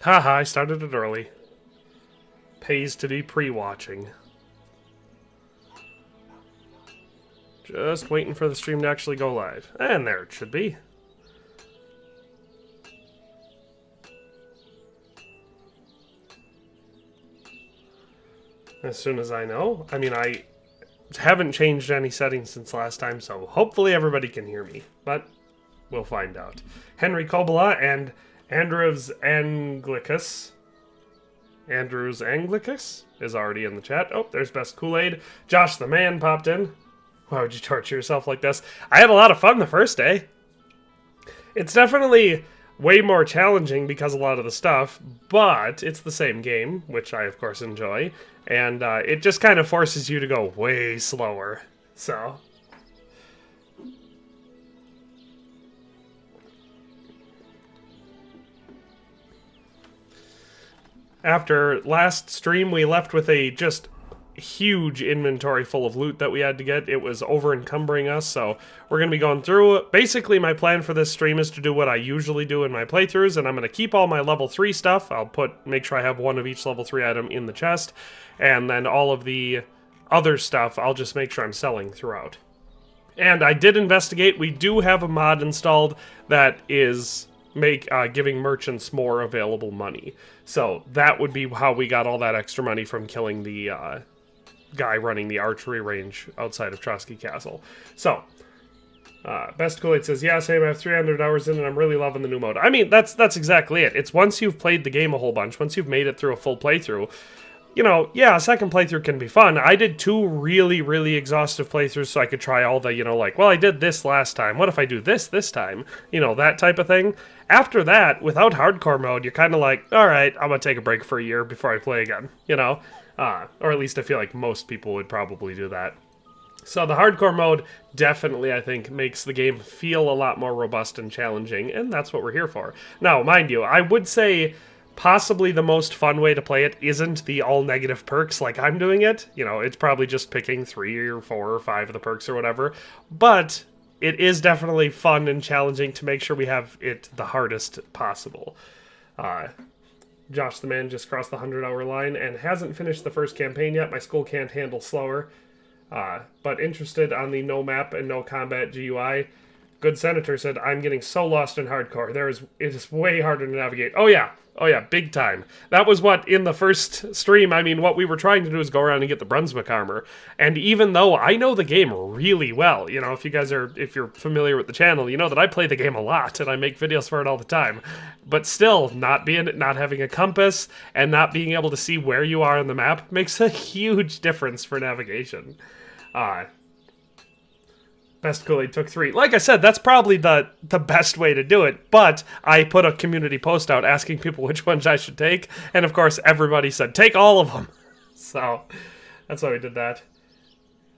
Haha, I started it early. Pays to be pre-watching. Just waiting for the stream to actually go live. And there it should be. As soon as I know. I mean, I haven't changed any settings since last time, so hopefully everybody can hear me. But we'll find out. Henry Kobola and Andrews Anglicus. Andrews Anglicus is already in the chat. Oh, there's Best Kool-Aid. Josh the Man popped in. Why would you torture yourself like this? I had a lot of fun the first day. It's definitely way more challenging because a lot of the stuff, but it's the same game, which I of course enjoy, and it just kind of forces you to go way slower. So after last stream, we left with a just huge inventory full of loot that we had to get. It was over-encumbering us, so we're going to be going through. Basically, my plan for this stream is to do what I usually do in my playthroughs, and I'm going to keep all my level 3 stuff. I'll make sure I have one of each level 3 item in the chest, and then all of the other stuff, I'll just make sure I'm selling throughout. And I did investigate. We do have a mod installed that is giving merchants more available money. So that would be how we got all that extra money from killing the guy running the archery range outside of Trosky Castle. So, Best Kool-Aid says, yeah, same, I have 300 hours in and I'm really loving the new mode. I mean, that's exactly it. It's once you've played the game a whole bunch, once you've made it through a full playthrough, you know, yeah, a second playthrough can be fun. I did 2 really, really exhaustive playthroughs so I could try all the, you know, like, well, I did this last time. What if I do this time? You know, that type of thing. After that, without hardcore mode, you're kind of like, all right, I'm going to take a break for a year before I play again, you know? Or at least I feel like most people would probably do that. So the hardcore mode definitely, I think, makes the game feel a lot more robust and challenging, and that's what we're here for. Now, mind you, I would say possibly the most fun way to play it isn't the all-negative perks like I'm doing it. You know, it's probably just picking 3 or 4 or 5 of the perks or whatever. But it is definitely fun and challenging to make sure we have it the hardest possible. Josh the Man just crossed the 100-hour line and hasn't finished the first campaign yet. My school can't handle slower. But interested on the no map and no combat GUI. Good Senator said, I'm getting so lost in hardcore. It is way harder to navigate. Oh yeah, big time. That was what, in the first stream, I mean, what we were trying to do is go around and get the Brunswick armor. And even though I know the game really well, you know, if you're familiar with the channel, you know that I play the game a lot, and I make videos for it all the time. But still, not having a compass, and not being able to see where you are on the map makes a huge difference for navigation. Best Kool-Aid took 3. Like I said, that's probably the best way to do it, but I put a community post out asking people which ones I should take, and of course everybody said, take all of them. So, that's why we did that.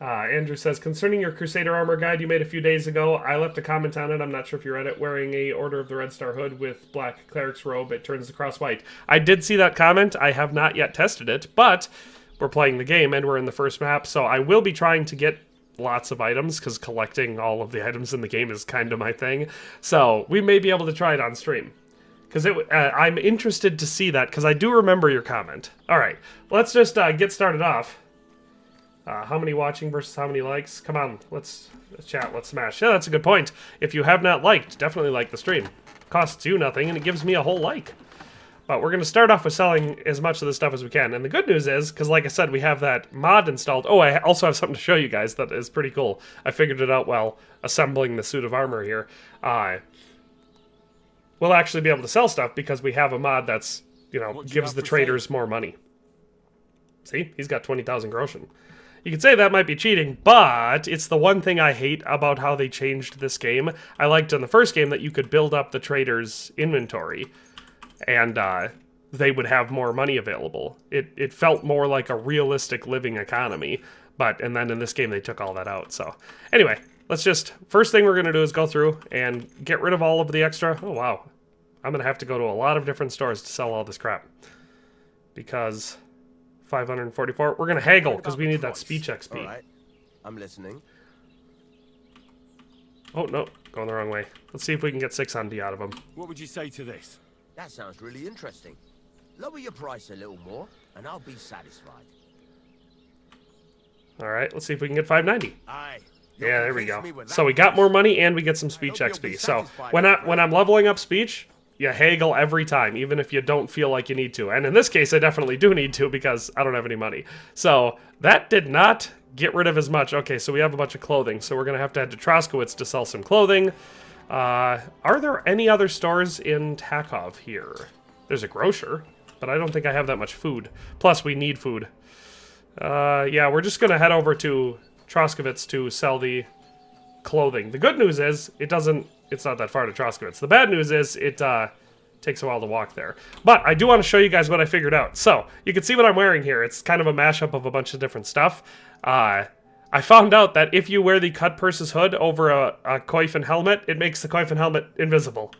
Andrew says, concerning your Crusader armor guide you made a few days ago, I left a comment on it, I'm not sure if you read it, wearing a Order of the Red Star hood with black cleric's robe, it turns the cross white. I did see that comment, I have not yet tested it, but we're playing the game and we're in the first map, so I will be trying to get lots of items, because collecting all of the items in the game is kind of my thing. So we may be able to try it on stream, because I'm interested to see that, because I do remember your comment. All right, let's just get started off. How many watching versus how many likes? Come on, let's chat, let's smash. Yeah, that's a good point. If you have not liked, definitely like the stream. Costs you nothing, and it gives me a whole like. But we're going to start off with selling as much of this stuff as we can. And the good news is, because like I said, we have that mod installed. Oh, I also have something to show you guys that is pretty cool. I figured it out while assembling the suit of armor here. We'll actually be able to sell stuff because we have a mod that's, you know, gives the traders more money. See? He's got 20,000 groschen. You could say that might be cheating, but it's the one thing I hate about how they changed this game. I liked in the first game that you could build up the traders' inventory, and they would have more money available. It felt more like a realistic living economy, and then in this game they took all that out. So anyway, first thing we're going to do is go through and get rid of all of the extra. Oh wow, I'm going to have to go to a lot of different stores to sell all this crap, because 544, we're going to haggle because we need that speech XP. All right, I'm listening. Oh no, going the wrong way. Let's see if we can get 600 out of them. What would you say to this? That sounds really interesting. Lower your price a little more, and I'll be satisfied. All right, let's see if we can get 590. Aye. Yeah, there we go. So we got more money and we get some speech XP. So when I'm leveling up speech, you haggle every time, even if you don't feel like you need to. And in this case, I definitely do need to because I don't have any money. So that did not get rid of as much. Okay, so we have a bunch of clothing. So we're going to have to head to Troskovitz to sell some clothing. Are there any other stores in Takov here? There's a grocer, but I don't think I have that much food. Plus, we need food. Yeah, we're just going to head over to Troskovitz to sell the clothing. The good news is it's not that far to Troskovitz. The bad news is it takes a while to walk there. But I do want to show you guys what I figured out. So you can see what I'm wearing here. It's kind of a mashup of a bunch of different stuff. I found out that if you wear the cut purse's hood over a coif and helmet, it makes the coif and helmet invisible.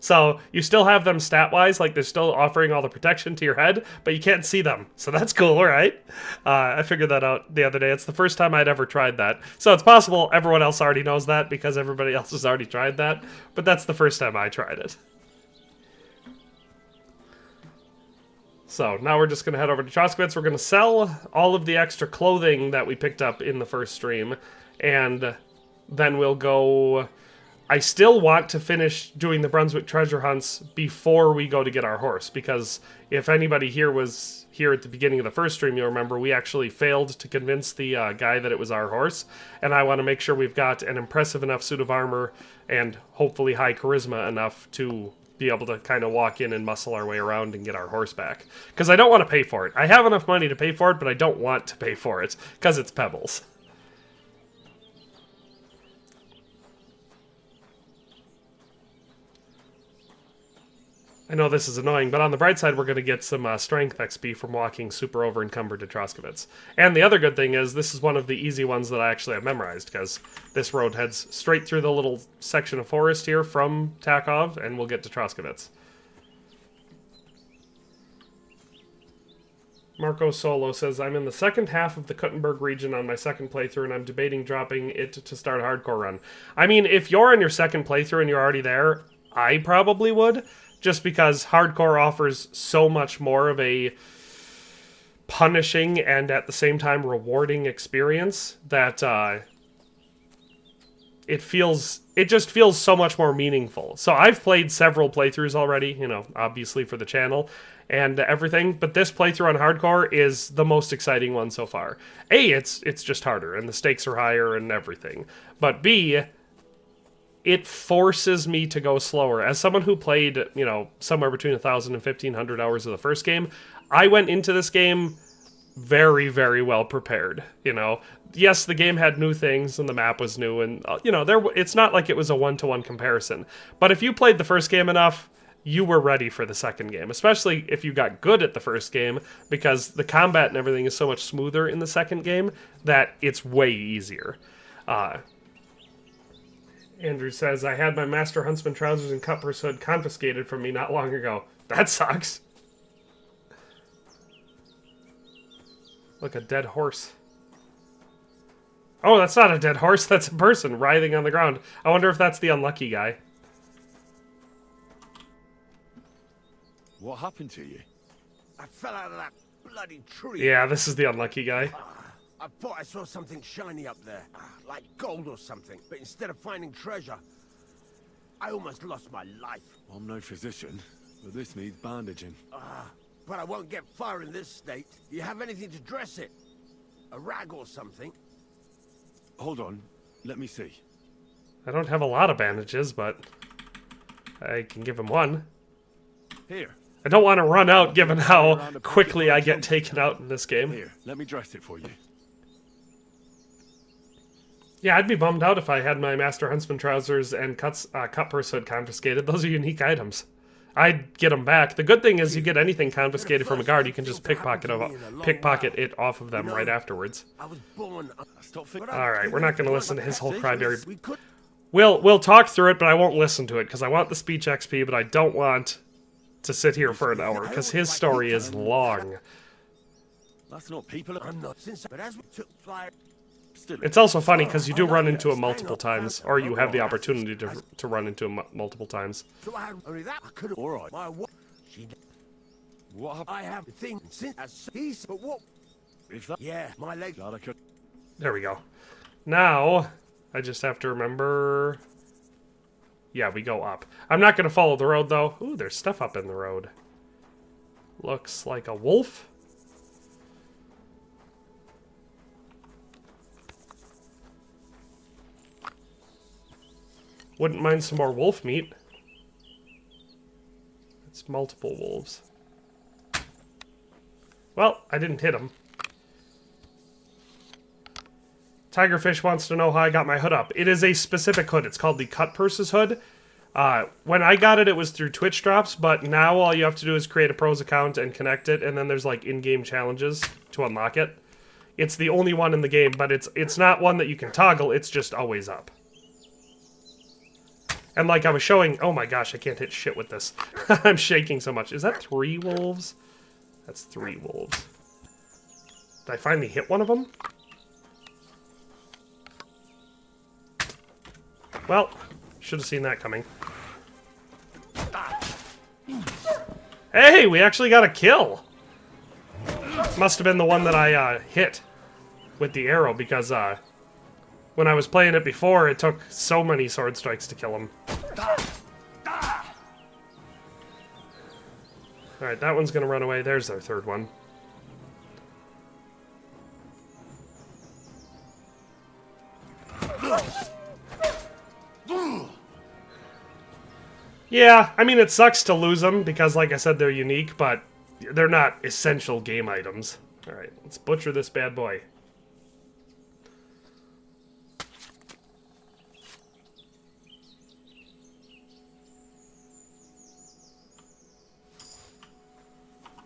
So you still have them stat-wise, like they're still offering all the protection to your head, but you can't see them. So that's cool, right? I figured that out the other day. It's the first time I'd ever tried that. So it's possible everyone else already knows that because everybody else has already tried that, but that's the first time I tried it. So now we're just going to head over to Troskovitz. We're going to sell all of the extra clothing that we picked up in the first stream, and then we'll go... I still want to finish doing the Brunswick treasure hunts before we go to get our horse, because if anybody here was here at the beginning of the first stream, you'll remember we actually failed to convince the guy that it was our horse, and I want to make sure we've got an impressive enough suit of armor and hopefully high charisma enough to be able to kind of walk in and muscle our way around and get our horse back. Because I don't want to pay for it. I have enough money to pay for it, but I don't want to pay for it, because it's pebbles. I know this is annoying, but on the bright side, we're going to get some strength XP from walking super over encumbered to Troskovitz. And the other good thing is, this is one of the easy ones that I actually have memorized, because this road heads straight through the little section of forest here from Takov, and we'll get to Troskovitz. Marco Solo says, I'm in the second half of the Kuttenberg region on my second playthrough, and I'm debating dropping it to start a hardcore run. I mean, if you're in your second playthrough and you're already there, I probably would. Just because hardcore offers so much more of a punishing and at the same time rewarding experience that it just feels so much more meaningful. So I've played several playthroughs already, you know, obviously for the channel and everything, but this playthrough on hardcore is the most exciting one so far. A, it's just harder and the stakes are higher and everything. But B, it forces me to go slower. As someone who played, you know, somewhere between 1,000 and 1,500 hours of the first game, I went into this game very, very well prepared, you know. Yes, the game had new things and the map was new and, you know, it's not like it was a one-to-one comparison. But if you played the first game enough, you were ready for the second game, especially if you got good at the first game, because the combat and everything is so much smoother in the second game that it's way easier. Andrew says, I had my Master Huntsman trousers and cutpurse hood confiscated from me not long ago. That sucks. Look, a dead horse. Oh, that's not a dead horse. That's a person writhing on the ground. I wonder if that's the unlucky guy. What happened to you? I fell out of that bloody tree. Yeah, this is the unlucky guy. I thought I saw something shiny up there, like gold or something. But instead of finding treasure, I almost lost my life. I'm no physician, but this needs bandaging. But I won't get far in this state. Do you have anything to dress it? A rag or something? Hold on, let me see. I don't have a lot of bandages, but I can give him one. Here. I don't want to run out given how quickly I get taken out in this game. Here, let me dress it for you. Yeah, I'd be bummed out if I had my Master Huntsman trousers and cutpurse hood confiscated. Those are unique items. I'd get them back. The good thing is you get anything confiscated from a guard, you can just pickpocket it off of them right afterwards. Alright, we're not going to listen to his whole cryberry. We'll talk through it, but I won't listen to it, because I want the speech XP, but I don't want to sit here for an hour, because his story is long. That's not people. I'm not. But as we took flight. It's also funny because you do run into him multiple times, or you have the opportunity to run into him multiple times. What? I have the thing since as he's but what? If that? Yeah, my leg. Glad I could. There we go. Now, I just have to remember... Yeah, we go up. I'm not going to follow the road, though. Ooh, there's stuff up in the road. Looks like a wolf. Wouldn't mind some more wolf meat. It's multiple wolves. Well, I didn't hit him. Tigerfish wants to know how I got my hood up. It is a specific hood. It's called the Cut Purses hood. When I got it, it was through Twitch drops, but now all you have to do is create a pros account and connect it, and then there's like in-game challenges to unlock it. It's the only one in the game, but it's not one that you can toggle, it's just always up. And like I was showing... Oh my gosh, I can't hit shit with this. I'm shaking so much. Is that 3 wolves? That's 3 wolves. Did I finally hit one of them? Well, should have seen that coming. Hey, we actually got a kill! Must have been the one that I hit with the arrow, because when I was playing it before, it took so many sword strikes to kill him. Alright, that one's gonna run away. There's our third one. Yeah, I mean, it sucks to lose them, because like I said, they're unique, but they're not essential game items. Alright, let's butcher this bad boy.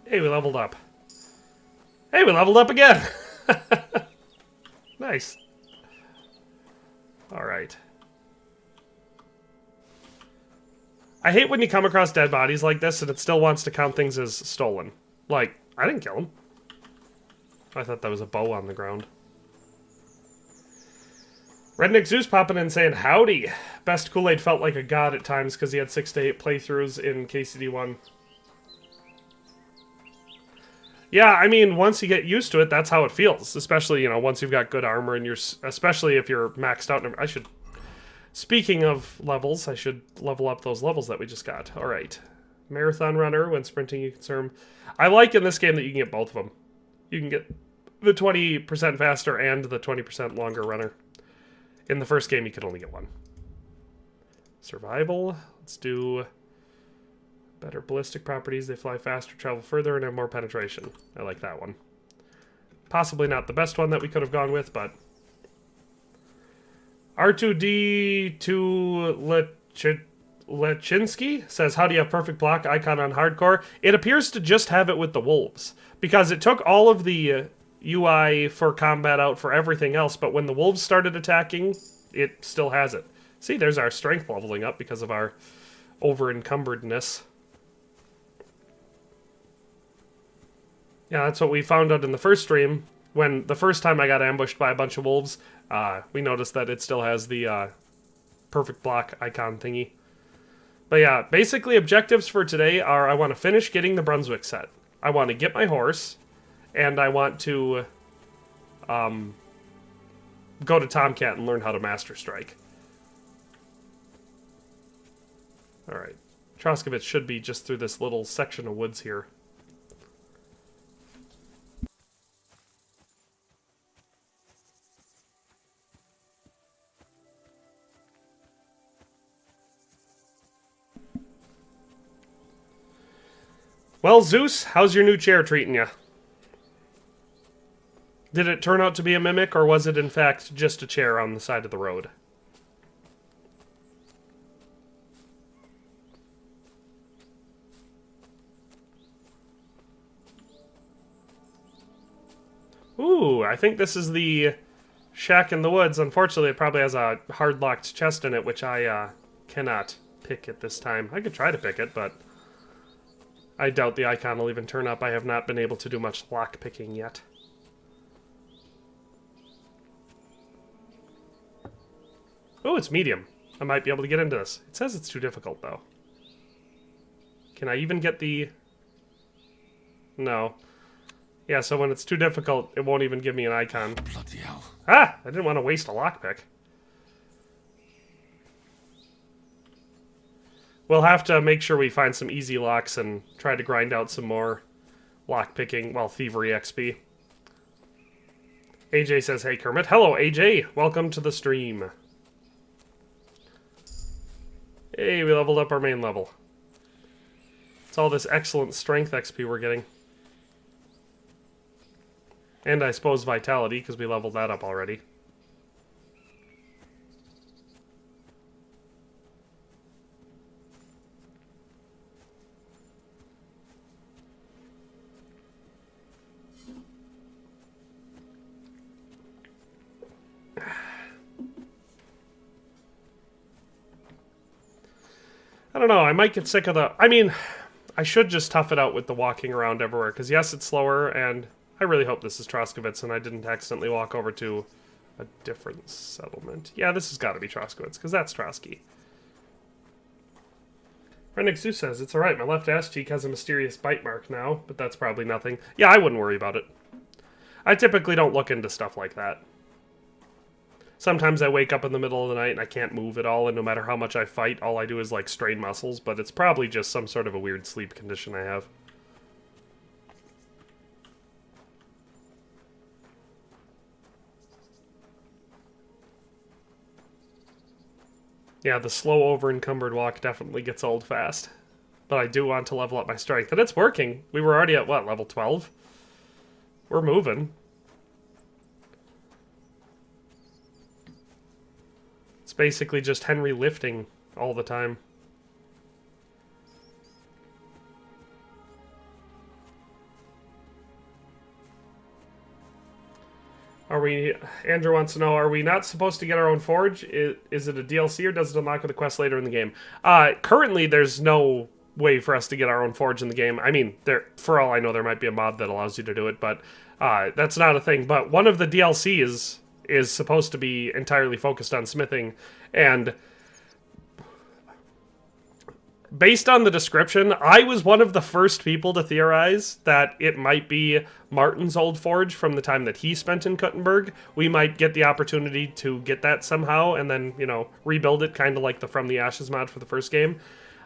Hey, we leveled up. Hey, we leveled up again! Nice. Alright. I hate when you come across dead bodies like this and it still wants to count things as stolen. Like, I didn't kill him. I thought that was a bow on the ground. Redneck Zeus popping in saying, howdy! Best Kool-Aid felt like a god at times because he had 6 to 8 playthroughs in KCD1. Yeah, I mean, once you get used to it, that's how it feels. Especially, you know, once you've got good armor and you're... Especially if you're maxed out. I should... Speaking of levels, I should level up those levels that we just got. Alright. Marathon runner. When sprinting, you can serve. I like in this game that you can get both of them. You can get the 20% faster and the 20% longer runner. In the first game, you could only get one. Survival. Let's do... Better ballistic properties. They fly faster, travel further, and have more penetration. I like that one. Possibly not the best one that we could have gone with, but... R2D2 Lechinsky says, how do you have perfect block icon on hardcore? It appears to just have it with the wolves. Because it took all of the UI for combat out for everything else, but when the wolves started attacking, it still has it. See, there's our strength leveling up because of our over-encumbredness. Yeah, that's what we found out in the first stream. When the first time I got ambushed by a bunch of wolves, we noticed that it still has the perfect block icon thingy. But yeah, basically objectives for today are I want to finish getting the Brunswick set. I want to get my horse, and I want to go to Tomcat and learn how to Master Strike. Alright. Troskovitz should be just through this little section of woods here. Well, Zeus, how's your new chair treating you? Did it turn out to be a mimic, or was it in fact just a chair on the side of the road? Ooh, I think this is the shack in the woods. Unfortunately, it probably has a hard-locked chest in it, which I cannot pick at this time. I could try to pick it, but... I doubt the icon will even turn up. I have not been able to do much lock picking yet. Oh, it's medium. I might be able to get into this. It says it's too difficult, though. Can I even get the... No. Yeah, so when it's too difficult, it won't even give me an icon. Bloody hell. Ah! I didn't want to waste a lockpick. We'll have to make sure we find some easy locks and try to grind out some more lockpicking, well, thievery XP. AJ says, hey Kermit. Hello, AJ! Welcome to the stream. Hey, we leveled up our main level. It's all this excellent strength XP we're getting. And I suppose vitality, because we leveled that up already. I don't know, I might get sick of the... I mean, I should just tough it out with the walking around everywhere, because yes, it's slower, and I really hope this is Troskovitz and I didn't accidentally walk over to a different settlement. Yeah, this has got to be Troskovitz, because that's Trosky. Rennick Zeus says, it's alright, my left ass cheek has a mysterious bite mark now, but that's probably nothing. Yeah, I wouldn't worry about it. I typically don't look into stuff like that. Sometimes I wake up in the middle of the night and I can't move at all, and no matter how much I fight, all I do is, like, strain muscles, but it's probably just some sort of a weird sleep condition I have. Yeah, the slow, over-encumbered walk definitely gets old fast. But I do want to level up my strength, and it's working! We were already at, what, level 12? We're moving. It's basically just Henry lifting all the time. Are we... Andrew wants to know, are we not supposed to get our own forge? Is it a DLC or does it unlock with a quest later in the game? Currently, there's no way for us to get our own forge in the game. I mean, for all I know, there might be a mod that allows you to do it, but that's not a thing. But one of the DLCs is supposed to be entirely focused on smithing, and based on the description, I was one of the first people to theorize that it might be Martin's old forge from the time that he spent in Kuttenberg. We might get the opportunity to get that somehow, and then, you know, rebuild it, kind of like the From the Ashes mod for the first game.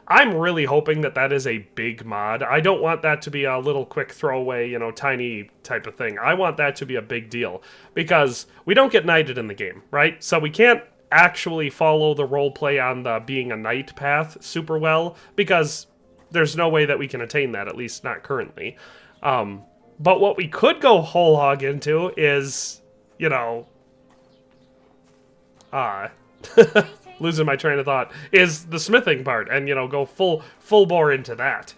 I'm really hoping that that is a big mod. I don't want that to be a little quick throwaway, you know, tiny type of thing. I want that to be a big deal, because we don't get knighted in the game, right? So we can't actually follow the roleplay on the being a knight path super well, because there's no way that we can attain that, at least not currently. But what we could go whole hog into is, you know... losing my train of thought, is the smithing part, and, you know, go full bore into that.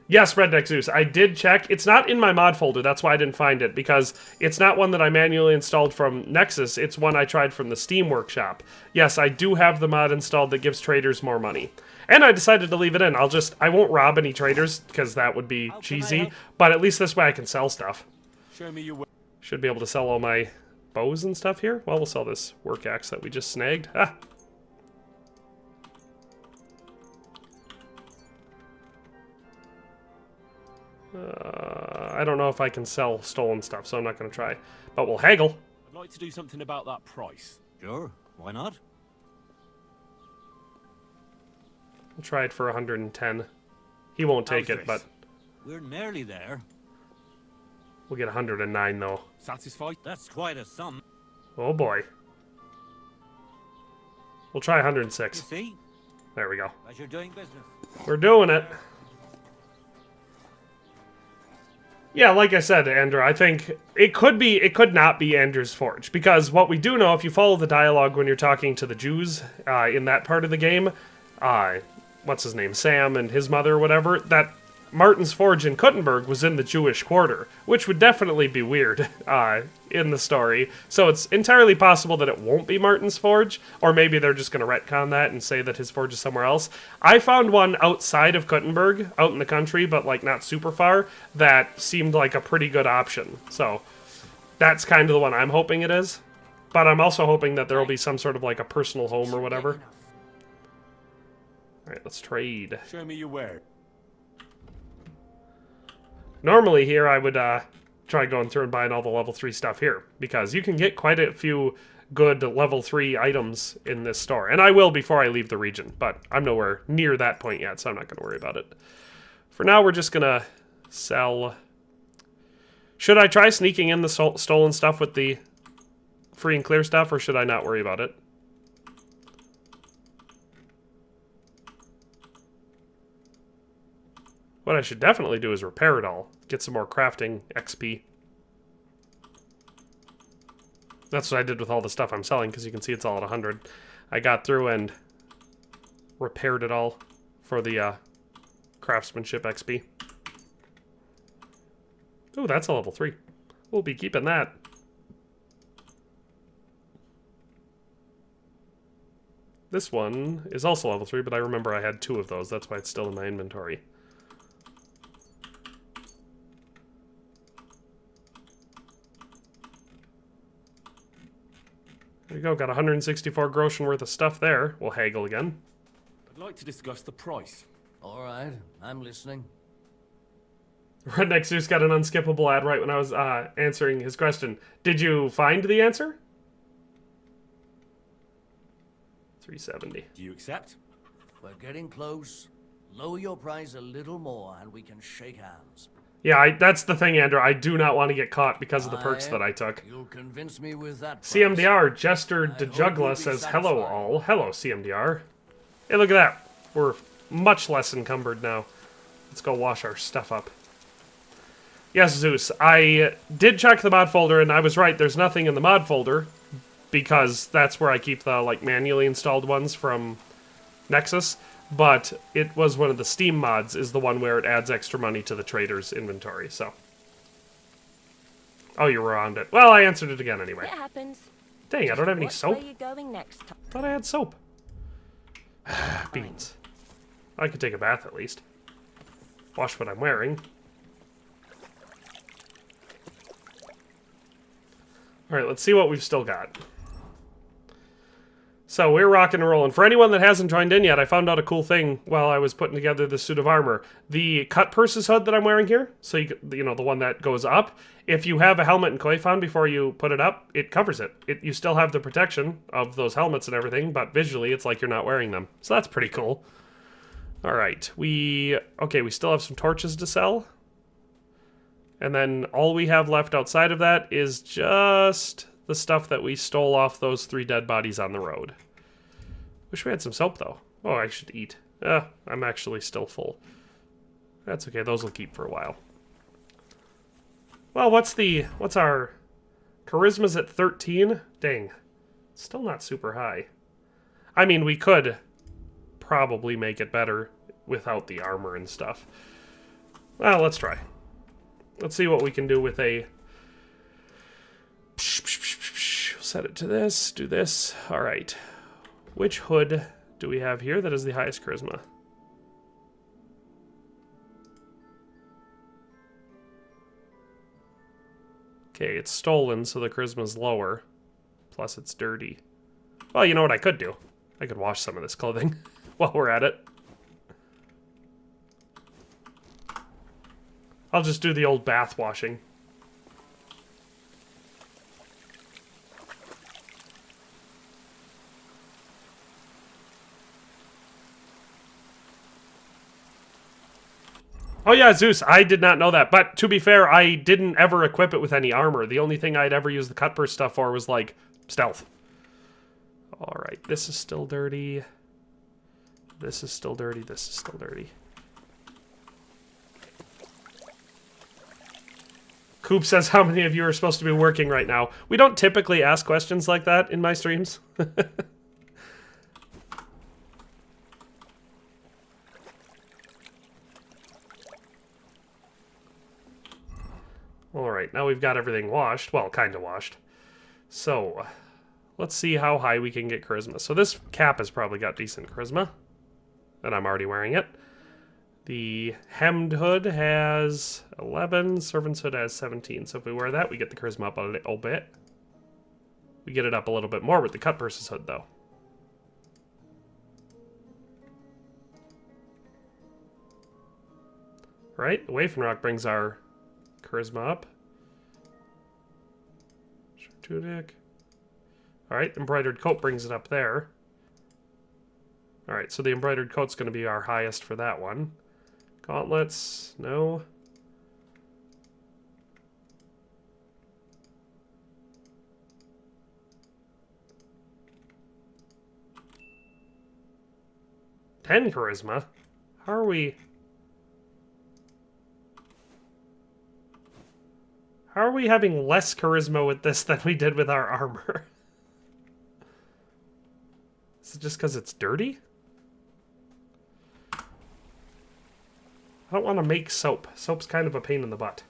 Yes, Redneck Zeus, I did check. It's not in my mod folder, that's why I didn't find it, because it's not one that I manually installed from Nexus, it's one I tried from the Steam Workshop. Yes, I do have the mod installed that gives traders more money. And I decided to leave it in. I won't rob any traders, because that would be cheesy, but at least this way I can sell stuff. Show me your way. Should be able to sell all my bows and stuff here? Well, we'll sell this work axe that we just snagged. Ah! I don't know if I can sell stolen stuff, so I'm not going to try. But we'll haggle. I'd like to do something about that price. Sure, why not? We'll try it for 110. He won't take it, but We're nearly there. we'll get 109 though. Satisfied? That's quite a sum. Oh boy. We'll try You 106. see? There we go. As you're doing business. We're doing it. Yeah, like I said, Andrew, I think it could not be Andrew's Forge, because what we do know, if you follow the dialogue when you're talking to the Jews in that part of the game, what's his name, Sam and his mother or whatever, that Martin's Forge in Kuttenberg was in the Jewish quarter, which would definitely be weird in the story. So it's entirely possible that it won't be Martin's Forge, or maybe they're just going to retcon that and say that his forge is somewhere else. I found one outside of Kuttenberg, out in the country, but like not super far, that seemed like a pretty good option. So that's kind of the one I'm hoping it is. But I'm also hoping that there will be some sort of like a personal home or whatever. Alright, let's trade. Show me your where. Normally here I would try going through and buying all the level 3 stuff here, because you can get quite a few good level 3 items in this store. And I will before I leave the region, but I'm nowhere near that point yet, so I'm not going to worry about it. For now, we're just going to sell... Should I try sneaking in the stolen stuff with the free and clear stuff, or should I not worry about it? What I should definitely do is repair it all. Get some more crafting XP. That's what I did with all the stuff I'm selling, because you can see it's all at 100. I got through and repaired it all for the craftsmanship XP. Ooh, that's a level 3. We'll be keeping that. This one is also level 3, but I remember I had 2 of those. That's why it's still in my inventory. There you go, got 164 groschen worth of stuff there. We'll haggle again. I'd like to discuss the price. All right, I'm listening. Redneck Zeus got an unskippable ad right when I was answering his question. Did you find the answer? 370. Do you accept? We're getting close. Lower your price a little more and we can shake hands. Yeah, that's the thing, Andrew. I do not want to get caught because of the perks that I took. You'll convince me with that price. CMDR, Jester hope DeJugla you'll be says, hello satisfied. all. Hello, CMDR. Hey, look at that. We're much less encumbered now. Let's go wash our stuff up. Yes, Zeus, I did check the mod folder, and I was right. There's nothing in the mod folder, because that's where I keep the like manually installed ones from Nexus. But it was one of the Steam mods, is the one where it adds extra money to the trader's inventory, so. Oh, you were on it. Well, I answered it again anyway. It happens. Dang, I don't have any What soap. way you going next time? Thought I had soap. Beans. I could take a bath at least. Wash what I'm wearing. Alright, let's see what we've still got. So, we're rocking and rolling. For anyone that hasn't joined in yet, I found out a cool thing while I was putting together this suit of armor. The cut purses hood that I'm wearing here, so you know, the one that goes up, if you have a helmet and Koifan before you put it up, it covers it. You still have the protection of those helmets and everything, but visually it's like you're not wearing them. So that's pretty cool. Alright, we still have some torches to sell. And then all we have left outside of that is just the stuff that we stole off those 3 dead bodies on the road. Wish we had some soap, though. Oh, I should eat. I'm actually still full. That's okay, those will keep for a while. Well, what's our... Charisma's at 13? Dang. Still not super high. I mean, we could probably make it better without the armor and stuff. Well, let's try. Let's see what we can do with a... Set it to this, do this. Alright. Which hood do we have here that is the highest charisma? Okay, it's stolen, so the charisma's lower. Plus it's dirty. Well, you know what I could do? I could wash some of this clothing while we're at it. I'll just do the old bath washing. Oh yeah, Zeus, I did not know that. But to be fair, I didn't ever equip it with any armor. The only thing I'd ever used the cut burst stuff for was, like, stealth. Alright, this is still dirty. This is still dirty. This is still dirty. Coop says, how many of you are supposed to be working right now? We don't typically ask questions like that in my streams. Alright, now we've got everything washed. Well, kind of washed. So, let's see how high we can get charisma. So this cap has probably got decent charisma. And I'm already wearing it. The hemmed hood has 11. Servant's hood has 17. So if we wear that, we get the charisma up a little bit. We get it up a little bit more with the cut versus hood, though. Right? The Wafen Rock brings our charisma up. Tunic. Alright, embroidered coat brings it up there. Alright, so the embroidered coat's going to be our highest for that one. Gauntlets, no. Ten charisma? How are we... How are we having less charisma with this than we did with our armor? Is it just because it's dirty? I don't want to make soap. Soap's kind of a pain in the butt.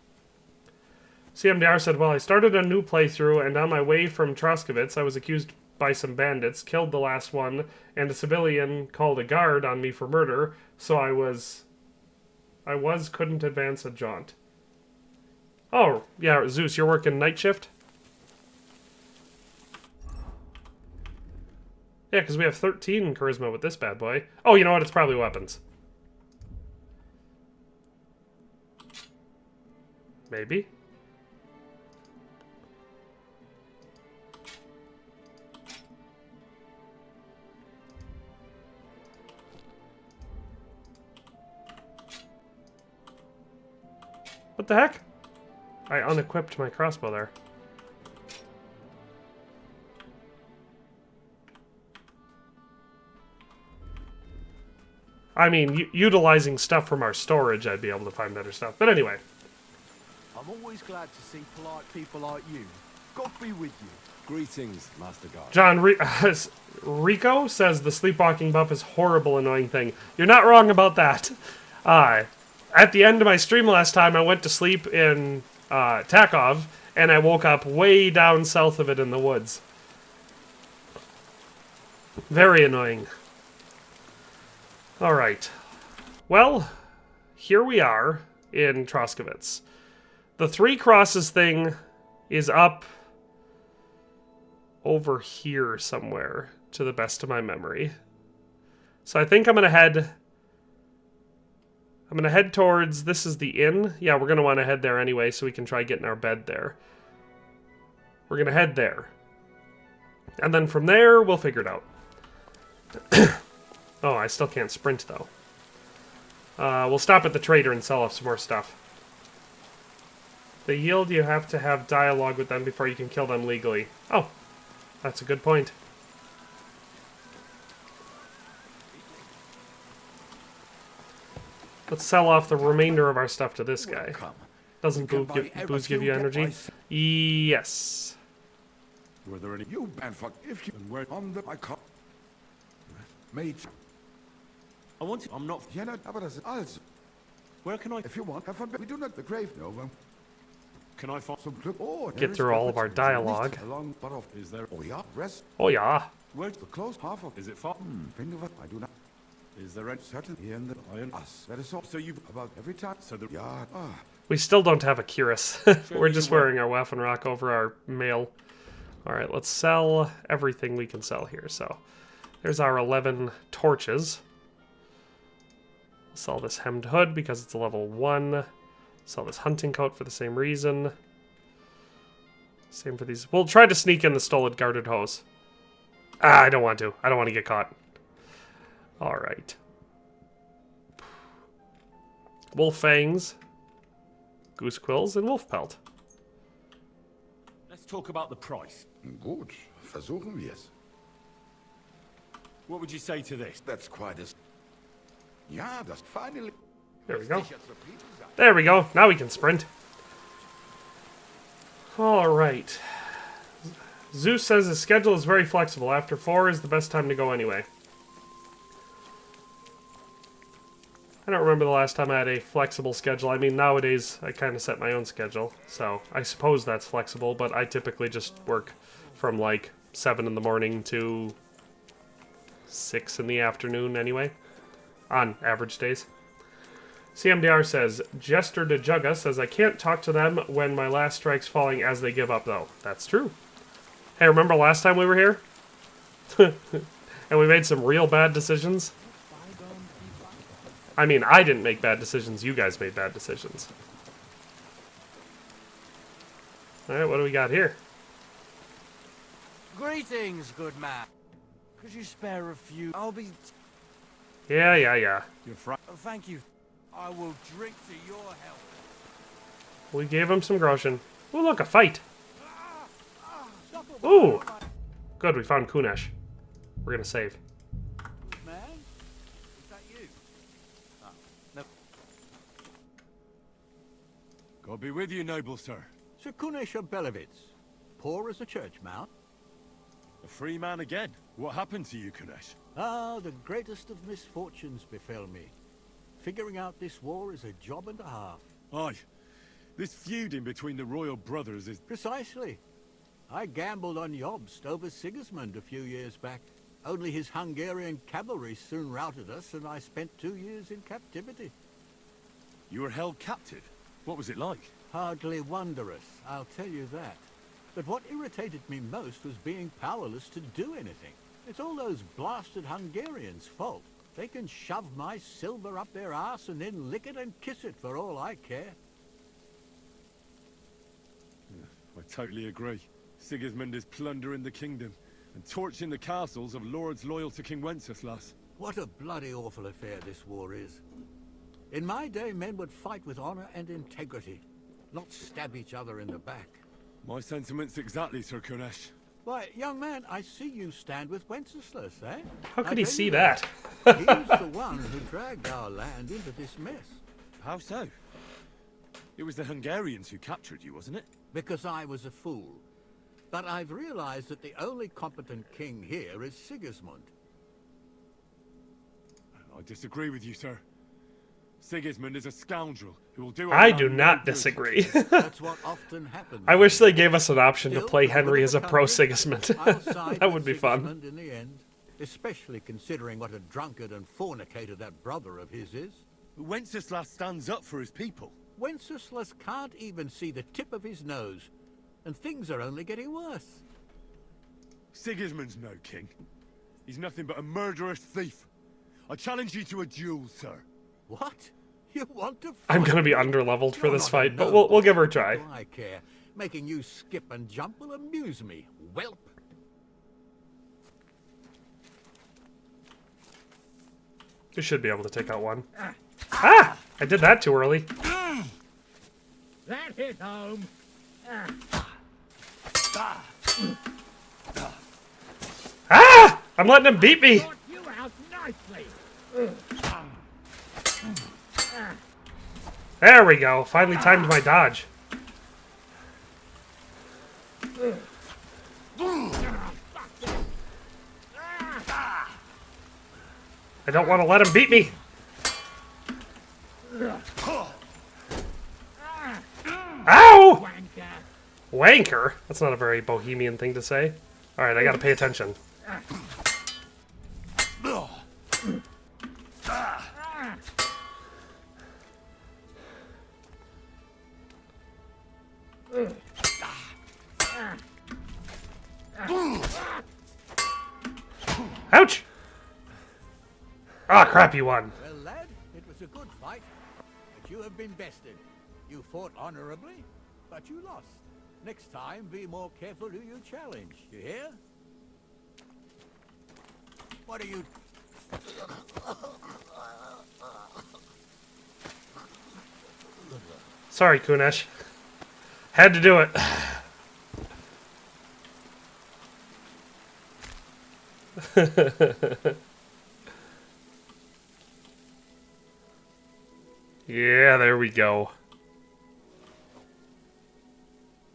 CMDR said, well, I started a new playthrough, and on my way from Troskovitz, I was accused by some bandits, killed the last one, and a civilian called a guard on me for murder, so I couldn't advance a jaunt. Oh, yeah, Zeus, you're working night shift? Yeah, because we have 13 charisma with this bad boy. Oh, you know what? It's probably weapons. Maybe. What the heck? I unequipped my crossbow there. I mean, utilizing stuff from our storage, I'd be able to find better stuff. But anyway. I'm always glad to see polite people like you. God be with you. Greetings, Master Guard. John, Rico says the sleepwalking buff is a horrible, annoying thing. You're not wrong about that. At the end of my stream last time, I went to sleep in Takov, and I woke up way down south of it in the woods. Very annoying. Alright. Well, here we are in Troskovitz. The Three Crosses thing is up over here somewhere, to the best of my memory. So I think I'm going to head towards, this is the inn. Yeah, we're going to want to head there anyway, so we can try getting our bed there. We're going to head there. And then from there, we'll figure it out. Oh, I still can't sprint, though. We'll stop at the trader and sell off some more stuff. The yield, you have to have dialogue with them before you can kill them legally. Oh, that's a good point. Let's sell off the remainder of our stuff to this guy. Doesn't booze give you energy? Yes. Were there any you banned for if you were on the my car? Mate. I want to. I'm not. Yeah, no, but as also. Where can I? If you want, have fun. We do not the grave. No, well. Can I find Some club. Oh, Get through all of our dialogue. Along, but off. Is there? Oh yeah. Rest. Oh yeah. Where's The close half of. Is it far? Think of it. I do not. Is there any Certain here in the iron us. That is all. So you About every time. So the Yeah. We still don't have a cuirass. We're just wearing our weapon rock over our mail. Alright, let's sell everything we can sell here. So, there's our 11 torches. Sell this hemmed hood because it's a level 1. Sell this hunting coat for the same reason. Same for these. We'll try to sneak in the stolen guarded hose. Ah, I don't want to. I don't want to get caught. Alright. Wolf fangs. Goose quills and wolf pelt. let's talk about the price. Gut. Versuchen wir es. What would you say to this? That's quite as. Yeah, that's finally. There we go. There we go. Now we can sprint. Alright. Zeus says his schedule is very flexible. After 4 is the best time to go anyway. I don't remember the last time I had a flexible schedule. I mean, nowadays, I kind of set my own schedule. So, I suppose that's flexible, but I typically just work from, like, 7 in the morning to 6 in the afternoon anyway. On average days. CMDR says, Jester de Jugga says, I can't talk to them when my last strike's falling as they give up, though. That's true. Hey, remember last time we were here? And we made some real bad decisions? I mean, I didn't make bad decisions. You guys made bad decisions. Alright, what do we got here? Greetings, good man. Could you spare a few? I'll be... Yeah. You're thank you. I will drink to your health. We gave him some groschen. Ooh, look, a fight. Ooh! Good, we found Kunesh. We're gonna save. Man? Is that you? Oh, no. God be with you, noble sir. Sir Kunesh of Belevitz, poor as a church mouse. A free man again. What happened to you, Kunesh? Ah, the greatest of misfortunes befell me. Figuring out this war is a job and a half. Aye. This feuding between the royal brothers is... Precisely. I gambled on Jobst over Sigismund a few years back. Only his Hungarian cavalry soon routed us, and I spent 2 years in captivity. You were held captive? What was it like? Hardly wondrous, I'll tell you that. But what irritated me most was being powerless to do anything. It's all those blasted Hungarians' fault. They can shove my silver up their arse and then lick it and kiss it for all I care. I totally agree. Sigismund is plundering the kingdom and torching the castles of lords loyal to King Wenceslas. What a bloody awful affair this war is. In my day, men would fight with honor and integrity, not stab each other in the back. My sentiments exactly, Sir Kunesh. Why, young man, I see you stand with Wenceslas, eh? How could he tell see you that? He's the one who dragged our land into this mess. How so? It was the Hungarians who captured you, wasn't it? Because I was a fool. But I've realized that the only competent king here is Sigismund. I disagree with you, sir. Sigismund is a scoundrel who will do... I do not disagree. That's what often happens. I wish they gave us an option to Still, play for Henry as a whatever pro country, Sigismund. I'll side That with would be fun. Sigismund in the end, especially considering what a drunkard and fornicator that brother of his is. Wenceslas stands up for his people. Wenceslas can't even see the tip of his nose, and things are only getting worse. Sigismund's no king. He's nothing but a murderous thief. I challenge you to a duel, sir. What? You want to fight? I'm gonna be underleveled for You're this not fight, a but noble. we'll give her a try. What do I care? Making you skip and jump will amuse me, whelp. You should be able to take out one. Ah! I did that too early. That hit home. Ah! I'm letting him beat me! Got you out nicely. There we go. Finally timed my dodge. I don't want to let him beat me. Ow! Wanker. Wanker? That's not a very Bohemian thing to say. Alright, I gotta pay attention. Ouch! Ah, crap, you won. Well, lad, it was a good fight, but you have been bested. You fought honorably, but you lost. Next time, be more careful who you challenge, you hear? What are you... Sorry, Kunesh. Had to do it. Yeah, there we go.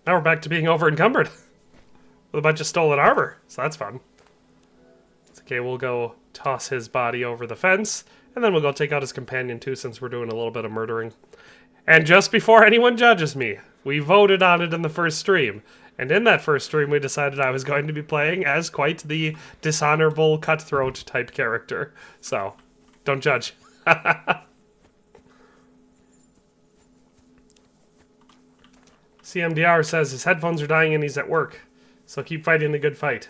Now we're back to being over encumbered with a bunch of stolen armor, so that's fun. It's okay, we'll go toss his body over the fence, and then we'll go take out his companion too, since we're doing a little bit of murdering. And just before anyone judges me, we voted on it in the first stream. And in that first stream, we decided I was going to be playing as quite the dishonorable, cutthroat type character. So, don't judge. CMDR says his headphones are dying and he's at work. So keep fighting the good fight.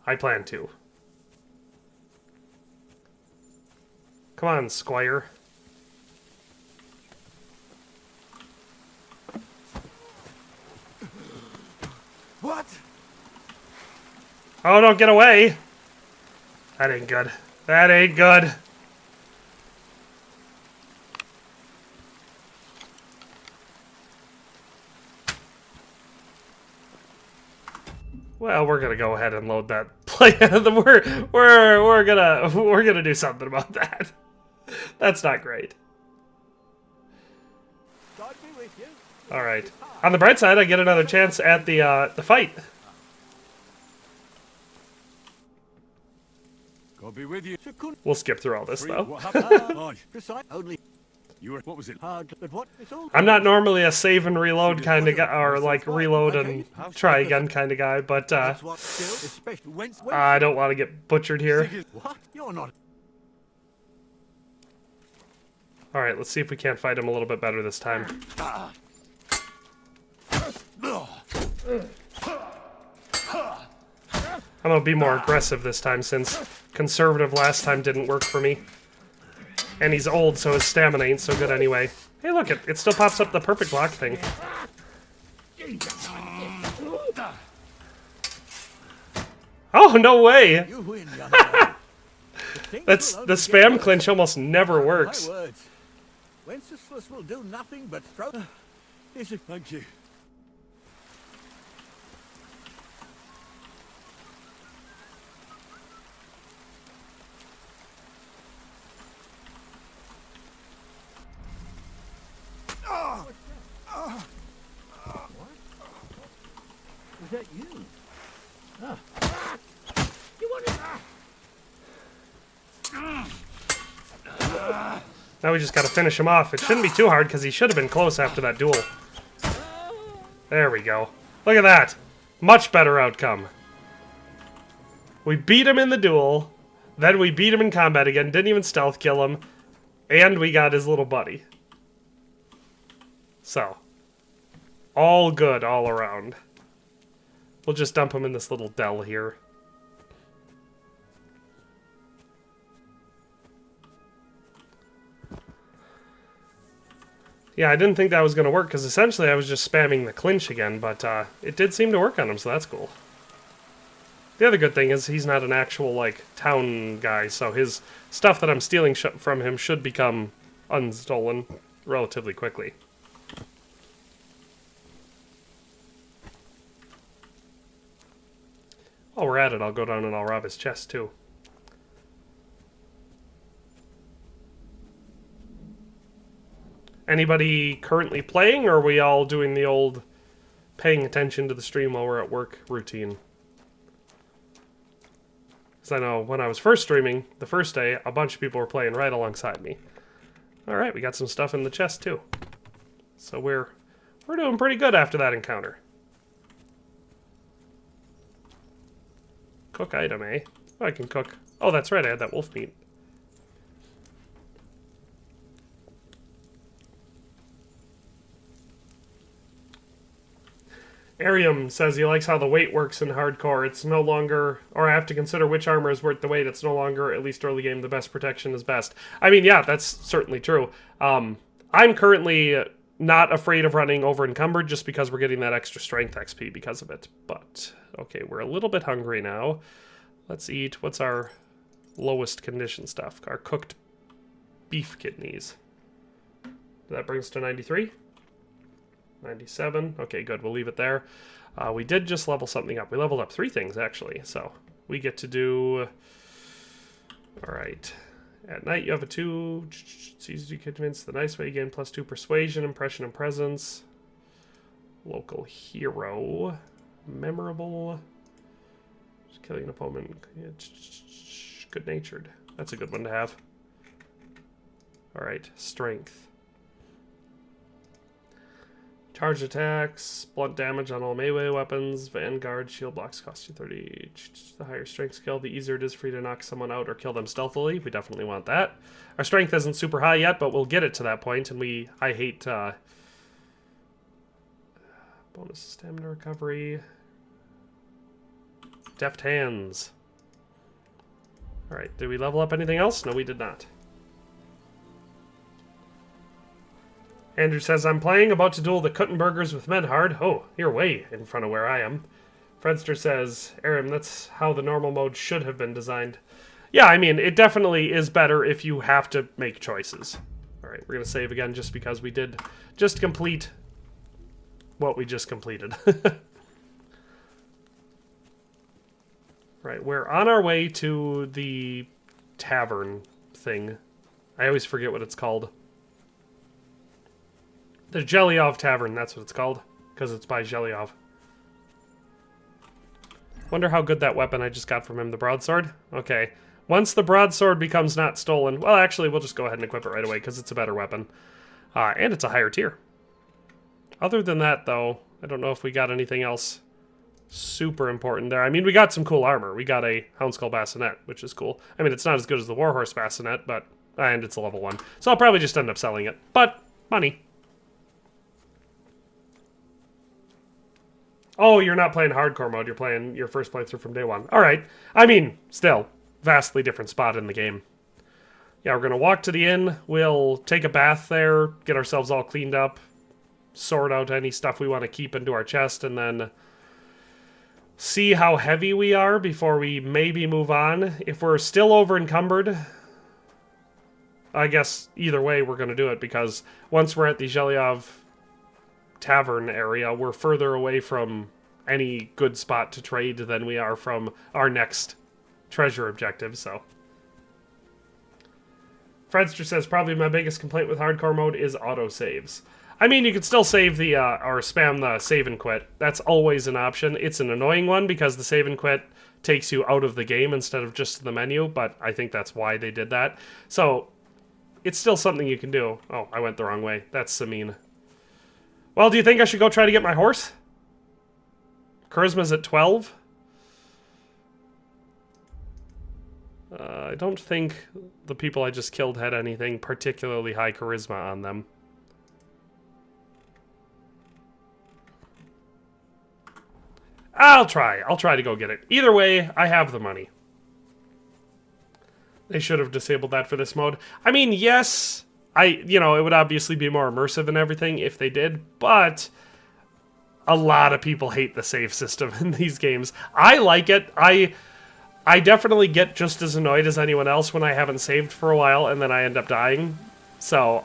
I plan to. Come on, Squire. Oh, don't get away! That ain't good. That ain't good. Well, we're gonna go ahead and load that play. we're gonna do something about that. That's not great. God be with you. All right. On the bright side, I get another chance at the fight. God be with you. Sir Kun- We'll skip through all this though. What happened? Aye. Precise. Only You were. What was it? hard. But what? It's all. I'm not normally a save and reload kind of guy, or like reload and try again kind of guy, but That's what still, especially Whence? I don't want to get butchered here. What? You're not. All right, let's see if we can't fight him a little bit better this time. I'm gonna be more aggressive this time since conservative last time didn't work for me. And he's old, so his stamina ain't so good anyway. Hey, look, it still pops up the perfect block thing. Oh, no way! You win, young man. That's the spam clinch almost never works. My words. Wenceslas will do nothing but throw. Is it? Thank you. Is that you? You want to... Now we just gotta finish him off. It shouldn't be too hard because he should have been close after that duel. There we go. Look at that. Much better outcome. We beat him in the duel, then we beat him in combat again, didn't even stealth kill him, and we got his little buddy. So, all good all around. We'll just dump him in this little dell here. Yeah, I didn't think that was going to work, because essentially I was just spamming the clinch again, but it did seem to work on him, so that's cool. The other good thing is he's not an actual, like, town guy, so his stuff that I'm stealing from him should become unstolen relatively quickly. While we're at it, I'll go down and I'll rob his chest, too. Anybody currently playing, or are we all doing the old paying attention to the stream while we're at work routine? Because I know when I was first streaming, the first day, a bunch of people were playing right alongside me. Alright, we got some stuff in the chest, too. So we're doing pretty good after that encounter. Cook item, eh? Oh, I can cook. Oh, that's right, I had that wolf meat. Arium says he likes how the weight works in hardcore. It's no longer, or I have to consider which armor is worth the weight. It's no longer, at least early game, the best protection is best. I mean, yeah, that's certainly true. I'm currently not afraid of running over encumbered just because we're getting that extra strength XP because of it. But, okay, we're a little bit hungry now. Let's eat, what's our lowest condition stuff? Our cooked beef kidneys. That brings us to 93. 97. Okay, good. We'll leave it there. We did just level something up. We leveled up 3 things, actually. So, we get to do... Alright. At night, you have a 2. It's easy to convince the nice way. You gain +2 persuasion, impression, and presence. Local hero. Memorable. Just killing an opponent. Good-natured. That's a good one to have. Alright. Strength. Charge attacks, blunt damage on all melee weapons, Vanguard, shield blocks cost you 30. The higher strength skill, the easier it is for you to knock someone out or kill them stealthily. We definitely want that. Our strength isn't super high yet, but we'll get it to that point, and I hate, bonus stamina recovery. Deft hands. Alright, did we level up anything else? No, we did not. Andrew says, I'm playing, about to duel the Kuttenbergers with Medhard. Oh, you're way in front of where I am. Fredster says, Aram, that's how the normal mode should have been designed. Yeah, I mean, it definitely is better if you have to make choices. Alright, we're going to save again just because we did just complete what we just completed. Right, we're on our way to the tavern thing. I always forget what it's called. The Zhelyov Tavern, that's what it's called. Because it's by Zhelyov. Wonder how good that weapon I just got from him, the broadsword? Okay. Once the broadsword becomes not stolen... Well, actually, we'll just go ahead and equip it right away, because it's a better weapon. And it's a higher tier. Other than that, though, I don't know if we got anything else super important there. I mean, we got some cool armor. We got a Houndskull Bassinet, which is cool. I mean, it's not as good as the Warhorse Bassinet, but... And it's a level 1. So I'll probably just end up selling it. But, money. Oh, you're not playing hardcore mode. You're playing your first playthrough from day one. Alright. I mean, still, vastly different spot in the game. Yeah, we're going to walk to the inn. We'll take a bath there, get ourselves all cleaned up, sort out any stuff we want to keep into our chest, and then see how heavy we are before we maybe move on. If we're still over encumbered, I guess either way we're going to do it, because once we're at the Zhelyov Tavern area, we're further away from any good spot to trade than we are from our next treasure objective, so. Fredster says, probably my biggest complaint with hardcore mode is autosaves. I mean, you could still save the, or spam the save and quit. That's always an option. It's an annoying one because the save and quit takes you out of the game instead of just to the menu, but I think that's why they did that. So, it's still something you can do. Oh, I went the wrong way. That's Samine. Well, do you think I should go try to get my horse? Charisma's at 12. I don't think the people I just killed had anything particularly high charisma on them. I'll try. I'll try to go get it. Either way, I have the money. They should have disabled that for this mode. I mean, yes, you know, it would obviously be more immersive and everything if they did, but a lot of people hate the save system in these games. I like it. I definitely get just as annoyed as anyone else when I haven't saved for a while and then I end up dying. So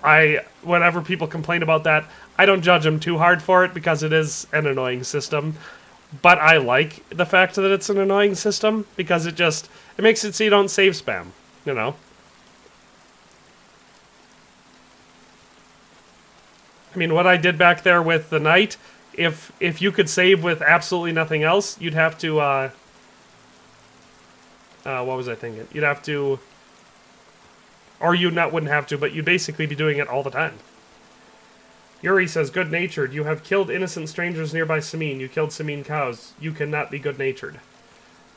whenever people complain about that, I don't judge them too hard for it because it is an annoying system. But I like the fact that it's an annoying system because it makes it so you don't save spam, you know? I mean, what I did back there with the knight, if you could save with absolutely nothing else, you'd have to, what was I thinking? You'd have to, or you wouldn't have to, but you'd basically be doing it all the time. Yuri says, good-natured. You have killed innocent strangers nearby Samine. You killed Samine cows. You cannot be good-natured.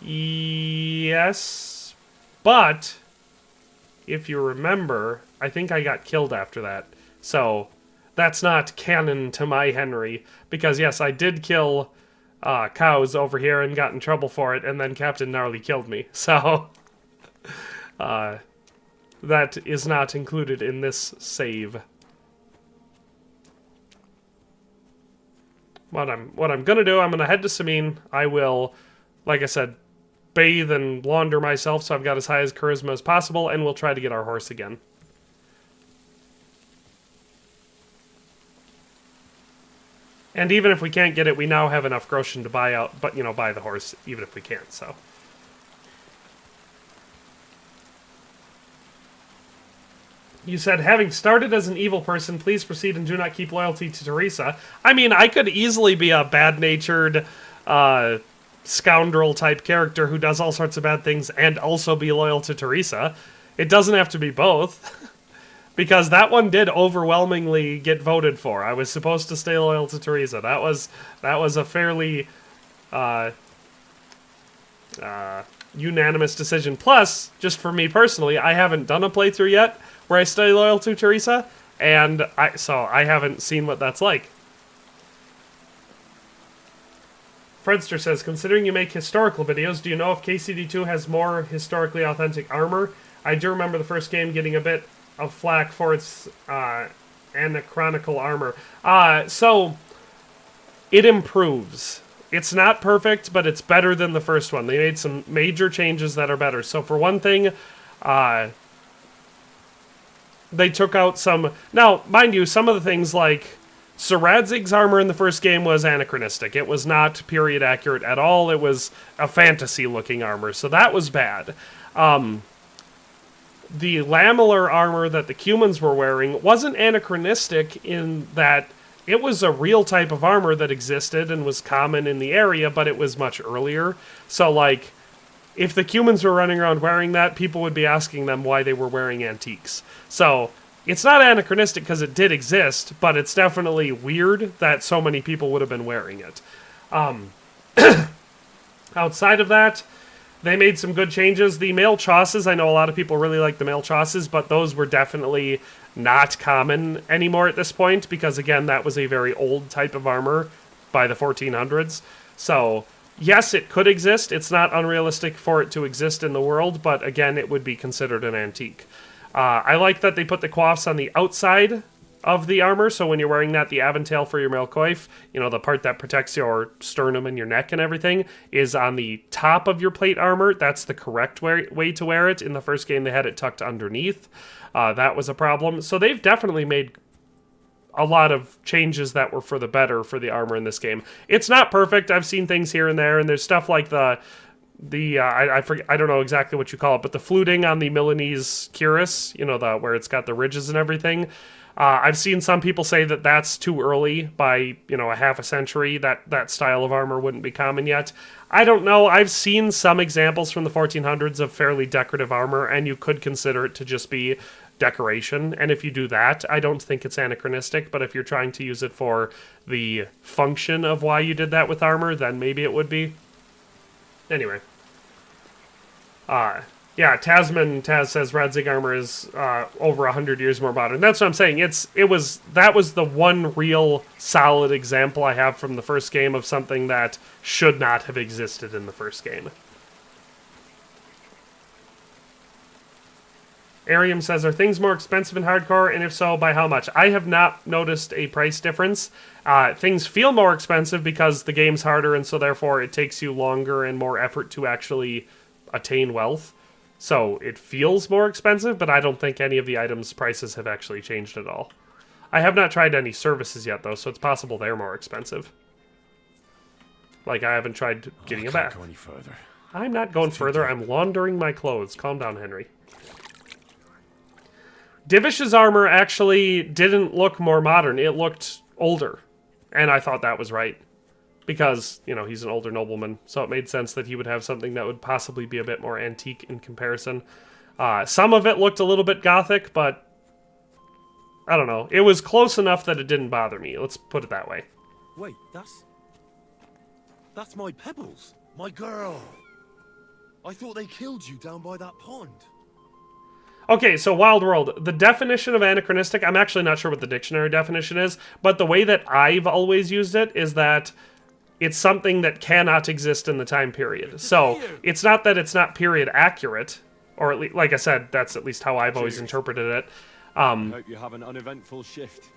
Yes, but if you remember, I think I got killed after that. So that's not canon to my Henry, because yes, I did kill cows over here and got in trouble for it, and then Captain Gnarly killed me. So that is not included in this save. What I'm gonna do, I'm gonna head to Samine. I will, like I said, bathe and launder myself so I've got as high as charisma as possible, and we'll try to get our horse again. And even if we can't get it, we now have enough groschen to buy out, but buy the horse, even if we can't, so. You said, having started as an evil person, please proceed and do not keep loyalty to Teresa. I mean, I could easily be a bad-natured, scoundrel-type character who does all sorts of bad things and also be loyal to Teresa. It doesn't have to be both. Because that one did overwhelmingly get voted for. I was supposed to stay loyal to Teresa. That was a fairly unanimous decision. Plus, just for me personally, I haven't done a playthrough yet where I stay loyal to Teresa, and so I haven't seen what that's like. Fredster says, considering you make historical videos, do you know if KCD2 has more historically authentic armor? I do remember the first game getting a bit of flack for its anachronical armor. So it improves. It's not perfect, but it's better than the first one. They made some major changes that are better. So for one thing, they took out some... Now, mind you, some of the things like Sir Radzig's armor in the first game was anachronistic. It was not period accurate at all. It was a fantasy-looking armor, so that was bad. The lamellar armor that the humans were wearing wasn't anachronistic in that it was a real type of armor that existed and was common in the area, but it was much earlier. So, like, if the humans were running around wearing that, people would be asking them why they were wearing antiques. So, it's not anachronistic because it did exist, but it's definitely weird that so many people would have been wearing it. Outside of that, they made some good changes. The mail chosses, I know a lot of people really like the mail chosses, but those were definitely not common anymore at this point, because again, that was a very old type of armor by the 1400s. So, yes, it could exist. It's not unrealistic for it to exist in the world, but again, it would be considered an antique. I like that they put the coifs on the outside of the armor, so when you're wearing that, the aventail for your mail coif, you know, the part that protects your sternum and your neck and everything, is on the top of your plate armor. That's the correct way to wear it. In the first game, they had it tucked underneath. That was a problem. So they've definitely made a lot of changes that were for the better for the armor in this game. It's not perfect. I've seen things here and there, and there's stuff like I forget, I don't know exactly what you call it, but the fluting on the Milanese cuirass, you know, where it's got the ridges and everything. I've seen some people say that that's too early by, you know, a half a century. That style of armor wouldn't be common yet. I don't know. I've seen some examples from the 1400s of fairly decorative armor, and you could consider it to just be decoration. And if you do that, I don't think it's anachronistic. But if you're trying to use it for the function of why you did that with armor, then maybe it would be. Anyway. Yeah, Taz says Radzig armor is over 100 years more modern. That's what I'm saying. That was the one real solid example I have from the first game of something that should not have existed in the first game. Arium says, are things more expensive in hardcore, and if so, by how much? I have not noticed a price difference. Things feel more expensive because the game's harder, and so therefore it takes you longer and more effort to actually attain wealth. So it feels more expensive, but I don't think any of the items' prices have actually changed at all. I have not tried any services yet, though, so it's possible they're more expensive. Like, I haven't tried getting a bath. Go any further. I'm not going further. I'm laundering my clothes. Calm down, Henry. Divish's armor actually didn't look more modern. It looked older. And I thought that was right. Because, you know, he's an older nobleman, so it made sense that he would have something that would possibly be a bit more antique in comparison. Some of it looked a little bit gothic, but I don't know. It was close enough that it didn't bother me. Let's put it that way. Wait, that's my Pebbles, my girl. I thought they killed you down by that pond. Okay, so Wild World. The definition of anachronistic, I'm actually not sure what the dictionary definition is, but the way that I've always used it is that it's something that cannot exist in the time period. So, it's not that it's not period accurate, or at least, like I said, that's at least how I've always interpreted it. I hope you have an uneventful shift.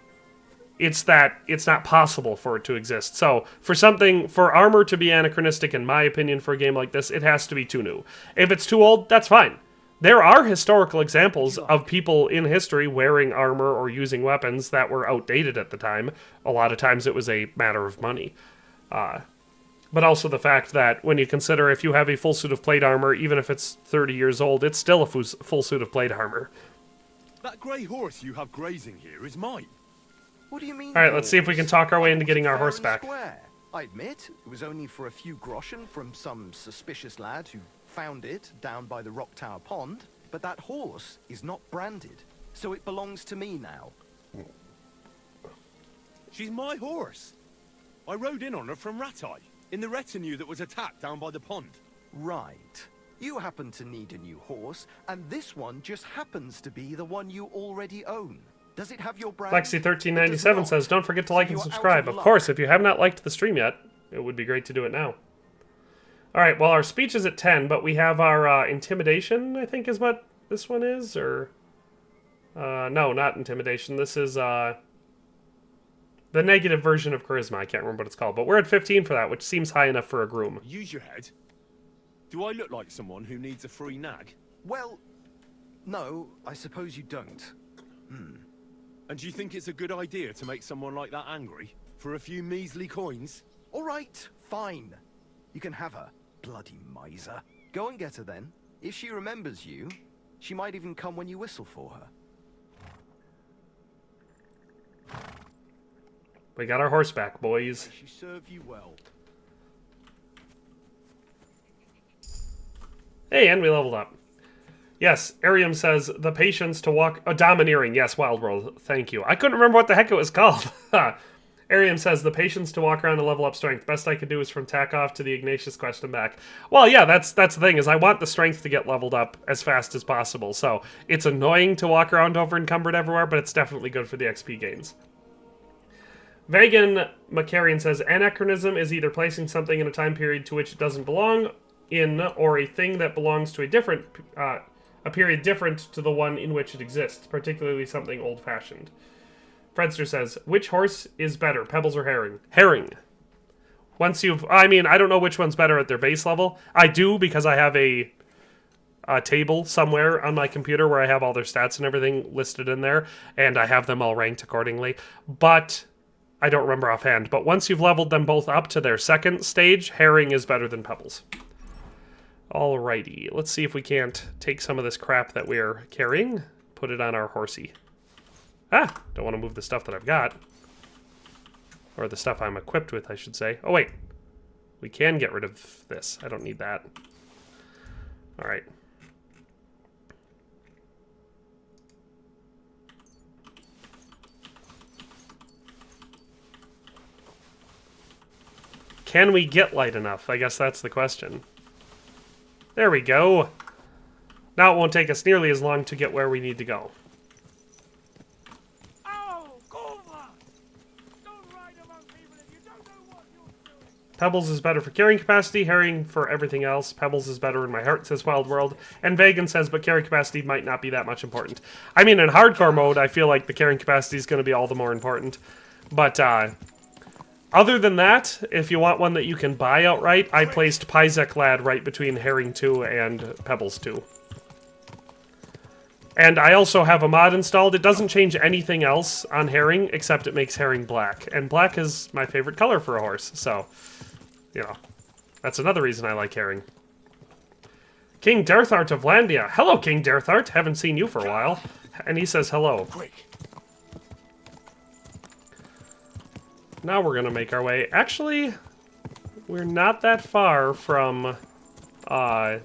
It's that it's not possible for it to exist. So, for armor to be anachronistic, in my opinion, for a game like this, it has to be too new. If it's too old, that's fine. There are historical examples of people in history wearing armor or using weapons that were outdated at the time. A lot of times it was a matter of money. But also the fact that when you consider if you have a full suit of plate armor, even if it's 30 years old, it's still a full suit of plate armor. That grey horse you have grazing here is mine. What do you mean? Alright, let's see if we can talk our way into getting our horse Fair and back. square. I admit, it was only for a few groschen from some suspicious lad who found it down by the Rock Tower Pond, but that horse is not branded, so it belongs to me now. She's my horse. I rode in on her from Ratai, in the retinue that was attacked down by the pond. Right. You happen to need a new horse, and this one just happens to be the one you already own. Does it have your brand? Lexi1397 says, don't forget to like and subscribe. Of course, if you have not liked the stream yet, it would be great to do it now. Alright, well, our speech is at 10, but we have our intimidation, I think is what this one is, or... no, not intimidation. This is, the negative version of charisma. I can't remember what it's called, but we're at 15 for that, which seems high enough for a groom. Use your head. Do I look like someone who needs a free nag? Well, no, I suppose you don't. And do you think it's a good idea to make someone like that angry? For a few measly coins? All right, fine. You can have her, bloody miser. Go and get her then. If she remembers you, she might even come when you whistle for her. We got our horse back, boys. She serve you well. Hey, and we leveled up. Yes, Arium says, the patience to walk... Oh, domineering. Yes, Wild World. Thank you. I couldn't remember what the heck it was called. Arium says, the patience to walk around and level up strength. Best I could do is from tack off to the Ignatius quest and back. Well, yeah, that's the thing, is I want the strength to get leveled up as fast as possible. So, it's annoying to walk around over encumbered everywhere, but it's definitely good for the XP gains. Vagan Macarian says, anachronism is either placing something in a time period to which it doesn't belong in, or a thing that belongs to a different... a period different to the one in which it exists, particularly something old-fashioned. Fredster says, which horse is better, Pebbles or Herring? Herring. Once you've... I mean, I don't know which one's better at their base level. I do, because I have a table somewhere on my computer where I have all their stats and everything listed in there, and I have them all ranked accordingly. But I don't remember offhand. But once you've leveled them both up to their second stage, Herring is better than Pebbles. Alrighty, let's see if we can't take some of this crap that we're carrying, put it on our horsey. Ah, don't want to move the stuff that I've got. Or the stuff I'm equipped with, I should say. Oh, wait. We can get rid of this. I don't need that. Alright. Can we get light enough? I guess that's the question. There we go. Now it won't take us nearly as long to get where we need to go. Oh, Gova! Don't ride among people if you don't know what you're doing. Pebbles is better for carrying capacity, Herring for everything else. Pebbles is better in my heart, says Wild World. And Vagan says, but carry capacity might not be that much important. I mean, in hardcore mode, I feel like the carrying capacity is going to be all the more important. But, other than that, if you want one that you can buy outright, I placed Pizek Lad right between Herring 2 and Pebbles 2. And I also have a mod installed. It doesn't change anything else on Herring, except it makes Herring black. And black is my favorite color for a horse, so, you know, that's another reason I like Herring. King Derthart of Landia. Hello, King Derthart. Haven't seen you for a while. And he says hello. Quick. Now we're going to make our way... Actually, we're not that far from the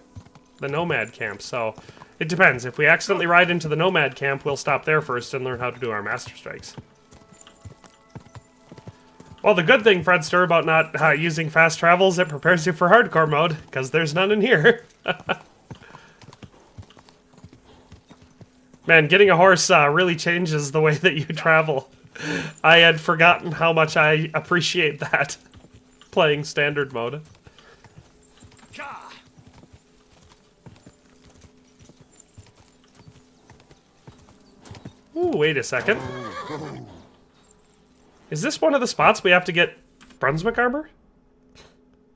Nomad camp, so it depends. If we accidentally ride into the Nomad camp, we'll stop there first and learn how to do our Master Strikes. Well, the good thing, Fredster, about not using fast travel is it prepares you for hardcore mode, because there's none in here. Man, getting a horse really changes the way that you travel. I had forgotten how much I appreciate that, playing standard mode. Ooh, wait a second. Is this one of the spots we have to get Brunswick armor?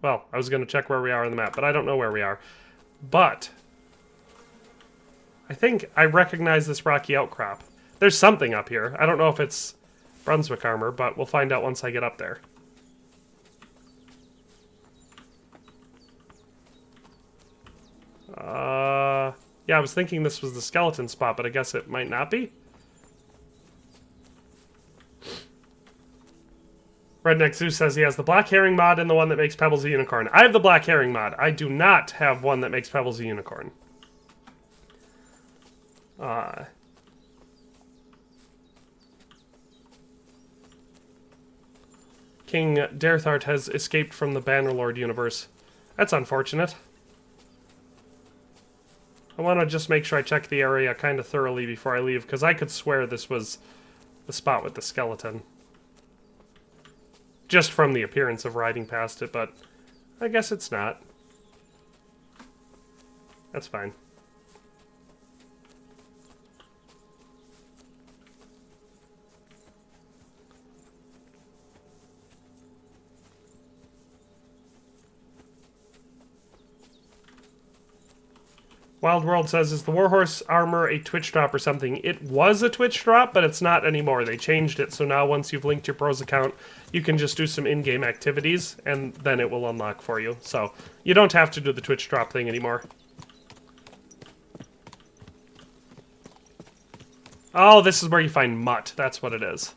Well, I was going to check where we are on the map, but I don't know where we are. But I think I recognize this rocky outcrop. There's something up here. I don't know if it's Brunswick armor, but we'll find out once I get up there. Yeah, I was thinking this was the skeleton spot, but I guess it might not be. Redneck Zeus says he has the Black Herring mod and the one that makes Pebbles a unicorn. I have the Black Herring mod. I do not have one that makes Pebbles a unicorn. King Derthart has escaped from the Bannerlord universe. That's unfortunate. I want to just make sure I check the area kind of thoroughly before I leave, because I could swear this was the spot with the skeleton. Just from the appearance of riding past it, but I guess it's not. That's fine. Wild World says, is the Warhorse armor a Twitch drop or something? It was a Twitch drop, but it's not anymore. They changed it, so now once you've linked your pros account, you can just do some in-game activities, and then it will unlock for you. So you don't have to do the Twitch drop thing anymore. Oh, this is where you find Mutt. That's what it is.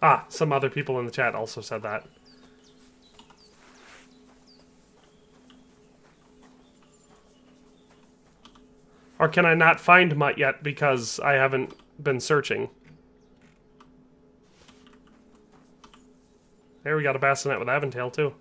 Ah, some other people in the chat also said that. Or can I not find Mutt yet because I haven't been searching? There, we got a bassinet with Aventail, too.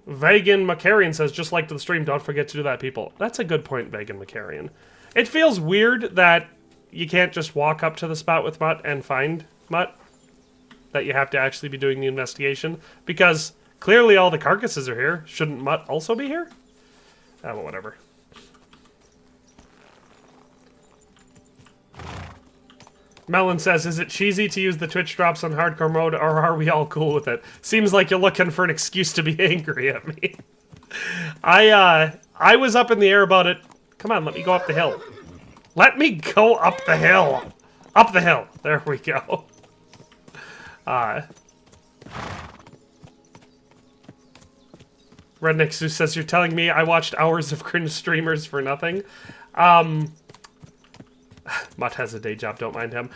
Vegan Macarian says, just like to the stream, don't forget to do that, people. That's a good point, Vegan Macarian. It feels weird that you can't just walk up to the spot with Mutt and find Mutt. That you have to actually be doing the investigation. Because clearly all the carcasses are here. Shouldn't Mutt also be here? Ah, well, whatever. Melon says, is it cheesy to use the Twitch drops on hardcore mode, or are we all cool with it? Seems like you're looking for an excuse to be angry at me. I was up in the air about it. Come on, let me go up the hill. Let me go up the hill. Up the hill. There we go. Redneck Zeus says, you're telling me I watched hours of cringe streamers for nothing? Mutt has a day job, don't mind him.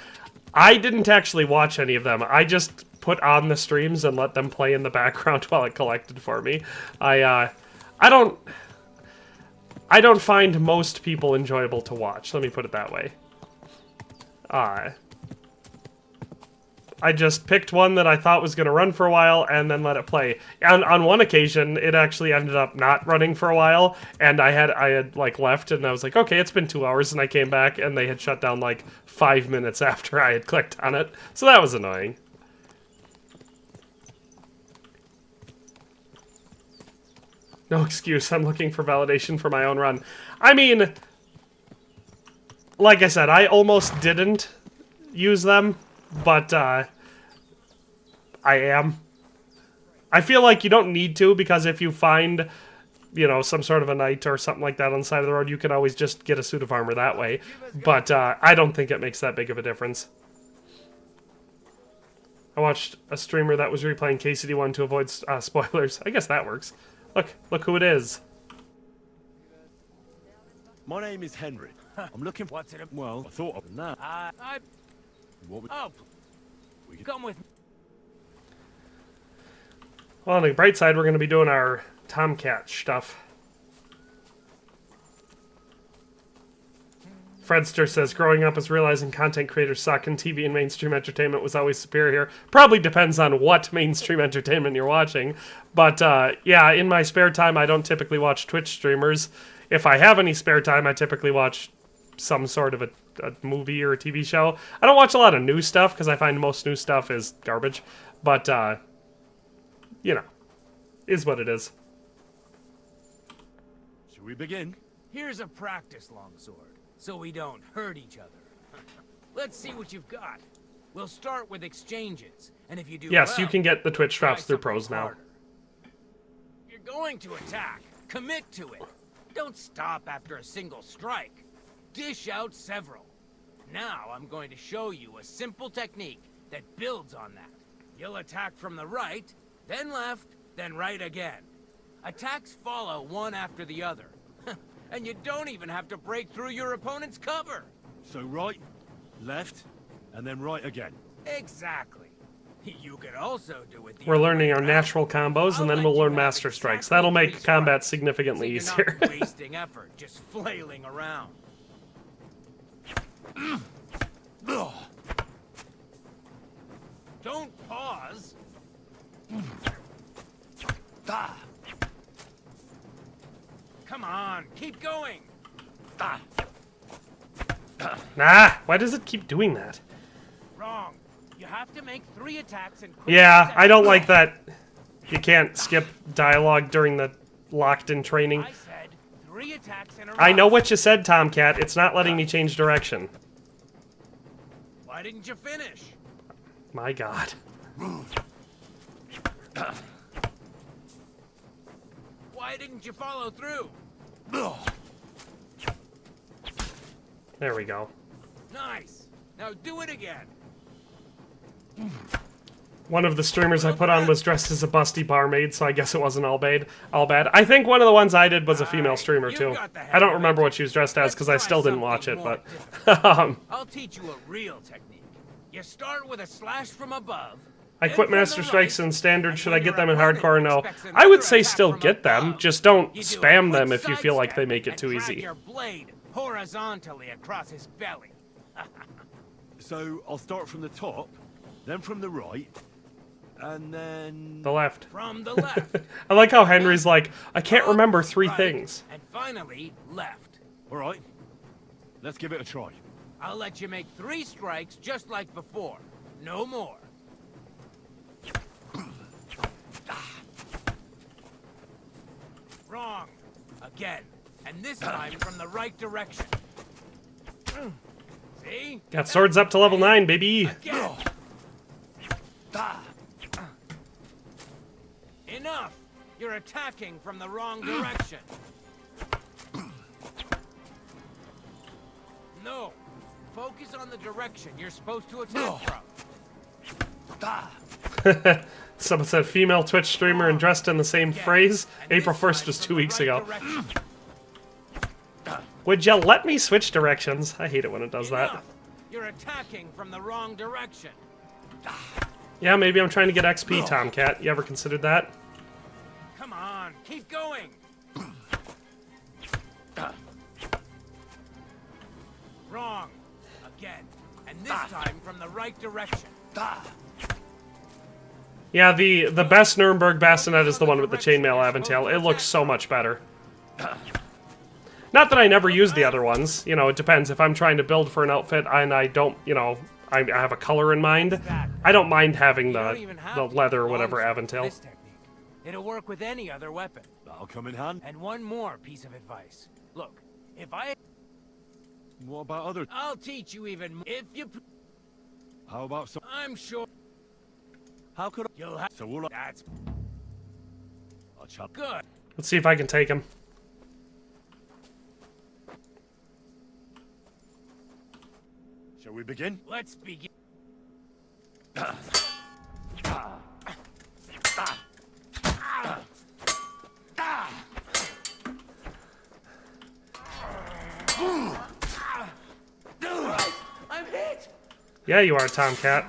I didn't actually watch any of them. I just put on the streams and let them play in the background while it collected for me. I don't find most people enjoyable to watch, let me put it that way. I just picked one that I thought was going to run for a while and then let it play. And on one occasion, it actually ended up not running for a while, and I had like left, and I was like, okay, it's been 2 hours, and I came back, and they had shut down like 5 minutes after I had clicked on it. So that was annoying. No excuse, I'm looking for validation for my own run. I mean, like I said, I almost didn't use them. But, I am. I feel like you don't need to, because if you find, you know, some sort of a knight or something like that on the side of the road, you can always just get a suit of armor that way. But, I don't think it makes that big of a difference. I watched a streamer that was replaying KCD1 to avoid spoilers. I guess that works. Look who it is. My name is Henry. I'm looking for... What's it? Well, I thought of that. What would... Oh, come with me. Well, on the bright side, we're going to be doing our Tomcat stuff. Fredster says, growing up is realizing content creators suck and TV and mainstream entertainment was always superior. Probably depends on what mainstream entertainment you're watching. But, yeah, in my spare time, I don't typically watch Twitch streamers. If I have any spare time, I typically watch some sort of a movie or a TV show. I don't watch a lot of new stuff because I find most new stuff is garbage. But, you know, is what it is. Shall we begin? Here's a practice longsword, so we don't hurt each other. Let's see what you've got. We'll start with exchanges, and if you do yes, well, you can get the Twitch try drops through something pros now. harder. You're going to attack. Commit to it. Don't stop after a single strike. Dish out several. Now I'm going to show you a simple technique that builds on that. You'll attack from the right, then left, then right again. Attacks follow one after the other. And you don't even have to break through your opponent's cover. So right, left, and then right again. Exactly. You could also do it the We're other learning way our around. natural combos, and then I'll we'll let learn you have Master Strikes. exactly That'll make 3 combat strikes, significantly so you're easier. not wasting effort, just flailing around. Don't pause. Come on, keep going. Nah, why does it keep doing that? Wrong. You have to make 3 attacks in quick Yeah, succession. I don't like that you can't skip dialogue during the locked-in training. I said 3 attacks in a row. I know what you said, Tomcat. It's not letting me change direction. Why didn't you finish? My God. Why didn't you follow through? There we go. Nice. Now do it again. One of the streamers I put on was dressed as a busty barmaid, so I guess it wasn't all bad. I think one of the ones I did was a female streamer too. I don't remember what she was dressed as because I still didn't watch it, but I'll teach you a real technique. You start with a slash from above. I quit Master Strikes in Standard. Should I get them in Hardcore? No. I would say still get them. Just don't spam them if you feel like they make it too easy. Your blade horizontally across his belly. So I'll start from the top, then from the right, and then... The left. From the left. I like how Henry's like, I can't remember 3 things. And finally, left. All right, let's give it a try. I'll let you make 3 strikes just like before. No more. Wrong. Again. And this time from the right direction. See? Got swords up to level 9, baby. Again. Enough! You're attacking from the wrong direction. No. Focus on the direction you're supposed to attack from. Someone said female Twitch streamer and dressed in the same phrase. April 1st was 2 weeks ago. Would you let me switch directions? I hate it when it does that. You're attacking from the wrong direction. Yeah, maybe I'm trying to get XP, Tomcat. You ever considered that? Come on, keep going. Wrong. Again. And this time from the right direction. Yeah, the best Nuremberg bassinet is the one with the chainmail aventail. It looks so much better. Not that I never use the other ones. You know, it depends. If I'm trying to build for an outfit and I don't, you know, I have a color in mind, I don't mind having the leather or whatever aventail. It'll work with any other weapon. That'll come in hand. And one more piece of advice. Look, if I... What about other... I'll teach you even more. If you... How about some... I'm sure... How could I... You'll have... So we'll... That's... I'll chop... Good. Let's see if I can take him. Shall we begin? Let's begin. I'm hit. Yeah, you are, Tomcat.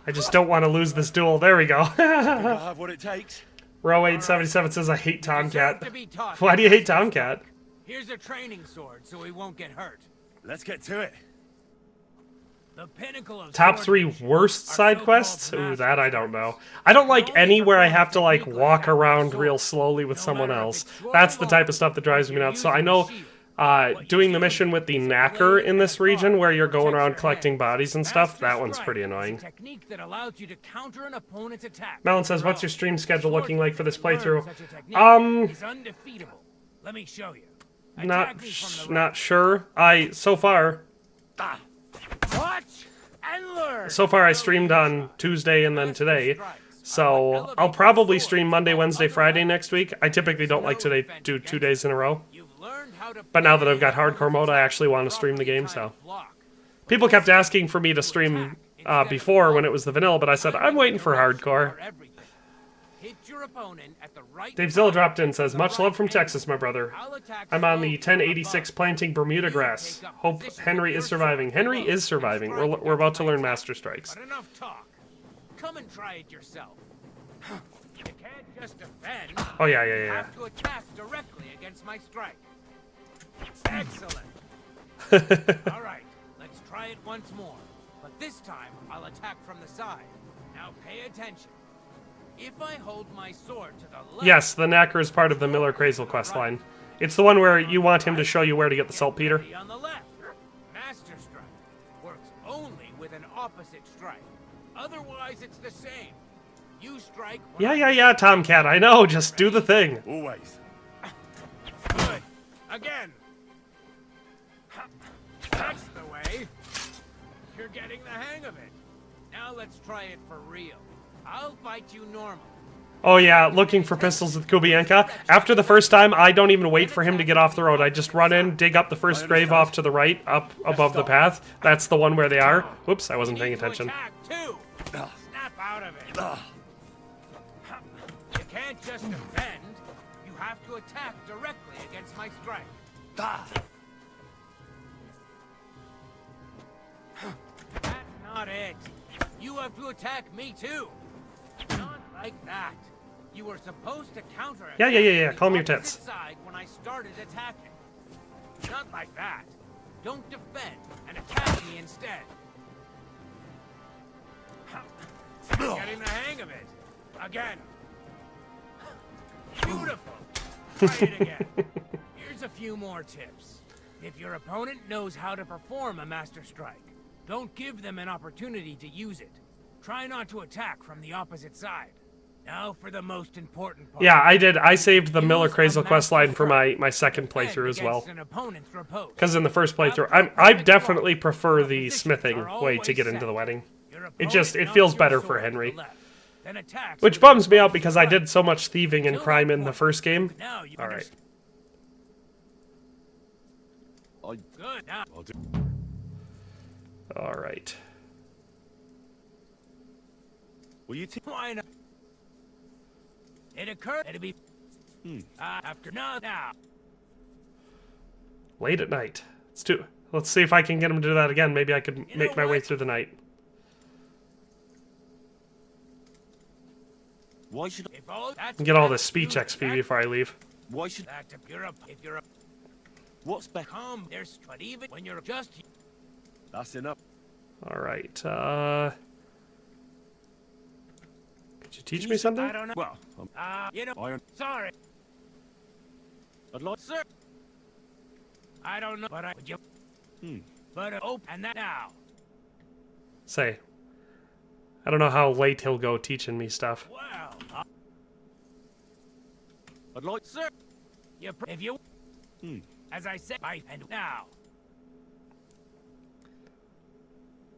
I just don't want to lose this duel. There we go. I'll have what it takes. Row877 says, I hate Tomcat. To be taught. Why do you hate Tomcat? Here's a training sword so he won't get hurt. Let's get to it. The pinnacle of Top 3 worst side quests? Ooh, that I don't know. I don't like any where I have to, like, walk around real slowly with someone else. That's the type of stuff that drives me nuts. So I know doing the mission with the knacker in this region where you're going around collecting bodies and stuff, that one's pretty annoying. Technique that allows you to counter an opponent's attack. Melon says, what's your stream schedule looking like for this playthrough? He's undefeatable. Let me show you. Not sure. So far Watch and learn. So far I streamed on Tuesday and then today. So I'll probably stream Monday, Wednesday, Friday next week. I typically don't like to do 2 days in a row. But now that I've got hardcore mode, I actually want to stream the game, so. People kept asking for me to stream before when it was the vanilla, but I said, I'm waiting for hardcore. Dave Zilla dropped in and says, much love from Texas, my brother. I'm on the 1086 planting Bermuda grass. Hope Henry is surviving. Henry is surviving. We're about to learn Master Strikes. But enough talk. Come and try it yourself. You can't just defend. Oh, yeah. You have to attack directly against my strike. Excellent. All right, let's try it once more. But this time, I'll attack from the side. Now pay attention. If I hold my sword to the left... Yes, the knacker is part of the Miller Crazel questline. It's the one where you want him to show you where to get the saltpeter. On the left. Master strike works only with an opposite strike. Otherwise, it's the same. You strike. Yeah, Tomcat, I know, just do the thing. Always. Good. Again. That's the way. You're getting the hang of it. Now let's try it for real. I'll fight you normal. Oh yeah, looking for pistols with Kubienka. After the first time, I don't even wait for him to get off the road. I just run in, dig up the first grave off to the right, up above the path. That's the one where they are. Whoops, I wasn't paying attention. Snap out of it. You can't just defend. You have to attack directly against my strike. That's not it. You have to attack me too. Not like that. You were supposed to counter it. Yeah. Calm your tits. Side when I started attacking. Not like that. Don't defend and attack me instead. Getting the hang of it. Again. Beautiful. Try it again. Here's a few more tips. If your opponent knows how to perform a master strike, don't give them an opportunity to use it. Try not to attack from the opposite side. Now for the most important part. Yeah, I did. I saved the Miller Crazel quest line for my second playthrough as well. Because in the first playthrough, I definitely prefer the smithing way to get into the wedding. It feels better for Henry. Which bums me out because I did so much thieving and crime in the first game. Alright. Alright. Will you Why not? It occurred. It'll be after now. Late at night. Let's see if I can get him to do that again. Maybe I could make my way through the night. Why should Get all this speech XP before I leave. Why should if you're a what's back? There's but even when you're just That's enough. Alright, could you teach me something? I don't know. Well, you know. iron. Sorry, I'd like sir. I don't know, but I would you. But and that now. Say, I don't know how late he'll go teaching me stuff. Well, I'd like sir. If you. As I said, and now.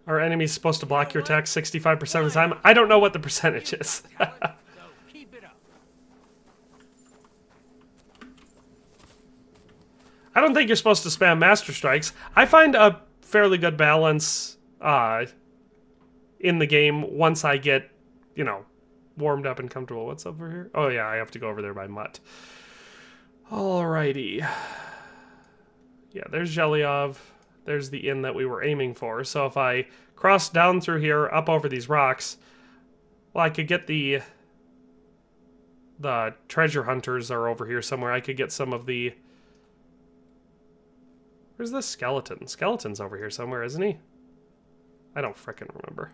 Are enemies supposed to block your attacks 65% of the time? I don't know what the percentage is. So keep it up. I don't think you're supposed to spam Master Strikes. I find a fairly good balance in the game once I get, warmed up and comfortable. What's over here? Oh yeah, I have to go over there by Mutt. Alrighty. Yeah, there's Zhelyov. There's the inn that we were aiming for. So if I cross down through here, up over these rocks, well, I could get the treasure hunters are over here somewhere. I could get some of the... Where's the skeleton? Skeleton's over here somewhere, isn't he? I don't frickin' remember.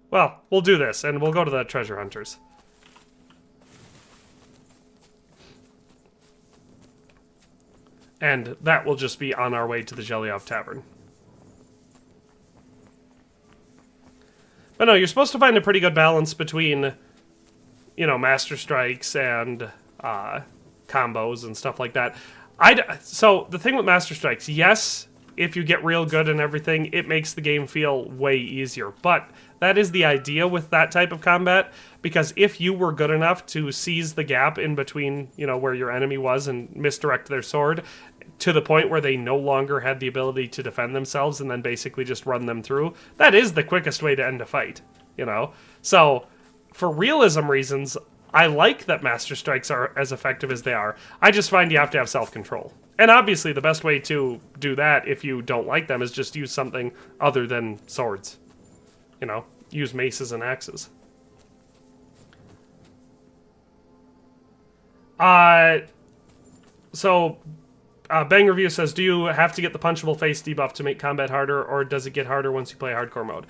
Well, we'll do this, and we'll go to the treasure hunters. And that will just be on our way to the Zhelyov Tavern. But no, you're supposed to find a pretty good balance between, Master Strikes and combos and stuff like that. So, the thing with Master Strikes, yes, if you get real good and everything, it makes the game feel way easier. But that is the idea with that type of combat, because if you were good enough to seize the gap in between, where your enemy was and misdirect their sword, to the point where they no longer had the ability to defend themselves and then basically just run them through, that is the quickest way to end a fight, So, for realism reasons, I like that Master Strikes are as effective as they are. I just find you have to have self-control. And obviously the best way to do that, if you don't like them, is just use something other than swords. Use maces and axes. Bang Review says, do you have to get the punchable face debuff to make combat harder, or does it get harder once you play hardcore mode?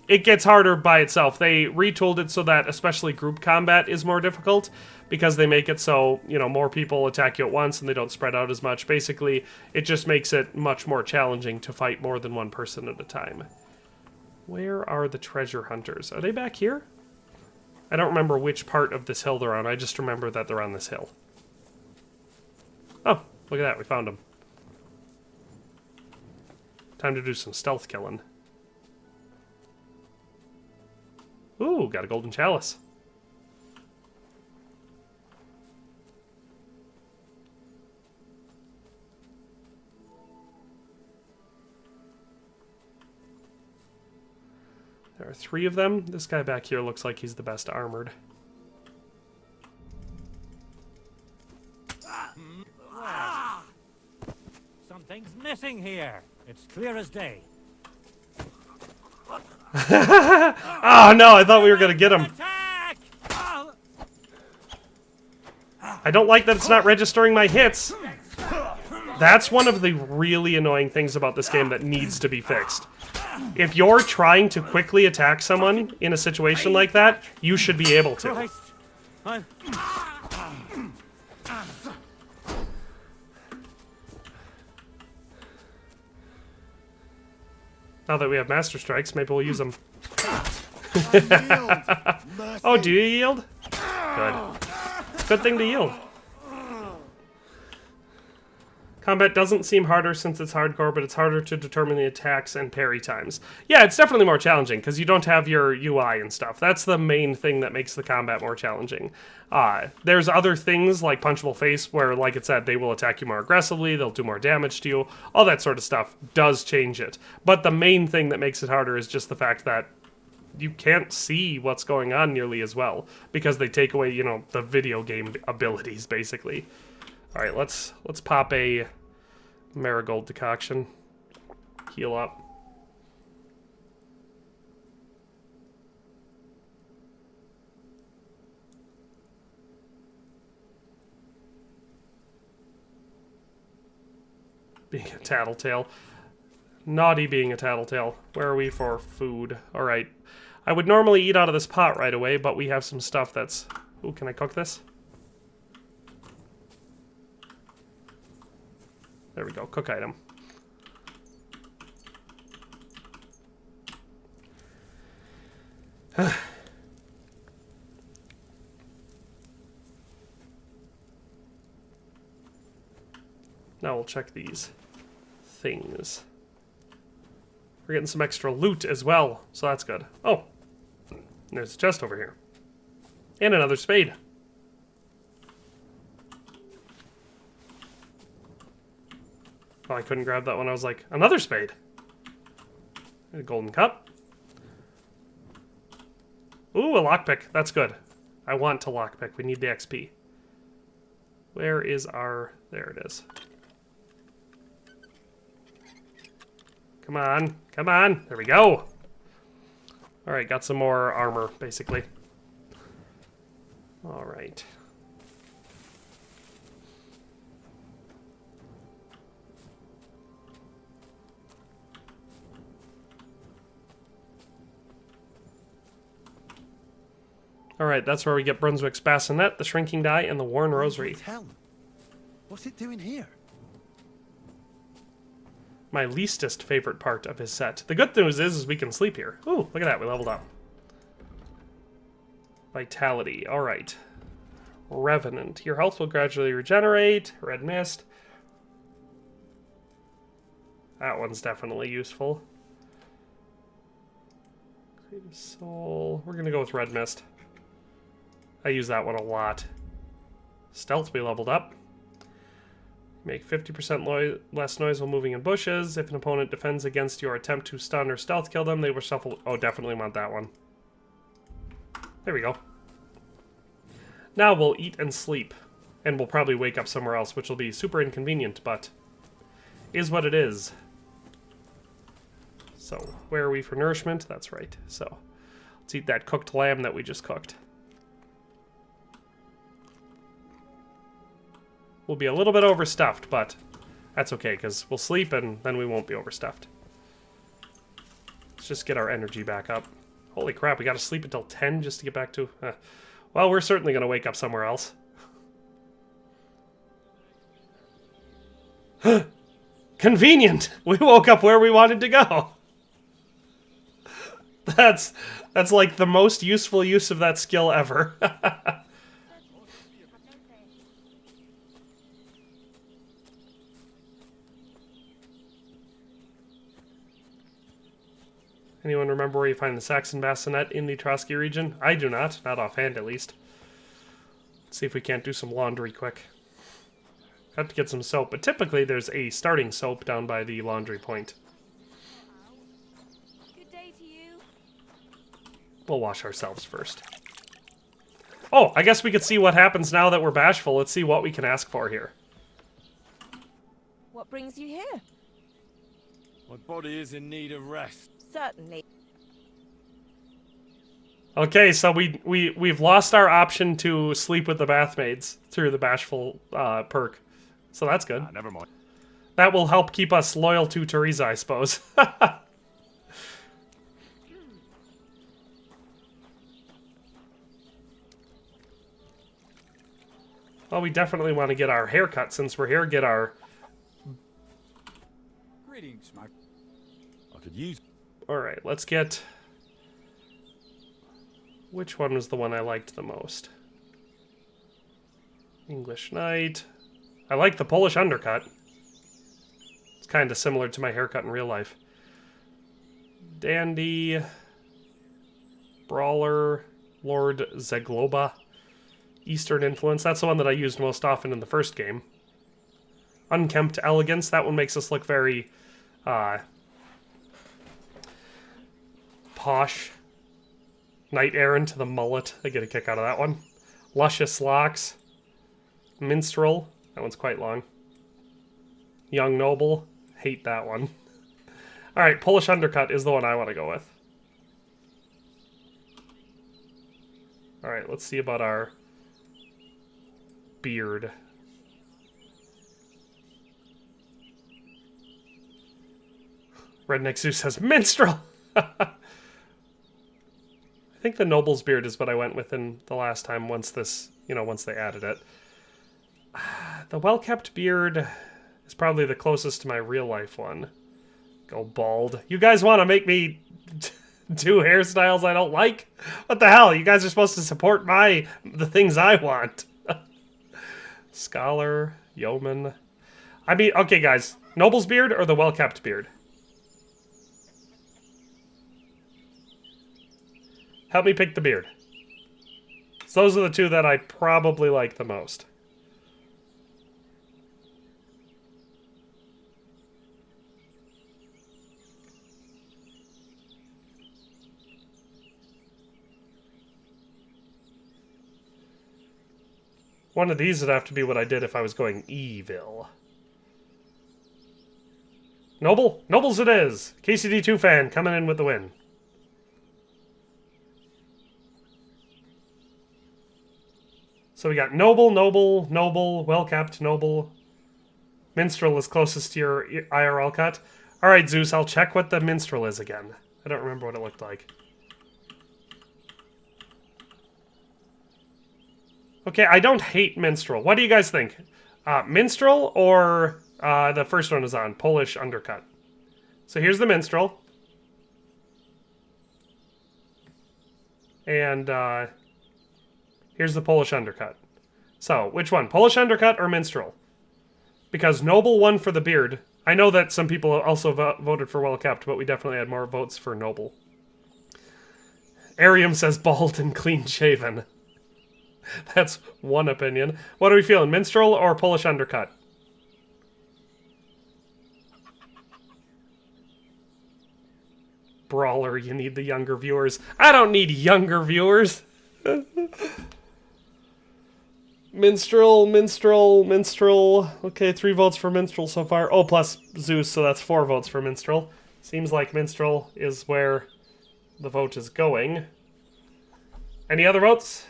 It gets harder by itself. They retooled it so that especially group combat is more difficult, because they make it so, more people attack you at once and they don't spread out as much. Basically, it just makes it much more challenging to fight more than one person at a time. Where are the treasure hunters? Are they back here? I don't remember which part of this hill they're on. I just remember that they're on this hill. Oh, look at that. We found them. Time to do some stealth killing. Ooh, got a golden chalice. There are 3 of them. This guy back here looks like he's the best armored. Something's missing here. It's clear as day. Oh no, I thought we were gonna get him. Attack! I don't like that it's not registering my hits. That's one of the really annoying things about this game that needs to be fixed. If you're trying to quickly attack someone in a situation like that, you should be able to. Christ. I'm... Now that we have Master Strikes, maybe we'll use them. Oh, do you yield? Good. Good thing to yield. Combat doesn't seem harder since it's hardcore, but it's harder to determine the attacks and parry times. Yeah, it's definitely more challenging, because you don't have your UI and stuff. That's the main thing that makes the combat more challenging. There's other things, like Punchable Face, where, like it said, they will attack you more aggressively, they'll do more damage to you. All that sort of stuff does change it. But the main thing that makes it harder is just the fact that you can't see what's going on nearly as well, because they take away, you know, the video game abilities, basically. Alright, let's pop a marigold decoction. Heal up. Being a tattletale. Naughty being a tattletale. Where are we for food? Alright. I would normally eat out of this pot right away, but we have some stuff that's... Ooh, can I cook this? There we go, cook item. Now we'll check these things. We're getting some extra loot as well, so that's good. Oh, there's a chest over here. And another spade. Oh, I couldn't grab that one. I was like, another spade. A golden cup. Ooh, a lockpick. That's good. I want to lockpick. We need the XP. Where is our... There it is. Come on. Come on. There we go. Alright, got some more armor, basically. Alright. Alright, that's where we get Brunswick's Bassinet, the Shrinking Die, and the Worn Rosary. What's it doing here? My leastest favorite part of his set. The good news is we can sleep here. Ooh, look at that, we leveled up. Vitality, alright. Revenant. Your health will gradually regenerate. Red Mist. That one's definitely useful. Creative Soul. We're gonna go with Red Mist. I use that one a lot. Stealth we leveled up. Make 50% less noise while moving in bushes. If an opponent defends against your attempt to stun or stealth kill them, they will shuffle... Oh, definitely want that one. There we go. Now we'll eat and sleep. And we'll probably wake up somewhere else, which will be super inconvenient, but... is what it is. So, where are we for nourishment? That's right. So, let's eat that cooked lamb that we just cooked. We'll be a little bit overstuffed, but that's okay, because we'll sleep and then we won't be overstuffed. Let's just get our energy back up. Holy crap, we gotta sleep until 10 just to get back to... well, we're certainly gonna wake up somewhere else. Convenient! We woke up where we wanted to go! That's like the most useful use of that skill ever. Anyone remember where you find the Saxon bassinet in the Trotsky region? I do not offhand at least. Let's see if we can't do some laundry quick. Have to get some soap, but typically there's a starting soap down by the laundry point. Good day to you. We'll wash ourselves first. Oh, I guess we could see what happens now that we're bashful. Let's see what we can ask for here. What brings you here? My body is in need of rest. Certainly. Okay, so we've lost our option to sleep with the bathmaids through the bashful perk. So that's good. Never mind. That will help keep us loyal to Teresa, I suppose. Well, we definitely want to get our hair cut since we're here. Get our... Greetings, my... I could use... Alright, let's get... Which one was the one I liked the most? English Knight. I like the Polish undercut. It's kind of similar to my haircut in real life. Dandy. Brawler. Lord Zagloba. Eastern Influence. That's the one that I used most often in the first game. Unkempt Elegance. That one makes us look very... posh. Knight Errant, the mullet. I get a kick out of that one. Luscious Locks. Minstrel. That one's quite long. Young Noble. Hate that one. Alright, Polish Undercut is the one I want to go with. Alright, let's see about our beard. Redneck Zeus says Minstrel! I think the Noble's beard is what I went with in the last time once this, once they added it. The well-kept beard is probably the closest to my real-life one. Go bald. You guys want to make me do hairstyles I don't like? What the hell? You guys are supposed to support the things I want. Scholar, yeoman. I mean, okay, guys. Noble's beard or the well-kept beard? Help me pick the beard. So those are the two that I probably like the most. One of these would have to be what I did if I was going evil. Noble? Nobles it is! KCD2 fan coming in with the win. So we got Noble, Noble, Noble, well-kept, Noble. Minstrel is closest to your IRL cut. Alright, Zeus, I'll check what the Minstrel is again. I don't remember what it looked like. Okay, I don't hate Minstrel. What do you guys think? Minstrel or the first one is on, Polish Undercut. So here's the Minstrel. And here's the Polish Undercut. So, which one? Polish Undercut or Minstrel? Because Noble won for the beard. I know that some people also voted for Well Kept, but we definitely had more votes for Noble. Arium says bald and clean shaven. That's one opinion. What are we feeling? Minstrel or Polish Undercut? Brawler, you need the younger viewers. I don't need younger viewers. Minstrel, Minstrel, Minstrel. Okay, 3 votes for Minstrel so far. Oh, plus Zeus, so that's 4 votes for Minstrel. Seems like Minstrel is where the vote is going. Any other votes?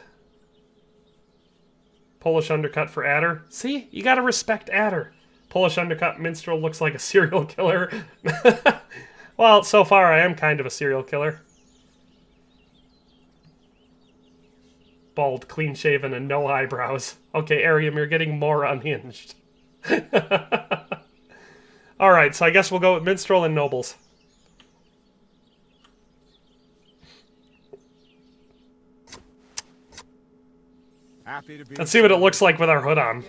Polish Undercut for Adder. See? You gotta respect Adder. Polish Undercut Minstrel looks like a serial killer. Well, so far I am kind of a serial killer. Bald, clean-shaven, and no eyebrows. Okay, Arium, you're getting more unhinged. Alright, so I guess we'll go with Minstrel and Nobles. Happy to be. Let's see what it looks like with our hood on.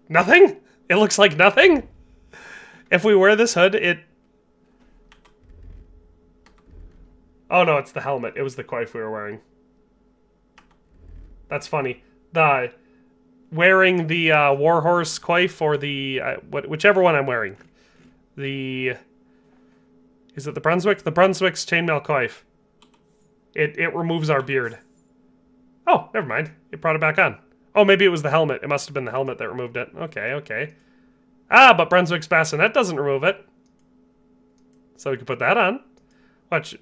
Nothing? It looks like nothing? If we wear this hood, it... Oh no, it's the helmet. It was the coif we were wearing. That's funny. Wearing the Warhorse coif or the... whichever one I'm wearing. The... Is it the Brunswick? The Brunswick's chainmail coif. It removes our beard. Oh, never mind. It brought it back on. Oh, maybe it was the helmet. It must have been the helmet that removed it. Okay, okay. Ah, but Brunswick's bassinet doesn't remove it. So we can put that on. What?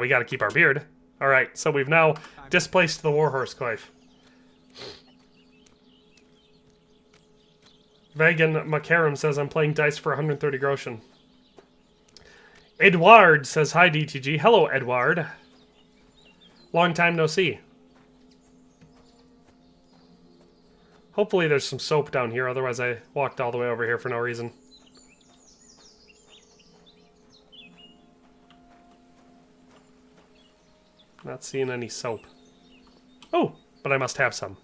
We gotta keep our beard. Alright, so we've now displaced the Warhorse coif. Vegan Makaram says, I'm playing dice for 130 groschen. Edward says, hi DTG. Hello, Edward. Long time no see. Hopefully there's some soap down here, otherwise I walked all the way over here for no reason. Not seeing any soap. Oh, but I must have some.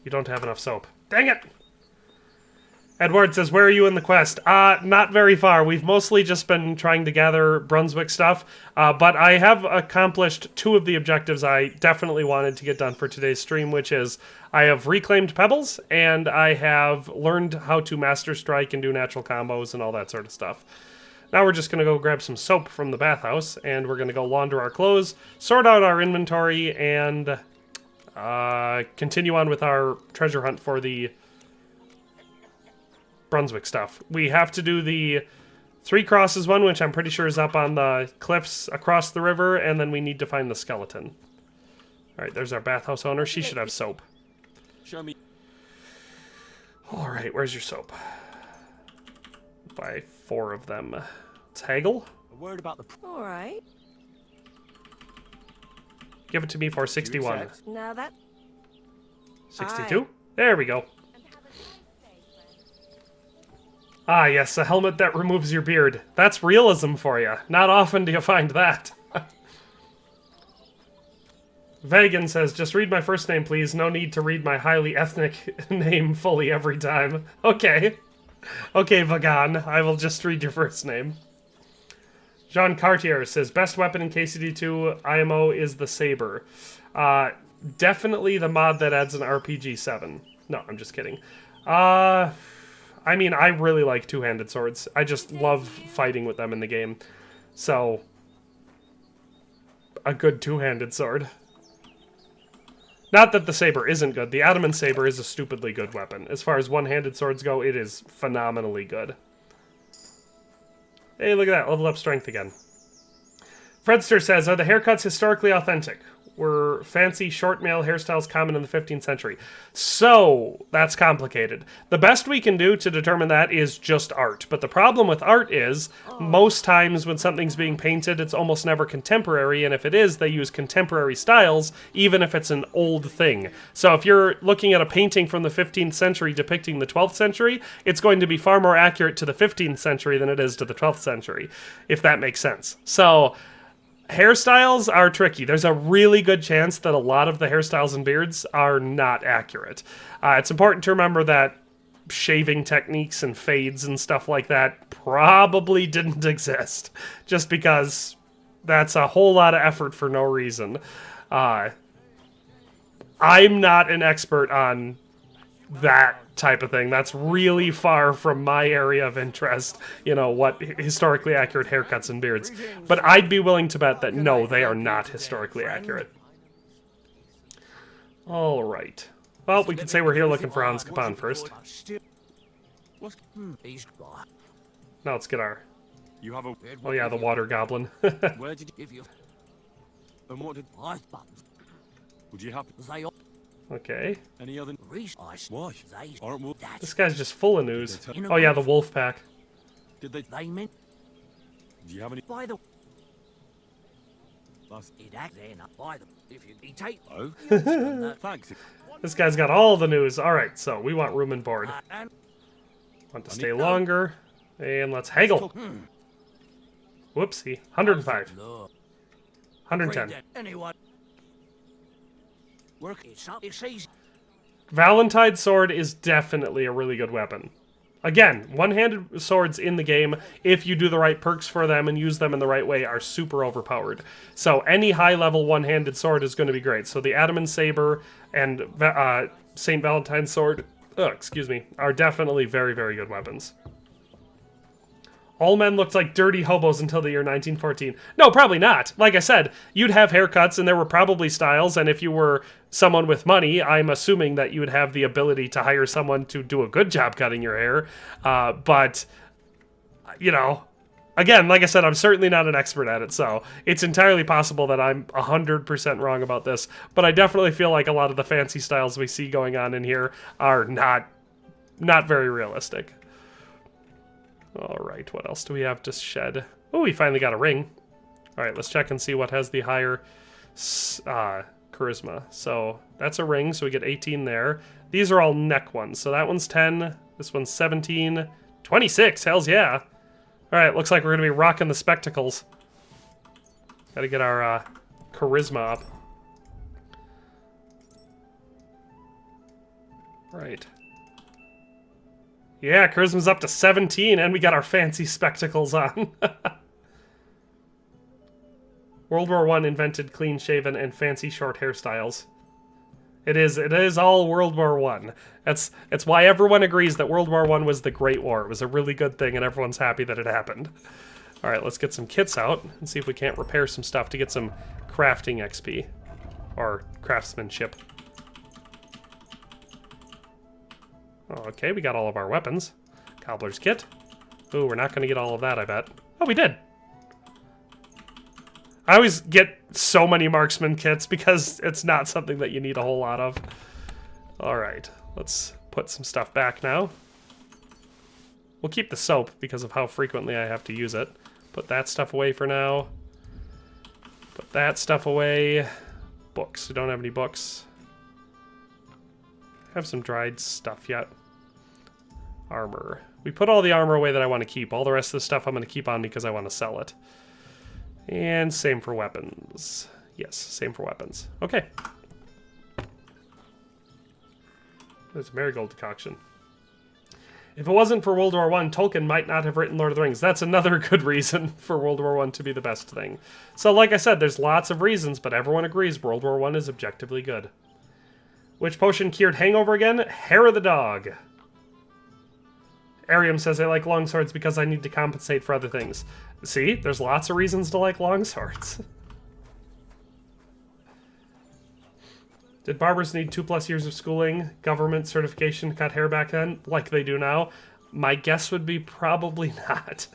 You don't have enough soap. Dang it! Edward says, where are you in the quest? Not very far. We've mostly just been trying to gather Brunswick stuff, but I have accomplished 2 of the objectives I definitely wanted to get done for today's stream, which is I have reclaimed pebbles, and I have learned how to master strike and do natural combos and all that sort of stuff. Now we're just going to go grab some soap from the bathhouse, and we're going to go launder our clothes, sort out our inventory, and continue on with our treasure hunt for the Brunswick stuff. We have to do the 3 Crosses one, which I'm pretty sure is up on the cliffs across the river, and then we need to find the skeleton. Alright, there's our bathhouse owner. She should have soap. Show me. Alright, where's your soap? Buy 4 of them. It's haggle. A word about the. All right. Give it to me for 61. Now that. 62? There we go. Ah, yes, a helmet that removes your beard. That's realism for you. Not often do you find that. Vegan says, just read my first name, please. No need to read my highly ethnic name fully every time. Okay. Okay, Vagan. I will just read your first name. Jean Cartier says, best weapon in KCD2 IMO is the saber. Definitely the mod that adds an RPG 7. No, I'm just kidding. I mean, I really like two-handed swords. I just love fighting with them in the game. So, a good two-handed sword. Not that the saber isn't good. The adamant saber is a stupidly good weapon. As far as one-handed swords go, it is phenomenally good. Hey, look at that. Level up strength again. Fredster says, are the haircuts historically authentic? Were fancy short male hairstyles common in the 15th century? So, that's complicated. The best we can do to determine that is just art. But the problem with art is, most times when something's being painted, it's almost never contemporary, and if it is, they use contemporary styles, even if it's an old thing. So if you're looking at a painting from the 15th century depicting the 12th century, it's going to be far more accurate to the 15th century than it is to the 12th century, if that makes sense. So, hairstyles are tricky. There's a really good chance that a lot of the hairstyles and beards are not accurate. It's important to remember that shaving techniques and fades and stuff like that probably didn't exist, just because that's a whole lot of effort for no reason. I'm not an expert on that type of thing. That's really far from my area of interest, you know, what historically accurate haircuts and beards. But I'd be willing to bet that no, they are not historically accurate. Alright. Well, we could say we're here looking for Hans Kapan first. Now let's get our... You have a... Oh yeah, the water goblin. Where did you... And what did... Would you happen... Okay. Any other... Why? Aren't we... This guy's just full of news. Oh yeah, the wolf pack. Did they... Do you have any... By the... Last... Oh? Thanks. This guy's got all the news. Alright, so we want room and board. Want to stay longer. And let's haggle. Whoopsie. 105. 110. Anyone? Work it's easy. Valentine's sword is definitely a really good weapon. Again, one-handed swords in the game, if you do the right perks for them and use them in the right way, are super overpowered. So any high-level one-handed sword is going to be great. So the Adamant Saber and St. Valentine's sword, are definitely very, very good weapons. All men looked like dirty hobos until the year 1914. No, probably not. Like I said, you'd have haircuts and there were probably styles, and if you were someone with money, I'm assuming that you would have the ability to hire someone to do a good job cutting your hair. But, you know, again, like I said, I'm certainly not an expert at it, so it's entirely possible that I'm 100% wrong about this. But I definitely feel like a lot of the fancy styles we see going on in here are not very realistic. Alright, what else do we have to shed? Oh, we finally got a ring. Alright, let's check and see what has the higher charisma. So, that's a ring, so we get 18 there. These are all neck ones. So that one's 10, this one's 17, 26, hells yeah! Alright, looks like we're going to be rocking the spectacles. Gotta get our charisma up. Right. Yeah, charisma's up to 17, and we got our fancy spectacles on. World War I invented clean-shaven and fancy short hairstyles. It is all World War I. It's why everyone agrees that World War I was the Great War. It was a really good thing, and everyone's happy that it happened. Alright, let's get some kits out, and see if we can't repair some stuff to get some crafting XP. Or craftsmanship. Okay, we got all of our weapons. Cobbler's kit. Ooh, we're not going to get all of that, I bet. Oh, we did. I always get so many marksman kits because it's not something that you need a whole lot of. Alright, let's put some stuff back now. We'll keep the soap because of how frequently I have to use it. Put that stuff away for now. Put that stuff away. Books. We don't have any books. Have some dried stuff yet. Armor. We put all the armor away that I want to keep. All the rest of the stuff I'm going to keep on because I want to sell it. And same for weapons. Yes, same for weapons. Okay. There's a marigold decoction. If it wasn't for World War I, Tolkien might not have written Lord of the Rings. That's another good reason for World War I to be the best thing. So like I said, there's lots of reasons, but everyone agrees World War I is objectively good. Which potion cured hangover again? Hair of the dog. Arium says I like longswords because I need to compensate for other things. See, there's lots of reasons to like longswords. Did barbers need 2+ years of schooling, government certification to cut hair back then, like they do now? My guess would be probably not.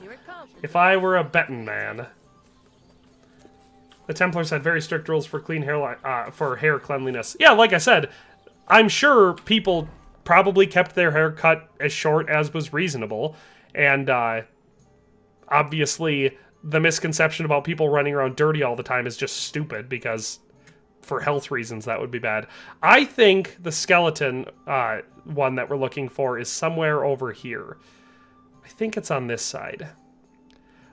Here it comes. If I were a betting man. The Templars had very strict rules for for hair cleanliness. Yeah, like I said, I'm sure people probably kept their hair cut as short as was reasonable, and obviously the misconception about people running around dirty all the time is just stupid, because for health reasons that would be bad. I think the skeleton one that we're looking for is somewhere over here. I think it's on this side.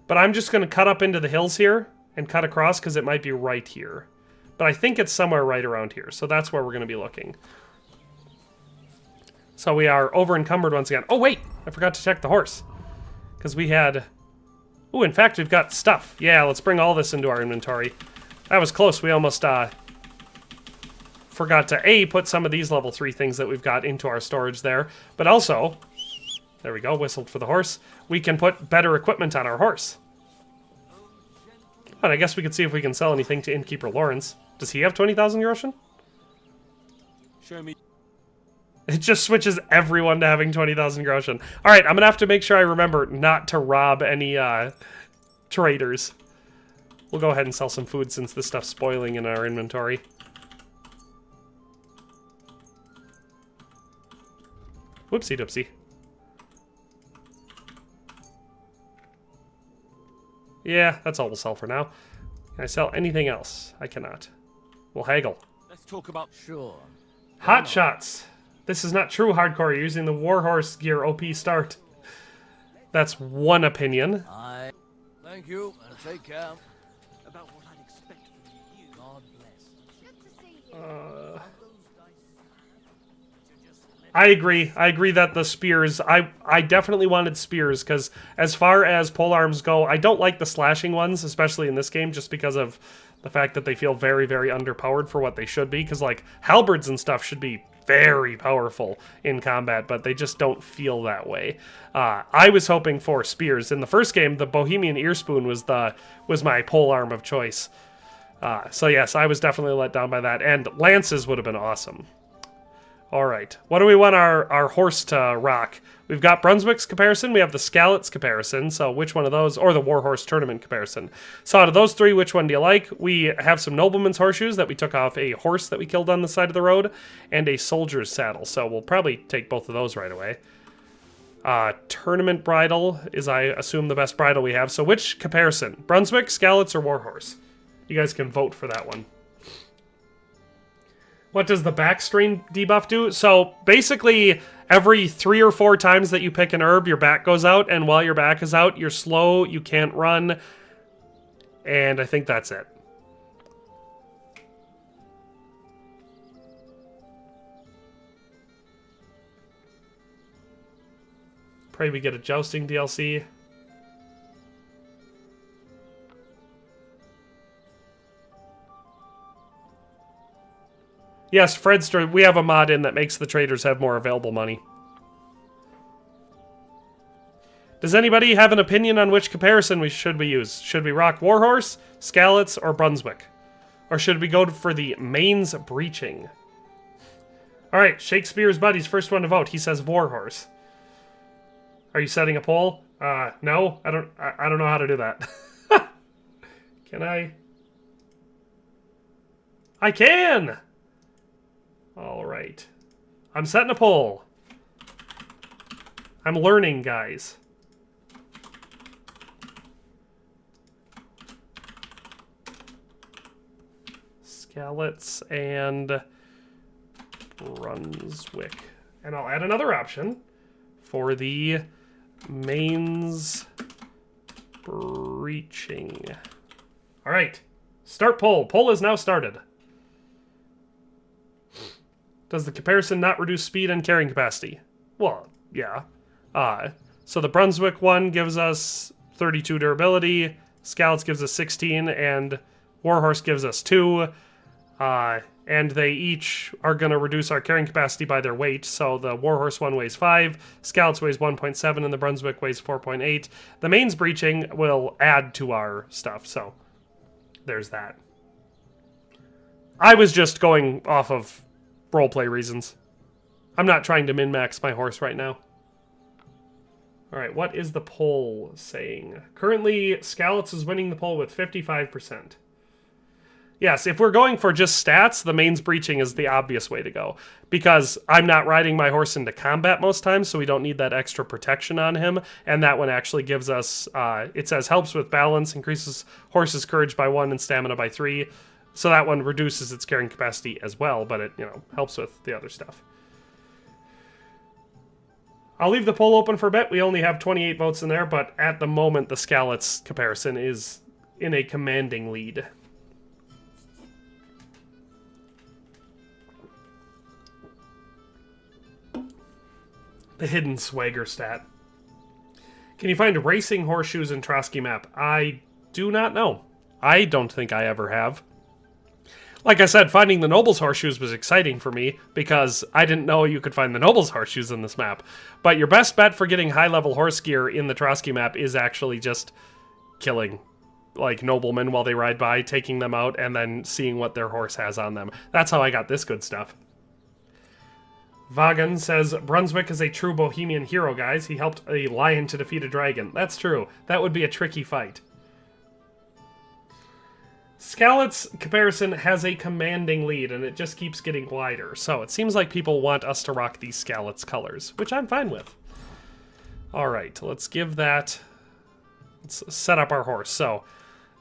But I'm just going to cut up into the hills here and cut across because it might be right here. But I think it's somewhere right around here, so that's where we're going to be looking. So we are over encumbered once again. Oh wait, I forgot to check the horse. Because we had... Ooh, in fact, we've got stuff. Yeah, let's bring all this into our inventory. That was close. We almost forgot to put some of these level 3 things that we've got into our storage there. But also, there we go, whistled for the horse. We can put better equipment on our horse. And I guess we could see if we can sell anything to Innkeeper Lawrence. Does he have 20,000 groschen? Show me. It just switches everyone to having 20,000 groschen. Alright, I'm going to have to make sure I remember not to rob any traders. We'll go ahead and sell some food since this stuff's spoiling in our inventory. Whoopsie doopsie. Yeah, that's all we'll sell for now. Can I sell anything else? I cannot. We'll haggle. Let's talk about... Sure. Hot shots. This is not true hardcore. You're using the Warhorse gear OP start. That's one opinion. Thank you, and take care. about what I'd expect from you. God bless. Good to see you. I agree. I agree that the spears, I definitely wanted spears, because as far as polearms go, I don't like the slashing ones, especially in this game, just because of the fact that they feel very, very underpowered for what they should be, because, like, halberds and stuff should be very powerful in combat, but they just don't feel that way. I was hoping for spears. In the first game, the Bohemian Earspoon was my polearm of choice. So yes, I was definitely let down by that, and lances would have been awesome. Alright, what do we want our horse to rock? We've got Brunswick's comparison, we have the Skalitz comparison, so which one of those, or the Warhorse Tournament comparison. So out of those three, which one do you like? We have some Nobleman's horseshoes that we took off a horse that we killed on the side of the road, and a soldier's saddle, so we'll probably take both of those right away. Tournament bridle is, I assume, the best bridle we have, so which comparison? Brunswick, Skalitz, or Warhorse? You guys can vote for that one. What does the backstrain debuff do? So basically, every 3 or 4 times that you pick an herb, your back goes out, and while your back is out, you're slow, you can't run, and I think that's it. Pray we get a jousting DLC. Yes, Fredster, we have a mod in that makes the traders have more available money. Does anybody have an opinion on which comparison we should use? Should we rock Warhorse, Skalitz, or Brunswick? Or should we go for the Mainz Breaching? Alright, Shakespeare's buddy's first one to vote. He says Warhorse. Are you setting a poll? No, I don't know how to do that. Can I? I can! Alright. I'm setting a poll. I'm learning, guys. Skalitz and Brunswick. And I'll add another option for the Mainz Breaching. Alright. Start poll. Poll is now started. Does the comparison not reduce speed and carrying capacity? Well, yeah. So the Brunswick one gives us 32 durability, Skalitz gives us 16, and Warhorse gives us 2. And they each are going to reduce our carrying capacity by their weight. So the Warhorse one weighs 5, Skalitz weighs 1.7, and the Brunswick weighs 4.8. The Mainz Breaching will add to our stuff, so there's that. I was just going off of roleplay reasons. I'm not trying to min-max my horse right now. Alright, what is the poll saying? Currently, Skalitz is winning the poll with 55%. Yes, if we're going for just stats, the Mainz Breaching is the obvious way to go. Because I'm not riding my horse into combat most times, so we don't need that extra protection on him. And that one actually gives us, it says helps with balance, increases horse's courage by 1 and stamina by 3. So that one reduces its carrying capacity as well, but it, helps with the other stuff. I'll leave the poll open for a bit. We only have 28 votes in there, but at the moment, the Skalitz comparison is in a commanding lead. The hidden swagger stat. Can you find racing horseshoes in Trotsky map? I do not know. I don't think I ever have. Like I said, finding the Noble's horseshoes was exciting for me because I didn't know you could find the Noble's horseshoes in this map. But your best bet for getting high-level horse gear in the Trotsky map is actually just killing, like, noblemen while they ride by, taking them out, and then seeing what their horse has on them. That's how I got this good stuff. Vagan says, Brunswick is a true Bohemian hero, guys. He helped a lion to defeat a dragon. That's true. That would be a tricky fight. Skalitz comparison has a commanding lead, and it just keeps getting wider. So it seems like people want us to rock these Skalitz colors, which I'm fine with. Alright, let's give that... Let's set up our horse. So,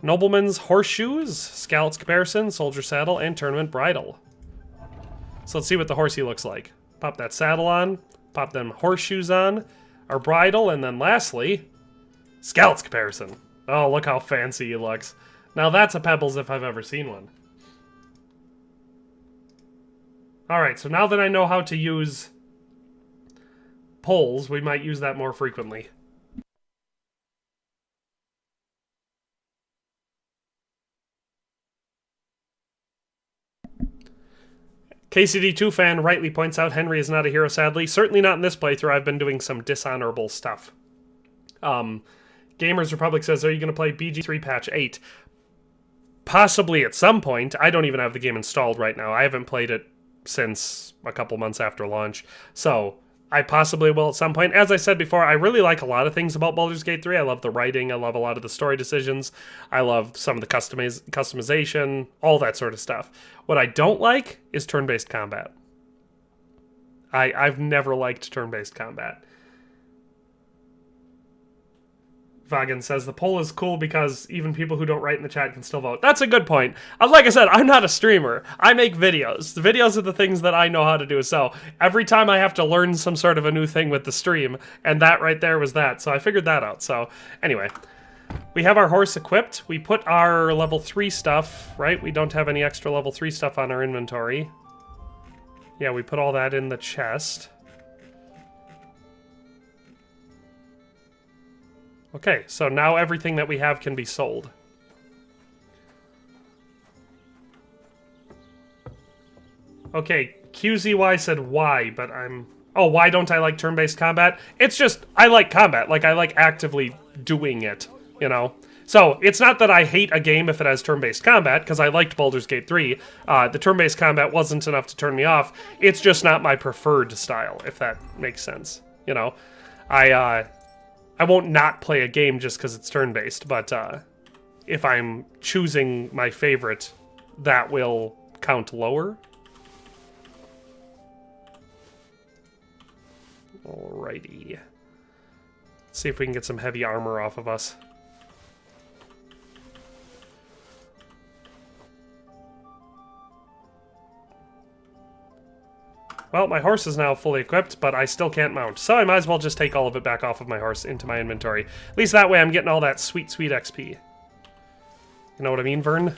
Nobleman's horseshoes, Skalitz comparison, soldier saddle, and tournament bridle. So let's see what the horsey looks like. Pop that saddle on, pop them horseshoes on, our bridle, and then lastly, Skalitz comparison. Oh, look how fancy he looks. Now that's a Pebbles if I've ever seen one. Alright, so now that I know how to use poles, we might use that more frequently. KCD2 fan rightly points out Henry is not a hero, sadly. Certainly not in this playthrough. I've been doing some dishonorable stuff. Gamers Republic says, are you going to play BG3 Patch 8? Possibly at some point. I don't even have the game installed right now. I haven't played it since a couple months after launch. So, I possibly will at some point. As I said before, I really like a lot of things about Baldur's Gate 3. I love the writing. I love a lot of the story decisions. I love some of the customization, all that sort of stuff. What I don't like is turn-based combat. I've never liked turn-based combat. Vagan says, the poll is cool because even people who don't write in the chat can still vote. That's a good point. Like I said, I'm not a streamer. I make videos. The videos are the things that I know how to do. So every time I have to learn some sort of a new thing with the stream, and that right there was that. So I figured that out. So anyway, we have our horse equipped. We put our level 3 stuff, right? We don't have any extra level 3 stuff on our inventory. Yeah, we put all that in the chest. Okay, so now everything that we have can be sold. Okay, QZY said why, but I'm... Oh, why don't I like turn-based combat? It's just, I like combat. Like, I like actively doing it, you know? So, it's not that I hate a game if it has turn-based combat, because I liked Baldur's Gate 3. The turn-based combat wasn't enough to turn me off. It's just not my preferred style, if that makes sense, you know? I won't not play a game just because it's turn-based, but if I'm choosing my favorite, that will count lower. Alrighty. Let's see if we can get some heavy armor off of us. Well, my horse is now fully equipped, but I still can't mount. So I might as well just take all of it back off of my horse into my inventory. At least that way I'm getting all that sweet, sweet XP. You know what I mean, Vern?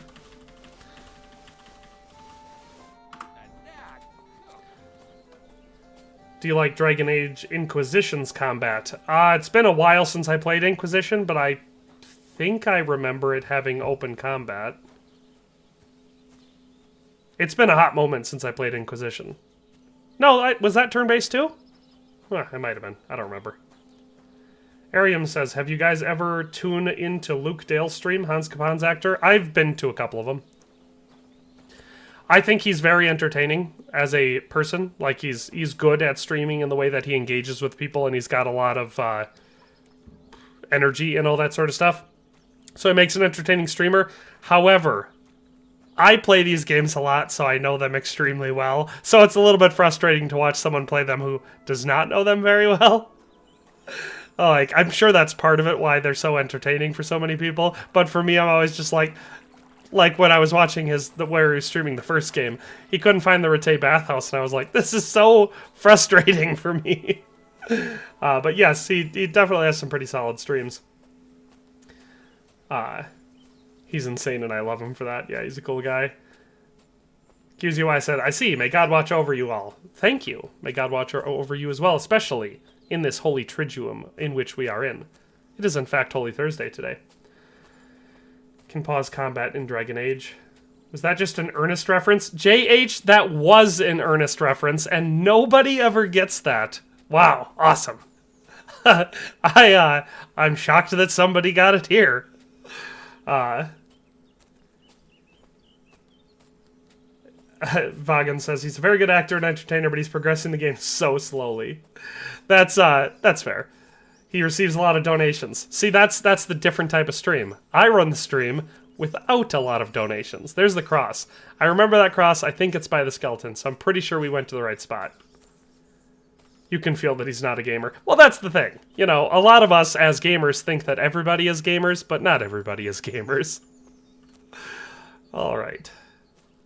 Do you like Dragon Age Inquisition's combat? It's been a while since I played Inquisition, but I think I remember it having open combat. It's been a hot moment since I played Inquisition. No, was that turn-based too? Huh, it might have been. I don't remember. Arium says, have you guys ever tuned into Luke Dale's stream, Hans Capon's actor? I've been to a couple of them. I think he's very entertaining as a person. Like, he's good at streaming in the way that he engages with people, and he's got a lot of energy and all that sort of stuff. So it makes an entertaining streamer. However, I play these games a lot, so I know them extremely well. So it's a little bit frustrating to watch someone play them who does not know them very well. Like, I'm sure that's part of it, why they're so entertaining for so many people. But for me, I'm always just like when I was watching where he was streaming the first game, he couldn't find the Rete bathhouse, and I was like, this is so frustrating for me. But yes, he definitely has some pretty solid streams. He's insane, and I love him for that. Yeah, he's a cool guy. QZY said, I see. May God watch over you all. Thank you. May God watch over you as well, especially in this Holy Triduum in which we are in. It is, in fact, Holy Thursday today. Can pause combat in Dragon Age. Was that just an earnest reference? JH, that was an earnest reference, and nobody ever gets that. Wow, awesome. I'm shocked that somebody got it here. Vagan says he's a very good actor and entertainer, but he's progressing the game so slowly. That's fair. He receives a lot of donations. See, that's the different type of stream. I run the stream without a lot of donations. There's the cross. I remember that cross. I think it's by the skeleton, so I'm pretty sure we went to the right spot. You can feel that he's not a gamer. Well, that's the thing. You know, a lot of us as gamers think that everybody is gamers, but not everybody is gamers. All right.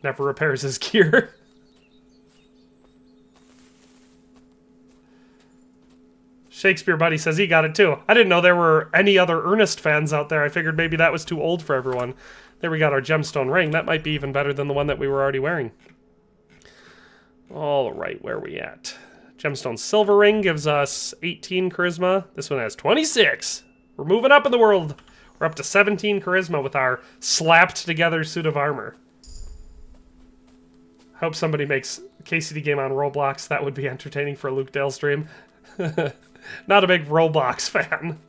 Never repairs his gear. Shakespeare Buddy says he got it too. I didn't know there were any other Ernest fans out there. I figured maybe that was too old for everyone. There we got our gemstone ring. That might be even better than the one that we were already wearing. All right, where are we at? Gemstone silver ring gives us 18 charisma. This one has 26. We're moving up in the world. We're up to 17 charisma with our slapped together suit of armor. Hope somebody makes a KCD game on Roblox. That would be entertaining for a Luke Dale stream. Not a big Roblox fan.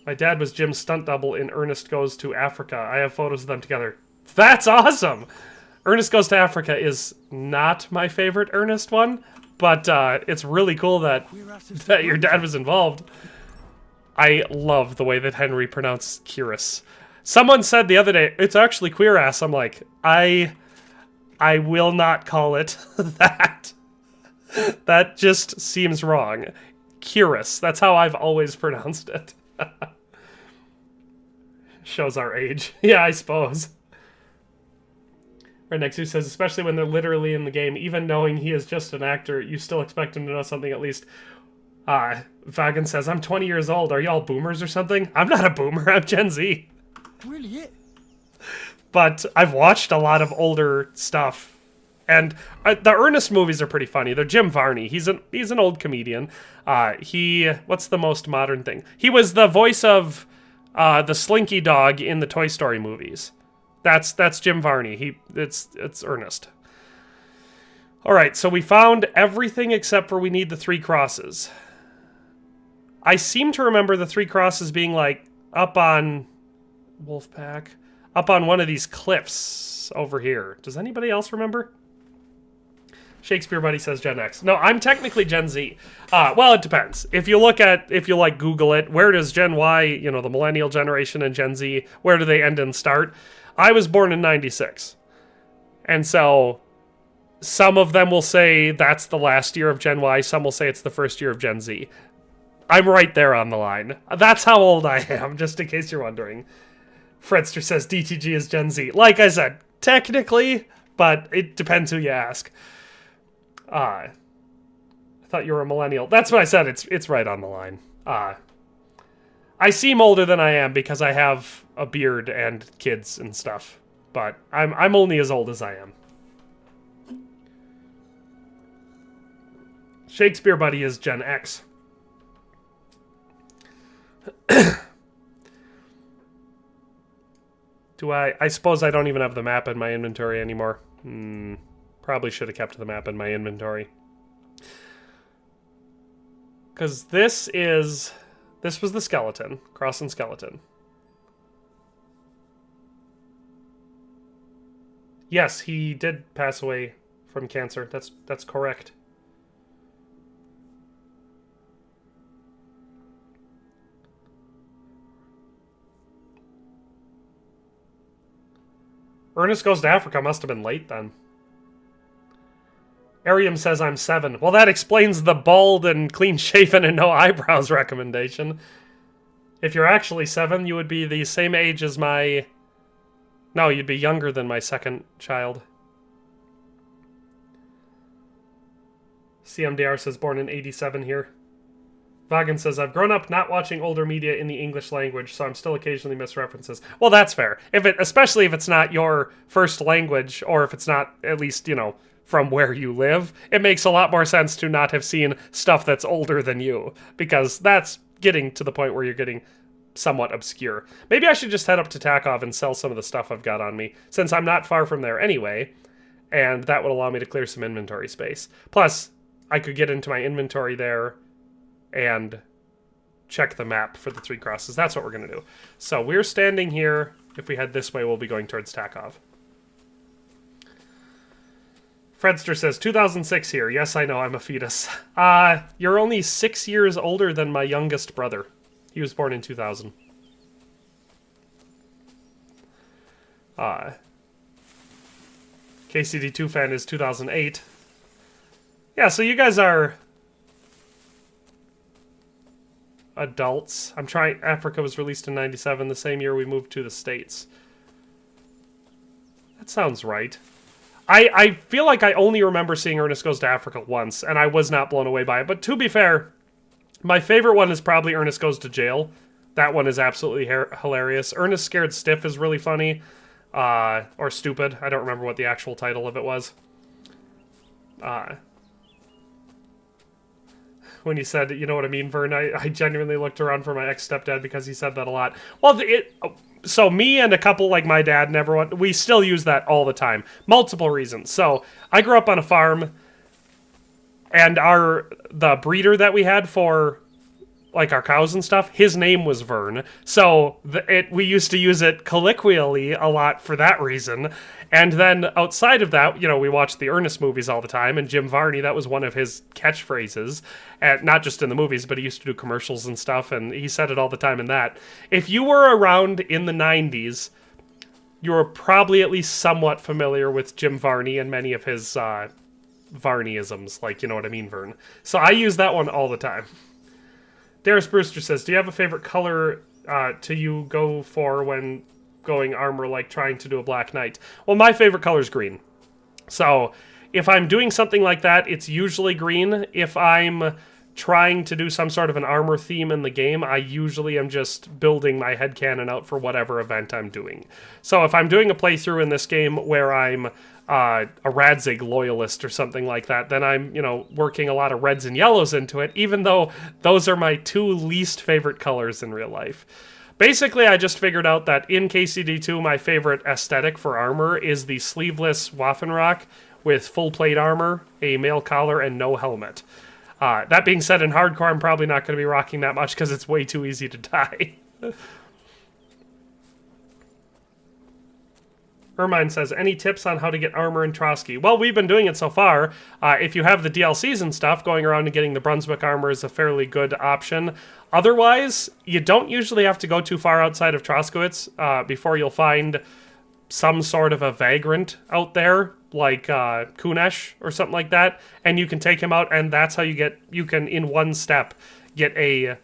My dad was Jim's stunt double in Ernest Goes to Africa. I have photos of them together. That's awesome! Ernest Goes to Africa is not my favorite Ernest one, but it's really cool that your dad was involved. I love the way that Henry pronounced Kiris. Someone said the other day, it's actually queer ass. I'm like, I will not call it that. That just seems wrong. Kiris, that's how I've always pronounced it. Shows our age. Yeah, I suppose. Right next to says, especially when they're literally in the game, even knowing he is just an actor, you still expect him to know something at least. Vagan says, I'm 20 years old. Are y'all boomers or something? I'm not a boomer. I'm Gen Z. Really it? But I've watched a lot of older stuff. And the Ernest movies are pretty funny. They're Jim Varney. He's an old comedian. What's the most modern thing? He was the voice of the Slinky Dog in the Toy Story movies. That's Jim Varney. It's Ernest. All right, so we found everything except for we need the 3 crosses. I seem to remember the 3 crosses being like up on Wolfpack, up on one of these cliffs over here. Does anybody else remember? Shakespeare Buddy says Gen X. No, I'm technically Gen Z. Well, it depends. If you like Google it, where does Gen Y, the millennial generation, and Gen Z, where do they end and start? I was born in 96. And so some of them will say that's the last year of Gen Y. Some will say it's the first year of Gen Z. I'm right there on the line. That's how old I am, just in case you're wondering. Fredster says DTG is Gen Z. Like I said, technically, but it depends who you ask. I thought you were a millennial. That's what I said. It's right on the line. I seem older than I am because I have a beard and kids and stuff. But I'm only as old as I am. Shakespeare Buddy is Gen X. I suppose I don't even have the map in my inventory anymore. Probably should have kept the map in my inventory. Because this was the skeleton. Cross and skeleton. Yes, he did pass away from cancer. That's correct. Ernest Goes to Africa must have been late then. Arium says I'm 7. Well, that explains the bald and clean-shaven and no eyebrows recommendation. If you're actually 7, you would be the same age as my... No, you'd be younger than my second child. CMDR says born in 87 here. Vagan says, I've grown up not watching older media in the English language, so I'm still occasionally miss references. Well, that's fair. Especially if it's not your first language, or if it's not, at least, from where you live, it makes a lot more sense to not have seen stuff that's older than you, because that's getting to the point where you're getting somewhat obscure. Maybe I should just head up to Takov and sell some of the stuff I've got on me, since I'm not far from there anyway, and that would allow me to clear some inventory space. Plus, I could get into my inventory there and check the map for the 3 crosses. That's what we're going to do. So we're standing here. If we head this way, we'll be going towards Takov. Fredster says, 2006 here. Yes, I know, I'm a fetus. You're only 6 years older than my youngest brother. He was born in 2000. KCD2 fan is 2008. Yeah, so you guys are adults. Africa was released in 97, the same year we moved to the States. That sounds right. I feel like I only remember seeing Ernest Goes to Africa once, and I was not blown away by it. But to be fair, my favorite one is probably Ernest Goes to Jail, That one is absolutely hilarious. Ernest Scared Stiff is really funny. Or stupid. I don't remember what the actual title of it was. When you said, you know what I mean, Vern, I genuinely looked around for my ex-stepdad because he said that a lot. Well, so me and a couple like my dad and everyone, we still use that all the time. Multiple reasons. So I grew up on a farm, and the breeder that we had for like our cows and stuff, his name was Vern. So we used to use it colloquially a lot for that reason. And then outside of that, you know, we watched the Ernest movies all the time, and Jim Varney, that was one of his catchphrases. And not just in the movies, but he used to do commercials and stuff, and he said it all the time in that. If you were around in the 90s, you were probably at least somewhat familiar with Jim Varney and many of his Varneyisms, like, you know what I mean, Vern. So I use that one all the time. Darius Brewster says, do you have a favorite color you go for when going armor, like trying to do a Black Knight? Well, my favorite color is green. So if I'm doing something like that, it's usually green. If I'm trying to do some sort of an armor theme in the game, I usually am just building my headcanon out for whatever event I'm doing. So if I'm doing a playthrough in this game where I'm a Radzig loyalist or something like that, then I'm, you know, working a lot of reds and yellows into it, even though those are my two least favorite colors in real life. Basically, I just figured out that in KCD2, my favorite aesthetic for armor is the sleeveless Waffenrock with full plate armor, a mail collar, and no helmet. That being said, in hardcore, I'm probably not going to be rocking that much because it's way too easy to die. Ermine says, any tips on how to get armor in Trotsky? Well, we've been doing it so far. If you have the DLCs and stuff, going around and getting the Brunswick armor is a fairly good option. Otherwise, you don't usually have to go too far outside of Troskovitz before you'll find some sort of a vagrant out there, like Kunesh or something like that, and you can take him out, and that's how you can, in one step, get a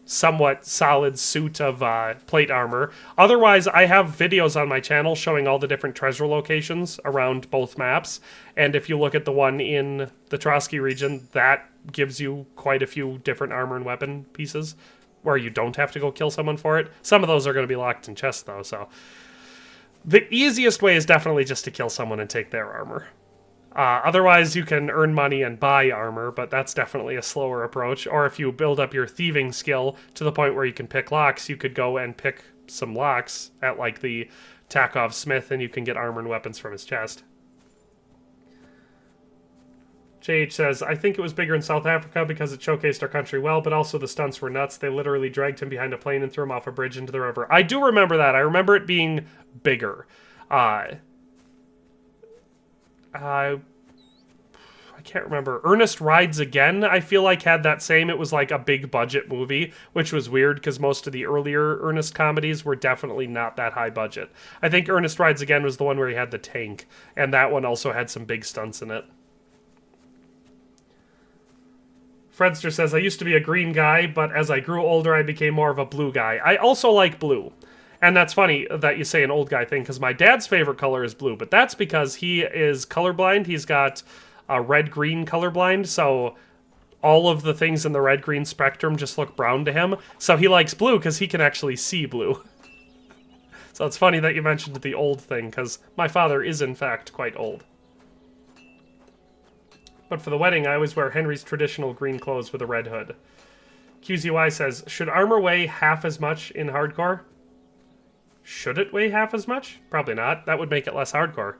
somewhat solid suit of plate armor. Otherwise, I have videos on my channel showing all the different treasure locations around both maps, and if you look at the one in the Trotsky region, that gives you quite a few different armor and weapon pieces where you don't have to go kill someone for it. Some of those are going to be locked in chests, though, so the easiest way is definitely just to kill someone and take their armor. Otherwise, you can earn money and buy armor, but that's definitely a slower approach. Or if you build up your thieving skill to the point where you can pick locks, you could go and pick some locks at, like, the Takov Smith, and you can get armor and weapons from his chest. JH says, I think it was bigger in South Africa because it showcased our country well, but also the stunts were nuts. They literally dragged him behind a plane and threw him off a bridge into the river. I do remember that. I remember it being bigger. I can't remember. Ernest Rides Again, I feel like, had that same. It was like a big budget movie, which was weird because most of the earlier Ernest comedies were definitely not that high budget. I think Ernest Rides Again was the one where he had the tank, and that one also had some big stunts in it. Fredster says, I used to be a green guy, but as I grew older, I became more of a blue guy. I also like blue. And that's funny that you say an old guy thing, because my dad's favorite color is blue, but that's because he is colorblind. He's got a red-green colorblind, so all of the things in the red-green spectrum just look brown to him. So he likes blue because he can actually see blue. So it's funny that you mentioned the old thing, because my father is, in fact, quite old. But for the wedding, I always wear Henry's traditional green clothes with a red hood. QZY says, should armor weigh half as much in hardcore? Should it weigh half as much? Probably not. That would make it less hardcore.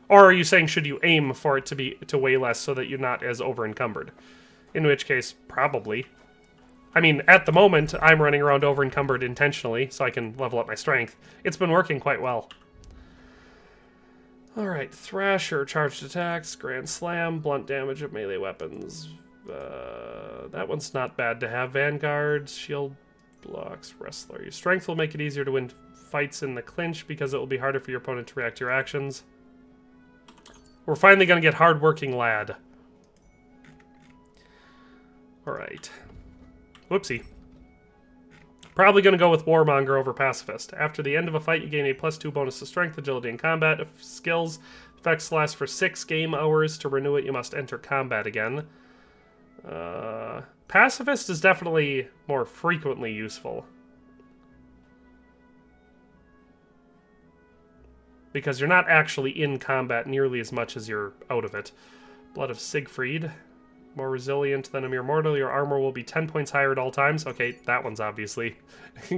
Or are you saying, should you aim for it to weigh less so that you're not as over-encumbered? In which case, probably. I mean, at the moment, I'm running around over-encumbered intentionally, so I can level up my strength. It's been working quite well. Alright, Thrasher, charged attacks, Grand Slam, blunt damage of melee weapons. That one's not bad to have. Vanguard, shield blocks, Wrestler. Your strength will make it easier to win fights in the clinch because it will be harder for your opponent to react to your actions. We're finally going to get hard-working lad. Alright. Whoopsie. Probably going to go with Warmonger over Pacifist. After the end of a fight, you gain a +2 bonus to strength, agility, and combat. If skills effects last for 6 game hours, to renew it, you must enter combat again. Pacifist is definitely more frequently useful. because you're not actually in combat nearly as much as you're out of it. Blood of Siegfried. More resilient than a mere mortal. Your armor will be 10 points higher at all times. Okay, that one's obviously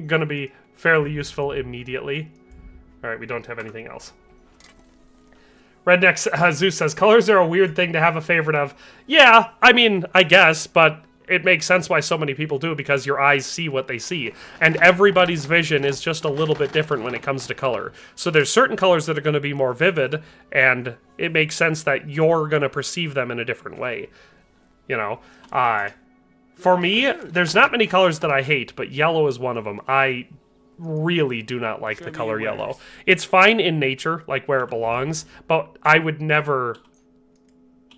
gonna be fairly useful immediately. Alright, we don't have anything else. Redneck Zeus says, colors are a weird thing to have a favorite of. Yeah, I mean, I guess, but it makes sense why so many people do, because your eyes see what they see. And everybody's vision is just a little bit different when it comes to color. So there's certain colors that are going to be more vivid, and it makes sense that you're going to perceive them in a different way. You know? For me, there's not many colors that I hate, but yellow is one of them. I really do not like the color yellow. It's fine in nature, like where it belongs, but I would never,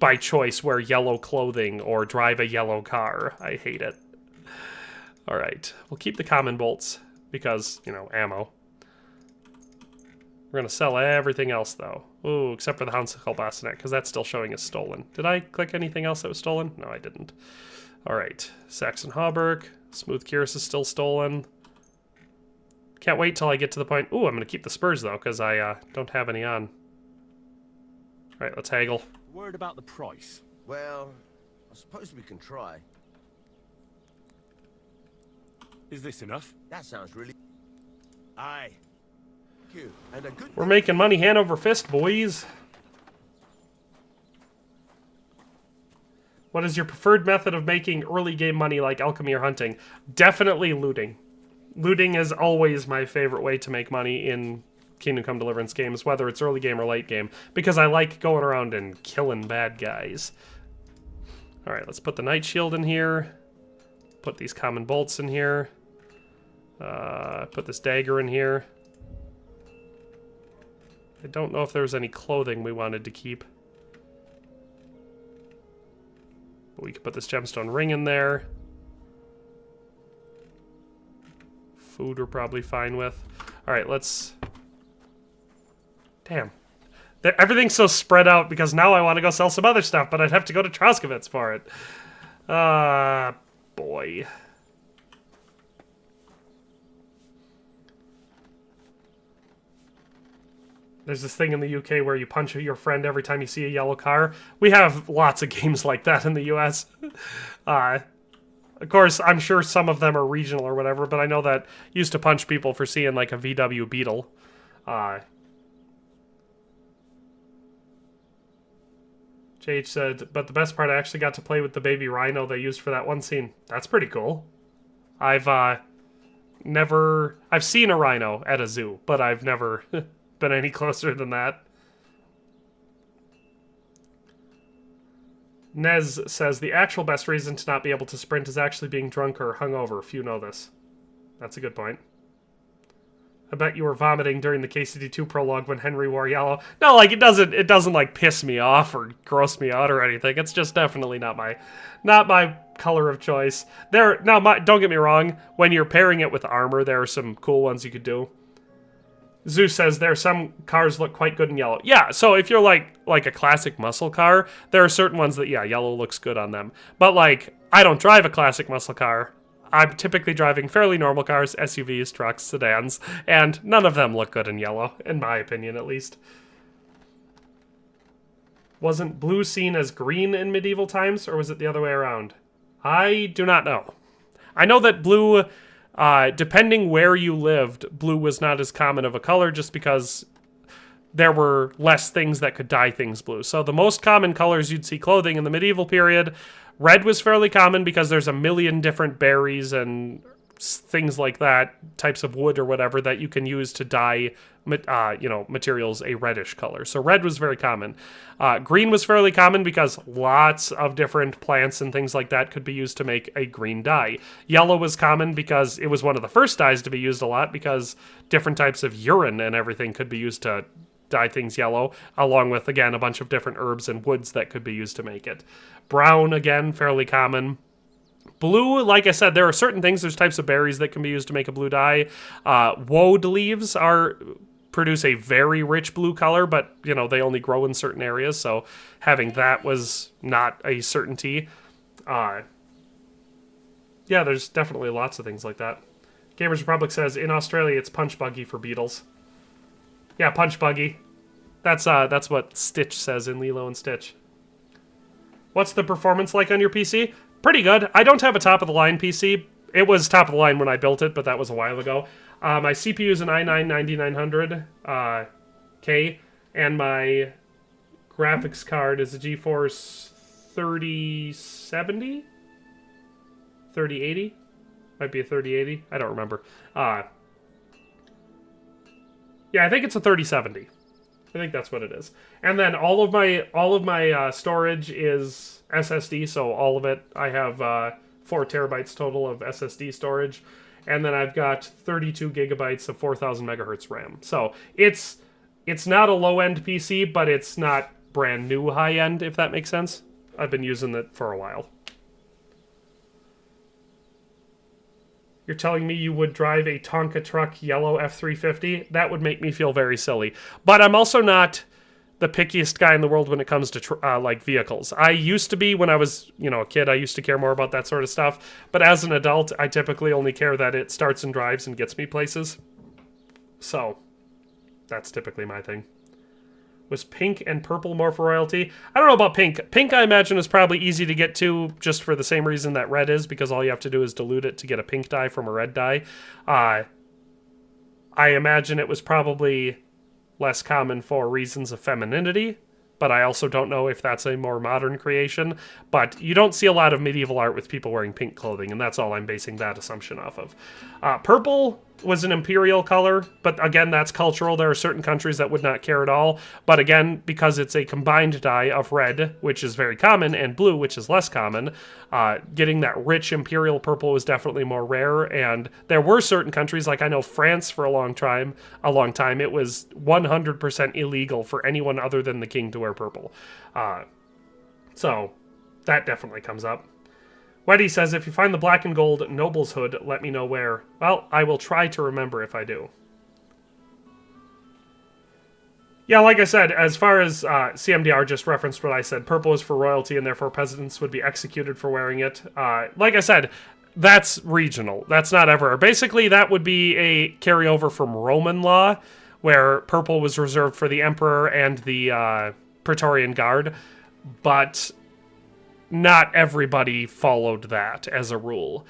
by choice, wear yellow clothing or drive a yellow car. I hate it. Alright, we'll keep the common bolts because, you know, ammo. We're gonna sell everything else, though. Ooh, except for the Houndsicle Bassinet, because that's still showing as stolen. Did I click anything else that was stolen? No, I didn't. Alright, Saxon Hauberk. Smooth Cuirass is still stolen. Can't wait till I get to the point... Ooh, I'm gonna keep the spurs, though, because I don't have any on. Alright, let's haggle. Word about the price. Well, I suppose we can try. Is this enough? That sounds really... Aye. Thank you. And a good... We're making money hand over fist, boys. What is your preferred method of making early game money like alchemy or hunting? Definitely looting. Looting is always my favorite way to make money in Kingdom Come Deliverance games, whether it's early game or late game, because I like going around and killing bad guys. Alright, let's put the Night Shield in here. Put these common bolts in here. Put this dagger in here. I don't know if there was any clothing we wanted to keep. But we could put this gemstone ring in there. Food we're probably fine with. Alright, let's... Damn. Everything's so spread out because now I want to go sell some other stuff, but I'd have to go to Troskovitz for it. Boy. There's this thing in the UK where you punch your friend every time you see a yellow car. We have lots of games like that in the US. Of course, I'm sure some of them are regional or whatever, but I know that used to punch people for seeing like a VW Beetle. JH said, but the best part, I actually got to play with the baby rhino they used for that one scene. That's pretty cool. I've seen a rhino at a zoo, but I've never been any closer than that. Nez says, the actual best reason to not be able to sprint is actually being drunk or hungover. Few know this. That's a good point. I bet you were vomiting during the KCD2 prologue when Henry wore yellow. No, like, it doesn't like piss me off or gross me out or anything. It's just definitely not my color of choice. Don't get me wrong, when you're pairing it with armor, there are some cool ones you could do. Zeus says there are some cars look quite good in yellow. Yeah, so if you're like a classic muscle car, there are certain ones that, yeah, yellow looks good on them. But like, I don't drive a classic muscle car. I'm typically driving fairly normal cars, SUVs, trucks, sedans, and none of them look good in yellow, in my opinion at least. Wasn't blue seen as green in medieval times, or was it the other way around? I do not know. I know that blue... depending where you lived, blue was not as common of a color just because there were less things that could dye things blue. So the most common colors you'd see clothing in the medieval period, red was fairly common because there's a million different berries and things like that, types of wood or whatever that you can use to dye, materials a reddish color. So red was very common. Green was fairly common because lots of different plants and things like that could be used to make a green dye. Yellow was common because it was one of the first dyes to be used a lot because different types of urine and everything could be used to dye things yellow, along with, again, a bunch of different herbs and woods that could be used to make it. Brown, again, fairly common. Blue, like I said, there are certain things, there's types of berries that can be used to make a blue dye. Woad leaves produce a very rich blue color, but, they only grow in certain areas, so having that was not a certainty. Yeah, there's definitely lots of things like that. Gamers Republic says, in Australia, it's punch buggy for beetles. Yeah, punch buggy. That's what Stitch says in Lilo and Stitch. What's the performance like on your PC? Pretty good. I don't have a top-of-the-line PC. It was top-of-the-line when I built it, but that was a while ago. My CPU is an i9-9900K, and my graphics card is a GeForce 3070? 3080? Might be a 3080. I don't remember. Yeah, I think it's a 3070. I think that's what it is. And then all of my storage is SSD, so all of it. I have 4 terabytes total of SSD storage, and then I've got 32 gigabytes of 4000 megahertz RAM. So it's not a low-end PC, but it's not brand new high-end, if that makes sense. I've been using it for a while. You're telling me you would drive a Tonka truck yellow F-350? That would make me feel very silly. But I'm also not the pickiest guy in the world when it comes to like vehicles. I used to be when I was, a kid. I used to care more about that sort of stuff. But as an adult, I typically only care that it starts and drives and gets me places. So that's typically my thing. Was pink and purple more for royalty? I don't know about pink. Pink, I imagine, is probably easy to get to just for the same reason that red is, because all you have to do is dilute it to get a pink dye from a red dye. I imagine it was probably less common for reasons of femininity, but I also don't know if that's a more modern creation. But you don't see a lot of medieval art with people wearing pink clothing, and that's all I'm basing that assumption off of. Purple was an imperial color, but again, that's cultural. There are certain countries that would not care at all. But again, because it's a combined dye of red, which is very common, and blue, which is less common, getting that rich imperial purple was definitely more rare. And there were certain countries, like I know France for a long time, it was 100% illegal for anyone other than the king to wear purple. So that definitely comes up. Weddy says, if you find the black and gold noble's hood, let me know where. Well, I will try to remember if I do. Yeah, like I said, as far as CMDR just referenced what I said, purple is for royalty and therefore peasants would be executed for wearing it. Like I said, that's regional. That's not ever. Basically, that would be a carryover from Roman law, where purple was reserved for the emperor and the Praetorian Guard, but not everybody followed that as a rule.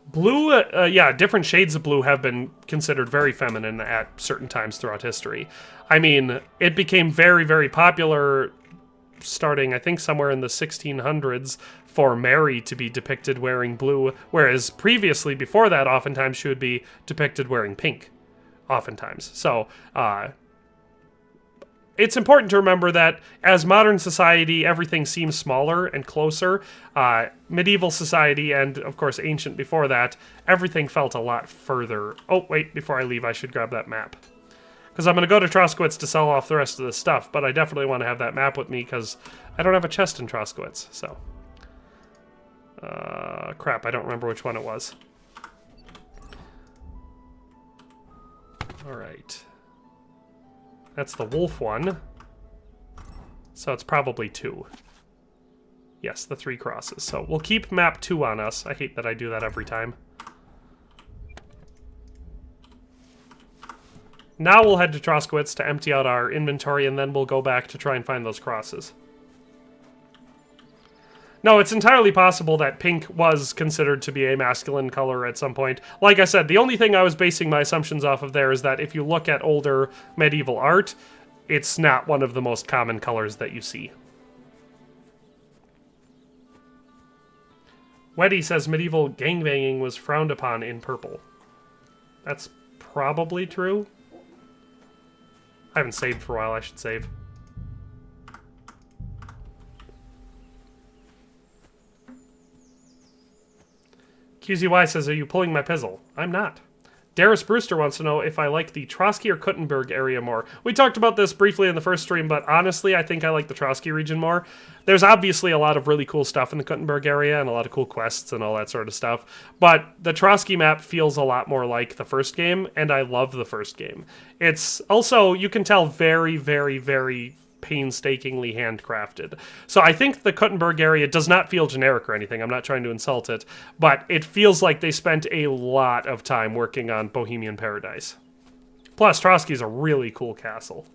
Blue, yeah, different shades of blue have been considered very feminine at certain times throughout history. I mean, it became very, very popular starting, I think, somewhere in the 1600s for Mary to be depicted wearing blue, whereas previously, before that, oftentimes she would be depicted wearing pink, oftentimes. So, it's important to remember that as modern society, everything seems smaller and closer. Medieval society, and of course ancient before that, everything felt a lot further. Oh, wait, before I leave, I should grab that map. Because I'm going to go to Troskovitz to sell off the rest of this stuff, but I definitely want to have that map with me because I don't have a chest in Troskovitz, so. Crap, I don't remember which one it was. Alright. That's the wolf one. So it's probably 2. Yes, the 3 crosses. So we'll keep map 2 on us. I hate that I do that every time. Now we'll head to Troskovitz to empty out our inventory, and then we'll go back to try and find those crosses. No, it's entirely possible that pink was considered to be a masculine color at some point. Like I said, the only thing I was basing my assumptions off of there is that if you look at older medieval art, it's not one of the most common colors that you see. Weddy says medieval gangbanging was frowned upon in purple. That's probably true. I haven't saved for a while, I should save. QZY says, are you pulling my pizzle? I'm not. Darius Brewster wants to know if I like the Trotsky or Kuttenberg area more. We talked about this briefly in the first stream, but honestly, I think I like the Trotsky region more. There's obviously a lot of really cool stuff in the Kuttenberg area and a lot of cool quests and all that sort of stuff. But the Trotsky map feels a lot more like the first game, and I love the first game. It's also, you can tell, very, very, very painstakingly handcrafted. So I think the Kuttenberg area does not feel generic or anything. I'm not trying to insult it, but it feels like they spent a lot of time working on Bohemian Paradise. Plus, Trotsky's a really cool castle.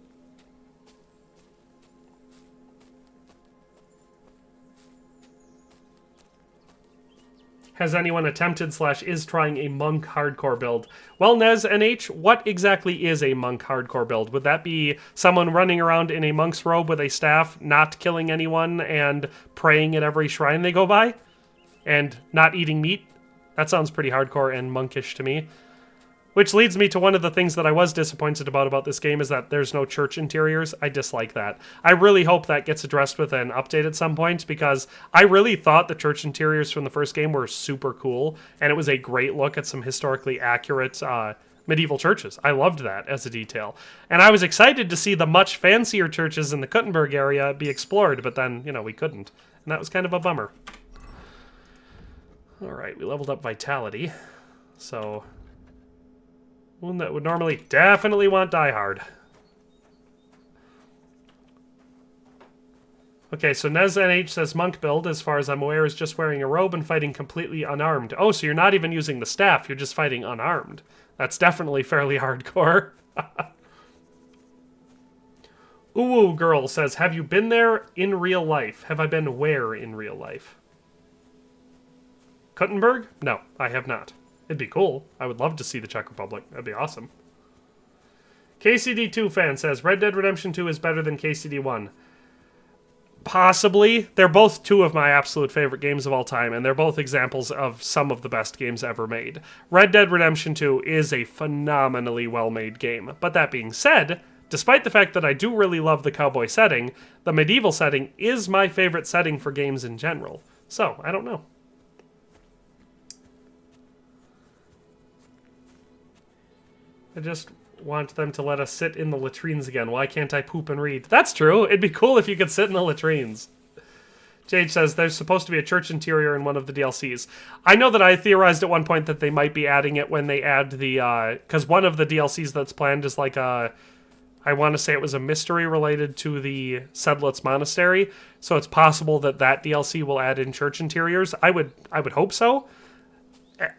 Has anyone attempted / is trying a monk hardcore build? Well, Nez NH, what exactly is a monk hardcore build? Would that be someone running around in a monk's robe with a staff, not killing anyone, and praying at every shrine they go by? And not eating meat? That sounds pretty hardcore and monkish to me. Which leads me to one of the things that I was disappointed about this game is that there's no church interiors. I dislike that. I really hope that gets addressed with an update at some point, because I really thought the church interiors from the first game were super cool, and it was a great look at some historically accurate medieval churches. I loved that as a detail. And I was excited to see the much fancier churches in the Kuttenberg area be explored, but then, you know, we couldn't. And that was kind of a bummer. Alright, we leveled up Vitality. So... one that would normally definitely want Die Hard. Okay, so Nez NH says monk build, as far as I'm aware, is just wearing a robe and fighting completely unarmed. Oh, so you're not even using the staff, you're just fighting unarmed. That's definitely fairly hardcore. Ooh Girl says, have you been there in real life? Have I been where in real life? Kuttenberg? No, I have not. It'd be cool. I would love to see the Czech Republic. That'd be awesome. KCD2 fan says, Red Dead Redemption 2 is better than KCD1. Possibly. They're both two of my absolute favorite games of all time, and they're both examples of some of the best games ever made. Red Dead Redemption 2 is a phenomenally well-made game. But that being said, despite the fact that I do really love the cowboy setting, the medieval setting is my favorite setting for games in general. So, I don't know. I just want them to let us sit in the latrines again. Why can't I poop and read? That's true. It'd be cool if you could sit in the latrines. Jade says there's supposed to be a church interior in one of the DLCs. I know that I theorized at one point that they might be adding it when they add the... because one of the DLCs that's planned is like a... I want to say it was a mystery related to the Sedlitz Monastery. So it's possible that that DLC will add in church interiors. I would hope so.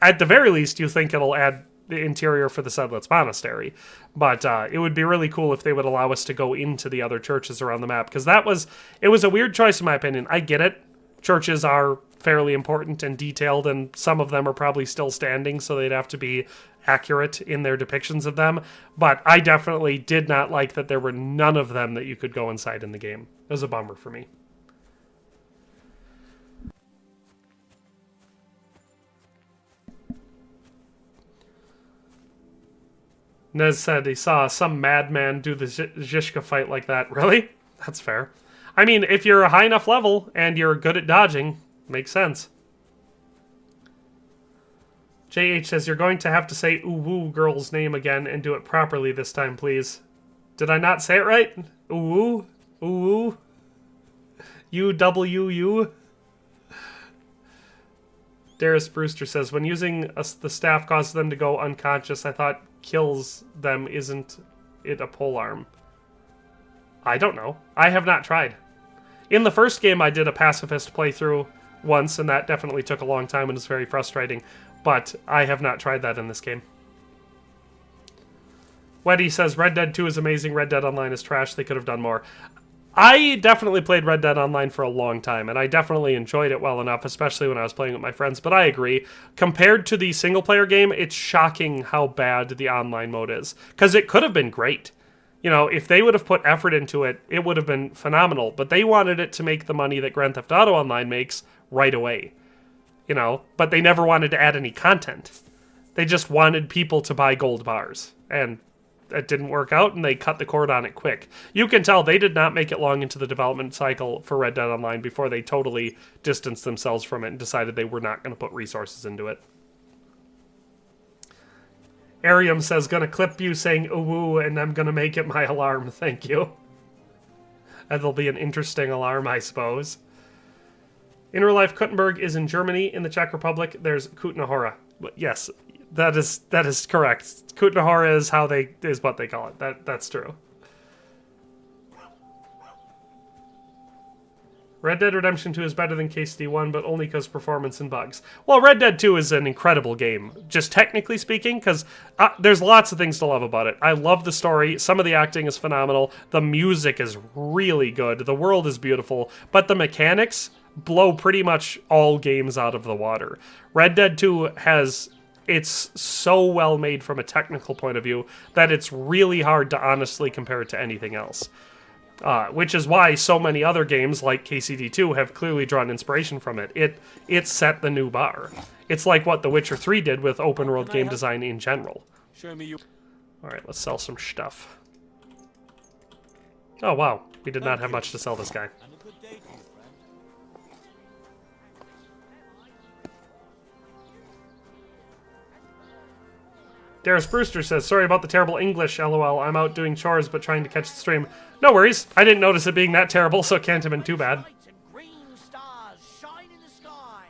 At the very least, you think it'll add the interior for the Sedlitz Monastery. But it would be really cool if they would allow us to go into the other churches around the map, because it was a weird choice in my opinion. I get it. Churches are fairly important and detailed, and some of them are probably still standing, so they'd have to be accurate in their depictions of them. But I definitely did not like that there were none of them that you could go inside in the game. It was a bummer for me. Nez said he saw some madman do the Zhishka fight like that. Really? That's fair. I mean, if you're a high enough level and you're good at dodging, makes sense. JH says, you're going to have to say Ooh Girl's name again and do it properly this time, please. Did I not say it right? Ooh? Ooh? U-W-U? Darius Brewster says, when using the staff causes them to go unconscious, I thought kills them, isn't it a polearm? I don't know. I have not tried. In the first game, I did a pacifist playthrough once, and that definitely took a long time and was very frustrating, but I have not tried that in this game. Weddy says, Red Dead 2 is amazing, Red Dead Online is trash, they could have done more. I definitely played Red Dead Online for a long time, and I definitely enjoyed it well enough, especially when I was playing with my friends, but I agree. Compared to the single-player game, it's shocking how bad the online mode is, because it could have been great. You know, if they would have put effort into it, it would have been phenomenal, but they wanted it to make the money that Grand Theft Auto Online makes right away. You know, but they never wanted to add any content. They just wanted people to buy gold bars, and it didn't work out, and they cut the cord on it quick. You can tell they did not make it long into the development cycle for Red Dead Online before they totally distanced themselves from it and decided they were not going to put resources into it. Arium says, gonna clip you saying ooh, and I'm gonna make it my alarm. Thank you. That'll be an interesting alarm, I suppose. In real life, Kuttenberg is in Germany. In the Czech Republic, there's Kutna-Hora. Yes, that is correct. Kutna-Hora is what they call it. That's true. Red Dead Redemption 2 is better than KCD1, but only because performance and bugs. Well, Red Dead 2 is an incredible game, just technically speaking, because there's lots of things to love about it. I love the story, some of the acting is phenomenal, the music is really good, the world is beautiful, but the mechanics blow pretty much all games out of the water. Red Dead 2 it's so well made from a technical point of view that it's really hard to honestly compare it to anything else. Which is why so many other games like KCD2 have clearly drawn inspiration from it. It set the new bar. It's like what The Witcher 3 did with open world game design in general. Show me your... Alright, let's sell some stuff. Oh wow, we did not have much to sell this guy. And a good day to you, friend. Darius Brewster says, sorry about the terrible English, lol. I'm out doing chores but trying to catch the stream. No worries. I didn't notice it being that terrible, so it can't have been too bad. Lights and green stars shine in the sky.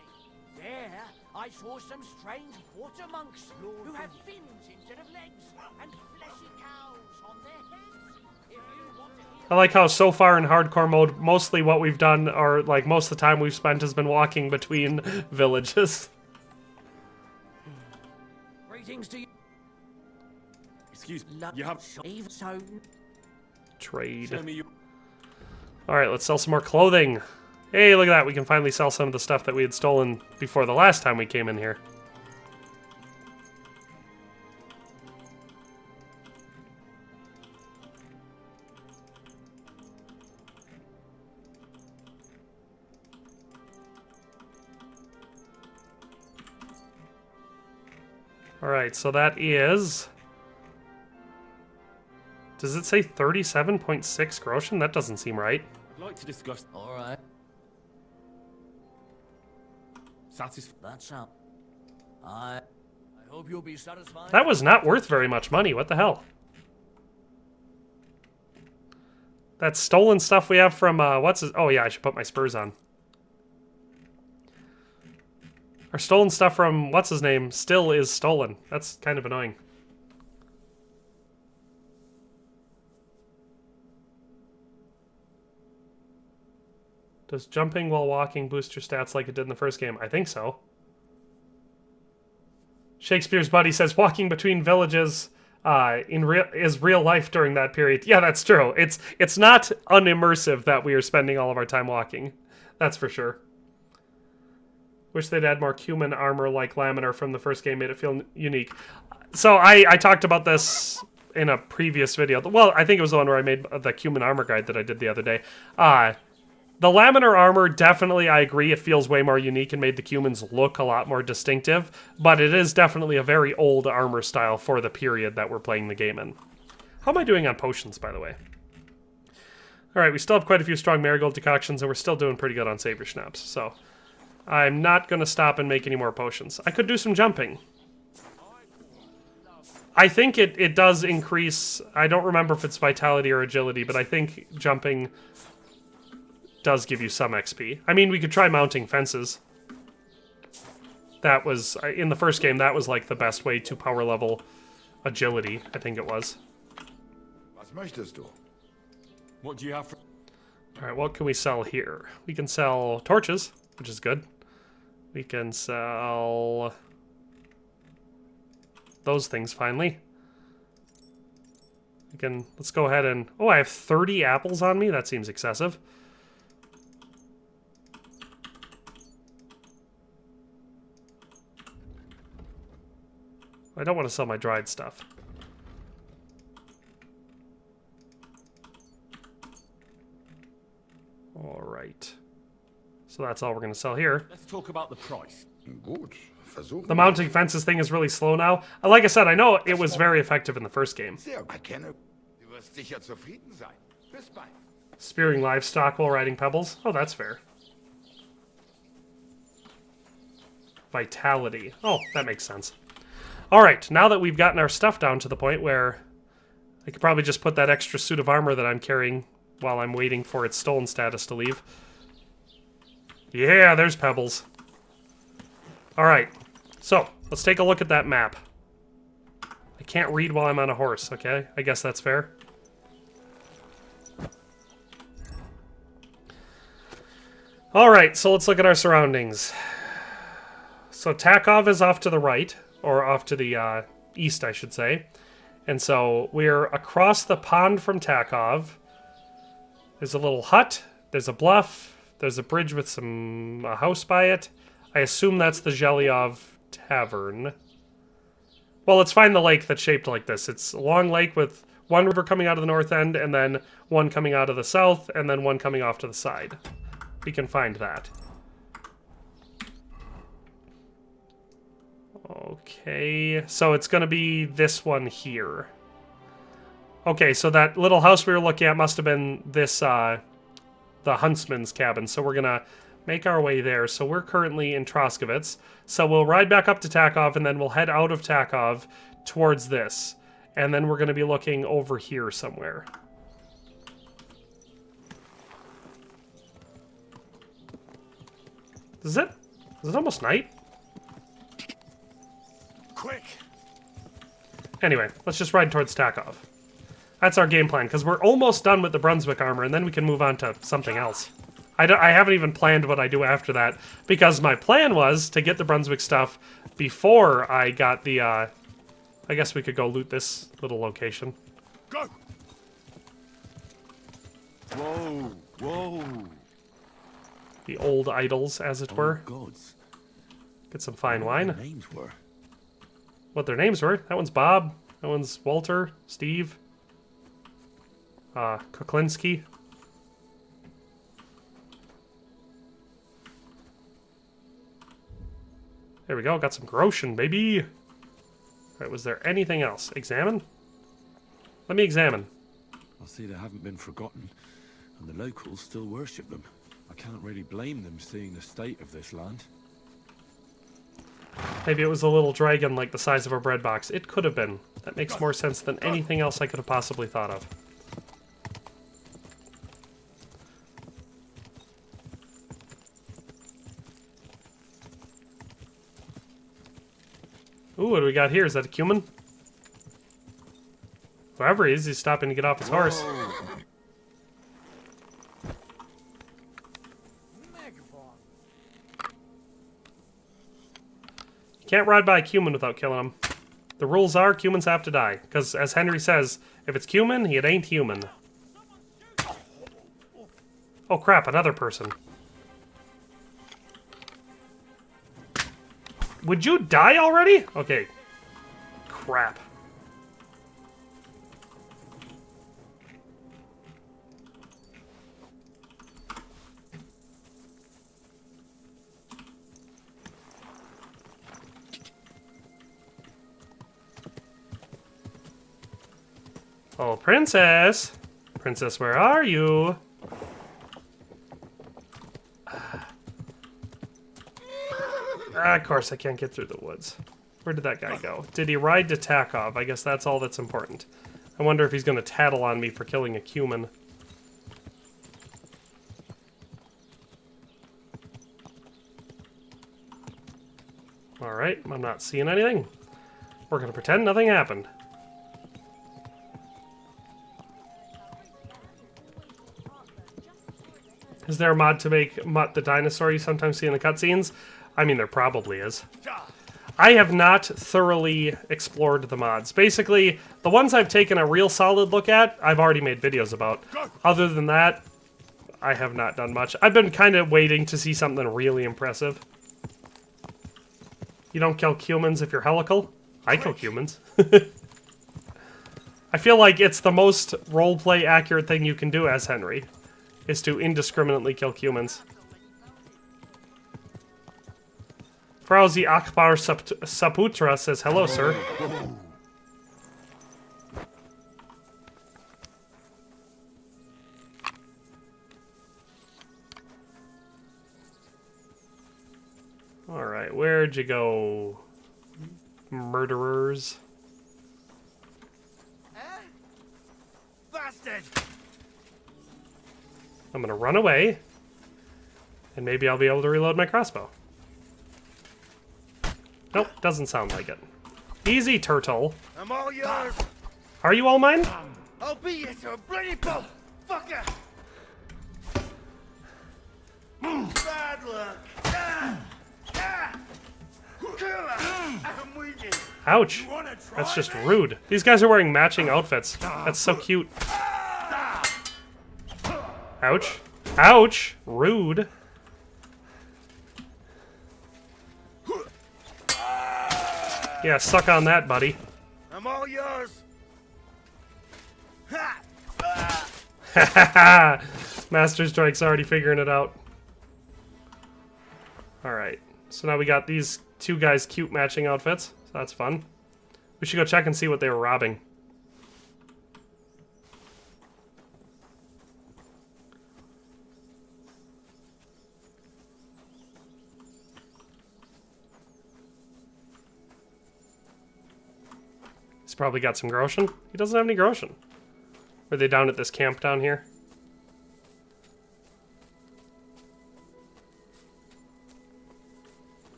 There, I saw some strange water monks who have fins instead of legs and fleshy cows on their heads. If you want to hear I like how so far in hardcore mode, mostly what we've done, or like most of the time we've spent has been walking between villages. greetings to you. Excuse me, you have... So Trade. Show me your... Alright, let's sell some more clothing. Hey, look at that. We can finally sell some of the stuff that we had stolen before the last time we came in here. Alright, so that is... Does it say 37.6 groschen? That doesn't seem right. I'd like to discuss... all right, Satisfied. I hope you'll be satisfied. That was not worth very much money. What the hell? That stolen stuff we have from, what's his... Oh, yeah, I should put my spurs on. Our stolen stuff from, what's his name, still is stolen. That's kind of annoying. Does jumping while walking boost your stats like it did in the first game? I think so. Shakespeare's buddy says walking between villages is real life during that period. Yeah, that's true. It's not unimmersive that we are spending all of our time walking. That's for sure. Wish they'd add more human armor like laminar from the first game, made it feel unique. So I talked about this in a previous video. Well, I think it was the one where I made the human armor guide that I did the other day. The laminar armor, definitely, I agree, it feels way more unique and made the humans look a lot more distinctive, but it is definitely a very old armor style for the period that we're playing the game in. How am I doing on potions, by the way? Alright, we still have quite a few strong marigold decoctions, and we're still doing pretty good on savior schnapps, so I'm not going to stop and make any more potions. I could do some jumping. I think it does increase, I don't remember if it's vitality or agility, but I think jumping does give you some XP. I mean, we could try mounting fences. That was, in the first game, that was like the best way to power level agility, I think it was. Was möchtest du? What do you have for... Alright, what can we sell here? We can sell torches, which is good. We can sell those things, finally. We can, let's go ahead and... Oh, I have 30 apples on me? That seems excessive. I don't want to sell my dried stuff. Alright. So that's all we're going to sell here. Let's talk about the price. Gut, versuchen. The mounting fences thing is really slow now. Like I said, I know it was very effective in the first game. Sehr erkenne. Du wirst sicher zufrieden sein. Bis bald. Spearing livestock while riding pebbles. Oh, that's fair. Vitality. Oh, that makes sense. Alright, now that we've gotten our stuff down to the point where I could probably just put that extra suit of armor that I'm carrying while I'm waiting for its stolen status to leave. Yeah, there's pebbles. Alright, so let's take a look at that map. I can't read while I'm on a horse, okay? I guess that's fair. Alright, so let's look at our surroundings. So Takov is off to the right, or off to the east, I should say. And so we're across the pond from Takov. There's a little hut, there's a bluff, there's a bridge with a house by it. I assume that's the Zhelyov Tavern. Well, let's find the lake that's shaped like this. It's a long lake with one river coming out of the north end, and then one coming out of the south, and then one coming off to the side. We can find that. Okay, so it's going to be this one here. Okay, so that little house we were looking at must have been this, the huntsman's cabin. So we're going to make our way there. So we're currently in Troskovitz. So we'll ride back up to Takov, and then we'll head out of Takov towards this. And then we're going to be looking over here somewhere. Is it almost night? Quick! Anyway, let's just ride towards Takov. That's our game plan, because we're almost done with the Brunswick armor, and then we can move on to something else. I haven't even planned what I do after that, because my plan was to get the Brunswick stuff before I got the, I guess we could go loot this little location. Go! Whoa, whoa. The old idols, as it were. Gods. Get some fine wine. What their names were. What their names were? That one's Bob. That one's Walter. Steve. Kuklinski. There we go. Got some Groshen, baby. Alright, was there anything else? Examine? Let me examine. I see they haven't been forgotten, and the locals still worship them. I can't really blame them seeing the state of this land. Maybe it was a little dragon like the size of a bread box. It could have been. That makes more sense than anything else I could have possibly thought of. Ooh, what do we got here? Is that a cumin? Whoever he is, he's stopping to get off his horse. You can't ride by a cumin without killing him. The rules are cumins have to die. Because, as Henry says, if it's cumin, it ain't human. Oh crap, another person. Would you die already? Okay. Crap. Oh, princess! Princess, where are you? Of course, I can't get through the woods. Where did that guy go? Did he ride to Takov? I guess that's all that's important. I wonder if he's going to tattle on me for killing a cumin. Alright, I'm not seeing anything. We're going to pretend nothing happened. Is there a mod to make Mutt the dinosaur you sometimes see in the cutscenes? I mean, there probably is. I have not thoroughly explored the mods. Basically, the ones I've taken a real solid look at, I've already made videos about. Other than that, I have not done much. I've been kind of waiting to see something really impressive. You don't kill cumins if you're helical? I kill cumins. I feel like it's the most roleplay accurate thing you can do as Henry, is to indiscriminately kill cumins. Frauzi Akbar Saputra says, hello, sir. Alright, where'd you go, murderers? Bastard! I'm gonna run away, and maybe I'll be able to reload my crossbow. Nope, doesn't sound like it. Easy, turtle. I'm all yours! Are you all mine? I'll beat you to a bloody pulp! Fucker! Ouch. That's just rude. These guys are wearing matching outfits. That's so cute. Ouch. Ouch. Rude. Yeah, suck on that, buddy. I'm all yours. Master Strike's already figuring it out. Alright. So now we got these two guys' cute matching outfits. So that's fun. We should go check and see what they were robbing. He's probably got some Groshen. He doesn't have any Groshen. Were they down at this camp down here?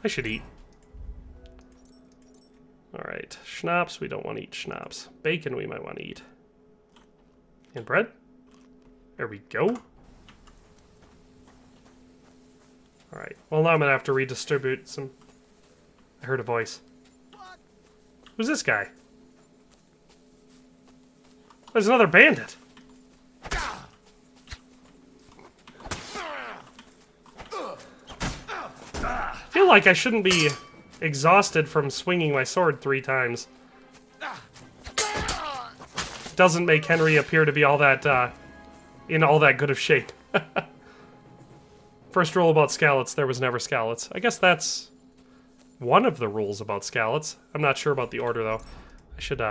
I should eat. Alright, schnapps, we don't want to eat schnapps. Bacon we might want to eat. And bread? There we go. Alright, well now I'm gonna have to redistribute some... I heard a voice. Who's this guy? There's another bandit! I feel like I shouldn't be exhausted from swinging my sword 3 times. Doesn't make Henry appear to be all that, in all that good of shape. First rule about scallots, there was never scallots. I guess that's one of the rules about scallots. I'm not sure about the order, though. I should,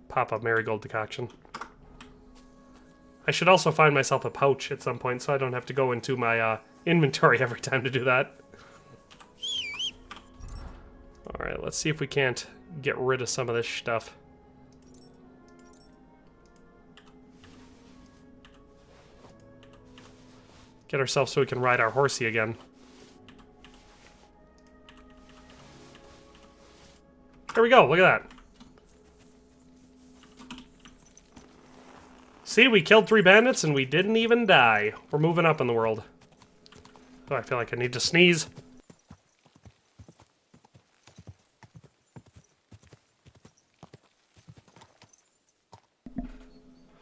pop a marigold decoction. I should also find myself a pouch at some point so I don't have to go into my, inventory every time to do that. Alright, let's see if we can't get rid of some of this stuff. Get ourselves so we can ride our horsey again. There we go, look at that. See, we killed 3 bandits and we didn't even die. We're moving up in the world. Oh, I feel like I need to sneeze.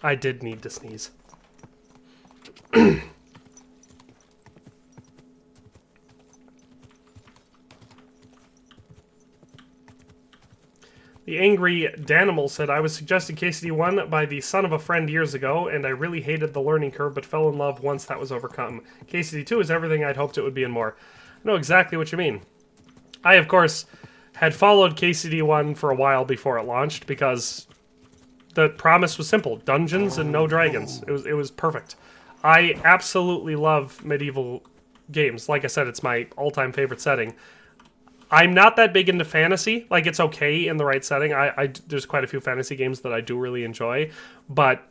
I did need to sneeze. The angry Danimal said, I was suggested KCD1 by the son of a friend years ago, and I really hated the learning curve, but fell in love once that was overcome. KCD2 is everything I'd hoped it would be and more. I know exactly what you mean. I, of course, had followed KCD1 for a while before it launched, because the promise was simple. Dungeons and no dragons. It was perfect. I absolutely love medieval games. Like I said, it's my all-time favorite setting. I'm not that big into fantasy. Like, it's okay in the right setting. There's quite a few fantasy games that I do really enjoy, but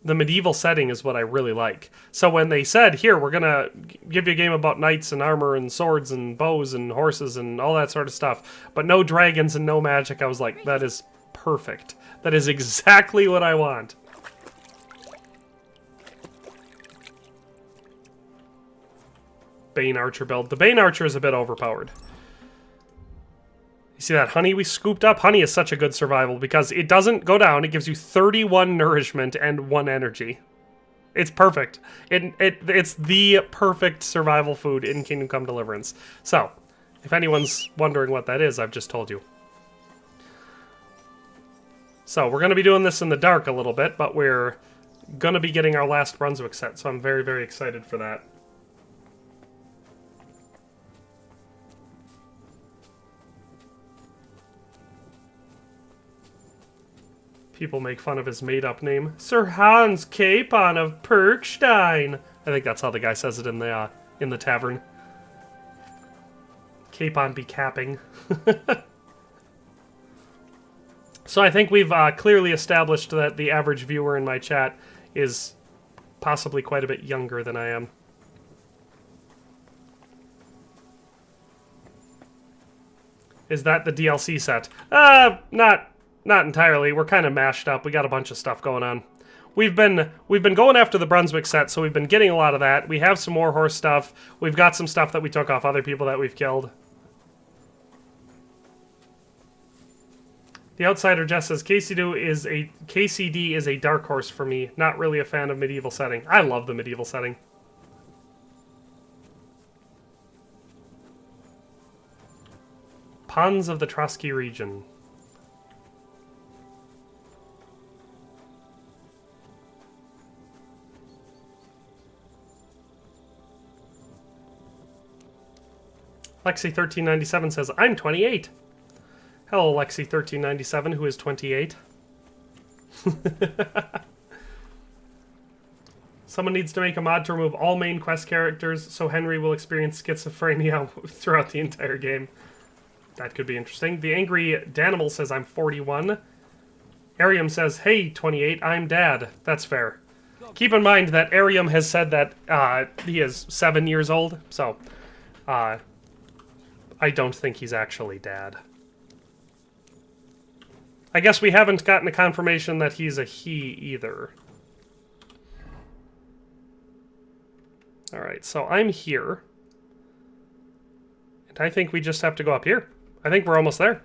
the medieval setting is what I really like. So when they said, here, we're gonna give you a game about knights and armor and swords and bows and horses and all that sort of stuff, but no dragons and no magic, I was like, that is perfect. That is exactly what I want. Bane Archer build. The Bane Archer is a bit overpowered. You see that honey we scooped up? Honey is such a good survival because it doesn't go down. It gives you 31 nourishment and 1 energy. It's perfect. It's the perfect survival food in Kingdom Come Deliverance. So, if anyone's wondering what that is, I've just told you. So, we're going to be doing this in the dark a little bit, but we're going to be getting our last Brunswick set, so I'm very, very excited for that. People make fun of his made-up name. Sir Hans Capon of Perkstein. I think that's how the guy says it in the tavern. Capon be capping. So I think we've clearly established that the average viewer in my chat is possibly quite a bit younger than I am. Is that the DLC set? Not entirely. We're kind of mashed up. We got a bunch of stuff going on. we've been going after the Brunswick set, so we've been getting a lot of that. We have some more horse stuff. We've got some stuff that we took off other people that we've killed. The Outsider Jess says KCD is a dark horse for me. Not really a fan of medieval setting. I love the medieval setting. Ponds of the Trotsky region. Lexi1397 says, I'm 28. Hello, Lexi1397, who is 28. Someone needs to make a mod to remove all main quest characters so Henry will experience schizophrenia throughout the entire game. That could be interesting. The Angry Danimal says, I'm 41. Arium says, hey, 28, I'm dad. That's fair. Keep in mind that Arium has said that he is 7 years old, so I don't think he's actually dad. I guess we haven't gotten a confirmation that he's a he either. Alright, so I'm here. And I think we just have to go up here. I think we're almost there.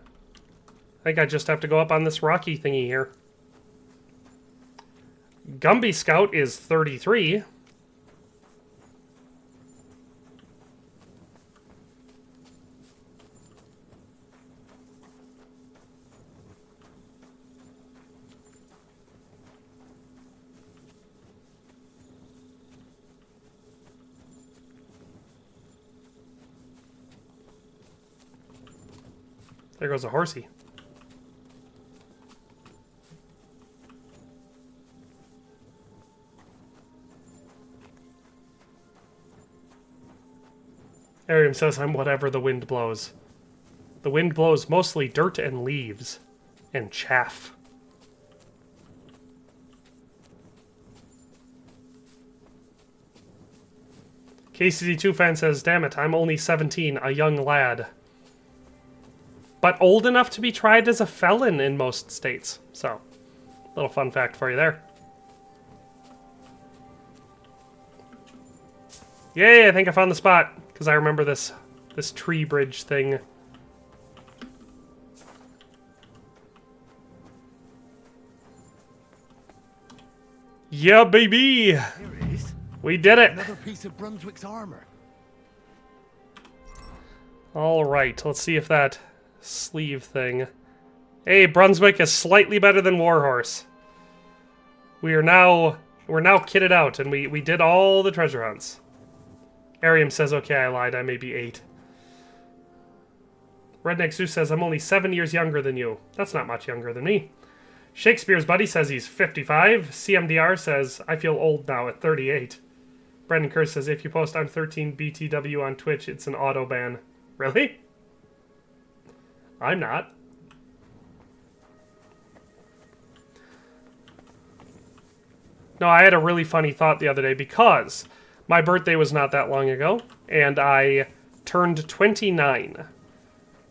I think I just have to go up on this rocky thingy here. Gumby Scout is 33. There goes a horsey. Arium says, I'm whatever the wind blows. The wind blows mostly dirt and leaves. And chaff. KCD2 fan says, damn it, I'm only 17, a young lad. But old enough to be tried as a felon in most states. So, little fun fact for you there. Yay, I think I found the spot. Because I remember this tree bridge thing. Yeah, baby! Here it is. We did it! Another piece of Brunswick's armor. Alright, let's see if that sleeve thing... Hey, Brunswick is slightly better than Warhorse. We're now kitted out, and we did all the treasure hunts. Arium says, okay, I lied, I may be 8. Redneck Zeus says, I'm only 7 years younger than you. That's not much younger than me. Shakespeare's buddy says he's 55. CMDR says, I feel old now at 38. Brendan Kerr says, if you post I'm 13 BTW on Twitch, it's an auto ban. Really? I'm not. No, I had a really funny thought the other day because my birthday was not that long ago, and I turned 29,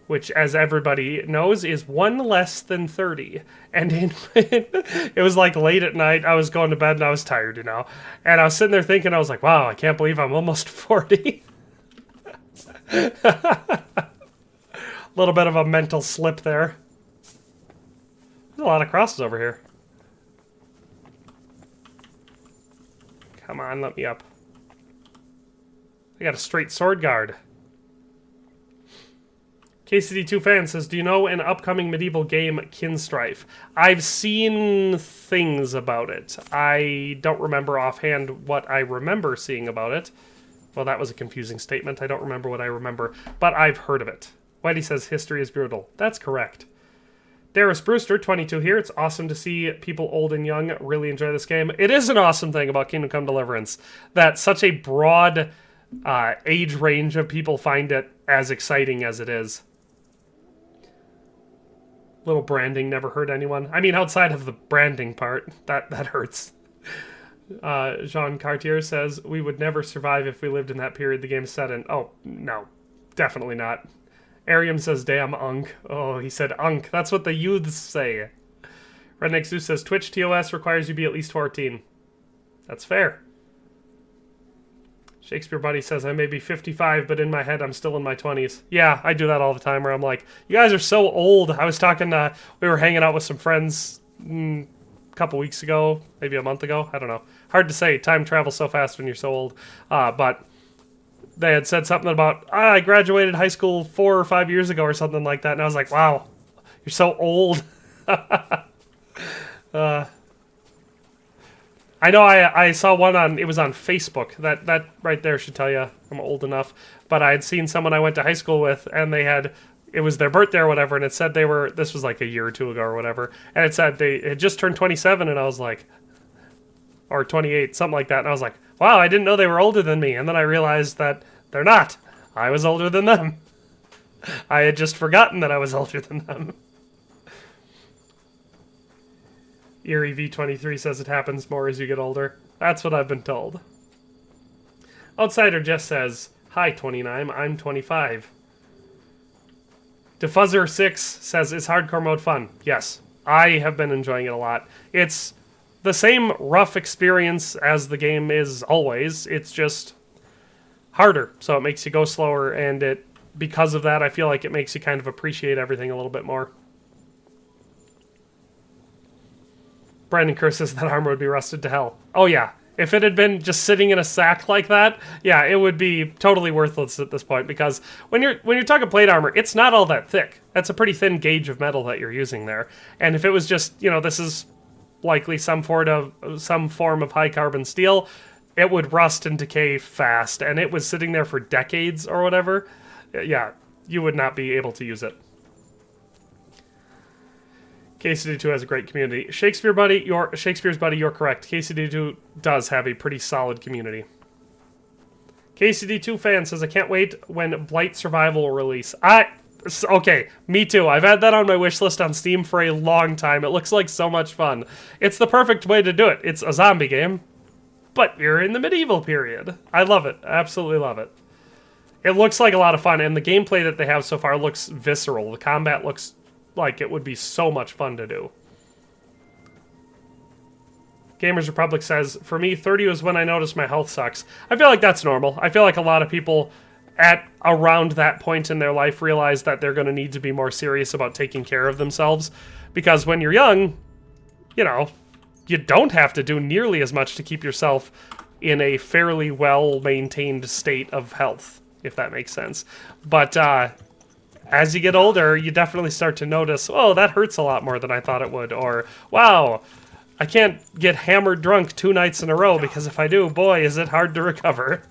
which, as everybody knows, is 1 less than 30. And it was like late at night, I was going to bed and I was tired, you know. And I was sitting there thinking, I was like, wow, I can't believe I'm almost 40. A little bit of a mental slip there. There's a lot of crosses over here. Come on, let me up. I got a straight sword guard. KCD2 fan says, do you know an upcoming medieval game, Kinstrife? I've seen things about it. I don't remember offhand what I remember seeing about it. Well, that was a confusing statement. I don't remember what I remember, but I've heard of it. Whitey says, history is brutal. That's correct. Darius Brewster, 22 here. It's awesome to see people old and young really enjoy this game. It is an awesome thing about Kingdom Come Deliverance that such a broad age range of people find it as exciting as it is. Little branding never hurt anyone. I mean, outside of the branding part, that hurts. Jean Cartier says, we would never survive if we lived in that period the game's set in. Oh, no. Definitely not. Arium says, damn, Unk. Oh, he said Unk. That's what the youths say. Redneck Zeus says, Twitch TOS requires you be at least 14. That's fair. Shakespeare Buddy says, I may be 55, but in my head, I'm still in my 20s. Yeah, I do that all the time, where I'm like, you guys are so old. I was talking, we were hanging out with some friends a couple weeks ago, maybe a month ago. I don't know. Hard to say. Time travels so fast when you're so old. But they had said something about, I graduated high school 4 or 5 years ago or something like that. And I was like, wow, you're so old. I know I saw one on, it was on Facebook. That right there should tell you I'm old enough. But I had seen someone I went to high school with, and they had, it was their birthday or whatever, and it said they were, this was like a year or two ago or whatever, and it said they had just turned 27, and I was like, or 28, something like that, and I was like, wow, I didn't know they were older than me, and then I realized that they're not. I was older than them. I had just forgotten that I was older than them. Eerie V23 says it happens more as you get older. That's what I've been told. Outsider Jess says, hi 29, I'm 25. Defuzzer6 says, is hardcore mode fun? Yes, I have been enjoying it a lot. It's the same rough experience as the game is always. It's just harder, so it makes you go slower, and it, because of that, I feel like it makes you kind of appreciate everything a little bit more. Brandon Kerr says that armor would be rusted to hell. Oh yeah, if it had been just sitting in a sack like that, yeah, it would be totally worthless at this point, because when you're talking plate armor, it's not all that thick. That's a pretty thin gauge of metal that you're using there. And if it was just, you know, this is likely some form of high carbon steel, it would rust and decay fast, and it was sitting there for decades or whatever. Yeah, you would not be able to use it. KCD2 has a great community. Shakespeare's buddy, you're correct. KCD2 does have a pretty solid community. KCD2 fan says, I can't wait when Blight Survival will release. Okay, me too. I've had that on my wish list on Steam for a long time. It looks like so much fun. It's the perfect way to do it. It's a zombie game, but you're in the medieval period. I love it. Absolutely love it. It looks like a lot of fun, and the gameplay that they have so far looks visceral. The combat looks like it would be so much fun to do. Gamers Republic says, for me, 30 was when I noticed my health sucks. I feel like that's normal. I feel like a lot of people at around that point in their life realize that they're going to need to be more serious about taking care of themselves. Because when you're young, you know, you don't have to do nearly as much to keep yourself in a fairly well-maintained state of health, if that makes sense. But, as you get older, you definitely start to notice, oh, that hurts a lot more than I thought it would. Or, wow, I can't get hammered drunk 2 nights in a row, because if I do, boy, is it hard to recover.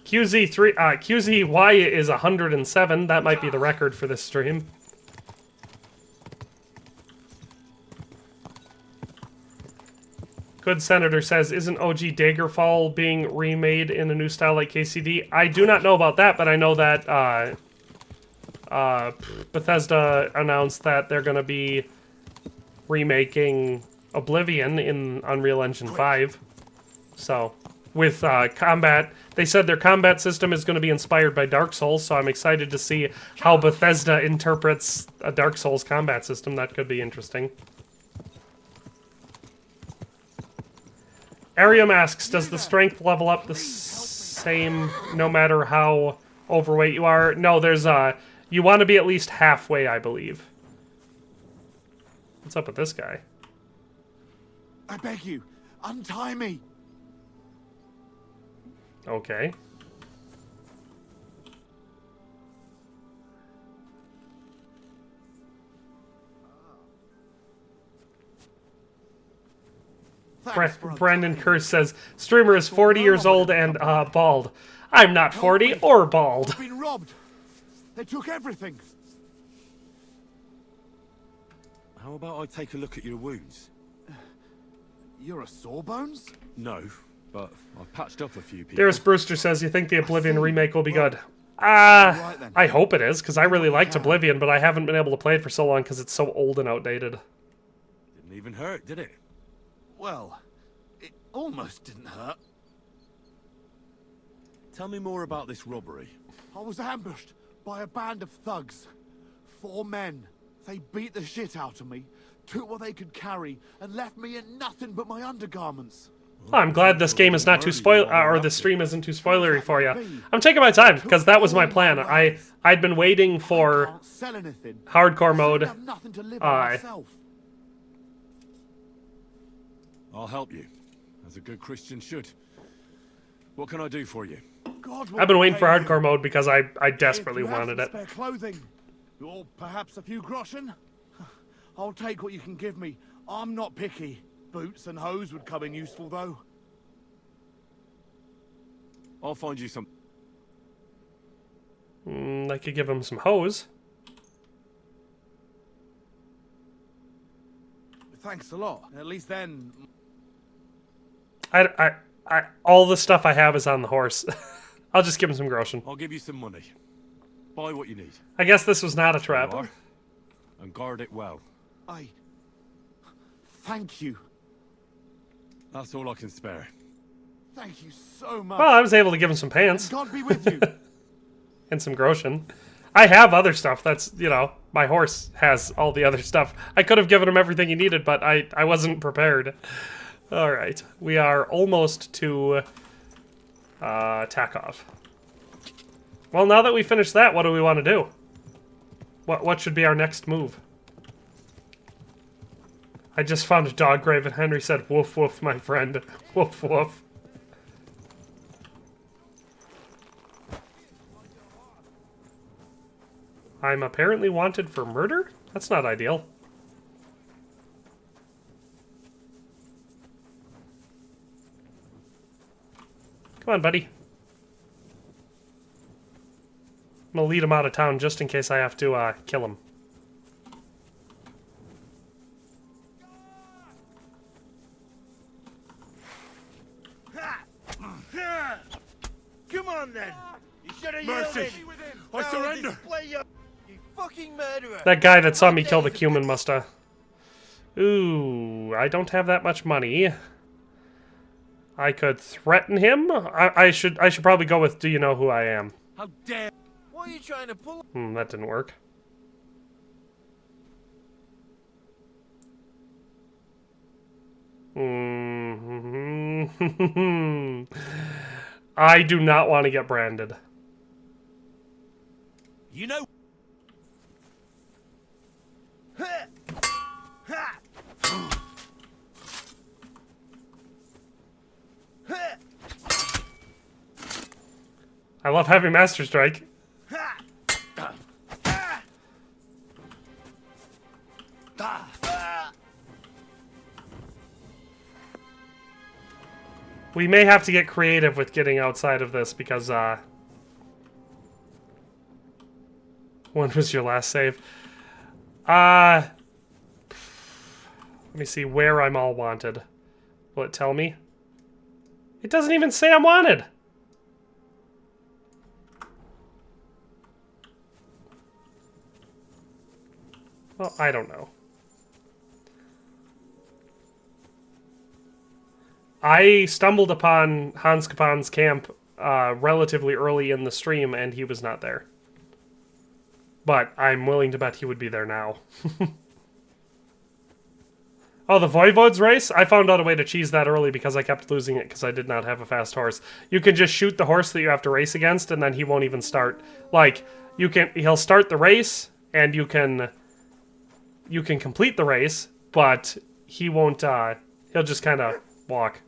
QZY is 107. That might be the record for this stream. Good Senator says, isn't OG Daggerfall being remade in a new style like KCD? I do not know about that, but I know that Bethesda announced that they're going to be remaking Oblivion in Unreal Engine 5. So, with combat, they said their combat system is going to be inspired by Dark Souls, so I'm excited to see how Bethesda interprets a Dark Souls combat system. That could be interesting. Arium asks, does the strength level up the same no matter how overweight you are? No, there's you want to be at least halfway, I believe. What's up with this guy? I beg you, untie me. Okay. Brandon Kerr says, streamer is 40 years old and bald. I'm not 40 or bald. I've been robbed. They took everything. How about I take a look at your wounds? You're a Sawbones? No, but I've patched up a few people. Darius Brewster says, you think the Oblivion remake will be good? I hope it is, because I really liked Oblivion, but I haven't been able to play it for so long because it's so old and outdated. Didn't even hurt, did it? Well, it almost didn't hurt. Tell me more about this robbery. I was ambushed by a band of thugs. 4 men. They beat the shit out of me, took what they could carry, and left me in nothing but my undergarments. I'm glad this game is not too or this stream isn't too spoilery for you. I'm taking my time because that was my plan. I'd been waiting for hardcore mode. I'll help you, as a good Christian should. What can I do for you? I've been waiting for hardcore mode because I desperately wanted it. Spare clothing, or perhaps a few groschen. I'll take what you can give me. I'm not picky. Boots and hose would come in useful, though. I'll find you some. I could give him some hose. Thanks a lot. At least then. All the stuff I have is on the horse. I'll just give him some groschen. I'll give you some money. Buy what you need. I guess this was not a trap. And guard it well. Thank you. That's all I can spare. Thank you so much. Well, I was able to give him some pants. God be with you. And some groschen. I have other stuff. That's, you know, my horse has all the other stuff. I could have given him everything he needed, but I wasn't prepared. All right. We are almost to Takov. Well, now that we finished that, what do we want to do? What should be our next move? I just found a dog grave and Henry said, woof woof, my friend. Woof woof. I'm apparently wanted for murder? That's not ideal. Come on, buddy. I'm gonna lead him out of town just in case I have to kill him. Come on then! You should have Mercy! I surrender! You fucking murderer! That guy that saw me kill the cumin musta. Ooh, I don't have that much money. I could threaten him. I should probably go with do you know who I am? How dare! What are you trying to pull? That didn't work. I do not want to get branded. You know. I love having Master Strike. We may have to get creative with getting outside of this because, when was your last save? Let me see where I'm all wanted. Will it tell me? It doesn't even say I'm wanted! Well, I don't know. I stumbled upon Hans Kapan's camp relatively early in the stream, and he was not there. But I'm willing to bet he would be there now. Oh, the Voivode's race? I found out a way to cheese that early because I kept losing it because I did not have a fast horse. You can just shoot the horse that you have to race against, and then he won't even start. Like, he'll start the race, and you can complete the race, but he won't, he'll just kind of walk.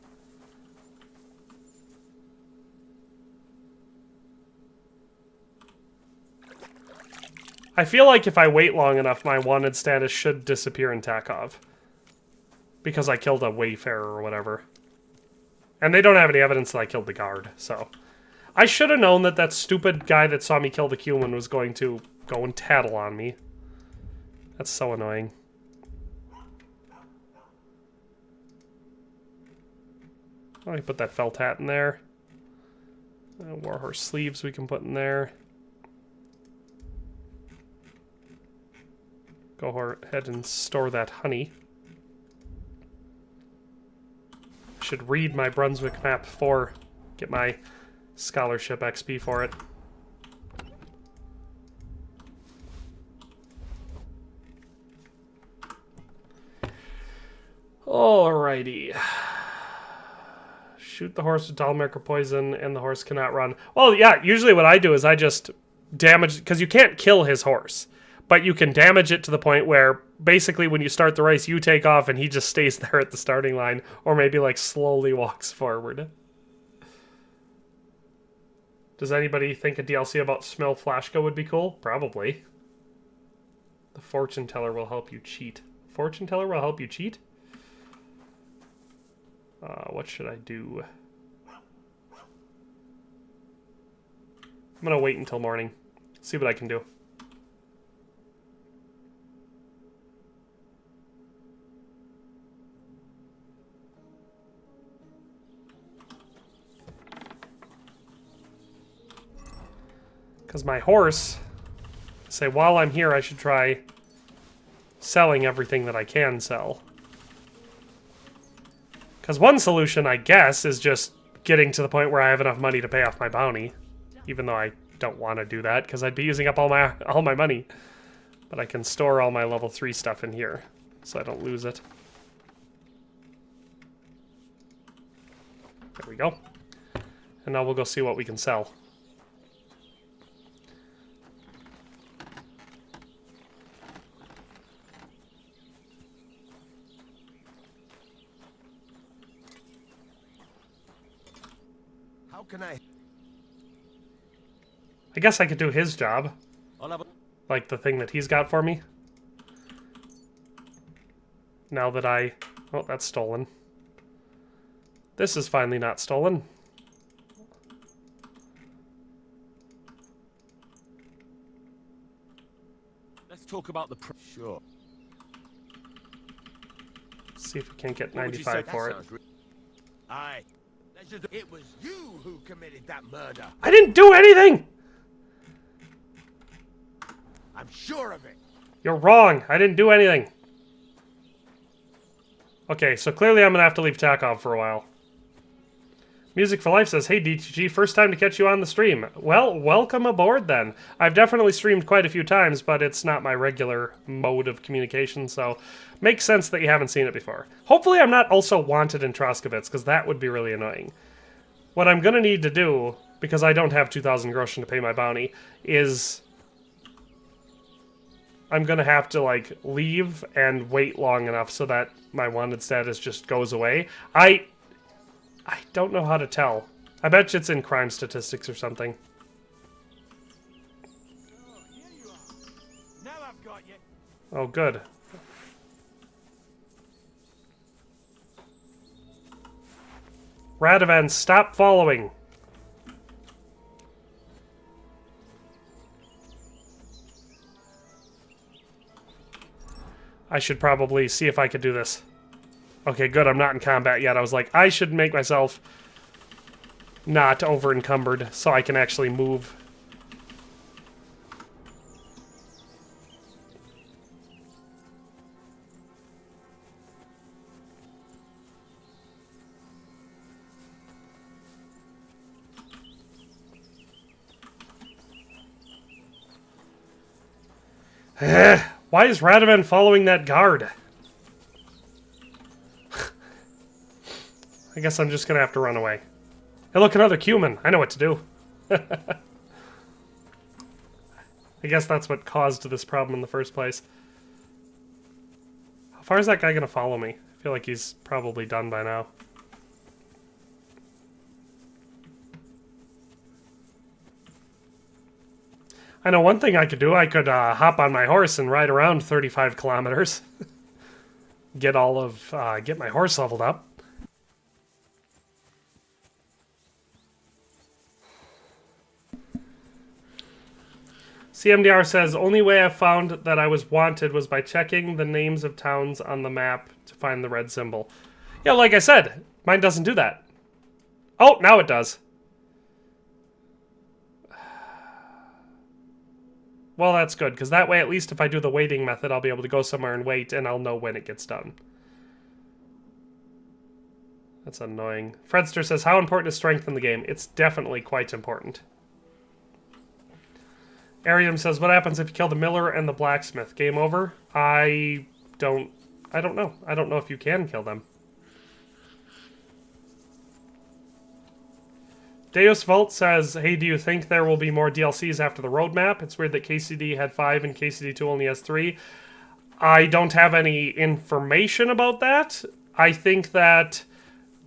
I feel like if I wait long enough, my wanted status should disappear in Takov. Because I killed a wayfarer or whatever. And they don't have any evidence that I killed the guard, so. I should have known that that stupid guy that saw me kill the cumin was going to go and tattle on me. That's so annoying. Oh, we put that felt hat in there. Warhorse sleeves we can put in there. Go ahead and store that honey. Should read my Brunswick map before get my scholarship XP for it. Alrighty. Shoot the horse with Dahlmark or poison, and the horse cannot run. Well, yeah, usually what I do is I just damage, because you can't kill his horse, but you can damage it to the point where basically when you start the race, you take off and he just stays there at the starting line, or maybe like slowly walks forward. Does anybody think a DLC about Smell Flashka would be cool? Probably. The fortune teller will help you cheat. Fortune teller will help you cheat? What should I do? I'm gonna wait until morning. See what I can do. Because my horse, say while I'm here I should try selling everything that I can sell. Because one solution, I guess, is just getting to the point where I have enough money to pay off my bounty. Even though I don't want to do that, because I'd be using up all my money. But I can store all my level 3 stuff in here, so I don't lose it. There we go. And now we'll go see what we can sell. How can I guess I could do his job. Like the thing that he's got for me. Now that I... Oh, that's stolen. This is finally not stolen. Let's talk about the... Sure. See if we can't get 95 for it. Aye. It was you who committed that murder. I didn't do anything! I'm sure of it. You're wrong. I didn't do anything. Okay, so clearly I'm gonna have to leave Takov for a while. Music for Life says, hey DTG, first time to catch you on the stream. Well, welcome aboard then. I've definitely streamed quite a few times, but it's not my regular mode of communication, so makes sense that you haven't seen it before. Hopefully I'm not also wanted in Troskovitz, because that would be really annoying. What I'm gonna need to do, because I don't have 2,000 groschen to pay my bounty, is I'm gonna have to, like, leave and wait long enough so that my wanted status just goes away. I don't know how to tell. I bet you it's in crime statistics or something. Oh, here you are. Now I've got you. Oh, good. Radovan, stop following. I should probably see if I could do this. Okay, good, I'm not in combat yet. I was like, I should make myself not over-encumbered so I can actually move. Why is Radovan following that guard? I guess I'm just gonna have to run away. Hey, look, another cumin. I know what to do. I guess that's what caused this problem in the first place. How far is that guy gonna follow me? I feel like he's probably done by now. I know one thing I could do. I could hop on my horse and ride around 35 kilometers. Get my horse leveled up. CMDR says, only way I found that I was wanted was by checking the names of towns on the map to find the red symbol. Yeah, like I said, mine doesn't do that. Oh, now it does. Well, that's good, because that way, at least if I do the waiting method, I'll be able to go somewhere and wait, and I'll know when it gets done. That's annoying. Fredster says, how important is strength in the game? It's definitely quite important. Arium says, what happens if you kill the miller and the blacksmith? Game over? I don't I don't know. I don't know if you can kill them. Deus Volt says, hey, do you think there will be more DLCs after the roadmap? It's weird that KCD had 5 and KCD2 only has 3. I don't have any information about that. I think that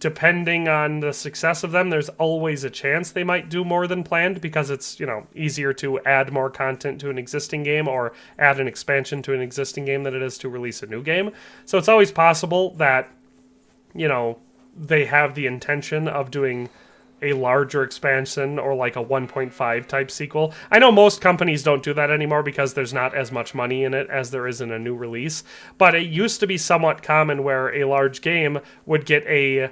depending on the success of them, there's always a chance they might do more than planned because it's, you know, easier to add more content to an existing game or add an expansion to an existing game than it is to release a new game. So it's always possible that, you know, they have the intention of doing a larger expansion or like a 1.5 type sequel. I know most companies don't do that anymore because there's not as much money in it as there is in a new release, but it used to be somewhat common where a large game would get a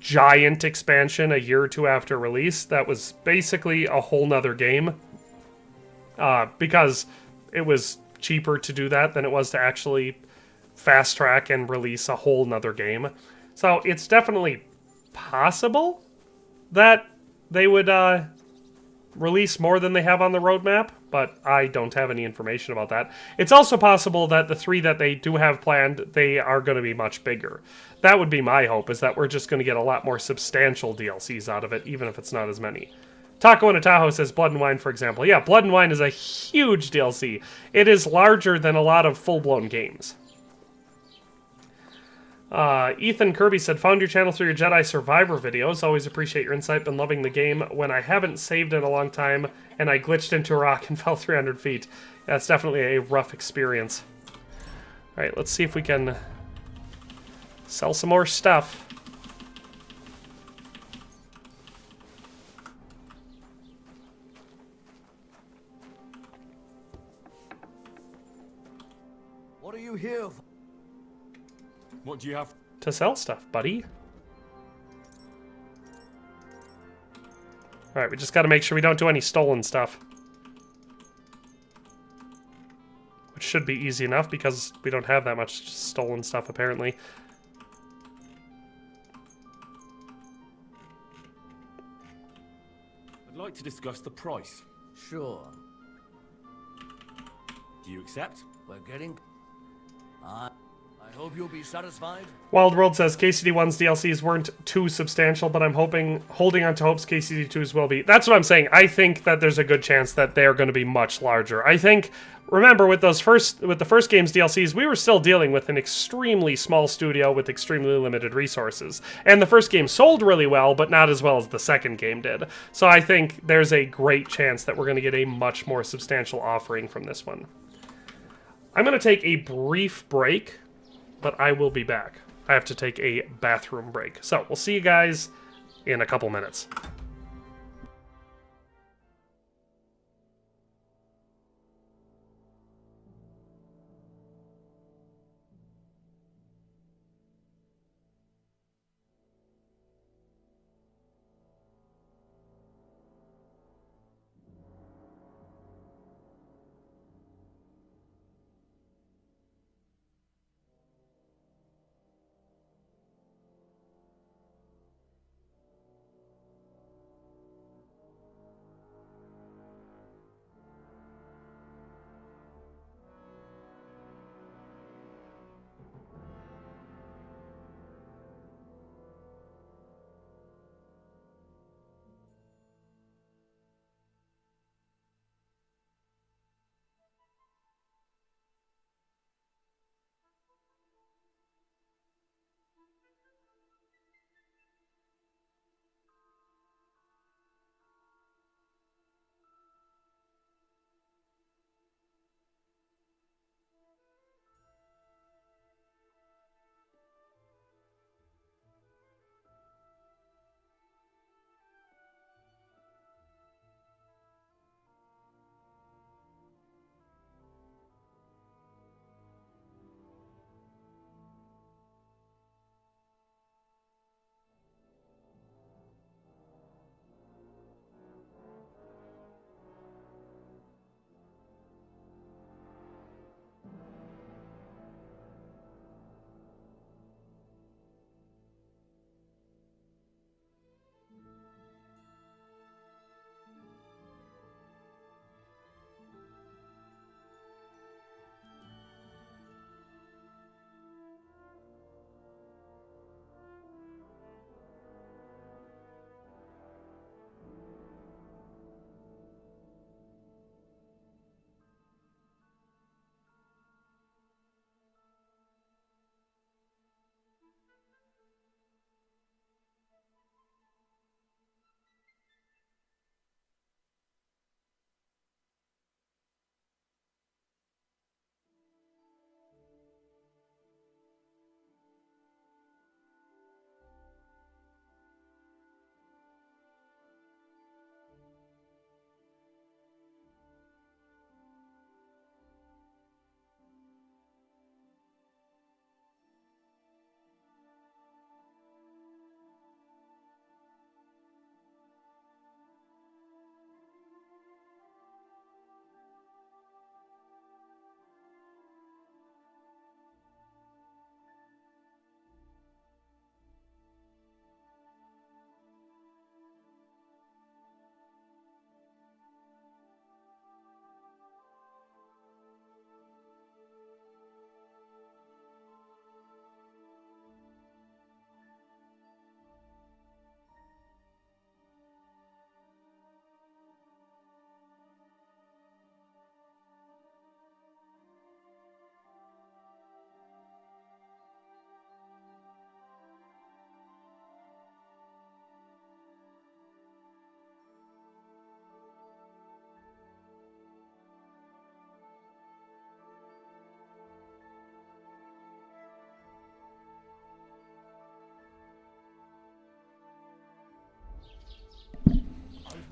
giant expansion a year or two after release that was basically a whole nother game, because it was cheaper to do that than it was to actually fast track and release a whole nother game. So it's definitely possible that they would release more than they have on the roadmap, but I don't have any information about that. It's also possible that the 3 that they do have planned, they are going to be much bigger. That would be my hope, is that we're just going to get a lot more substantial DLCs out of it, even if it's not as many. Taco in a Tahoe says Blood and Wine, for example. Yeah, Blood and Wine is a huge DLC. It is larger than a lot of full-blown games. Ethan Kirby said, found your channel through your Jedi Survivor videos. Always appreciate your insight. Been loving the game. When I haven't saved in a long time, and I glitched into a rock and fell 300 feet. That's definitely a rough experience. Alright, let's see if we can sell some more stuff. What are you here for? What do you have? To sell stuff, buddy. Alright, we just gotta make sure we don't do any stolen stuff. Which should be easy enough because we don't have that much stolen stuff, apparently. I'd like to discuss the price. Sure. Do you accept? We're getting... I hope you'll be satisfied. Wild World says KCD1's DLCs weren't too substantial, but I'm holding on to hopes KCD2's will be. That's what I'm saying. I think that there's a good chance that they're going to be much larger. I think, remember, with the first game's DLCs, we were still dealing with an extremely small studio with extremely limited resources. And the first game sold really well, but not as well as the second game did. So I think there's a great chance that we're going to get a much more substantial offering from this one. I'm going to take a brief break, but I will be back. I have to take a bathroom break. So, we'll see you guys in a couple minutes.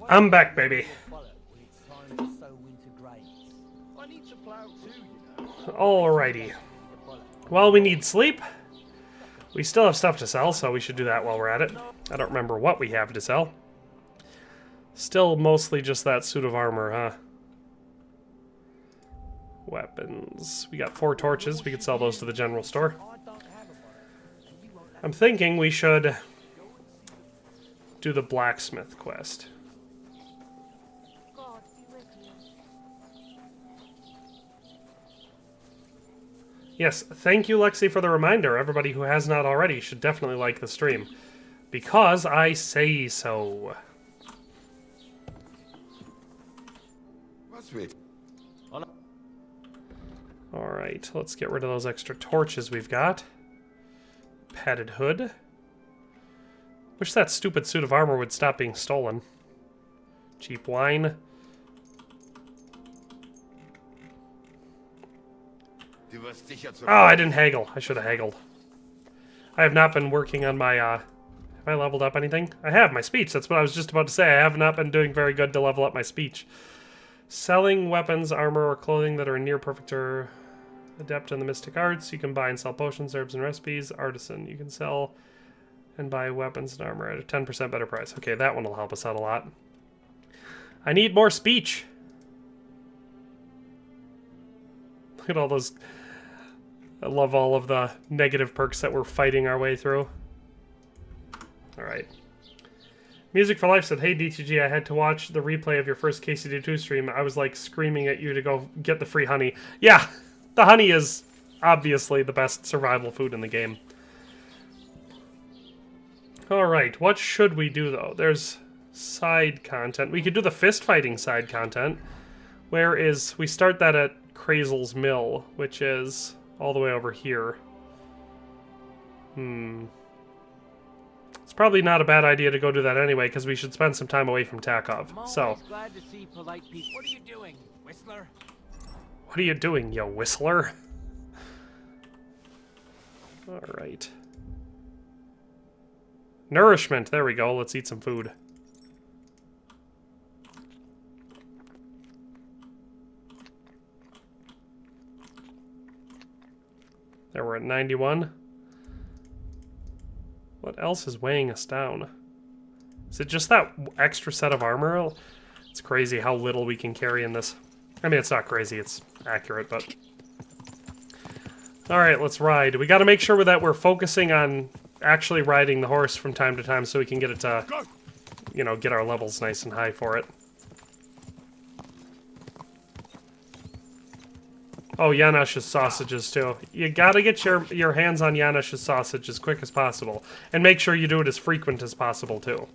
I'm back, baby. Alrighty. Well, we need sleep. We still have stuff to sell, so we should do that while we're at it. I don't remember what we have to sell. Still mostly just that suit of armor, huh? Weapons. We got 4 torches. We could sell those to the general store. I'm thinking we should do the blacksmith quest. God be with you. Yes, thank you, Lexi, for the reminder. Everybody who has not already should definitely like the stream. Because I say so. Alright, let's get rid of those extra torches we've got. Padded hood. Wish that stupid suit of armor would stop being stolen. Cheap wine. Oh, I didn't haggle. I should have haggled. I have not been working on my, have I leveled up anything? I have, my speech. That's what I was just about to say. I have not been doing very good to level up my speech. Selling weapons, armor, or clothing that are near perfect or adept in the mystic arts. You can buy and sell potions, herbs, and recipes. Artisan. You can sell and buy weapons and armor at a 10% better price. Okay, that one will help us out a lot. I need more speech. Look at all those. I love all of the negative perks that we're fighting our way through. Alright. Music for Life said, hey DTG, I had to watch the replay of your first KCD2 stream. I was like screaming at you to go get the free honey. Yeah, the honey is obviously the best survival food in the game. Alright, what should we do though? There's side content. We could do the fist fighting side content. Where is... we start that at Krazel's Mill, which is all the way over here. It's probably not a bad idea to go do that anyway, because we should spend some time away from Takov. So, Glad to see polite people. What are you doing, Whistler? what are you doing, yo whistler? Alright. Nourishment, there we go. Let's eat some food. There, we're at 91. What else is weighing us down? Is it just that extra set of armor? It's crazy how little we can carry in this. I mean, it's not crazy, it's accurate, but... Alright, let's ride. We gotta make sure that we're focusing on actually riding the horse from time to time so we can get it to, you know, get our levels nice and high for it. Oh, Janosch's sausages, too. You gotta get your hands on Janosch's sausage as quick as possible. And make sure you do it as frequent as possible, too.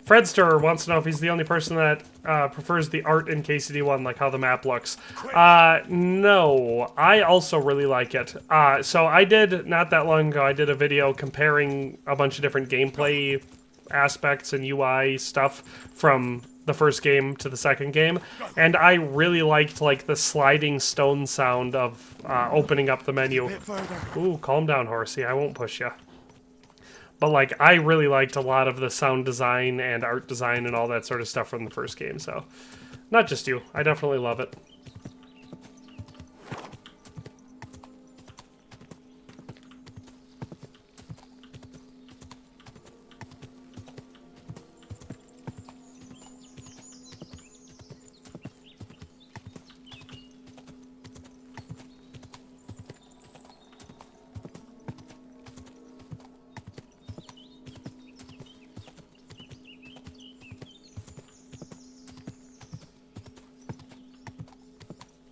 Fredster wants to know if he's the only person that prefers the art in KCD1, like how the map looks. No, I also really like it. So I did, not that long ago, I did a video comparing a bunch of different gameplay aspects and UI stuff from the first game to the second game, and I really liked like the sliding stone sound of opening up the menu. Ooh, calm down, horsey, I won't push you. But, like, I really liked a lot of the sound design and art design and all that sort of stuff from the first game, so... Not just you. I definitely love it.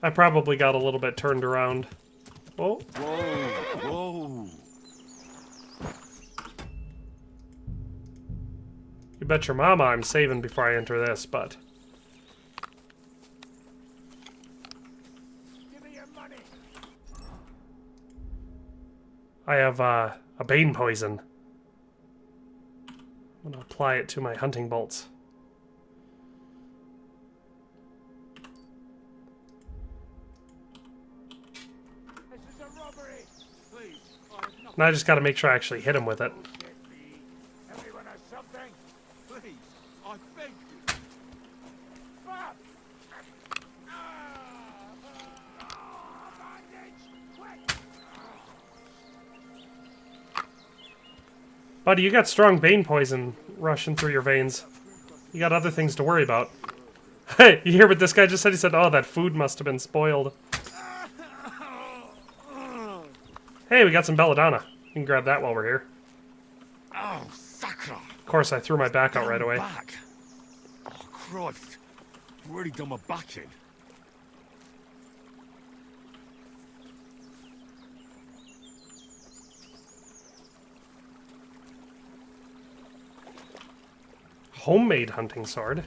I probably got a little bit turned around. Oh. Whoa. You bet your mama I'm saving before I enter this, but... Give me your money. I have a bane poison. I'm gonna apply it to my hunting bolts. Now I just gotta make sure I actually hit him with it. Everyone has something. Please, I beg you. Buddy, you got strong bane poison rushing through your veins. You got other things to worry about. Hey, you hear what this guy just said? He said, oh, that food must have been spoiled. Hey, we got some belladonna. You can grab that while we're here. Oh, sacre! Of course, I threw my back out right away. Back. Oh, Christ. I've already done my back in. Homemade hunting sword.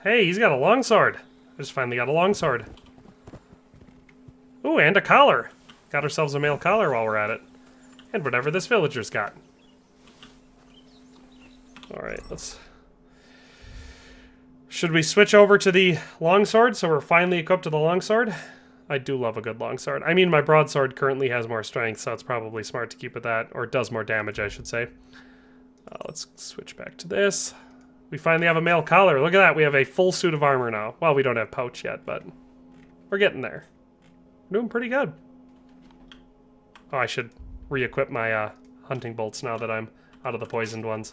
Hey, he's got a longsword. I just finally got a longsword. Ooh, and a collar. Got ourselves a male collar while we're at it. And whatever this villager's got. Alright, let's... Should we switch over to the longsword so we're finally equipped to the longsword? I do love a good longsword. I mean, my broadsword currently has more strength, so it's probably smart to keep with that. Or it does more damage, I should say. Let's switch back to this. We finally have a male collar. Look at that. We have a full suit of armor now. Well, we don't have pouch yet, but we're getting there. We're doing pretty good. Oh, I should re-equip my hunting bolts now that I'm out of the poisoned ones.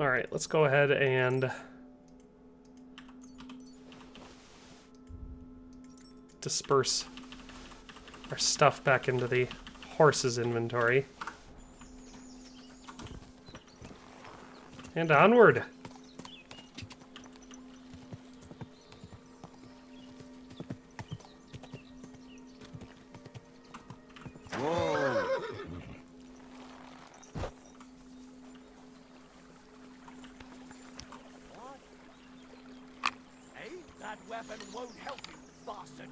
Alright, let's go ahead and disperse our stuff back into the horse's inventory. And onward! Whoa! Hey, that weapon won't help you, bastard.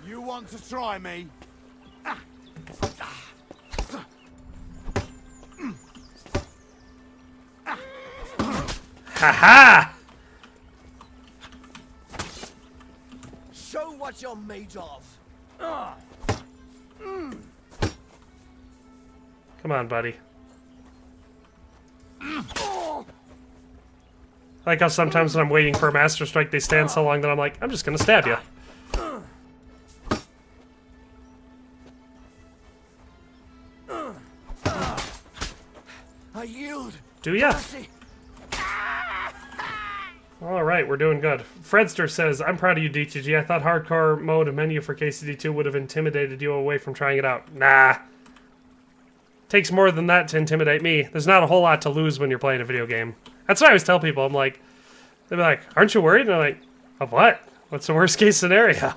You want to try me? Ha-ha! Show what you're made of. Come on, buddy. I like how sometimes when I'm waiting for a master strike, they stand so long that I'm like, I'm just gonna stab you. I yield. Do ya? Mercy. Alright, we're doing good. Fredster says, I'm proud of you, DTG. I thought hardcore mode menu for KCD2 would have intimidated you away from trying it out. Nah. Takes more than that to intimidate me. There's not a whole lot to lose when you're playing a video game. That's what I always tell people. I'm like, they'll be like, aren't you worried? And I'm like, of what? What's the worst case scenario?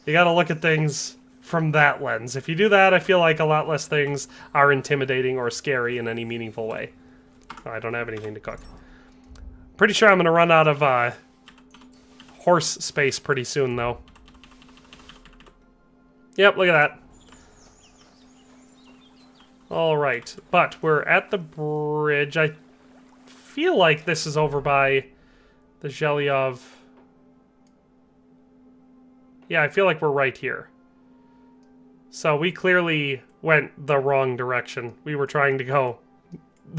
You gotta look at things from that lens. If you do that, I feel like a lot less things are intimidating or scary in any meaningful way. Oh, I don't have anything to cook. Pretty sure I'm gonna run out of horse space pretty soon, though. Yep, look at that. Alright, but we're at the bridge. I feel like this is over by the Zhelyov. Yeah, I feel like we're right here. So we clearly went the wrong direction. We were trying to go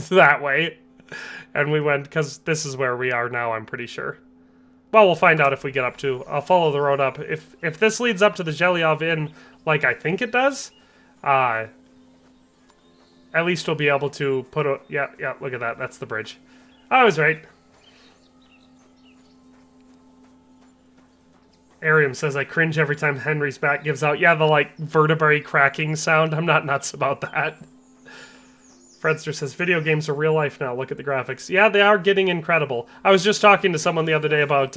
that way. And we went, because this is where we are now, I'm pretty sure. Well, we'll find out if we get up to. I'll follow the road up. If this leads up to the Zhelyov Inn, like I think it does, at least we'll be able to put a... Yeah, look at that. That's the bridge. I was right. Arium says, I cringe every time Henry's back gives out. Yeah, the, like, vertebrae cracking sound. I'm not nuts about that. Fredster says, video games are real life now. Look at the graphics. Yeah, they are getting incredible. I was just talking to someone the other day about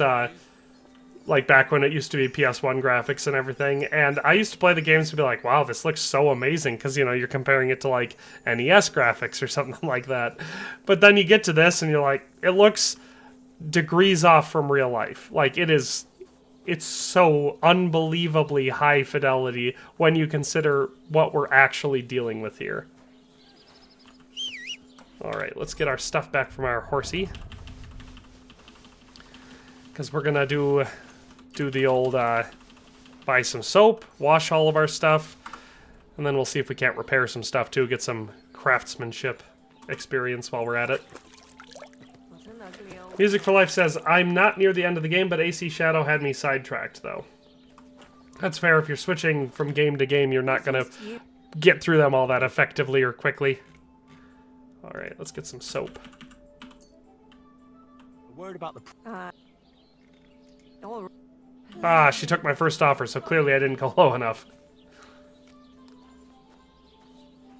like back when it used to be PS1 graphics and everything. And I used to play the games to be like, wow, this looks so amazing, because, you know, you're comparing it to like NES graphics or something like that. But then you get to this and you're like, it looks degrees off from real life. Like, it's so unbelievably high fidelity when you consider what we're actually dealing with here. Alright, let's get our stuff back from our horsey. Because we're gonna do the old, buy some soap, wash all of our stuff, and then we'll see if we can't repair some stuff too, get some craftsmanship experience while we're at it. Music for Life says, I'm not near the end of the game, but AC Shadow had me sidetracked, though. That's fair. If you're switching from game to game, you're not going to get through them all that effectively or quickly. Alright, let's get some soap. Word about the... Ah, she took my first offer, so clearly I didn't go low enough.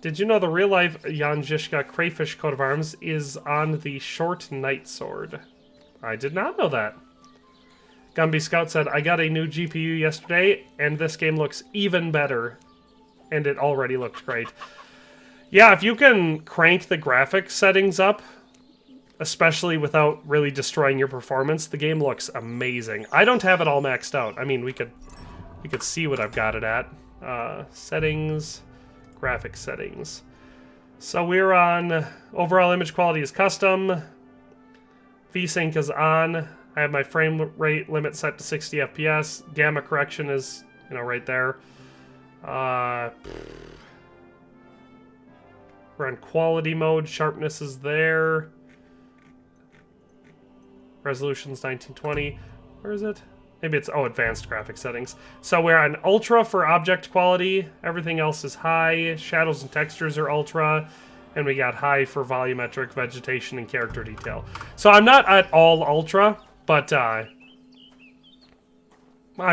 Did you know the real-life Jan Žižka crayfish coat of arms is on the short knight sword? I did not know that. Gumby Scout said, I got a new GPU yesterday, and this game looks even better. And it already looked great. Yeah, if you can crank the graphics settings up, especially without really destroying your performance, the game looks amazing. I don't have it all maxed out. I mean, we could see what I've got it at. Settings... Graphic settings. So we're on overall image quality is custom. VSync is on. I have my frame rate limit set to 60 FPS. Gamma correction is, you know, right there. We're on quality mode. Sharpness is there. Resolution's 1920. Where is it? Maybe it's, oh, advanced graphic settings. So we're on ultra for object quality. Everything else is high. Shadows and textures are ultra. And we got high for volumetric, vegetation, and character detail. So I'm not at all ultra, but I've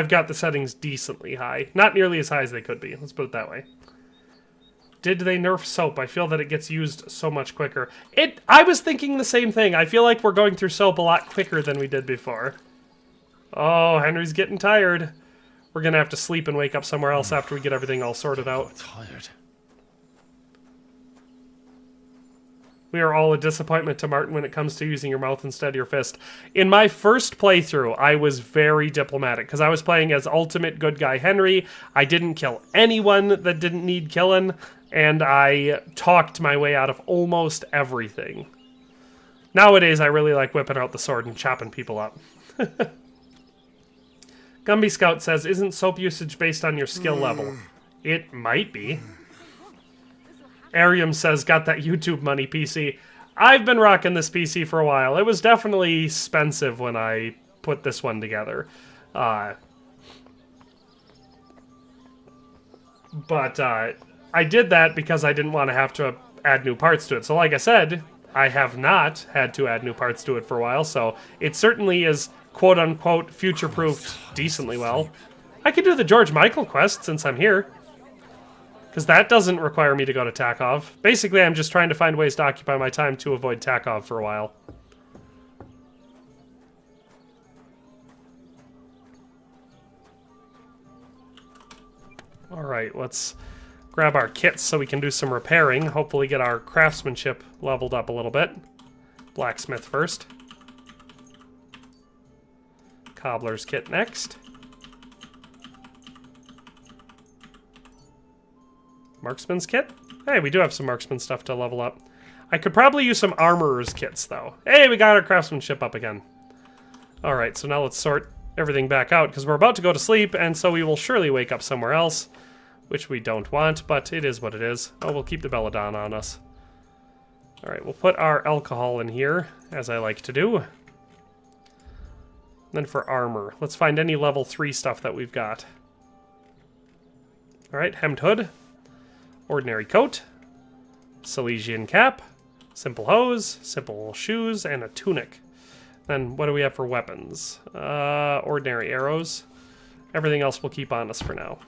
got the settings decently high. Not nearly as high as they could be. Let's put it that way. Did they nerf soap? I feel that it gets used so much quicker. I was thinking the same thing. I feel like we're going through soap a lot quicker than we did before. Oh, Henry's getting tired. We're gonna have to sleep and wake up somewhere else after we get everything all sorted out. I'm tired. We are all a disappointment to Martin when it comes to using your mouth instead of your fist. In my first playthrough, I was very diplomatic, because I was playing as ultimate good guy Henry. I didn't kill anyone that didn't need killing, and I talked my way out of almost everything. Nowadays, I really like whipping out the sword and chopping people up. Gumby Scout says, isn't soap usage based on your skill level? It might be. Arium says, got that YouTube money PC. I've been rocking this PC for a while. It was definitely expensive when I put this one together. But I did that because I didn't want to have to add new parts to it. So like I said, I have not had to add new parts to it for a while, so it certainly is quote-unquote future-proofed decently well. I could do the George Michael quest since I'm here, because that doesn't require me to go to Takov. Basically, I'm just trying to find ways to occupy my time to avoid Takov for a while. Alright, let's grab our kits so we can do some repairing. Hopefully get our craftsmanship leveled up a little bit. Blacksmith first. Cobbler's kit next. Marksman's kit? Hey, we do have some marksman stuff to level up. I could probably use some armorer's kits, though. Hey, we got our craftsmanship up again. Alright, so now let's sort everything back out, because we're about to go to sleep, and so we will surely wake up somewhere else, which we don't want, but it is what it is. Oh, we'll keep the Belladonna on us. Alright, we'll put our alcohol in here, as I like to do. Then for armor, let's find any level 3 stuff that we've got. Alright, hemmed hood. Ordinary coat. Silesian cap. Simple hose. Simple shoes. And a tunic. Then what do we have for weapons? Ordinary arrows. Everything else we'll keep on us for now.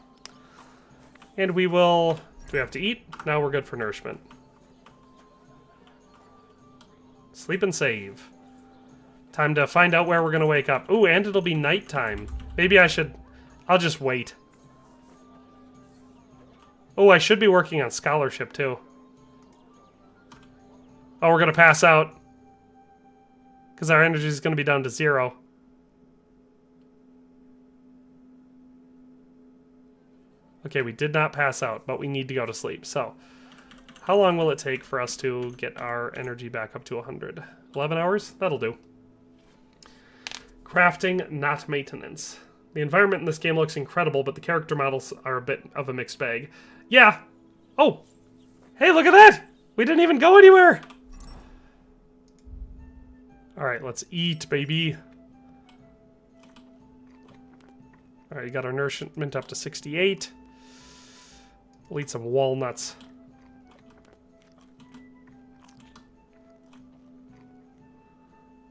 And we will... Do we have to eat? Now we're good for nourishment. Sleep and save. Time to find out where we're gonna wake up. Ooh, and it'll be nighttime. Maybe I should... I'll just wait. Oh, I should be working on scholarship, too. Oh, we're gonna pass out. Because our energy is gonna be down to 0. Okay, we did not pass out, but we need to go to sleep. So, how long will it take for us to get our energy back up to 100? 11 hours? That'll do. Crafting, not maintenance. The environment in this game looks incredible, but the character models are a bit of a mixed bag. Yeah. Oh. Hey, look at that! We didn't even go anywhere! Alright, let's eat, baby. Alright, you got our nourishment up to 68. We'll eat some walnuts.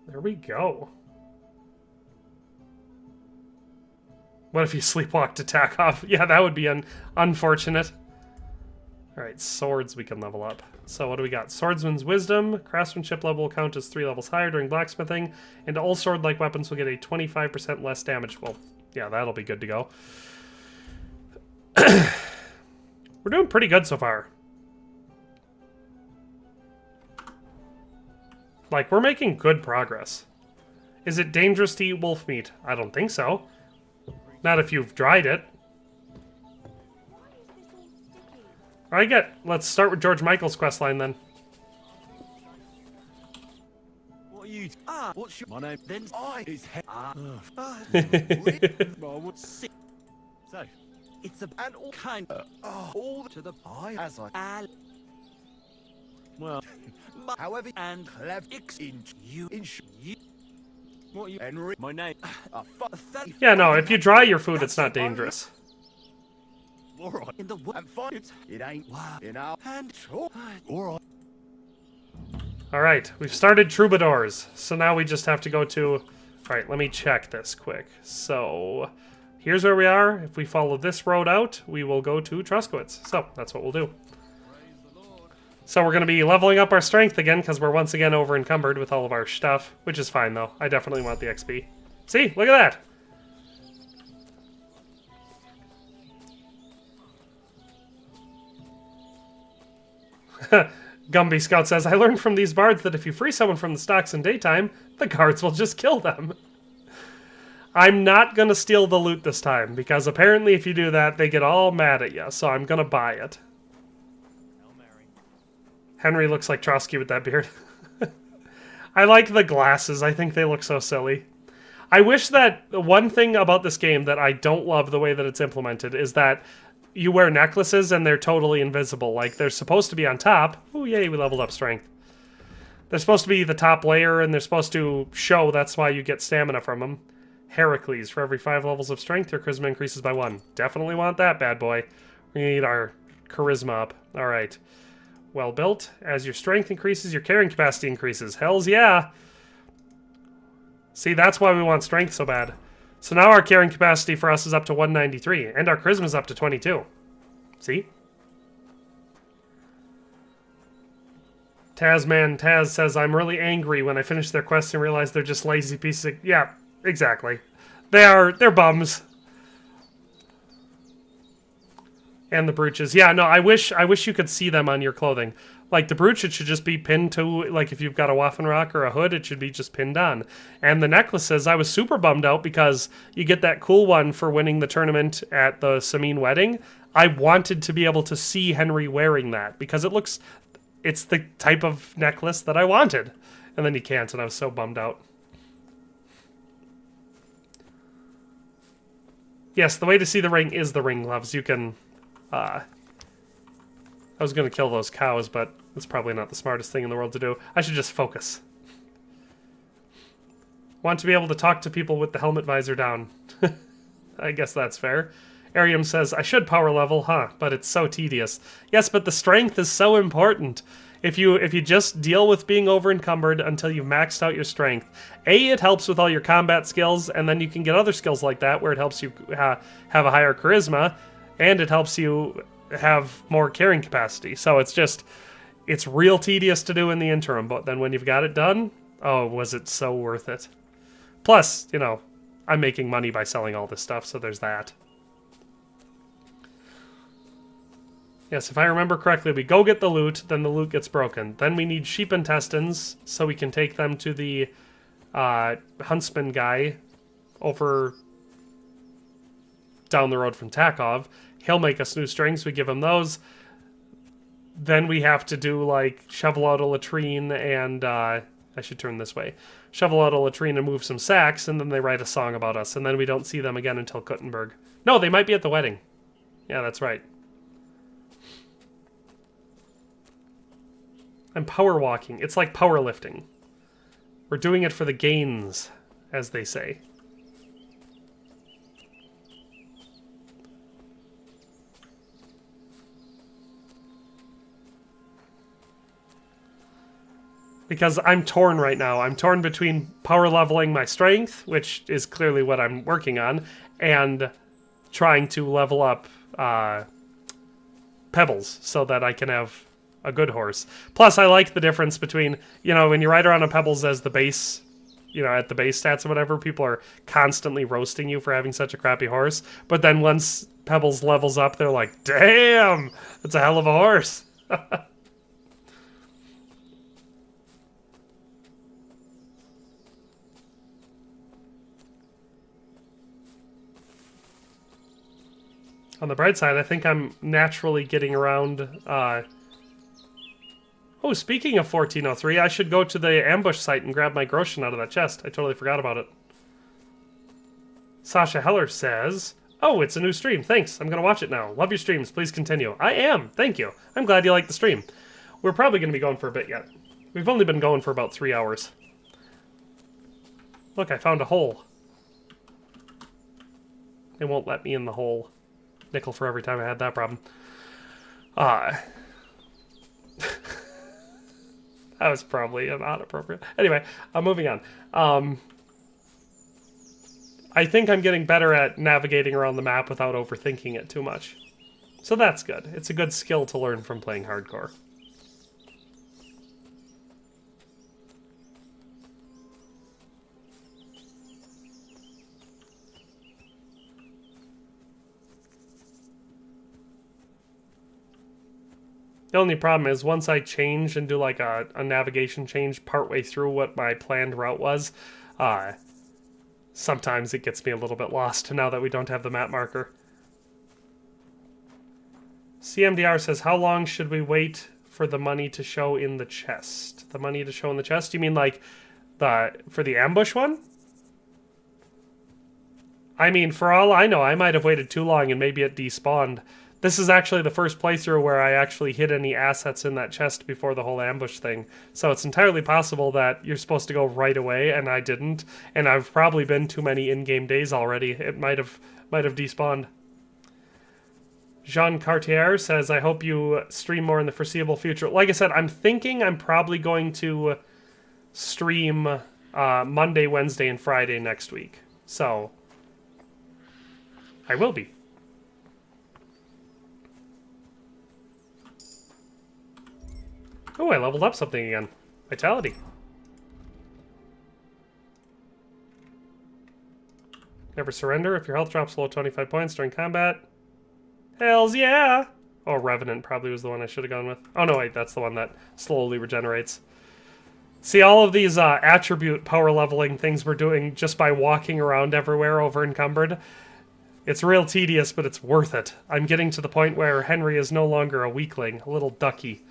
There we go. What if you sleepwalked attack off? Yeah, that would be unfortunate. Alright, swords we can level up. So what do we got? Swordsman's Wisdom. Craftsmanship level will count as 3 levels higher during blacksmithing. And all sword-like weapons will get a 25% less damage. Well, yeah, that'll be good to go. We're doing pretty good so far. Like, we're making good progress. Is it dangerous to eat wolf meat? I don't think so. Not if you've dried it. Let's start with George Michael's questline then. What are you? What's your... My name? Then I is So, it's a... And all kind of... all to the pie as I... Well... However... And clever... in you... In you... What you... Henry... My name... Yeah, no, if you dry your food, it's not dangerous. Alright. In the... And find it ain't... In our hand... Alright. Alright, we've started Troubadours. So now we just have to go to... Alright, let me check this quick. So... Here's where we are. If we follow this road out, we will go to Troskovitz. So, that's what we'll do. So we're going to be leveling up our strength again, because we're once again over encumbered with all of our stuff. Which is fine, though. I definitely want the XP. See? Look at that! Gumby Scout says, I learned from these bards that if you free someone from the stocks in daytime, the guards will just kill them. I'm not going to steal the loot this time, because apparently if you do that, they get all mad at you, so I'm going to buy it. Henry looks like Trotsky with that beard. I like the glasses. I think they look so silly. I wish that one thing about this game that I don't love the way that it's implemented is that you wear necklaces and they're totally invisible. Like, they're supposed to be on top. Oh, yay, we leveled up strength. They're supposed to be the top layer, and they're supposed to show. That's why you get stamina from them. Heracles. For every 5 levels of strength, your charisma increases by 1. Definitely want that bad boy. We need our charisma up. All right. Well built. As your strength increases, your carrying capacity increases. Hells yeah! See, that's why we want strength so bad. So now our carrying capacity for us is up to 193, and our charisma is up to 22. See? Taz says, I'm really angry when I finish their quests and realize they're just lazy pieces of... Yeah, exactly. They're bums. And the brooches. Yeah, no, I wish you could see them on your clothing. Like, the brooch, it should just be pinned to, like, if you've got a Waffenrock or a hood, it should be just pinned on. And the necklaces, I was super bummed out because you get that cool one for winning the tournament at the Samine wedding. I wanted to be able to see Henry wearing that because it's the type of necklace that I wanted. And then you can't, and I was so bummed out. Yes, the way to see the ring is the ring gloves. You can... I was going to kill those cows, but it's probably not the smartest thing in the world to do. I should just focus. Want to be able to talk to people with the helmet visor down. I guess that's fair. Arium says, I should power level, huh? But it's so tedious. Yes, but the strength is so important. If you just deal with being over encumbered until you've maxed out your strength, it helps with all your combat skills, and then you can get other skills like that where it helps you have a higher charisma, and it helps you have more carrying capacity. So it's real tedious to do in the interim, but then when you've got it done, Oh, was it so worth it? Plus, you know, I'm making money by selling all this stuff, so there's that. Yes, if I remember correctly, we go get the loot, then the loot gets broken. Then we need sheep intestines, so we can take them to the huntsman guy over down the road from Takov. He'll make us new strings, we give him those. Then we have to do, like, shovel out a latrine and, I should turn this way. Shovel out a latrine and move some sacks, and then they write a song about us, and then we don't see them again until Kuttenberg. No, they might be at the wedding. Yeah, that's right. I'm power walking. It's like powerlifting. We're doing it for the gains, as they say. Because I'm torn right now. I'm torn between power leveling my strength, which is clearly what I'm working on, and trying to level up Pebbles so that I can have a good horse. Plus, I like the difference between, you know, when you ride around on Pebbles as the base, you know, at the base stats or whatever, people are constantly roasting you for having such a crappy horse. But then once Pebbles levels up, they're like, damn, that's a hell of a horse. On the bright side, I think I'm naturally getting around... Oh, speaking of 1403, I should go to the ambush site and grab my Groshen out of that chest. I totally forgot about it. Sasha Heller says, oh, it's a new stream. Thanks. I'm going to watch it now. Love your streams. Please continue. I am. Thank you. I'm glad you like the stream. We're probably going to be going for a bit yet. We've only been going for about 3 hours. Look, I found a hole. It won't let me in the hole. Nickel for every time I had that problem. That was probably not appropriate. Anyway, I'm moving on. I think I'm getting better at navigating around the map without overthinking it too much. So that's good. It's a good skill to learn from playing hardcore. The only problem is once I change and do like a navigation change partway through what my planned route was, sometimes it gets me a little bit lost now that we don't have the map marker. CMDR says, how long should we wait for the money to show in the chest? The money to show in the chest? You mean like for the ambush one? I mean, for all I know, I might have waited too long and maybe it despawned. This is actually the first playthrough where I actually hid any assets in that chest before the whole ambush thing. So it's entirely possible that you're supposed to go right away, and I didn't. And I've probably been too many in-game days already. It might have despawned. Jean Cartier says, I hope you stream more in the foreseeable future. Like I said, I'm thinking I'm probably going to stream Monday, Wednesday, and Friday next week. So, I will be. Oh, I leveled up something again. Vitality. Never surrender if your health drops below 25 points during combat. Hells yeah! Oh, Revenant probably was the one I should have gone with. Oh, no, wait, that's the one that slowly regenerates. See, all of these attribute power leveling things we're doing just by walking around everywhere over encumbered. It's real tedious, but it's worth it. I'm getting to the point where Henry is no longer a weakling, a little ducky.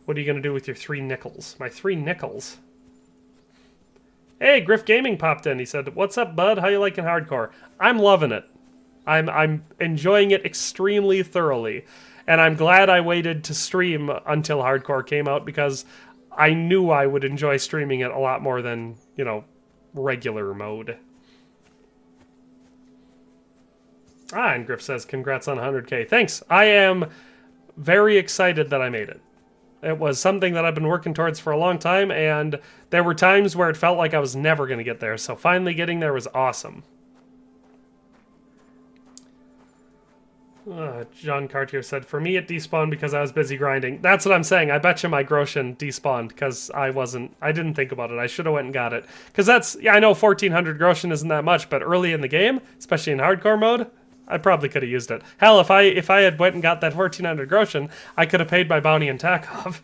What are you going to do with your 3 nickels? My 3 nickels? Hey, Griff Gaming popped in. He said, what's up, bud? How you liking hardcore? I'm loving it. I'm enjoying it extremely thoroughly. And I'm glad I waited to stream until hardcore came out because I knew I would enjoy streaming it a lot more than, you know, regular mode. And Griff says, congrats on 100K. Thanks. I am very excited that I made it. It was something that I've been working towards for a long time, and there were times where it felt like I was never going to get there, so finally getting there was awesome. John Cartier said, for me it despawned because I was busy grinding. That's what I'm saying. I bet you my Groshen despawned because I didn't think about it. I should have went and got it. Because yeah, I know 1400 Groshen isn't that much, but early in the game, especially in hardcore mode, I probably could have used it. Hell, if I had went and got that 1400 Groshen, I could have paid my bounty in Takov.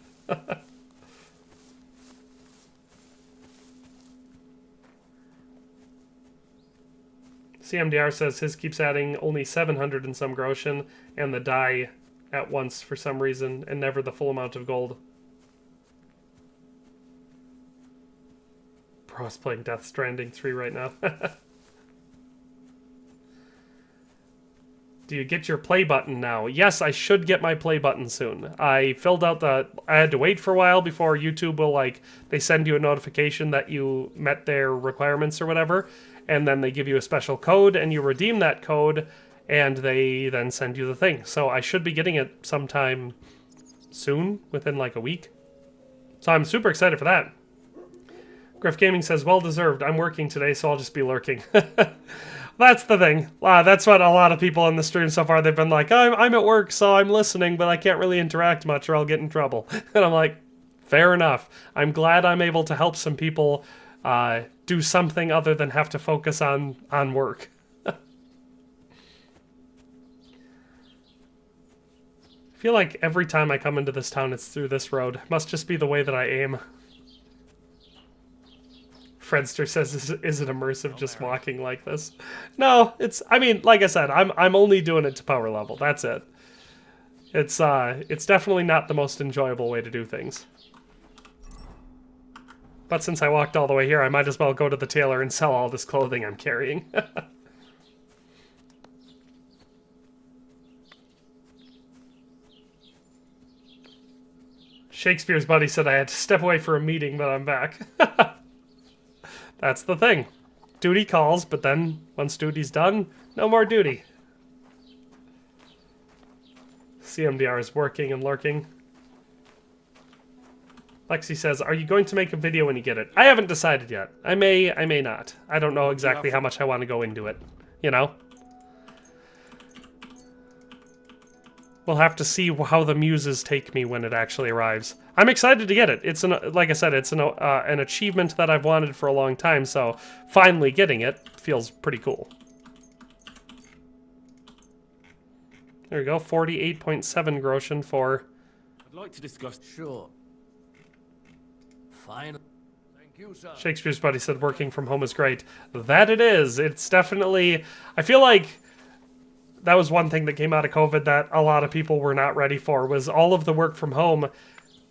CMDR says his keeps adding only 700 and some Groshen and the dye at once for some reason and never the full amount of gold. Bro's playing Death Stranding 3 right now. Do you get your play button now? Yes, I should get my play button soon. I filled out I had to wait for a while before YouTube will, they send you a notification that you met their requirements or whatever. And then they give you a special code, and you redeem that code, and they then send you the thing. So I should be getting it sometime soon, within a week. So I'm super excited for that. Griff Gaming says, well deserved. I'm working today, so I'll just be lurking. That's the thing. That's what a lot of people in the stream so far, they've been like, I'm at work, so I'm listening, but I can't really interact much or I'll get in trouble. And I'm like, fair enough. I'm glad I'm able to help some people do something other than have to focus on work. I feel like every time I come into this town, it's through this road. Must just be the way that I aim. Fredster says, is it immersive just walking like this? No, like I said, I'm only doing it to power level. That's it. It's definitely not the most enjoyable way to do things. But since I walked all the way here, I might as well go to the tailor and sell all this clothing I'm carrying. Shakespeare's buddy said I had to step away for a meeting, but I'm back. That's the thing. Duty calls, but then once duty's done, no more duty. CMDR is working and lurking. Lexi says, are you going to make a video when you get it? I haven't decided yet. I may not. I don't know exactly how much I want to go into it. You know? We'll have to see how the muses take me when it actually arrives. I'm excited to get it. It's like I said, it's an achievement that I've wanted for a long time, so finally getting it feels pretty cool. There we go, 48.7 Groshen for... I'd like to discuss... Sure. Fine. Thank you, sir. Shakespeare's buddy said working from home is great. That it is. It's definitely... I feel like that was one thing that came out of COVID that a lot of people were not ready for, was all of the work from home.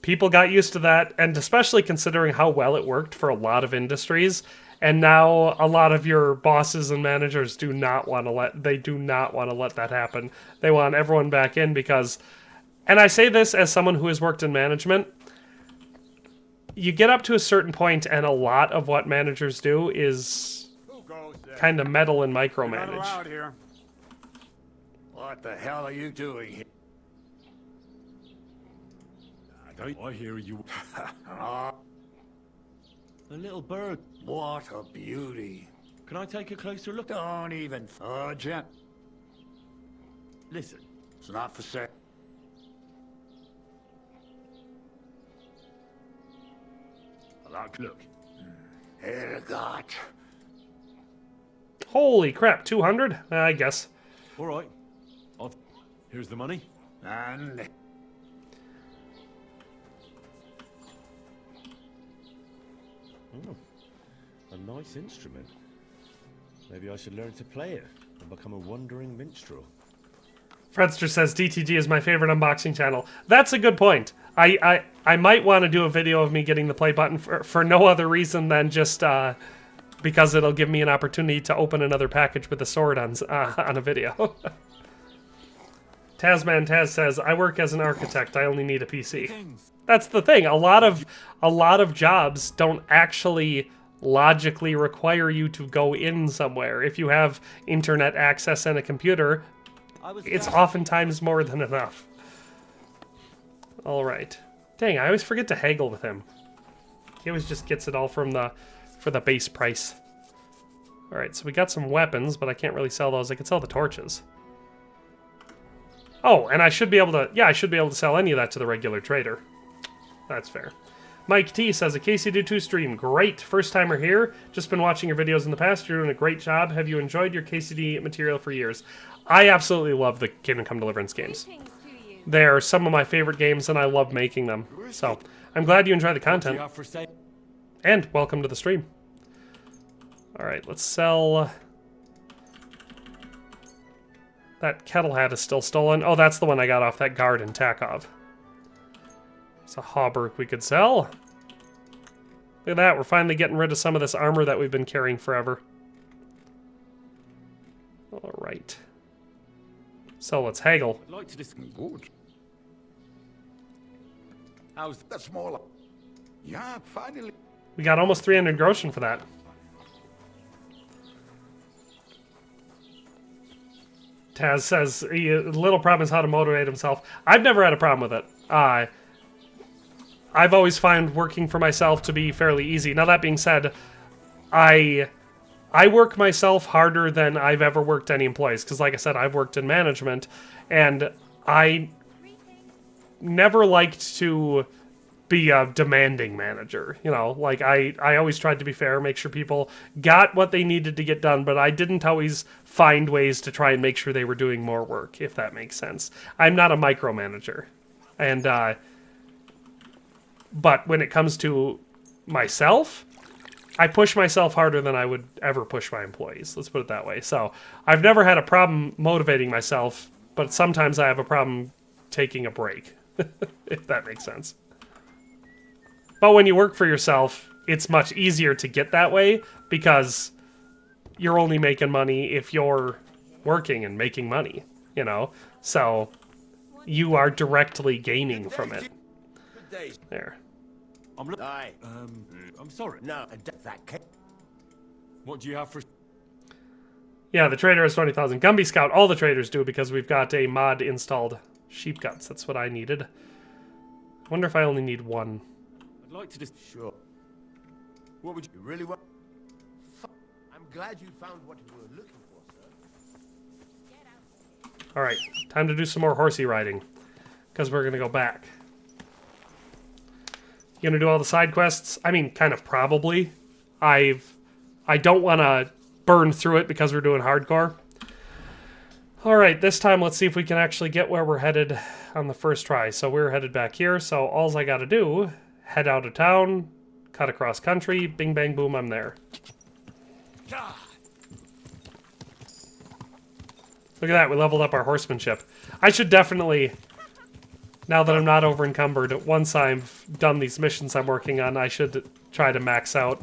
People got used to that, and especially considering how well it worked for a lot of industries. And now a lot of your bosses and managers do not want to let that happen. They want everyone back in because, and I say this as someone who has worked in management, you get up to a certain point and a lot of what managers do is kind of meddle and micromanage. Here. What the hell are you doing here? I hear you. A little bird. What a beauty. Can I take a closer look? Don't even Jen. Listen, it's not for sale. Look. Here got. Holy crap, 200? I guess. All right. Here's the money. And oh, a nice instrument. Maybe I should learn to play it and become a wandering minstrel. Fredster says DTG is my favorite unboxing channel. That's a good point. I might want to do a video of me getting the play button for no other reason than just because it'll give me an opportunity to open another package with a sword on a video. Tasman Taz says, I work as an architect. I only need a PC. That's the thing. A lot of jobs don't actually logically require you to go in somewhere. If you have internet access and a computer, it's oftentimes more than enough. All right. Dang, I always forget to haggle with him. He always just gets it all for the base price. All right, so we got some weapons, but I can't really sell those. I can sell the torches. Oh, and I should be able to... Yeah, I should be able to sell any of that to the regular trader. That's fair. Mike T says, a KCD2 stream. Great. First timer here. Just been watching your videos in the past. You're doing a great job. Have you enjoyed your KCD material for years? I absolutely love the Kingdom Come Deliverance games. They're some of my favorite games, and I love making them. So, I'm glad you enjoy the content. And welcome to the stream. Alright, let's sell... That kettle hat is still stolen. Oh, that's the one I got off that guard in Takov. It's a hauberk we could sell. Look at that, we're finally getting rid of some of this armor that we've been carrying forever. Alright. So let's haggle. I'd like to good. How's that smaller? Yeah, finally. We got almost 300 groschen for that. Taz says, little problem is how to motivate himself. I've never had a problem with it. I've always found working for myself to be fairly easy. Now, that being said, I work myself harder than I've ever worked any employees. Because, like I said, I've worked in management. And I never liked to be a demanding manager. You know, like, I always tried to be fair, make sure people got what they needed to get done. But I didn't always find ways to try and make sure they were doing more work, if that makes sense. I'm not a micromanager. And, but when it comes to myself, I push myself harder than I would ever push my employees. Let's put it that way. So I've never had a problem motivating myself, but sometimes I have a problem taking a break, if that makes sense. But when you work for yourself, it's much easier to get that way because you're only making money if you're working and making money, you know? So you are directly gaining from it. There. I'm sorry. No, that what do you have for... Yeah, the trader has 20,000. Gumby Scout, all the traders do because we've got a mod installed. Sheep guts, that's what I needed. I wonder if I only need one. I'd like to just... Sure. What would you really want? I'm glad you found what you were looking for, sir. Alright, time to do some more horsey riding. Because we're going to go back. You gonna do all the side quests? I mean, kind of probably. I don't want to burn through it because we're doing hardcore. Alright, this time let's see if we can actually get where we're headed on the first try. So we're headed back here, so all I gotta do, head out of town, cut across country, bing bang boom, I'm there. Look at that, we leveled up our horsemanship. I should definitely... Now that I'm not over encumbered, once I've done these missions I'm working on, I should try to max out.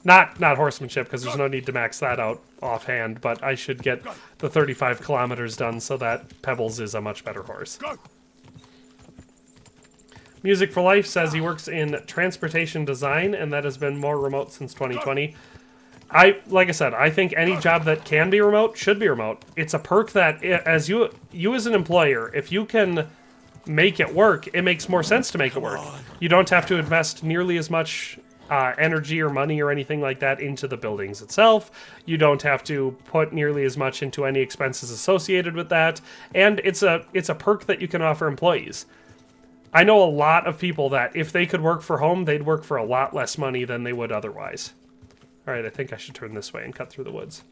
Not horsemanship, because there's no need to max that out offhand, but I should get the 35 kilometers done so that Pebbles is a much better horse. Music for Life says he works in transportation design, and that has been more remote since 2020. Like I said, I think any job that can be remote should be remote. It's a perk that, as you as an employer, if you can make it work, it makes more sense to make it work. You don't have to invest nearly as much energy or money or anything like that into the buildings itself. You don't have to put nearly as much into any expenses associated with that. And it's a perk that you can offer employees. I know a lot of people that if they could work for home, they'd work for a lot less money than they would otherwise. Alright, I think I should turn this way and cut through the woods.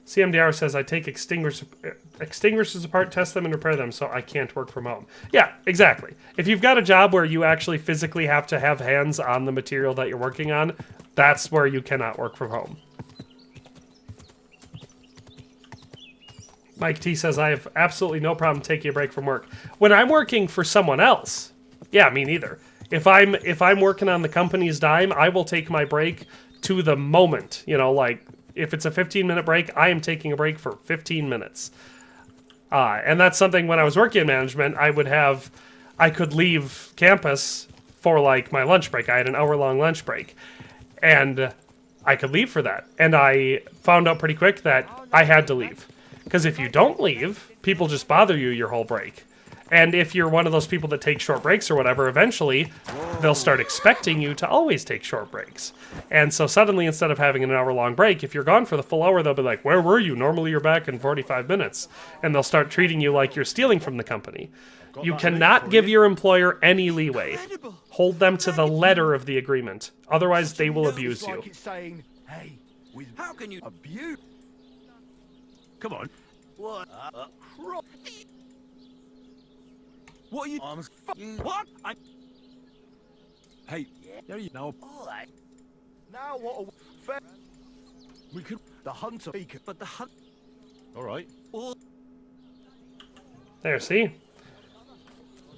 CMDR says I take extinguishers apart, test them, and repair them, so I can't work from home. Yeah, exactly. If you've got a job where you actually physically have to have hands on the material that you're working on, that's where you cannot work from home. Mike T says I have absolutely no problem taking a break from work. When I'm working for someone else, yeah, me neither. If I'm working on the company's dime, I will take my break to the moment, you know, like... If it's a 15-minute break, I am taking a break for 15 minutes. And that's something when I was working in management, I could leave campus for like my lunch break. I had an hour-long lunch break. And I could leave for that. And I found out pretty quick that I had to leave. Because if you don't leave, people just bother you your whole break. And if you're one of those people that take short breaks or whatever, eventually they'll start expecting you to always take short breaks. And so suddenly, instead of having an hour-long break, if you're gone for the full hour, they'll be like, where were you? Normally you're back in 45 minutes. And they'll start treating you like you're stealing from the company. You cannot give your employer any leeway. Hold them to the letter of the agreement. Otherwise, they will abuse you. Saying, hey, how can you abuse? Come on. What? What are you? What? Hey, there you know. Now what? We could. The hunter. But the hunt. All right. There, see?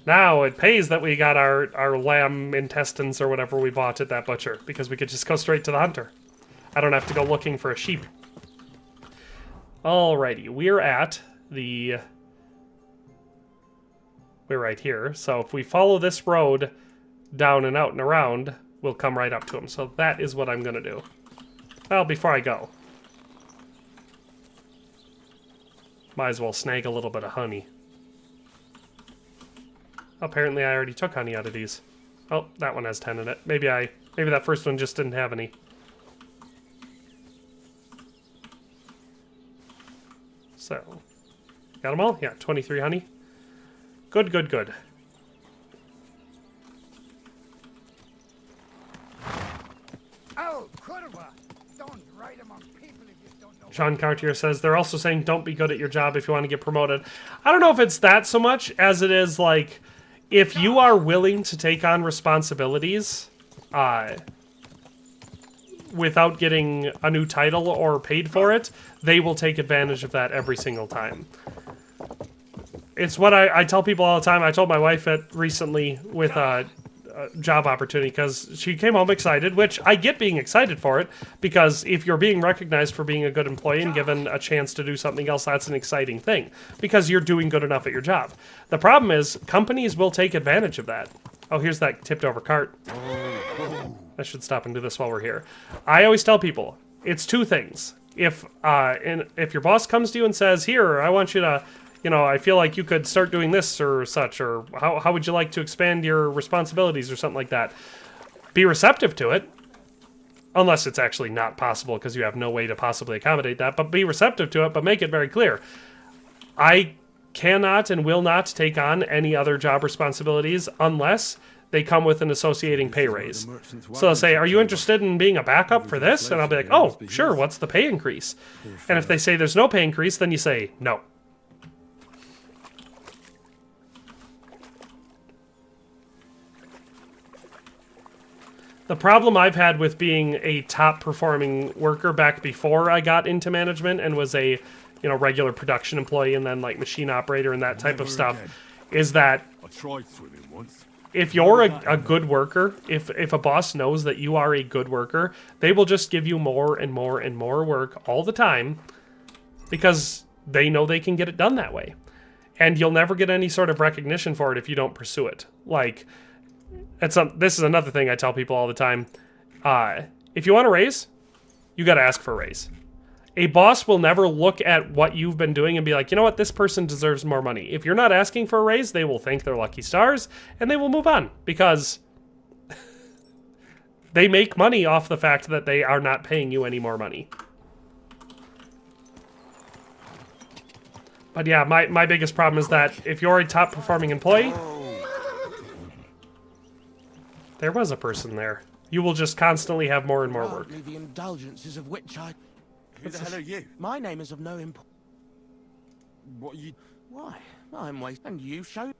Now it pays that we got our lamb intestines or whatever we bought at that butcher, because we could just go straight to the hunter. I don't have to go looking for a sheep. Alrighty, we're at the... We're right here, so if we follow this road down and out and around, we'll come right up to him. So that is what I'm going to do. Well, before I go, might as well snag a little bit of honey. Apparently I already took honey out of these. Oh, that one has 10 in it. Maybe that first one just didn't have any. So, got them all? Yeah, 23 honey. Good, good, good. Oh, Kurwa! Don't write among people if you don't know. Sean Cartier says, they're also saying don't be good at your job if you want to get promoted. I don't know if it's that so much as it is like, if you are willing to take on responsibilities without getting a new title or paid for it, they will take advantage of that every single time. It's what I tell people all the time. I told my wife it recently with a job opportunity, because she came home excited, which I get being excited for it, because if you're being recognized for being a good employee and given a chance to do something else, that's an exciting thing, because you're doing good enough at your job. The problem is, companies will take advantage of that. Oh, here's that tipped over cart. I should stop and do this while we're here. I always tell people, it's two things. If your boss comes to you and says, here, I want you to, you know, I feel like you could start doing this or such, or how would you like to expand your responsibilities or something like that, be receptive to it, unless it's actually not possible because you have no way to possibly accommodate that, but be receptive to it, but make it very clear. I cannot and will not take on any other job responsibilities unless they come with an associating pay raise. So they'll say, are you interested in being a backup for this? And I'll be like, oh, sure, what's the pay increase? And if they say there's no pay increase, then you say no. The problem I've had with being a top performing worker back before I got into management and was a, you know, regular production employee and then like machine operator and that type of stuff is that I tried swimming once. if you're a good worker, if a boss knows that you are a good worker, they will just give you more and more and more work all the time because they know they can get it done that way. And you'll never get any sort of recognition for it if you don't pursue it. Like, this is another thing I tell people all the time. If you want a raise, you got to ask for a raise. A boss will never look at what you've been doing and be like, you know what, this person deserves more money. If you're not asking for a raise, they will thank their lucky stars and they will move on because they make money off the fact that they are not paying you any more money. But yeah, my biggest problem is that if you're a top performing employee, there was a person there. You will just constantly have more and more work. The indulgences of which I... Who the hell are you? My name is of no importance. What are you... Why? I'm wasting... And you show...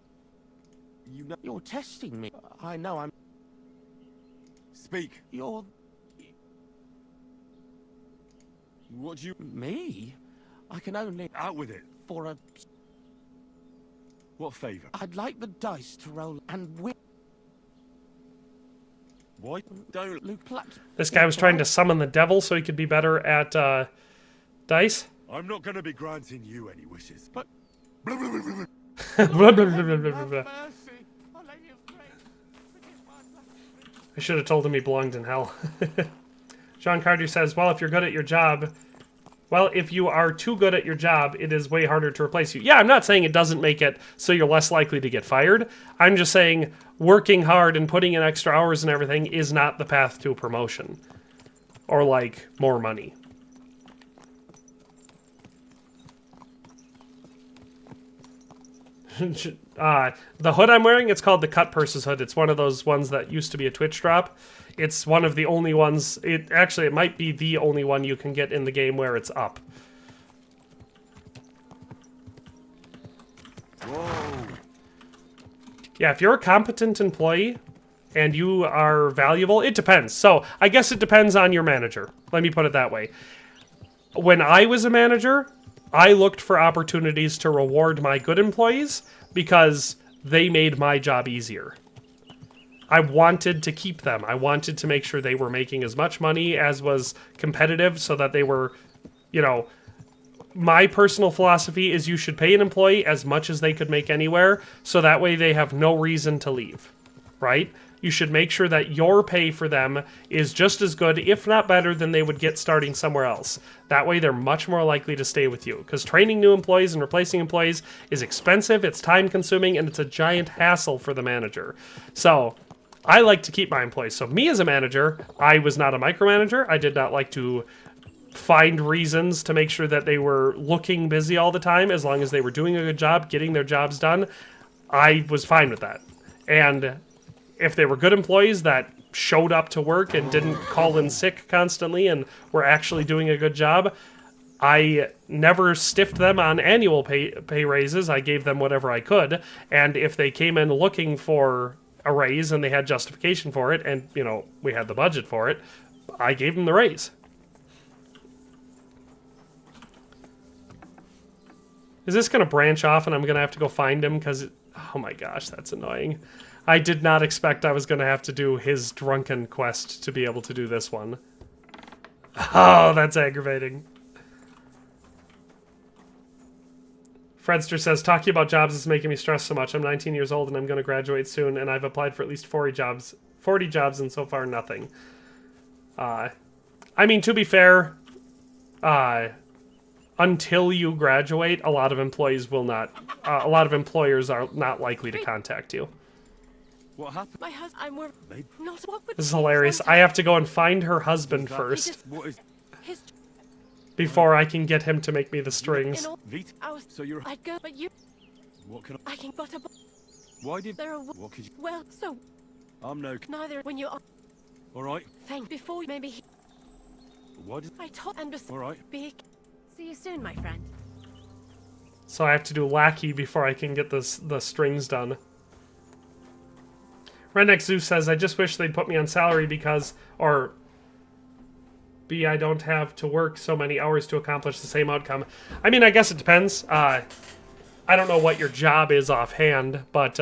You know... You're testing me. I know I'm... Speak. You're... What do you... Me? I can only... Out with it. For a... What favour? I'd like the dice to roll and win. Why? Don't... Luke Platt. This guy was trying to summon the devil so he could be better at dice. I'm not going to be granting you any wishes. But... Blah, blah, blah, blah, blah, blah. I should have told him he belonged in hell. John Carter says, well, if you're good at your job, Well, if you are too good at your job, it is way harder to replace you. Yeah, I'm not saying it doesn't make it so you're less likely to get fired. I'm just saying working hard and putting in extra hours and everything is not the path to a promotion. Or, like, more money. The hood I'm wearing, it's called the Cut Purses hood. It's one of those ones that used to be a Twitch drop. It's one of the only ones, it might be the only one you can get in the game where it's up. Whoa. Yeah, if you're a competent employee and you are valuable, it depends. So, I guess it depends on your manager. Let me put it that way. When I was a manager, I looked for opportunities to reward my good employees because they made my job easier. I wanted to keep them. I wanted to make sure they were making as much money as was competitive so that they were, you know, my personal philosophy is you should pay an employee as much as they could make anywhere so that way they have no reason to leave, right? You should make sure that your pay for them is just as good, if not better, than they would get starting somewhere else. That way they're much more likely to stay with you. Because training new employees and replacing employees is expensive, it's time-consuming, and it's a giant hassle for the manager. So, I like to keep my employees. So me as a manager, I was not a micromanager. I did not like to find reasons to make sure that they were looking busy all the time. As long as they were doing a good job, getting their jobs done, I was fine with that. And if they were good employees that showed up to work and didn't call in sick constantly and were actually doing a good job, I never stiffed them on annual pay raises. I gave them whatever I could. And if they came in looking for a raise and they had justification for it and, you know, we had the budget for it, I gave them the raise. Is this going to branch off and I'm going to have to go find him? Because, oh my gosh, that's annoying. I did not expect I was going to have to do his drunken quest to be able to do this one. Oh, that's aggravating. Fredster says, talking about jobs is making me stress so much. I'm 19 years old and I'm going to graduate soon, and I've applied for at least 40 jobs, and so far nothing. I mean, to be fair, until you graduate, a lot of employees will not, a lot of employers are not likely to contact you. What happened? My husband, I'm not what would This is hilarious. I have to go and find her husband first What is his before I can get him to make me the strings. in all Vita? I was So you're I'd go, but you what can I can but a why did there are what could you well so I'm no neither when you are alright. thank before maybe he, Why did I told and alright. big. See you soon, my friend. So I have to do lackey before I can get the strings done. Redneck Zeus says, I just wish they'd put me on salary because, or B, I don't have to work so many hours to accomplish the same outcome. I mean, I guess it depends. I don't know what your job is offhand, but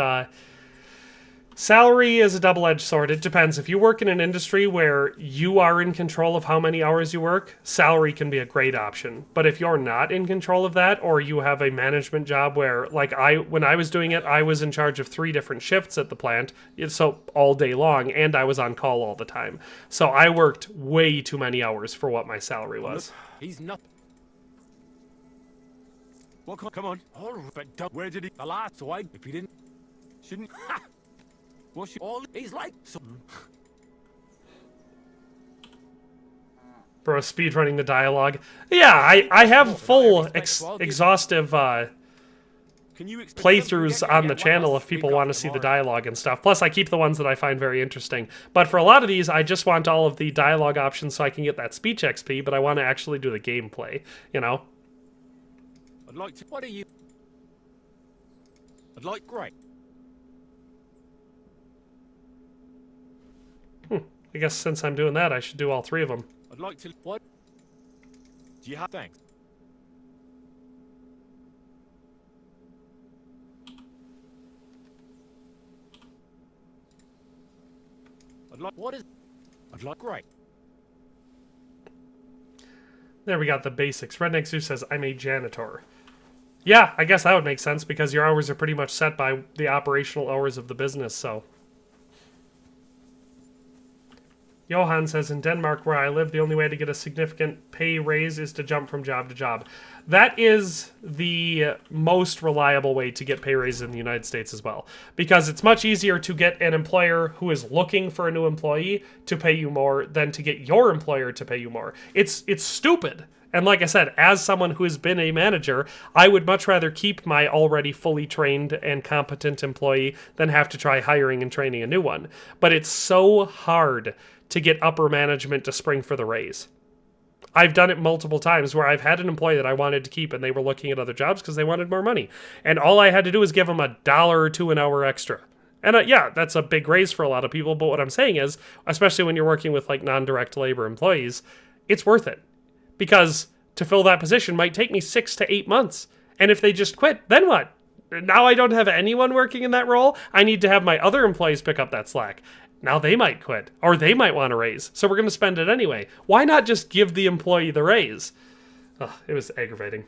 salary is a double-edged sword. It depends. If you work in an industry where you are in control of how many hours you work, salary can be a great option. But if you're not in control of that, or you have a management job where, like when I was doing it, I was in charge of 3 different shifts at the plant, so all day long, and I was on call all the time. So I worked way too many hours for what my salary was. He's not well come on. All right, but don't where did he the last so I if he didn't shouldn't what's all he's like something. Bro, speedrunning the dialogue. Yeah, I have full exhaustive Can you playthroughs on the channel if people want to see the dialogue and stuff. Plus, I keep the ones that I find very interesting. But for a lot of these, I just want all of the dialogue options so I can get that speech XP, but I want to actually do the gameplay, you know? I'd like to what are you I'd like great. I guess since I'm doing that, I should do all 3 of them. I'd like to what do you have thanks? I'd like what is I'd like great. There we got the basics. Redneck Zeus says, I'm a janitor. Yeah, I guess that would make sense because your hours are pretty much set by the operational hours of the business, so. Johan says, in Denmark, where I live, the only way to get a significant pay raise is to jump from job to job. That is the most reliable way to get pay raises in the United States as well. Because it's much easier to get an employer who is looking for a new employee to pay you more than to get your employer to pay you more. It's stupid. And like I said, as someone who has been a manager, I would much rather keep my already fully trained and competent employee than have to try hiring and training a new one. But it's so hard to get upper management to spring for the raise. I've done it multiple times where I've had an employee that I wanted to keep and they were looking at other jobs because they wanted more money. And all I had to do was give them $1 or $2 an hour extra. And yeah, that's a big raise for a lot of people. But what I'm saying is, especially when you're working with like non-direct labor employees, it's worth it. Because to fill that position might take me 6 to 8 months. And if they just quit, then what? Now I don't have anyone working in that role. I need to have my other employees pick up that slack. Now they might quit, or they might want a raise. So we're going to spend it anyway. Why not just give the employee the raise? Ugh, it was aggravating.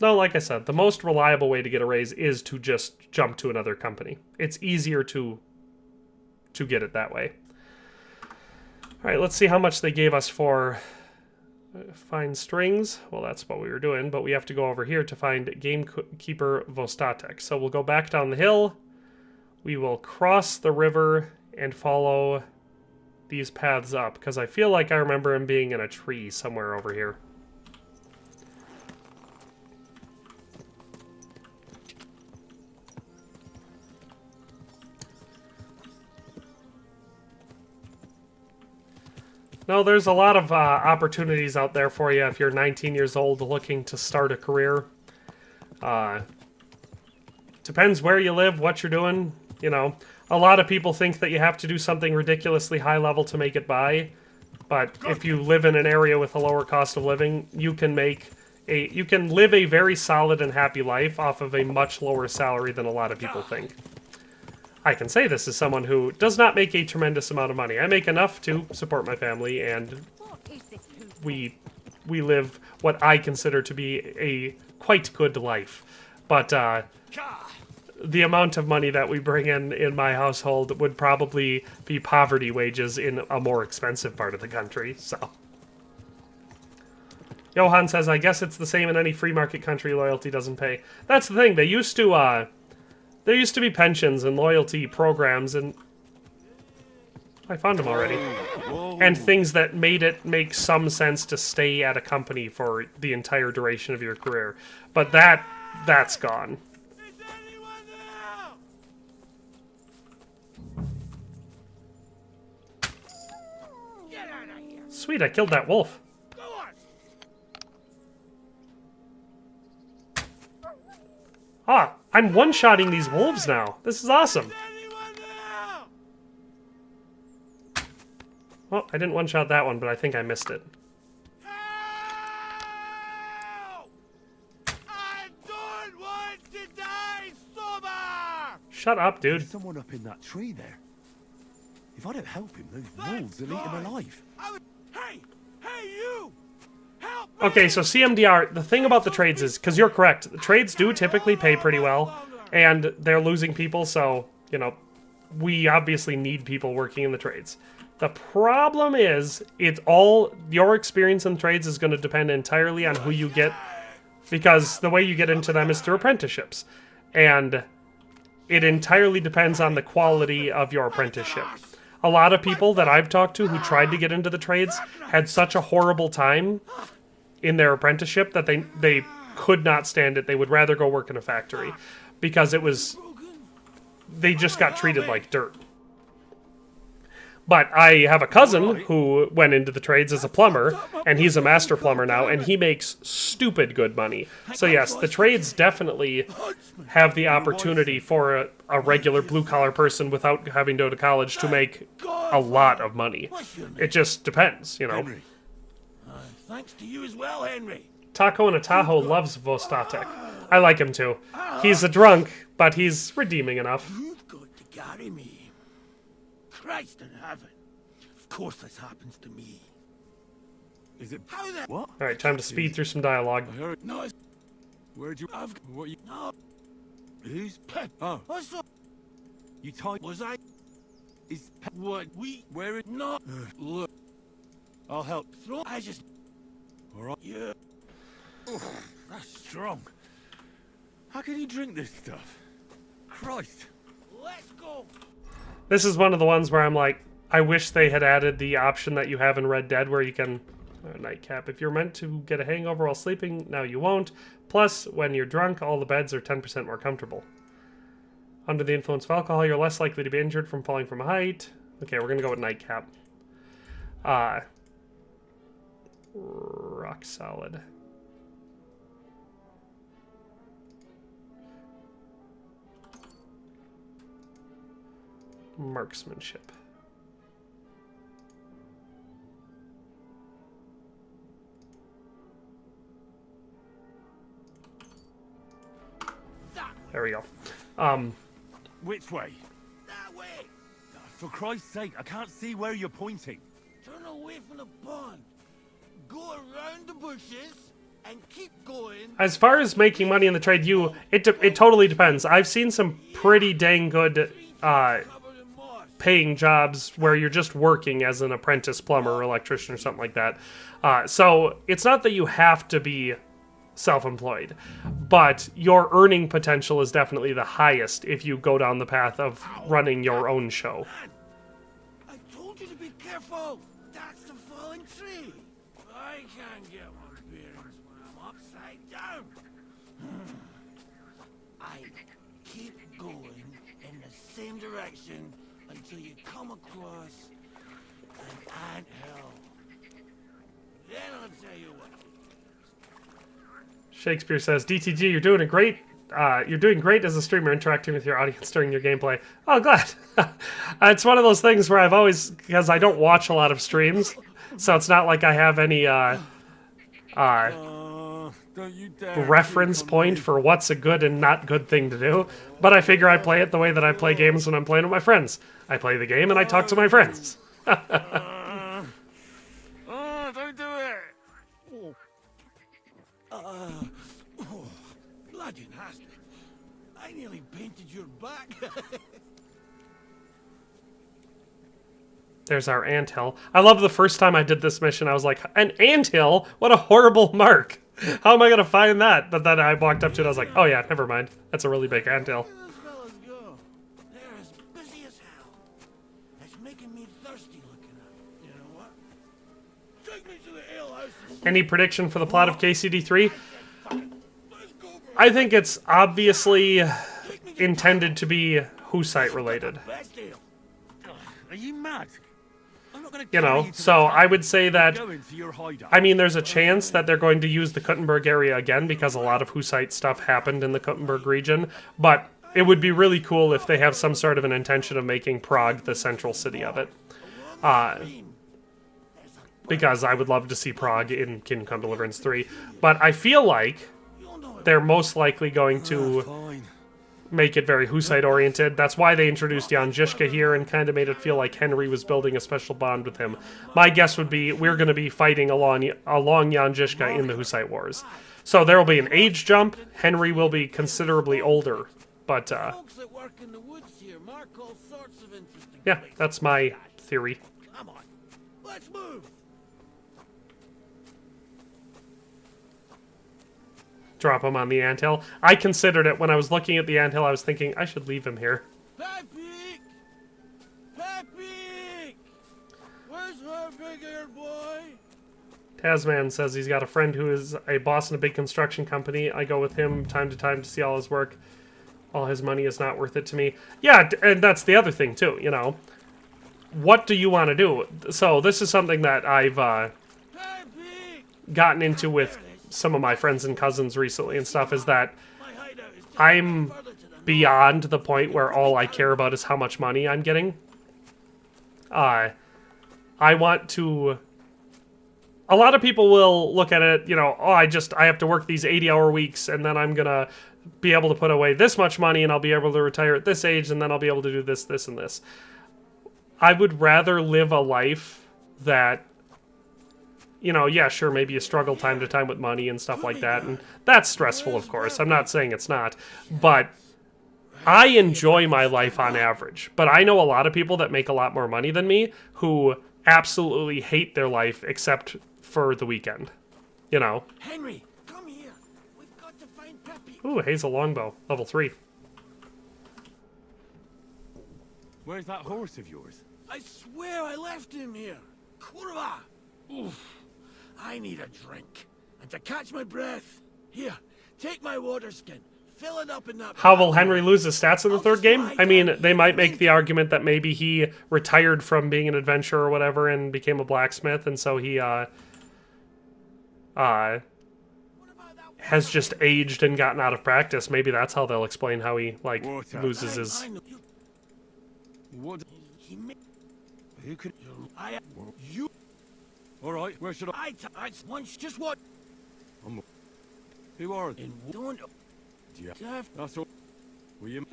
No, like I said, the most reliable way to get a raise is to just jump to another company. It's easier to get it that way. All right, let's see how much they gave us for find strings. Well, that's what we were doing, but we have to go over here to find Gamekeeper Vostatek. So we'll go back down the hill. We will cross the river and follow these paths up, because I feel like I remember him being in a tree somewhere over here. No, there's a lot of opportunities out there for you if you're 19 years old looking to start a career. Depends where you live, what you're doing. You know, a lot of people think that you have to do something ridiculously high level to make it by. But if you live in an area with a lower cost of living, you can live a very solid and happy life off of a much lower salary than a lot of people think. I can say this as someone who does not make a tremendous amount of money. I make enough to support my family, and we live what I consider to be a quite good life. But the amount of money that we bring in my household would probably be poverty wages in a more expensive part of the country, so. Johan says, I guess it's the same in any free market country, loyalty doesn't pay. That's the thing, there used to be pensions and loyalty programs, and I found them already. And things that made it make some sense to stay at a company for the entire duration of your career. But that's gone. Sweet, I killed that wolf. Ah, I'm one-shotting these wolves now. This is awesome. Well, I didn't one-shot that one, but I think I missed it. I don't want to die sober! Shut up, dude. There's someone up in that tree there. If I don't help him, those wolves will eat him alive. Hey! Hey, you! Help! Okay, so CMDR, the thing about the trades is, because you're correct, the trades do typically pay pretty well, and they're losing people, so, you know, we obviously need people working in the trades. The problem is, it's all, your experience in trades is going to depend entirely on who you get, because the way you get into them is through apprenticeships, and it entirely depends on the quality of your apprenticeship. A lot of people that I've talked to who tried to get into the trades had such a horrible time in their apprenticeship that they could not stand it. They would rather go work in a factory because they just got treated like dirt. But I have a cousin who went into the trades as a plumber, and he's a master plumber now, and he makes stupid good money. So yes, the trades definitely have the opportunity for a regular blue-collar person without having to go to college to make a lot of money. It just depends, you know. Thanks to you as well, Henry. Taco in a Tahoe loves Vostatek. I like him too. He's a drunk, but he's redeeming enough. You've got to carry me. Christ in heaven. Of course this happens to me. Is it? How the What? All right, time to speed through some dialogue. I heard. No. Where'd you have? What you? No. Who's pet? Oh, What's up? you tied. Was I? Is pet? What? We? Where it? No. Look. I'll help. Throw. I just. All right. Yeah. That's strong. How can you drink this stuff? Christ. Let's go. This is one of the ones where I'm like, I wish they had added the option that you have in Red Dead where you can nightcap. If you're meant to get a hangover while sleeping, now you won't. Plus, when you're drunk, all the beds are 10% more comfortable. Under the influence of alcohol, you're less likely to be injured from falling from a height. Okay, we're gonna go with nightcap. Rock solid. Marksmanship. There we go. Which way? That way. For Christ's sake, I can't see where you're pointing. Turn away from the pond. Go around the bushes and keep going. As far as making money in the trade, it totally depends. I've seen some pretty dang good paying jobs where you're just working as an apprentice plumber or electrician or something like that. So it's not that you have to be self-employed, but your earning potential is definitely the highest if you go down the path of running your own show. I told you to be careful. That's the falling tree. I can't get my bearings when I'm upside down. I keep going in the same direction until you come across an anthill. Then I'll tell you what. Shakespeare says, DTG, you're doing great as a streamer interacting with your audience during your gameplay. Oh, glad. It's one of those things where I've always, because I don't watch a lot of streams, so it's not like I have any reference point for what's a good and not good thing to do. But I figure I play it the way that I play games when I'm playing with my friends. I play the game and I talk to my friends. Don't do it. Bloody nasty. I nearly painted your back. There's our anthill. I love the first time I did this mission, I was like, an anthill? What a horrible mark. How am I going to find that? But then I walked up to it, I was like, oh yeah, never mind. That's a really big anthill. Where those fellas go? They're as busy as hell. It's making me thirsty looking at them. You know what? Take me to the ale house. Any prediction for the plot of KCD3? I think it's obviously intended to be Hussite related. Are you mad? I'm not gonna You know, so I would say that, go into your hideout. I mean, there's a chance that they're going to use the Kuttenberg area again because a lot of Hussite stuff happened in the Kuttenberg region, but it would be really cool if they have some sort of an intention of making Prague the central city of it. Because I would love to see Prague in Kingdom Come Deliverance 3. But I feel like they're most likely going to make it very Hussite-oriented. That's why they introduced Jan Žižka here and kind of made it feel like Henry was building a special bond with him. My guess would be we're going to be fighting along Jan Žižka in the Hussite Wars. So there will be an age jump. Henry will be considerably older. But, yeah, that's my theory. Come on, let's move. Drop him on the anthill. I considered it when I was looking at the anthill. I was thinking I should leave him here. Pappy! Pappy! Where's our big-eared boy? Tasman says he's got a friend who is a boss in a big construction company. I go with him time to time to see all his work. All his money is not worth it to me. Yeah, and that's the other thing too, you know. What do you want to do? So this is something that I've gotten into with some of my friends and cousins recently and stuff, is that I'm beyond the point where all I care about is how much money I'm getting. I want to... A lot of people will look at it, you know, oh, I have to work these 80-hour weeks, and then I'm gonna be able to put away this much money, and I'll be able to retire at this age, and then I'll be able to do this, this, and this. I would rather live a life that you know, yeah, sure, maybe you struggle time to time with money and stuff like that, and that's stressful, of course. I'm not saying it's not, but I enjoy my life on average. But I know a lot of people that make a lot more money than me who absolutely hate their life except for the weekend, you know. Henry, come here. We've got to find Peppy. Ooh, Hazel Longbow, level 3. Where's that horse of yours? I swear I left him here. Kurwa. Oof. I need a drink. And to catch my breath, here, take my water skin. Fill it up in that. How will Henry lose his stats in the third game? I mean, they might make the argument that maybe he retired from being an adventurer or whatever and became a blacksmith, and so he has just aged and gotten out of practice. Maybe that's how they'll explain how he loses his. What? Who could? You. All right. Where should I? I once just what? Who are? In don't. Yeah. That's all. Will you?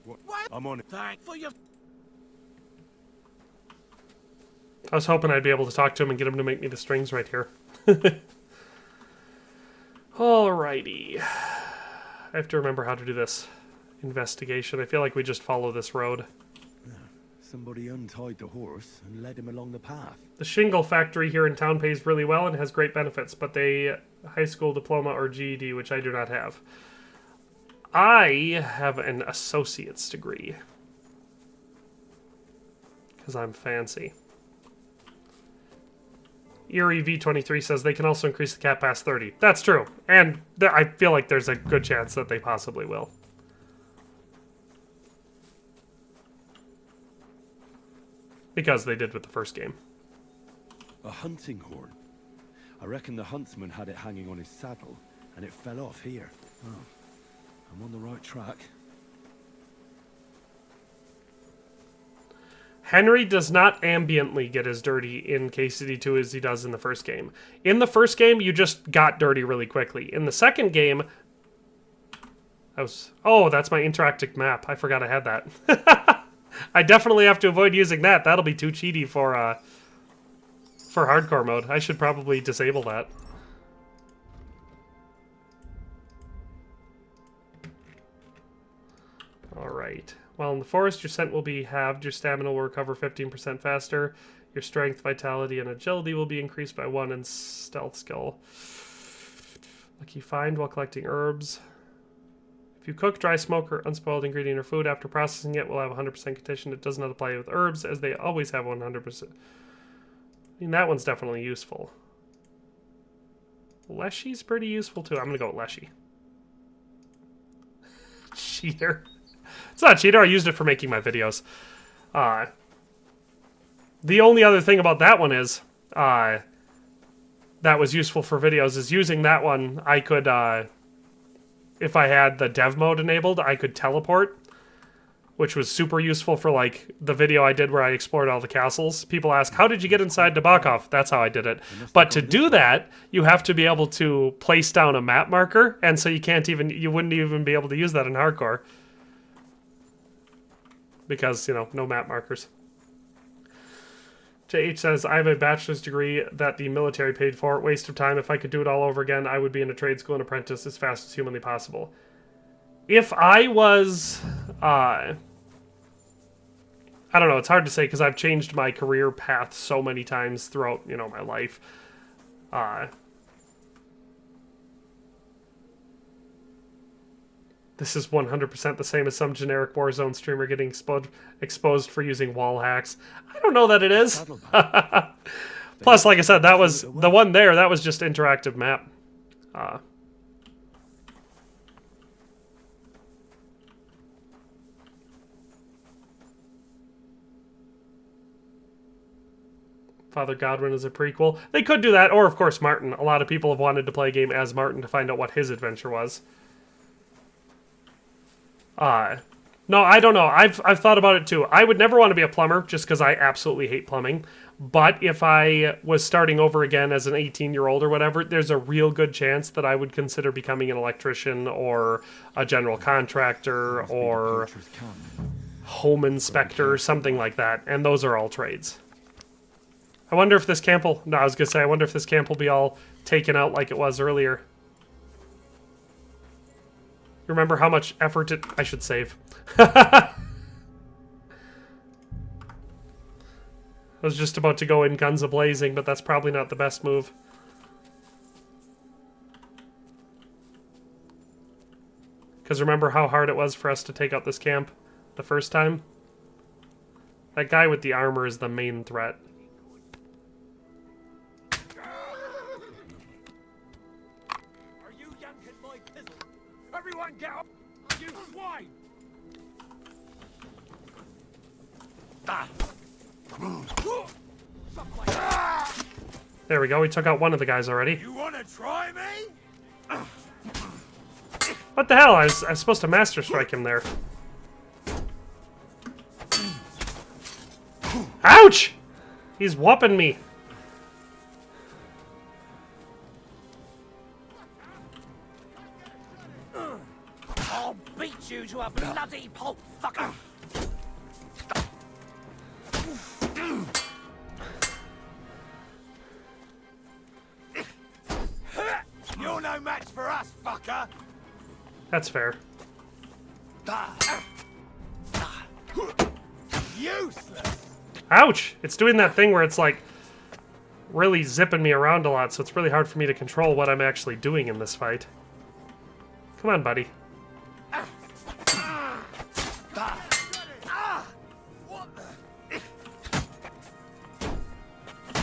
What? I'm on it. Thank for your. I was hoping I'd be able to talk to him and get him to make me the strings right here. Alrighty. I have to remember how to do this. Investigation. I feel like we just follow this road. Somebody untied the horse and led him along the path. The shingle factory here in town pays really well and has great benefits, but they high school diploma or GED, which I do not have. I have an associate's degree. Because I'm fancy. Erie V23 says they can also increase the cap past 30. That's true. And I feel like there's a good chance that they possibly will. Because they did with the first game. A hunting horn. I reckon the huntsman had it hanging on his saddle, and it fell off here. Oh, I'm on the right track. Henry does not ambiently get as dirty in KCD2 as he does in the first game. In the first game, you just got dirty really quickly. In the second game, oh, that's my interactive map. I forgot I had that. I definitely have to avoid using that. That'll be too cheaty for hardcore mode. I should probably disable that. Alright. While in the forest, your scent will be halved, your stamina will recover 15% faster, your strength, vitality, and agility will be increased by 1 in stealth skill. Lucky find while collecting herbs. If you cook, dry, smoke, or unspoiled ingredient or food after processing it, will have 100% condition. It does not apply with herbs, as they always have 100%. I mean, that one's definitely useful. Leshy's pretty useful, too. I'm going to go with Leshy. Cheater. It's not a cheater. I used it for making my videos. The only other thing about that one is, that was useful for videos, is using that one, I could, if I had the dev mode enabled, I could teleport, which was super useful for, like, the video I did where I explored all the castles. People ask, how did you get inside Nabokov? That's how I did it. But to do that, you have to be able to place down a map marker, and so you wouldn't even be able to use that in hardcore. Because, you know, no map markers. JH says, I have a bachelor's degree that the military paid for. Waste of time. If I could do it all over again, I would be in a trade school and apprentice as fast as humanly possible. If I was... I don't know, it's hard to say because I've changed my career path so many times throughout, you know, my life. This is 100% the same as some generic Warzone streamer getting exposed for using wall hacks. I don't know that it is. Plus, like I said, that was the one there. That was just interactive map. Father Godwin is a prequel. They could do that, or of course Martin. A lot of people have wanted to play a game as Martin to find out what his adventure was. No, I don't know. I've thought about it too. I would never want to be a plumber just because I absolutely hate plumbing. But if I was starting over again as an 18-year-old or whatever, there's a real good chance that I would consider becoming an electrician or a general contractor or home inspector, something like that. And those are all trades. I wonder if this camp will... No, I was going to say, I wonder if this camp will be all taken out like it was earlier. Remember how much effort it... I should save. I was just about to go in guns a-blazing, but that's probably not the best move. Because remember how hard it was for us to take out this camp the first time? That guy with the armor is the main threat. Are you yanking my pizzle? Everyone get up! You swine! There we go, we took out one of the guys already. You wanna try me? What the hell? I was supposed to Master Strike him there. Ouch! He's whopping me. I'll beat you to a bloody pulp, fucker! You're no match for us, fucker! That's fair. Useless! Ouch! It's doing that thing where it's like really zipping me around a lot, so it's really hard for me to control what I'm actually doing in this fight. Come on, buddy.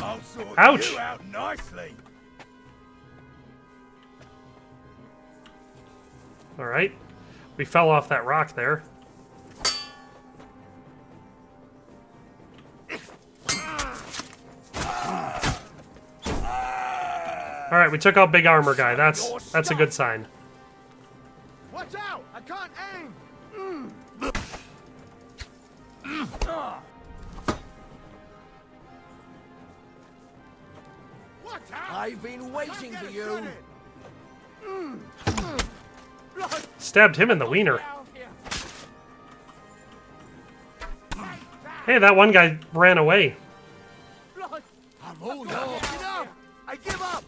I'll sort Ouch! you out nicely. Alright. We fell off that rock there. Alright, we took out Big Armor Guy. That's a good sign. Watch out! I can't aim! Watch out! I've been waiting for you. Stabbed him in the wiener. Hey, that one guy ran away. I'm all yours. Enough! I give up!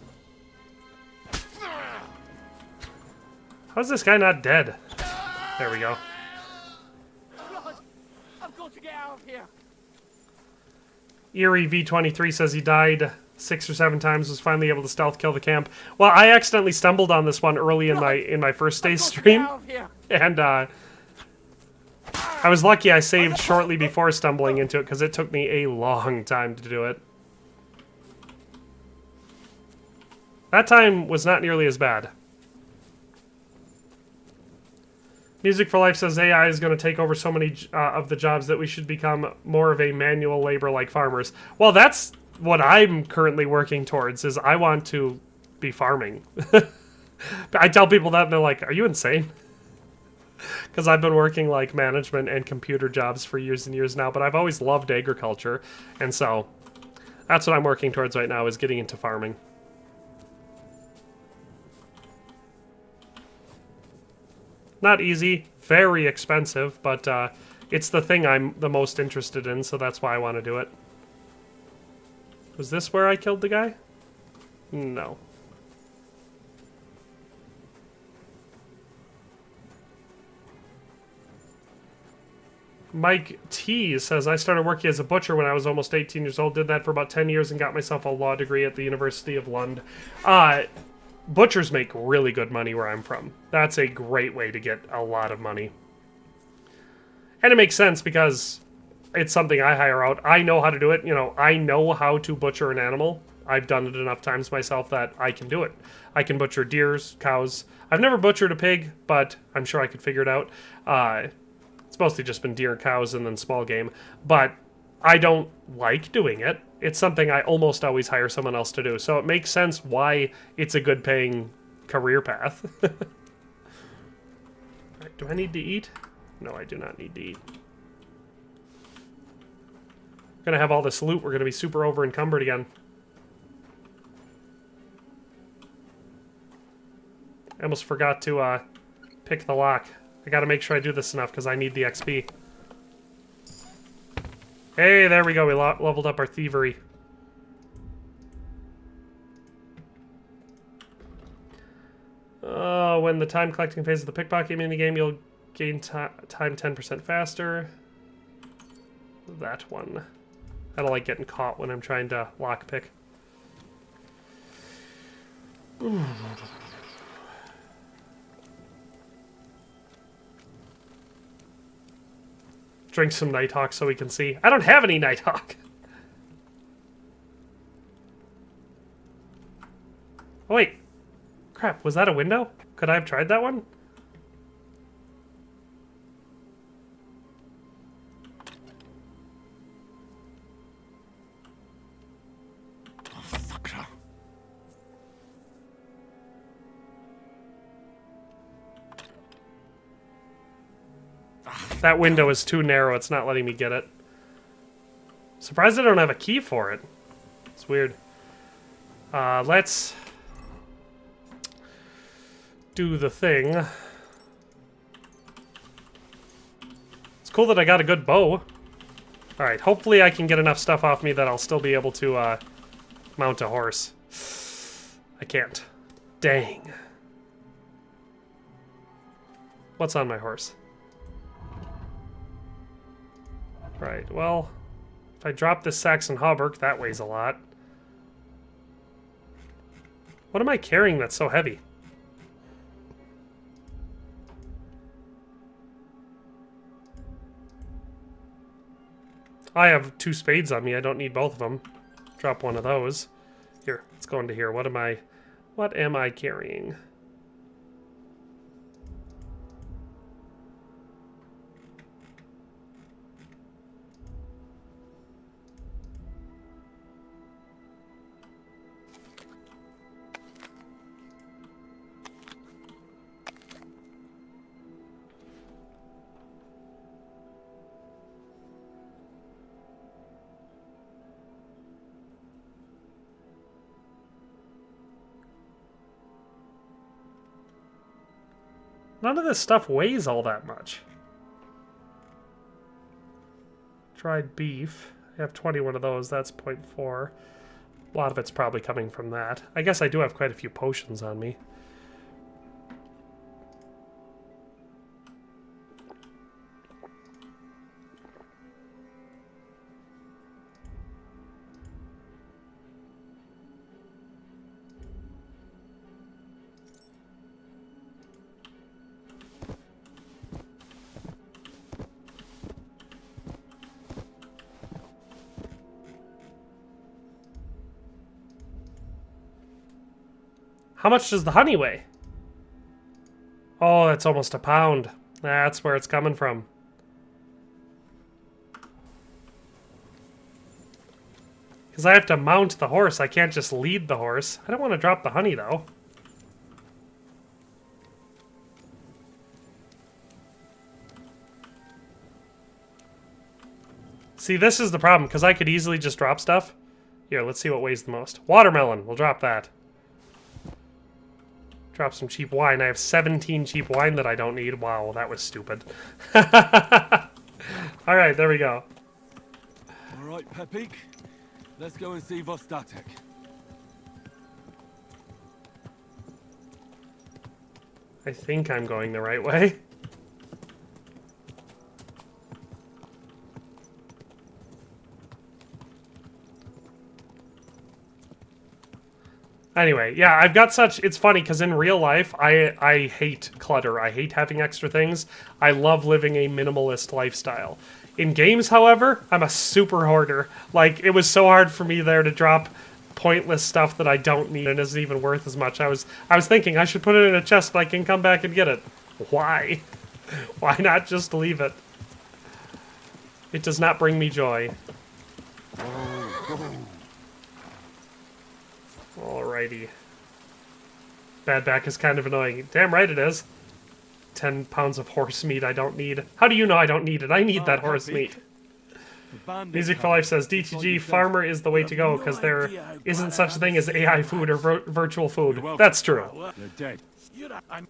How's this guy not dead? There we go. I've got to get out of here! Eerie V23 says he died 6 or 7 times, was finally able to stealth kill the camp. Well, I accidentally stumbled on this one early in my first day's stream, and I was lucky I saved shortly before stumbling into it, because it took me a long time to do it. That time was not nearly as bad. Music for Life says AI is going to take over so many of the jobs that we should become more of a manual labor like farmers. Well, that's what I'm currently working towards, is I want to be farming. I tell people that and they're like, are you insane? Because I've been working like management and computer jobs for years and years now, but I've always loved agriculture, and so that's what I'm working towards right now, is getting into farming. Not easy, very expensive, but it's the thing I'm the most interested in, so that's why I want to do it. Was this where I killed the guy? No. Mike T says, I started working as a butcher when I was almost 18 years old. Did that for about 10 years and got myself a law degree at the University of Lund. Butchers make really good money where I'm from. That's a great way to get a lot of money. And it makes sense because it's something I hire out. I know how to do it. You know, I know how to butcher an animal. I've done it enough times myself that I can do it. I can butcher deers, cows. I've never butchered a pig, but I'm sure I could figure it out. It's mostly just been deer, cows, and then small game. But I don't like doing it. It's something I almost always hire someone else to do. So it makes sense why it's a good paying career path. Right, do I need to eat? No, I do not need to eat. We're gonna have all this loot. We're gonna be super over encumbered again. I almost forgot to pick the lock. I gotta make sure I do this enough because I need the XP. Hey, there we go. We leveled up our thievery. When the time collecting phase of the pickpocket minigame, you'll gain time 10% faster. That one. I don't like getting caught when I'm trying to lockpick. Drink some Nighthawk so we can see. I don't have any Nighthawk. Oh wait. Crap, was that a window? Could I have tried that one? That window is too narrow, it's not letting me get it. Surprised I don't have a key for it. It's weird. Let's do the thing. It's cool that I got a good bow. Alright, hopefully I can get enough stuff off me that I'll still be able to mount a horse. I can't. Dang. What's on my horse? Right, well, if I drop this Saxon hauberk, that weighs a lot. What am I carrying that's so heavy? I have 2 spades on me, I don't need both of them. Drop one of those. Here, let's go into here. What am I carrying? None of this stuff weighs all that much. Dried beef. I have 21 of those. That's 0.4. A lot of it's probably coming from that. I guess I do have quite a few potions on me. How much does the honey weigh? Oh, that's almost a pound. That's where it's coming from. Because I have to mount the horse. I can't just lead the horse. I don't want to drop the honey, though. See, this is the problem, because I could easily just drop stuff. Here, let's see what weighs the most. Watermelon. We'll drop that. Drop some cheap wine. I have 17 cheap wine that I don't need. Wow, that was stupid. Alright, there we go. Alright, Pepik. Let's go and see Vostatek. I think I'm going the right way. Anyway, yeah, I've got such... It's funny, because in real life, I hate clutter. I hate having extra things. I love living a minimalist lifestyle. In games, however, I'm a super hoarder. Like, it was so hard for me there to drop pointless stuff that I don't need and isn't even worth as much. I was thinking I should put it in a chest and I can come back and get it. Why? Why not just leave it? It does not bring me joy. Alrighty. Bad back is kind of annoying. Damn right it is. 10 pounds of horse meat I don't need. How do you know I don't need it? I need that horse meat. Music for Life says, DTG, farmer is the way to go, because there isn't such a thing as AI food or virtual food. That's true. You're dead.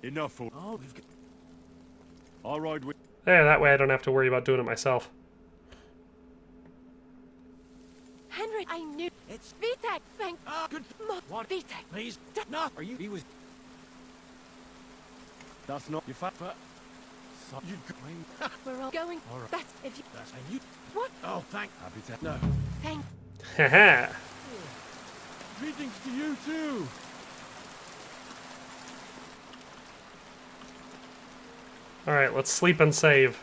Enough for... I'll ride with... There, that way I don't have to worry about doing it myself. Henry, I knew it's Vitek. Thank Good. What Vitek? Please. No. Are you... He was... That's not your fat, but so you going. We're all going. All right. That's if you. That's and you. What? Oh, thank. Happy to. No. Thank. Haha. Greetings to you too. Alright, let's sleep and save.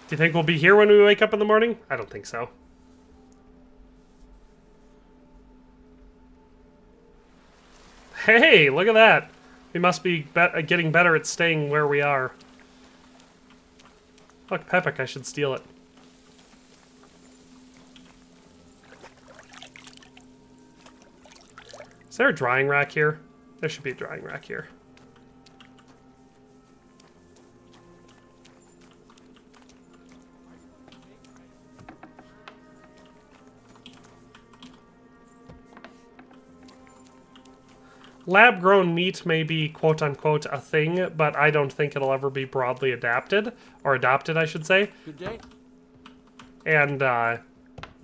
Do you think we'll be here when we wake up in the morning? I don't think so. Hey, look at that. We must be getting better at staying where we are. Look, Pepik, I should steal it. Is there a drying rack here? There should be a drying rack here. Lab-grown meat may be quote-unquote a thing, but I don't think it'll ever be broadly adapted. Or adopted, I should say. Good day. And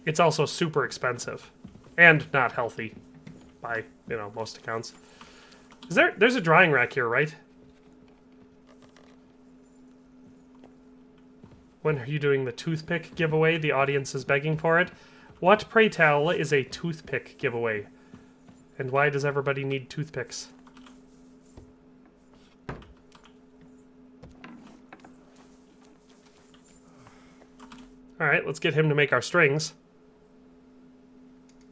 it's also super expensive. And not healthy. By, you know, most accounts. There's a drying rack here, right? When are you doing the toothpick giveaway? The audience is begging for it. What, pray tell, is a toothpick giveaway? And why does everybody need toothpicks? Alright, let's get him to make our strings.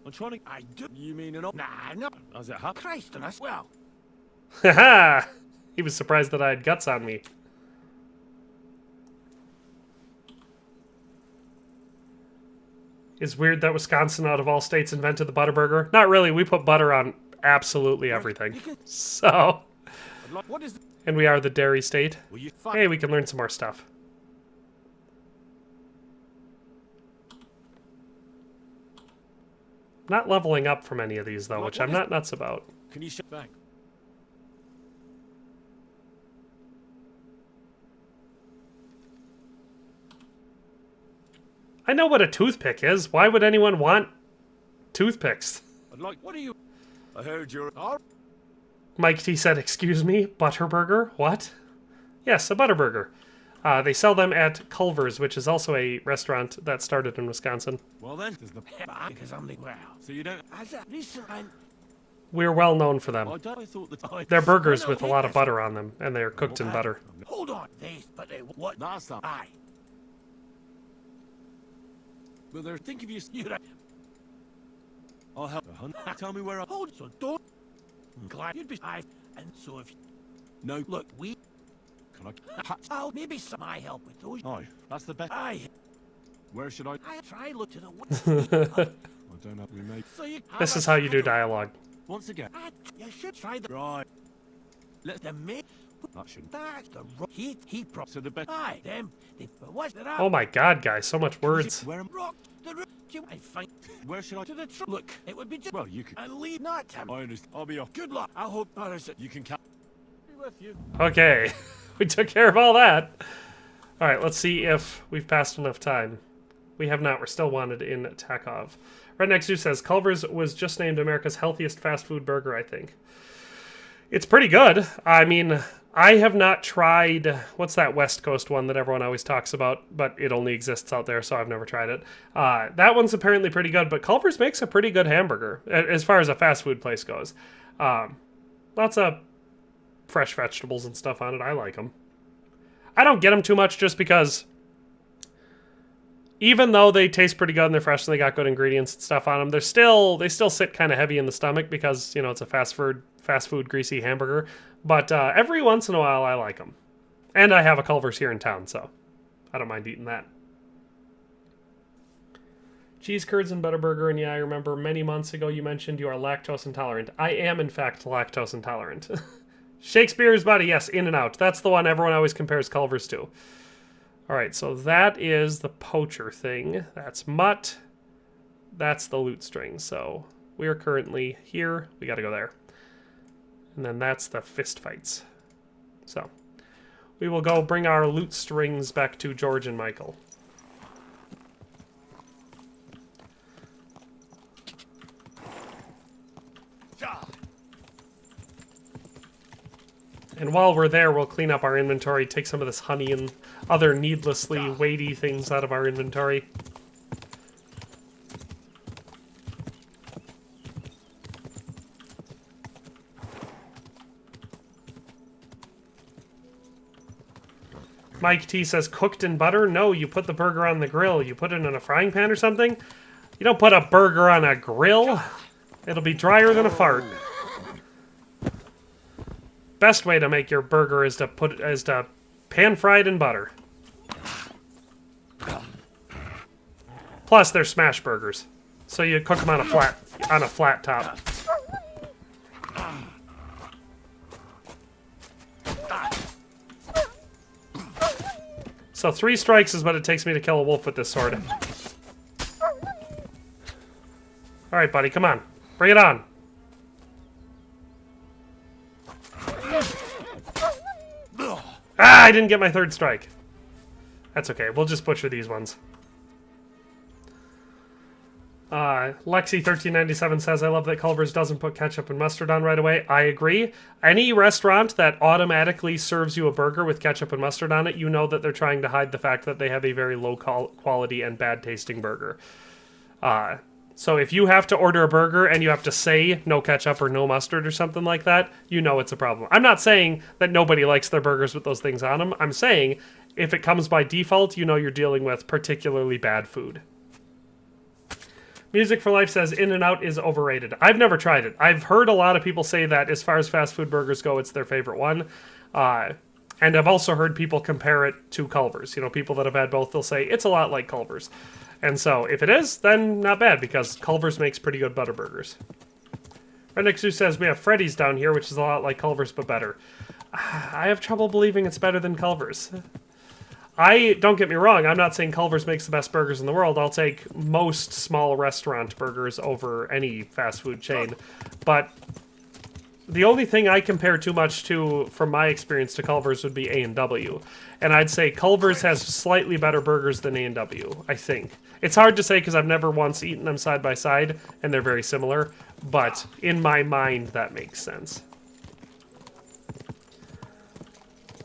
I'm trying to. I do. You mean an? Nah, no. How's it happen? Christ on us. Well. Haha! He was surprised that I had guts on me. It's weird that Wisconsin, out of all states, invented the Butterburger. Not really. We put butter on absolutely everything. So. What is? And we are the dairy state. Will you Hey, we can learn some more stuff. Not leveling up from any of these, though, which I'm not nuts about. Can you shut back? I know what a toothpick is. Why would anyone want toothpicks? I'd like. What are you? I heard you're. Mike T said, "Excuse me, Butterburger? What?" Yes, a Butterburger. They sell them at Culver's, which is also a restaurant that started in Wisconsin. Well then, there's the. Because I'm the well. So you don't. As a recent, We're well known for them. I thought that. They're burgers with a lot of butter on them, and they're cooked in butter. Hold on, but they what? That's not. Aye. But they're thinking of you. I'll help. Tell me where I. Hold so don't. Glad you'd be. Aye. And so if. No. Look, we. Can I? I'll maybe some my help with those. Aye, that's the best. Aye. Where should I? I try look to the. I don't know. We make. So you. This is how you do dialogue. Once again. You should try the. Right. Let them make. That shouldn't. That's the he pro. So the best. Aye, them. But what's that? Oh my god, guys, so much words. Where am Rock the root. I find. Where should I? To the look. It would be just. Well, you can. And leave not him. I understand. I'll be off. Good luck. I hope others. You can count. Be with you. Okay, we took care of all that. Alright, let's see if we've passed enough time. We have not. We're still wanted in Takov. Redneck Zoo says, Culver's was just named America's healthiest fast food burger, I think. It's pretty good. I mean, I have not tried... What's that West Coast one that everyone always talks about? But it only exists out there, so I've never tried it. That one's apparently pretty good, but Culver's makes a pretty good hamburger, as far as a fast food place goes. Lots of fresh vegetables and stuff on it. I like them. I don't get them too much just because... Even though they taste pretty good and they're fresh and they got good ingredients and stuff on them, they still sit kind of heavy in the stomach because, you know, it's a fast food greasy hamburger. But every once in a while, I like them. And I have a Culver's here in town, so I don't mind eating that. Cheese curds and Butterburger, and yeah, I remember many months ago you mentioned you are lactose intolerant. I am, in fact, lactose intolerant. Shakespeare's Buddy, yes, In-N-Out. That's the one everyone always compares Culver's to. Alright, so that is the poacher thing. That's Mutt. That's the loot string. So we are currently here. We gotta go there. And then that's the fist fights. So we will go bring our loot strings back to George and Michael. And while we're there, we'll clean up our inventory, take some of this honey and other needlessly weighty things out of our inventory. Mike T says, cooked in butter? No, you put the burger on the grill. You put it in a frying pan or something? You don't put a burger on a grill. It'll be drier than a fart. Best way to make your burger is to pan fry it in butter. Plus, they're smash burgers, so you cook them on a flat top. So 3 strikes is what it takes me to kill a wolf with this sword. All right, buddy, come on, bring it on. Ah, I didn't get my 3rd strike. That's okay. We'll just butcher these ones. Lexi1397 says, I love that Culver's doesn't put ketchup and mustard on right away. I agree. Any restaurant that automatically serves you a burger with ketchup and mustard on it, you know that they're trying to hide the fact that they have a very low quality and bad tasting burger. So if you have to order a burger and you have to say no ketchup or no mustard or something like that, you know it's a problem. I'm not saying that nobody likes their burgers with those things on them. I'm saying if it comes by default, you know you're dealing with particularly bad food. Music for Life says In-N-Out is overrated. I've never tried it. I've heard a lot of people say that as far as fast food burgers go, it's their favorite one. And I've also heard people compare it to Culver's. You know, people that have had both, they'll say it's a lot like Culver's. And so, if it is, then not bad, because Culver's makes pretty good butter burgers. Redneck Zoo says, we have Freddy's down here, which is a lot like Culver's, but better. I have trouble believing it's better than Culver's. Don't get me wrong, I'm not saying Culver's makes the best burgers in the world. I'll take most small restaurant burgers over any fast food chain. But the only thing I compare too much to, from my experience, to Culver's would be A&W. And I'd say Culver's has slightly better burgers than A&W, I think. It's hard to say because I've never once eaten them side by side, and they're very similar. But in my mind, that makes sense.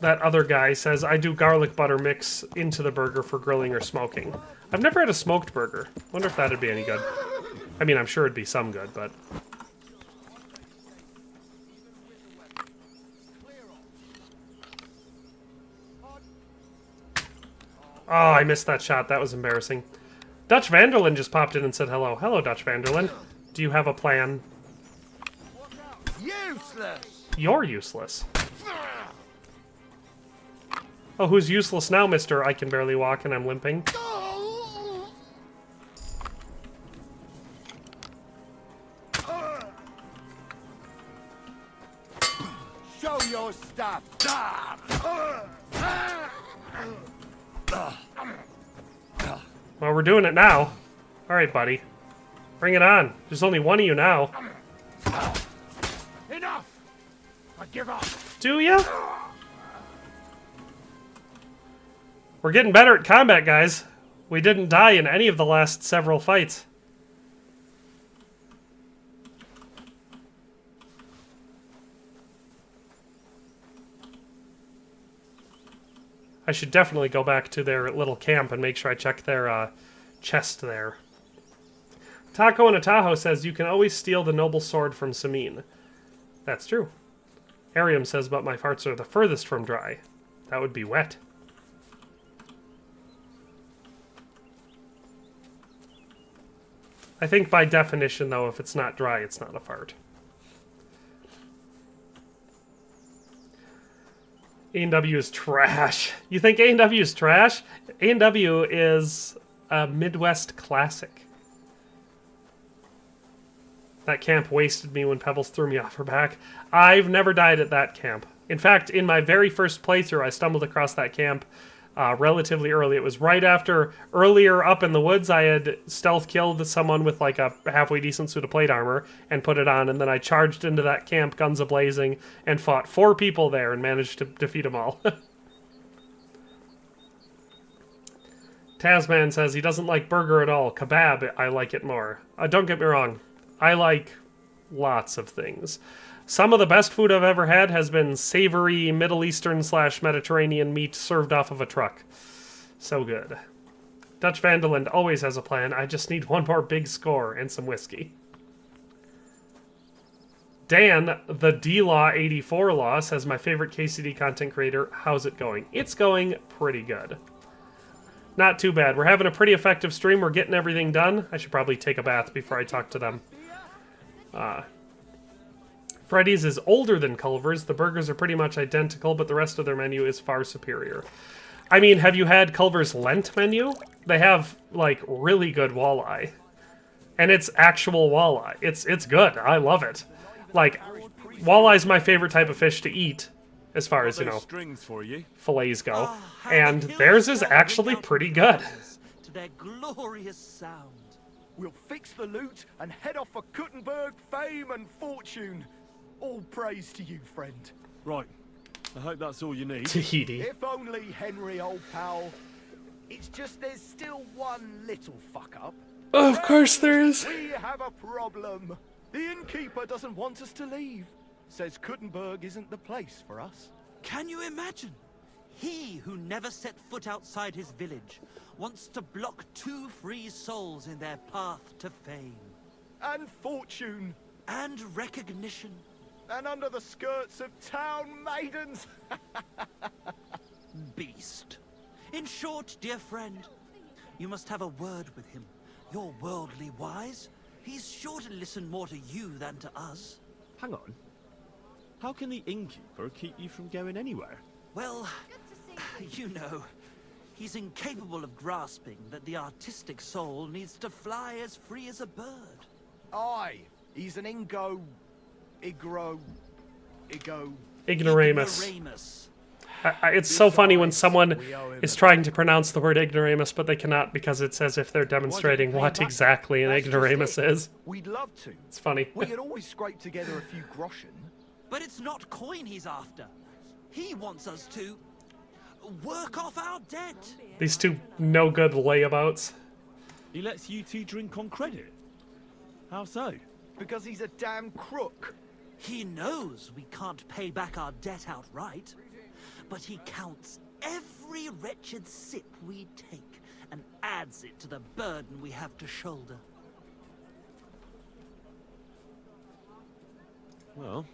That other guy says, I do garlic butter mix into the burger for grilling or smoking. I've never had a smoked burger. Wonder if that'd be any good. I mean, I'm sure it'd be some good, but... Oh, I missed that shot. That was embarrassing. Dutch Vanderlyn just popped in and said hello. Hello, Dutch Vanderlyn. Do you have a plan? Useless! You're useless. Oh, who's useless now, mister? I can barely walk and I'm limping. Show your stuff! Well, we're doing it now. Alright, buddy. Bring it on. There's only one of you now. Enough! I give up! Do ya? We're getting better at combat, guys. We didn't die in any of the last several fights. I should definitely go back to their little camp and make sure I check their chest there. Taco in a Tahoe says, you can always steal the noble sword from Samin. That's true. Arium says, but my farts are the furthest from dry. That would be wet. I think by definition, though, if it's not dry, it's not a fart. A&W is trash. You think A&W is trash? A&W is a Midwest classic. That camp wasted me when Pebbles threw me off her back. I've never died at that camp. In fact, in my very first playthrough, I stumbled across that camp relatively early. It was right after, earlier up in the woods, I had stealth killed someone with like a halfway decent suit of plate armor and put it on, and then I charged into that camp, guns a-blazing, and fought 4 people there and managed to defeat them all. Tasman says he doesn't like burger at all. Kebab, I like it more. Don't get me wrong. I like lots of things. Some of the best food I've ever had has been savory Middle Eastern / Mediterranean meat served off of a truck. So good. Dutch Vandeland always has a plan. I just need one more big score and some whiskey. Dan, the D-Law84 Law, says, my favorite KCD content creator. How's it going? It's going pretty good. Not too bad. We're having a pretty effective stream. We're getting everything done. I should probably take a bath before I talk to them. Freddy's is older than Culver's. The burgers are pretty much identical, but the rest of their menu is far superior. I mean, have you had Culver's Lent menu? They have, like, really good walleye. And it's actual walleye. It's good. I love it. Like, walleye's my favorite type of fish to eat, as far as, you know, fillets go. And theirs is actually pretty good. To their glorious sound. We'll fix the loot and head off for Kuttenberg, fame and fortune. All praise to you, friend. Right. I hope that's all you need. Tahiti. If only, Henry, old pal. It's just there's still one little fuck up. Of course there is. We have a problem. The innkeeper doesn't want us to leave. Says Kuttenberg isn't the place for us. Can you imagine? He who never set foot outside his village wants to block 2 free souls in their path to fame. And fortune. And recognition. And under the skirts of town maidens. Beast. In short, dear friend, you must have a word with him. You're worldly wise. He's sure to listen more to you than to us. Hang on. How can the innkeeper keep you from going anywhere? Well, you know, he's incapable of grasping that the artistic soul needs to fly as free as a bird. Aye, he's an ignoramus. It's so funny when someone is trying to pronounce the word ignoramus, but they cannot because it's as if they're demonstrating what exactly an ignoramus is. We'd love to. It's funny. We could always scrape together a few groschen. But it's not coin he's after. He wants us to work off our debt. These two no-good layabouts. He lets you two drink on credit? How so? Because he's a damn crook. He knows we can't pay back our debt outright. But he counts every wretched sip we take and adds it to the burden we have to shoulder. Well,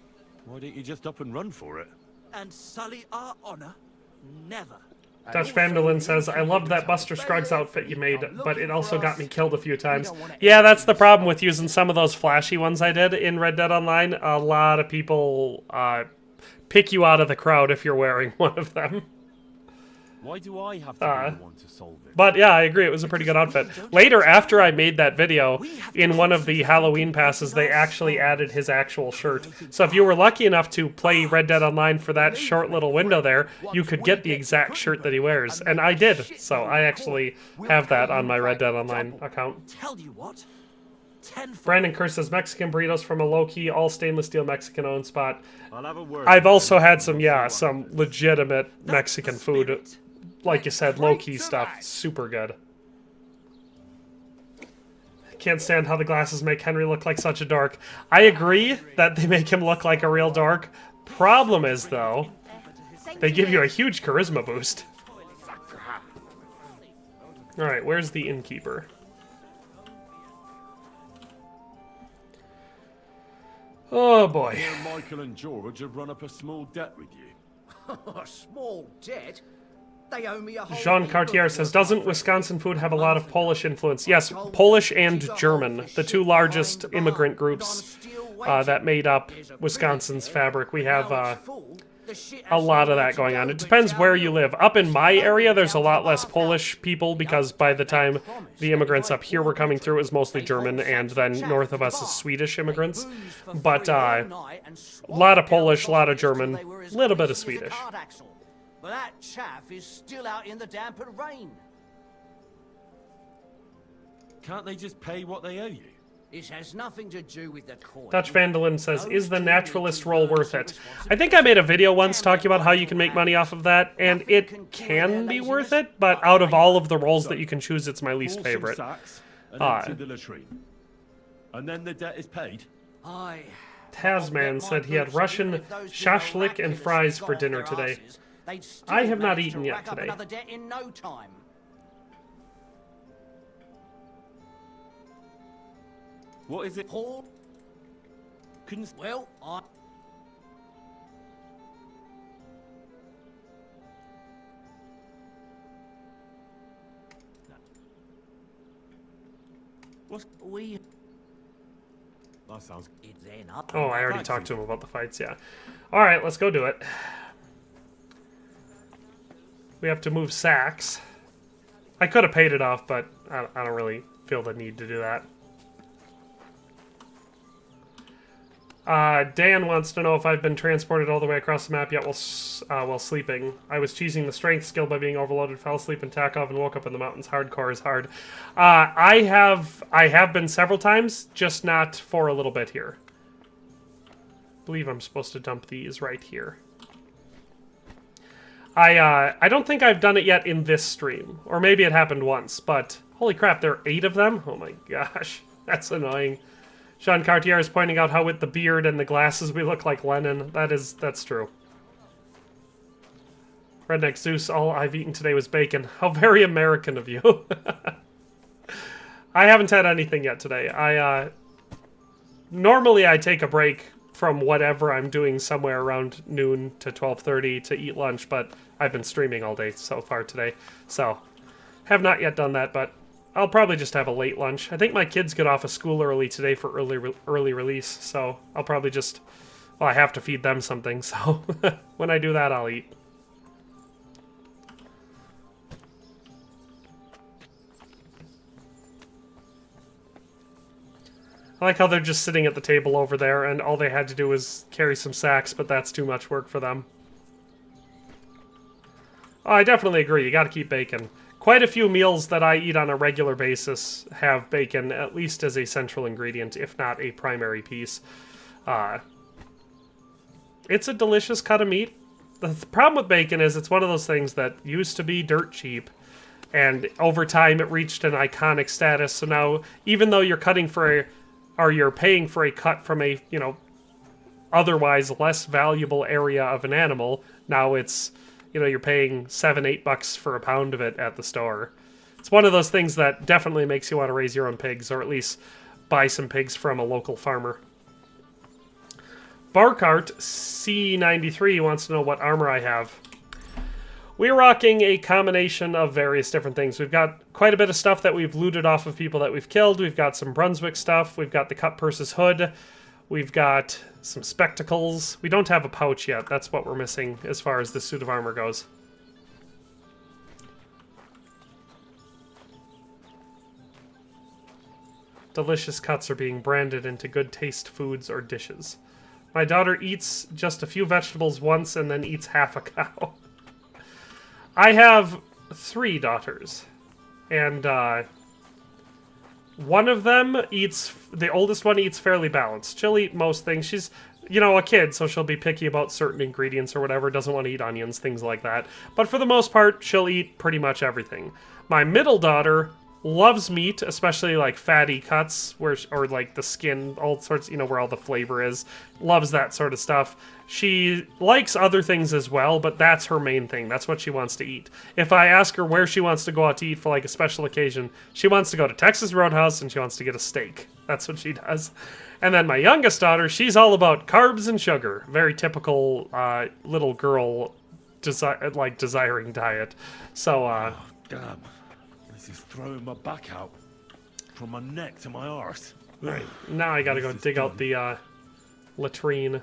why don't you just up and run for it? And sully our honor? Never. Dutch Vanderlyn says, I loved that Buster Scruggs outfit you made, but it also got me killed a few times. Yeah, that's the problem with using some of those flashy ones I did in Red Dead Online. A lot of people pick you out of the crowd if you're wearing one of them. Why do I have to be the one to solve it? But yeah, I agree, it was a pretty good outfit. Later, after I made that video, in one of the Halloween passes, they actually added his actual shirt. So if you were lucky enough to play Red Dead Online for that short little window there, you could get the exact shirt that he wears. And I did, so I actually have that on my Red Dead Online account. Tell you what. Brandon Kerr says Mexican burritos from a low-key, all stainless steel Mexican-owned spot. I'll have a word. I've also had some legitimate Mexican food. Like you said, low-key stuff. Super good. Can't stand how the glasses make Henry look like such a dork. I agree that they make him look like a real dork. Problem is, though, they give you a huge charisma boost. Alright, where's the innkeeper? Oh boy. Michael and George have run up a small debt with you. A small debt? They owe me a whole Jean Cartier says, doesn't Wisconsin food have a lot of Polish influence? Yes, Polish and German, the two largest immigrant groups that made up Wisconsin's fabric. We have a lot of that going on. It depends where you live. Up in my area, there's a lot less Polish people because by the time the immigrants up here were coming through, it was mostly German, and then north of us is Swedish immigrants. But a lot of Polish, a lot of German, a little bit of Swedish. But that chaff is still out in the damp and rain. Can't they just pay what they owe you? It has nothing to do with the coin. Dutch Vandeland says, is the naturalist role worth it? I think I made a video once talking about how you can make money off of that, and it can be worth it, but out of all of the roles that you can choose, it's my least favorite. And empty the latrine. And then the debt is paid? Aye, Tasman said he had Russian shashlik and fries for dinner today. I have not eaten yet today. Another debt in no time. What is it? Paul? Well, What's... we... That sounds... It's enough. Oh, I already talked to him about the fights, yeah. Alright, let's go do it. We have to move sacks. I could have paid it off, but I don't really feel the need to do that. Dan wants to know if I've been transported all the way across the map yet while sleeping. I was cheesing the strength skill by being overloaded, fell asleep in Takov, and woke up in the mountains. Hardcore is hard. I have been several times, just not for a little bit here. I believe I'm supposed to dump these right here. I don't think I've done it yet in this stream. Or maybe it happened once, but holy crap, there are 8 of them? Oh my gosh, that's annoying. Jean Cartier is pointing out how with the beard and the glasses we look like Lenin. That's true. Redneck Zeus, all I've eaten today was bacon. How very American of you. I haven't had anything yet today. Normally I take a break from whatever I'm doing somewhere around noon to 12:30 to eat lunch, but I've been streaming all day so far today. So, have not yet done that, but I'll probably just have a late lunch. I think my kids get off of school early today for early release, so I'll probably just... Well, I have to feed them something, so when I do that, I'll eat. I like how they're just sitting at the table over there, and all they had to do was carry some sacks, but that's too much work for them. Oh, I definitely agree. You gotta keep bacon. Quite a few meals that I eat on a regular basis have bacon, at least as a central ingredient, if not a primary piece. It's a delicious cut of meat. The problem with bacon is it's one of those things that used to be dirt cheap, and over time it reached an iconic status, so now, even though you're cutting for or you're paying for a cut from a, you know, otherwise less valuable area of an animal, now it's... You know, you're paying $7-8 for a pound of it at the store. It's one of those things that definitely makes you want to raise your own pigs, or at least buy some pigs from a local farmer. Barkart C93 wants to know what armor I have. We're rocking a combination of various different things. We've got quite a bit of stuff that we've looted off of people that we've killed. We've got some Brunswick stuff. We've got the Cut Purse's hood. We've got some spectacles. We don't have a pouch yet. That's what we're missing as far as the suit of armor goes. Delicious cuts are being branded into good taste foods or dishes. My daughter eats just a few vegetables once and then eats half a cow. I have 3 daughters. And, one of them eats, the oldest one eats fairly balanced. She'll eat most things. She's, you know, a kid, so she'll be picky about certain ingredients or whatever, doesn't want to eat onions, things like that. But for the most part, she'll eat pretty much everything. My middle daughter loves meat, especially like fatty cuts, or like the skin, all sorts, you know, where all the flavor is. Loves that sort of stuff. She likes other things as well, but that's her main thing. That's what she wants to eat. If I ask her where she wants to go out to eat for like a special occasion, she wants to go to Texas Roadhouse and she wants to get a steak. That's what she does. And then my youngest daughter, she's all about carbs and sugar. Very typical little girl desiring diet. So, oh, damn. This is throwing my back out. From my neck to my arse. Right. Now I gotta go dig out the latrine.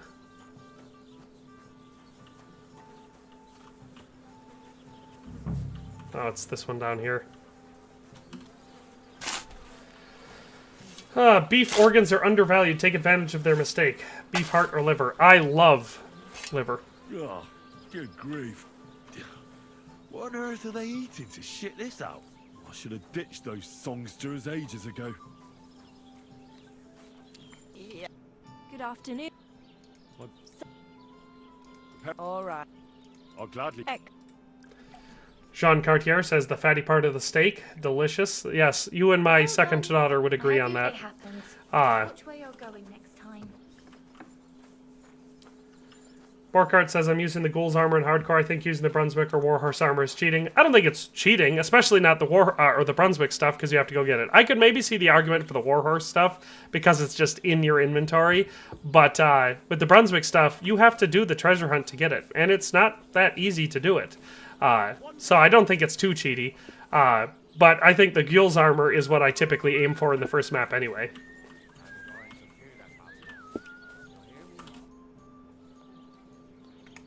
Oh, it's this one down here. Beef organs are undervalued. Take advantage of their mistake. Beef heart or liver. I love liver. Oh, good grief. What on earth are they eating to shit this out? I should have ditched those songsters ages ago. Yeah. Good afternoon. What? All right. I'll gladly... Jean Cartier says the fatty part of the steak, delicious. Yes, you and my second daughter would agree on that. Which way you're going next time? Borkart says, I'm using the Ghoul's armor in hardcore. I think using the Brunswick or Warhorse armor is cheating. I don't think it's cheating, especially not the or the Brunswick stuff, because you have to go get it. I could maybe see the argument for the Warhorse stuff, because it's just in your inventory. But with the Brunswick stuff, you have to do the treasure hunt to get it, and it's not that easy to do it. So I don't think it's too cheaty. But I think the Ghoul's armor is what I typically aim for in the first map anyway.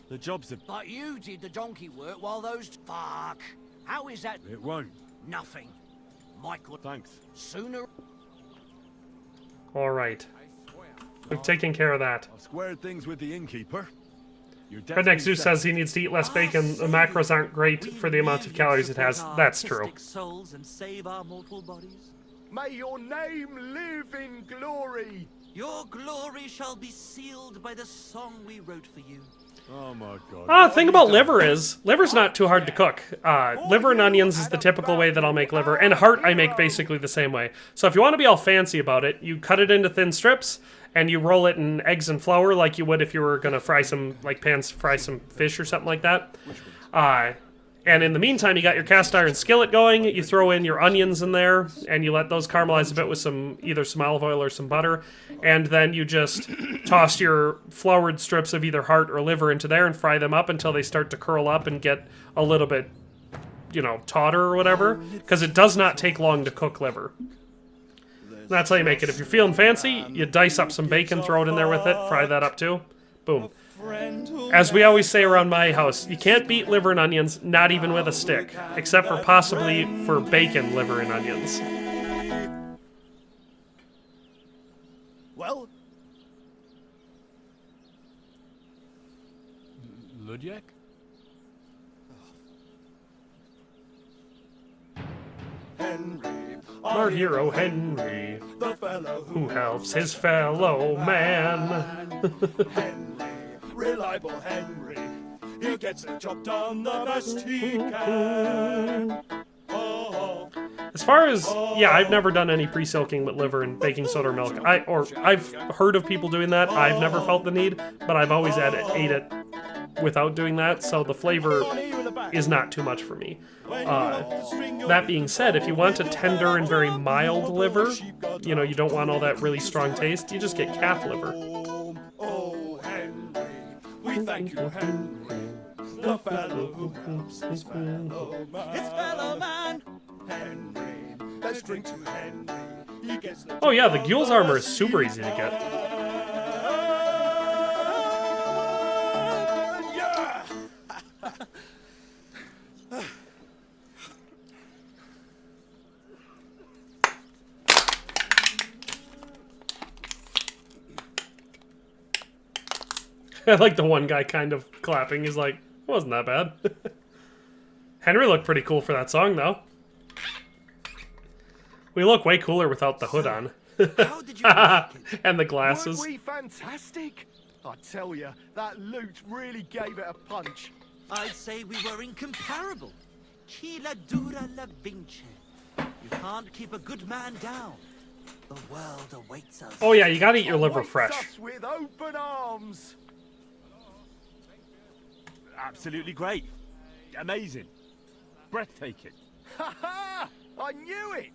The job's a... But you did the donkey work while those... Fuck. How is that... It won't. Nothing. Michael... Thanks. Sooner... Alright. We've taken care of that. I've squared things with the innkeeper. Redneck Zeus says he needs to eat less bacon. The macros aren't great for the amount of calories it has. That's true. Souls and save our mortal bodies. May your name live in glory. Your glory shall be sealed by the song we wrote for you. Oh my god. Thing about liver is, liver's not too hard to cook. Liver and onions is the typical way that I'll make liver, and heart I make basically the same way. So if you want to be all fancy about it, you cut it into thin strips, and you roll it in eggs and flour like you would if you were going to fry some, like fry some fish or something like that. And in the meantime, you got your cast iron skillet going, you throw in your onions in there, and you let those caramelize a bit with either some olive oil or some butter, and then you just toss your floured strips of either heart or liver into there and fry them up until they start to curl up and get a little bit, tauter or whatever, because it does not take long to cook liver. That's how you make it. If you're feeling fancy, you dice up some bacon, throw it in there with it, fry that up too. Boom. As we always say around my house, you can't beat liver and onions, not even with a stick, except for possibly for bacon, liver, and onions. Well? Ludiak? Henry. Our hero Henry, The fellow who helps his fellow man. Henry. Reliable Henry. He gets the job done the best he can. As far as, I've never done any pre-silking with liver and baking soda or milk. I've heard of people doing that. I've never felt the need, but I've always ate it without doing that, so the flavor is not too much for me. That being said, if you want a tender and very mild liver, you don't want all that really strong taste, you just get calf liver. Oh, Henry, we thank you, Henry, the fellow who helps his fellow man. His fellow man. Henry, let's drink to Henry. He gets the Oh yeah, the Ghoul's armor is super easy to get. I like the one guy kind of clapping. He's like, it wasn't that bad. Henry looked pretty cool for that song, though. We look way cooler without the hood on. How did you like it? And the glasses. Weren't we fantastic? I tell you, that loot really gave it a punch. I'd say we were incomparable. Chi la dura la vince. You can't keep a good man down. The world awaits us. Oh yeah, you gotta eat your liver fresh. Us with open arms. Absolutely great. Amazing. Breathtaking. Ha ha! I knew it!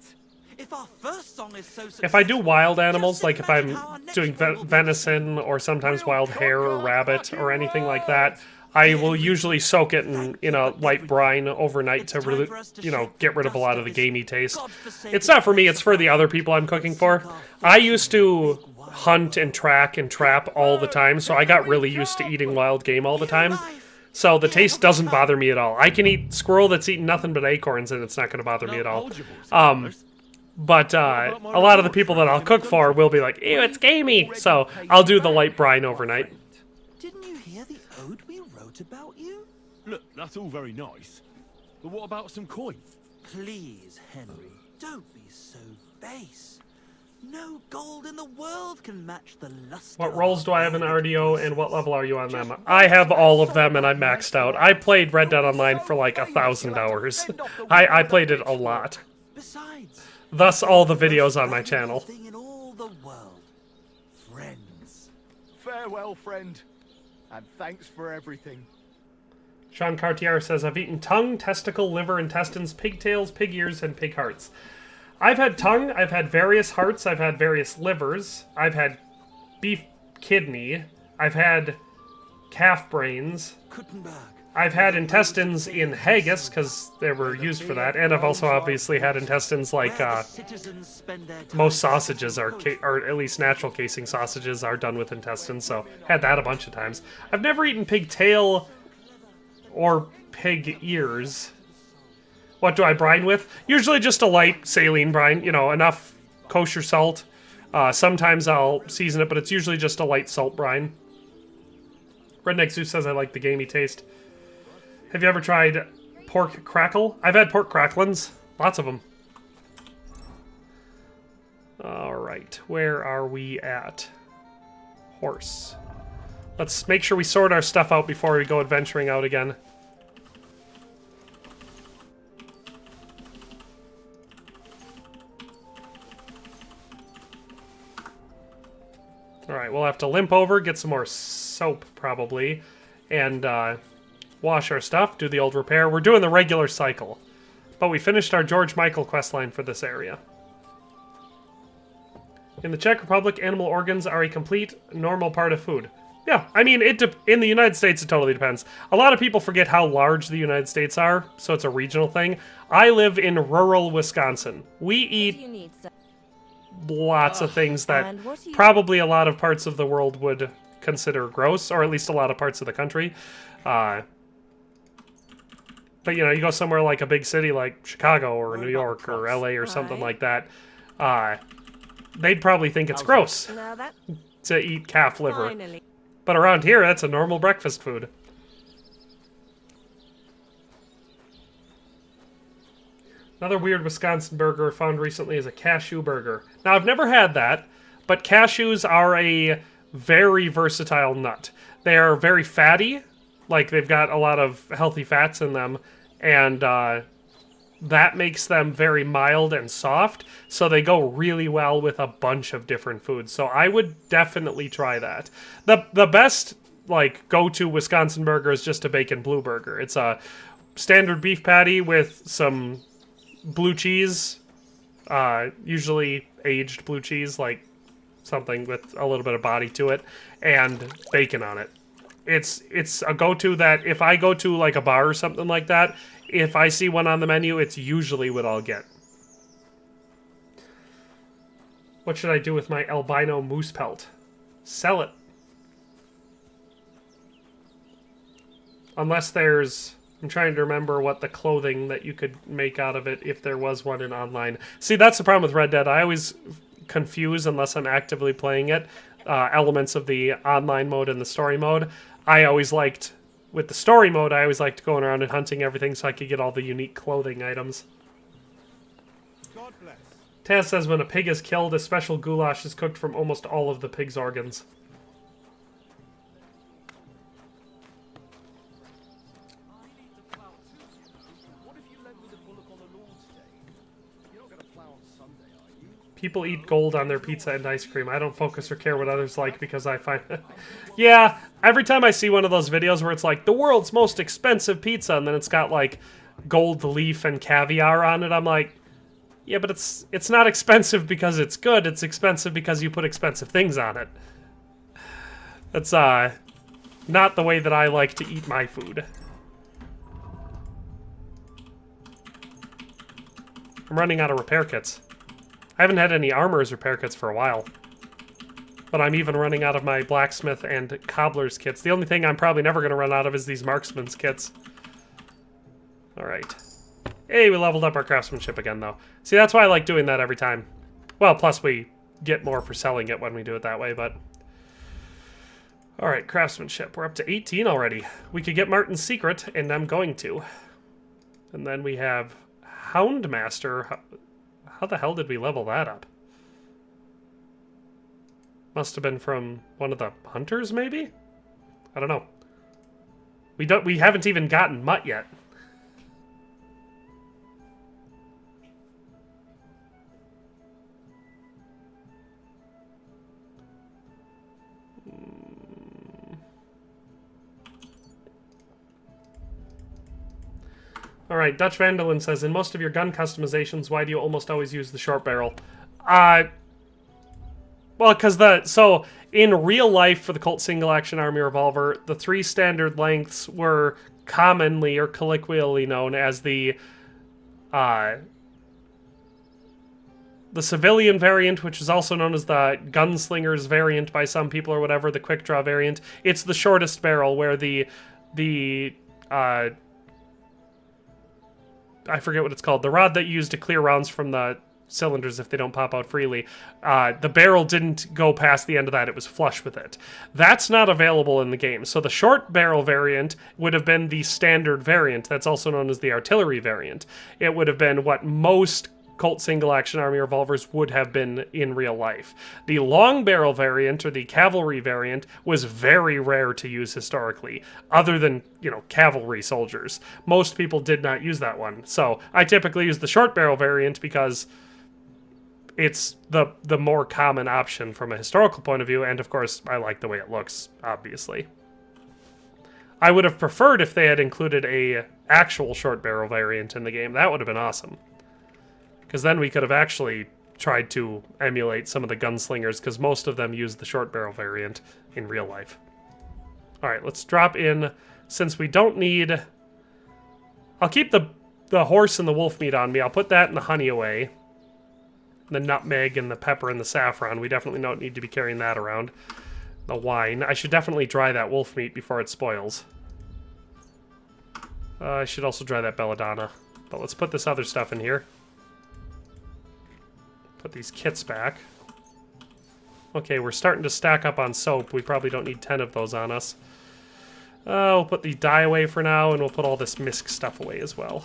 If our first song is so successful, If I do wild animals, like if I'm doing venison or sometimes wild hare or rabbit or anything like that, I will usually soak it in a light brine overnight to really, get rid of a lot of the gamey taste. It's not for me, it's for the other people I'm cooking for. I used to hunt and track and trap all the time, so I got really used to eating wild game all the time. So the taste doesn't bother me at all. I can eat squirrel that's eaten nothing but acorns and it's not going to bother me at all. But a lot of the people that I'll cook for will be like, ew, it's gamey. So I'll do the light brine overnight. Didn't you hear the ode we wrote about you? Look, that's all very nice. But what about some coin? Please, Henry, don't be so base. No gold in the world can match the luster. What roles do I have in RDO and what level are you on them? I have all of them and I'm maxed out. I played Red Dead Online for like 1,000 hours. I played it a lot. Besides, Thus all the videos on my channel. in all the world. Friends. Farewell, friend. And thanks for everything. Jean Cartier says, I've eaten tongue, testicle, liver, intestines, pigtails, pig ears, and pig hearts. I've had tongue, I've had various hearts, I've had various livers, I've had beef kidney, I've had calf brains, I've had intestines in haggis, because they were used for that, and I've also obviously had intestines like most sausages are, or at least natural casing sausages are done with intestines, so had that a bunch of times. I've never eaten pigtail or pig ears. What do I brine with? Usually just a light saline brine, you know, enough kosher salt. Sometimes I'll season it, but it's usually just a light salt brine. Redneck Zeus says I like the gamey taste. Have you ever tried pork crackle? I've had pork cracklins. Lots of them. Alright, where are we at? Horse. Let's make sure we sort our stuff out before we go adventuring out again. Alright, we'll have to limp over, get some more soap, probably, and wash our stuff, do the old repair. We're doing the regular cycle. But we finished our George Michael questline for this area. In the Czech Republic, animal organs are a complete, normal part of food. Yeah, I mean, in the United States, it totally depends. A lot of people forget how large the United States are, so it's a regional thing. I live in rural Wisconsin. We eat lots of things that probably a lot of parts of the world would consider gross, or at least a lot of parts of the country. But, you know, you go somewhere like a big city like Chicago or New York or LA or something like that, they'd probably think it's gross to eat calf liver. But around here, that's a normal breakfast food. Another weird Wisconsin burger found recently is a cashew burger. Now, I've never had that, but cashews are a very versatile nut. They are very fatty, like they've got a lot of healthy fats in them, and that makes them very mild and soft, so they go really well with a bunch of different foods. So I would definitely try that. The best, like, go-to Wisconsin burger is just a bacon blue burger. It's a standard beef patty with some blue cheese, usually aged blue cheese, like something with a little bit of body to it, and bacon on it. It's a go-to that if I go to like a bar or something like that, if I see one on the menu, it's usually what I'll get. What should I do with my albino moose pelt? Sell it. Unless there's... I'm trying to remember what the clothing that you could make out of it if there was one in online. See, that's the problem with Red Dead. I always confuse, unless I'm actively playing it, elements of the online mode and the story mode. I always liked, with the story mode, I always liked going around and hunting everything so I could get all the unique clothing items. God bless. Taz says when a pig is killed, a special goulash is cooked from almost all of the pig's organs. People eat gold on their pizza and ice cream. I don't focus or care what others like because I find... Yeah, every time I see one of those videos where it's like, the world's most expensive pizza, and then it's got, like, gold leaf and caviar on it, I'm like, yeah, but it's not expensive because it's good, it's expensive because you put expensive things on it. That's, not the way that I like to eat my food. I'm running out of repair kits. I haven't had any armor's repair kits for a while. But I'm even running out of my blacksmith and cobbler's kits. The only thing I'm probably never going to run out of is these marksman's kits. Alright. Hey, we leveled up our craftsmanship again, though. See, that's why I like doing that every time. Well, plus we get more for selling it when we do it that way, but... Alright, craftsmanship. We're up to 18 already. We could get Martin's secret, and I'm going to. And then we have Houndmaster... How the hell did we level that up? Must have been from one of the hunters, maybe? I don't know. We haven't even gotten Mutt yet. Alright, Dutch Vandalin says, in most of your gun customizations, why do you almost always use the short barrel? Well, because so, in real life for the Colt Single Action Army Revolver, the 3 standard lengths were commonly or colloquially known as the civilian variant, which is also known as the gunslinger's variant by some people or whatever, the quick draw variant. It's the shortest barrel where the I forget what it's called. The rod that you use to clear rounds from the cylinders if they don't pop out freely. The barrel didn't go past the end of that. It was flush with it. That's not available in the game. So the short barrel variant would have been the standard variant. That's also known as the artillery variant. It would have been what most Colt Single Action Army Revolvers would have been in real life. The long barrel variant, or the cavalry variant, was very rare to use historically, other than, you know, cavalry soldiers. Most people did not use that one. So I typically use the short barrel variant because it's the more common option from a historical point of view, and of course I like the way it looks, obviously. I would have preferred if they had included a actual short barrel variant in the game. That would have been awesome. Because then we could have actually tried to emulate some of the gunslingers, because most of them use the short barrel variant in real life. Alright, let's drop in, since we don't need... I'll keep the horse and the wolf meat on me. I'll put that and the honey away. The nutmeg and the pepper and the saffron. We definitely don't need to be carrying that around. The wine. I should definitely dry that wolf meat before it spoils. I should also dry that belladonna. But let's put this other stuff in here. Put these kits back. Okay, we're starting to stack up on soap. We probably don't need 10 of those on us. We'll put the dye away for now, and we'll put all this misc stuff away as well.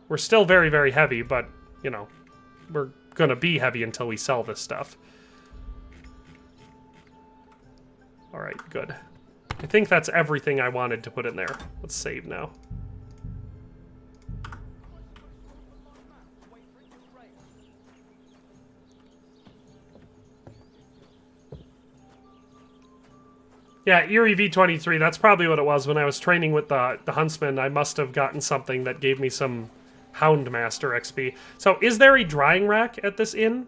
We're still very, very heavy, but, you know, we're gonna be heavy until we sell this stuff. Alright, good. I think that's everything I wanted to put in there. Let's save now. Yeah, Eerie V23, that's probably what it was. When I was training with the Huntsman, I must have gotten something that gave me some Houndmaster XP. So, is there a drying rack at this inn?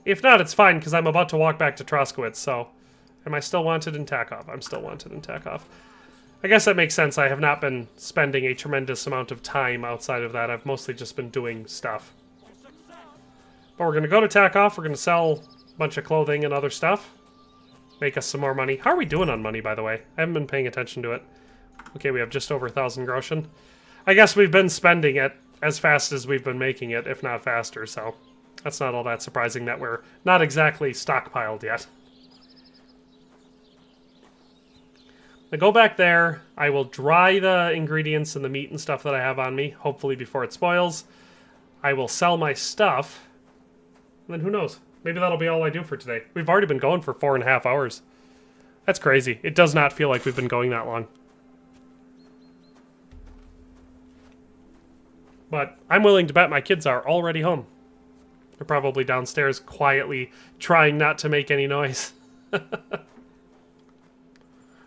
If not, it's fine, because I'm about to walk back to Troskovitz, so... Am I still wanted in Takov? I'm still wanted in Takov. I guess that makes sense. I have not been spending a tremendous amount of time outside of that. I've mostly just been doing stuff. But we're going to go to Takov. We're going to sell bunch of clothing and other stuff. Make us some more money. How are we doing on money, by the way? I haven't been paying attention to it. Okay, we have just over 1,000 groschen. I guess we've been spending it as fast as we've been making it, if not faster, so that's not all that surprising that we're not exactly stockpiled yet. I go back there. I will dry the ingredients and the meat and stuff that I have on me, hopefully before it spoils. I will sell my stuff, and then who knows? Maybe that'll be all I do for today. We've already been going for 4.5 hours. That's crazy. It does not feel like we've been going that long. But I'm willing to bet my kids are already home. They're probably downstairs quietly trying not to make any noise.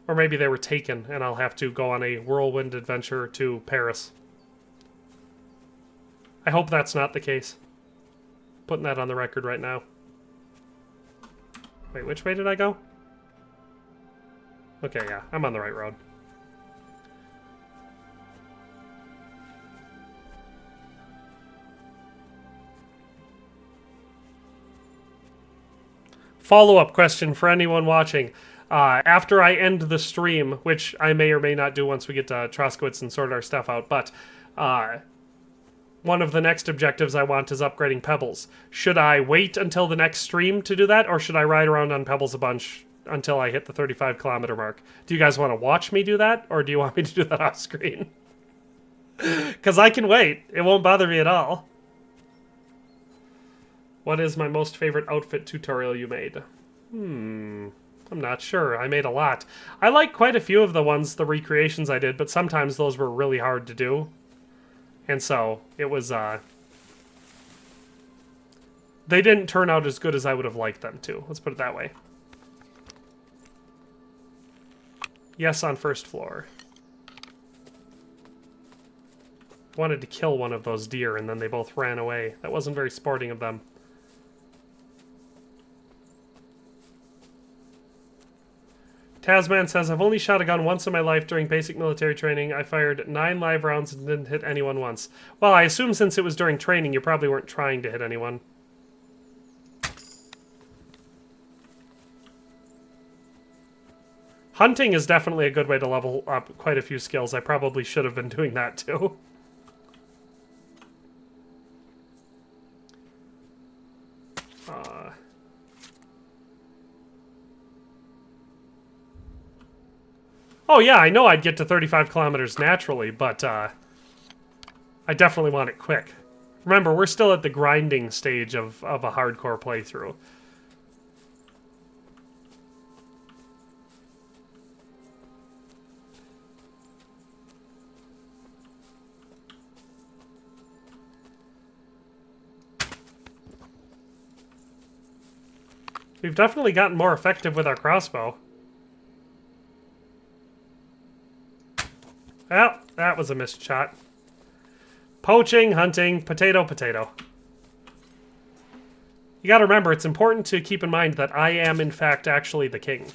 Or maybe they were taken and I'll have to go on a whirlwind adventure to Paris. I hope that's not the case. Putting that on the record right now. Wait, which way did I go? Okay, yeah, I'm on the right road. Follow-up question for anyone watching. After I end the stream, which I may or may not do once we get to Troskovitz and sort our stuff out, but one of the next objectives I want is upgrading Pebbles. Should I wait until the next stream to do that, or should I ride around on Pebbles a bunch until I hit the 35-kilometer mark? Do you guys want to watch me do that, or do you want me to do that off screen? Because I can wait. It won't bother me at all. What is my most favorite outfit tutorial you made? I'm not sure. I made a lot. I like quite a few of the ones, the recreations I did, but sometimes those were really hard to do. And so, it was, they didn't turn out as good as I would have liked them to. Let's put it that way. Yes, on first floor. Wanted to kill one of those deer, and then they both ran away. That wasn't very sporting of them. Tasman says, I've only shot a gun once in my life during basic military training. I fired 9 live rounds and didn't hit anyone once. Well, I assume since it was during training, you probably weren't trying to hit anyone. Hunting is definitely a good way to level up quite a few skills. I probably should have been doing that too. Oh yeah, I know I'd get to 35 kilometers naturally, but I definitely want it quick. Remember, we're still at the grinding stage of a hardcore playthrough. We've definitely gotten more effective with our crossbow. Well, that was a missed shot. Poaching, hunting, potato, potato. You gotta remember, it's important to keep in mind that I am, in fact, actually the king.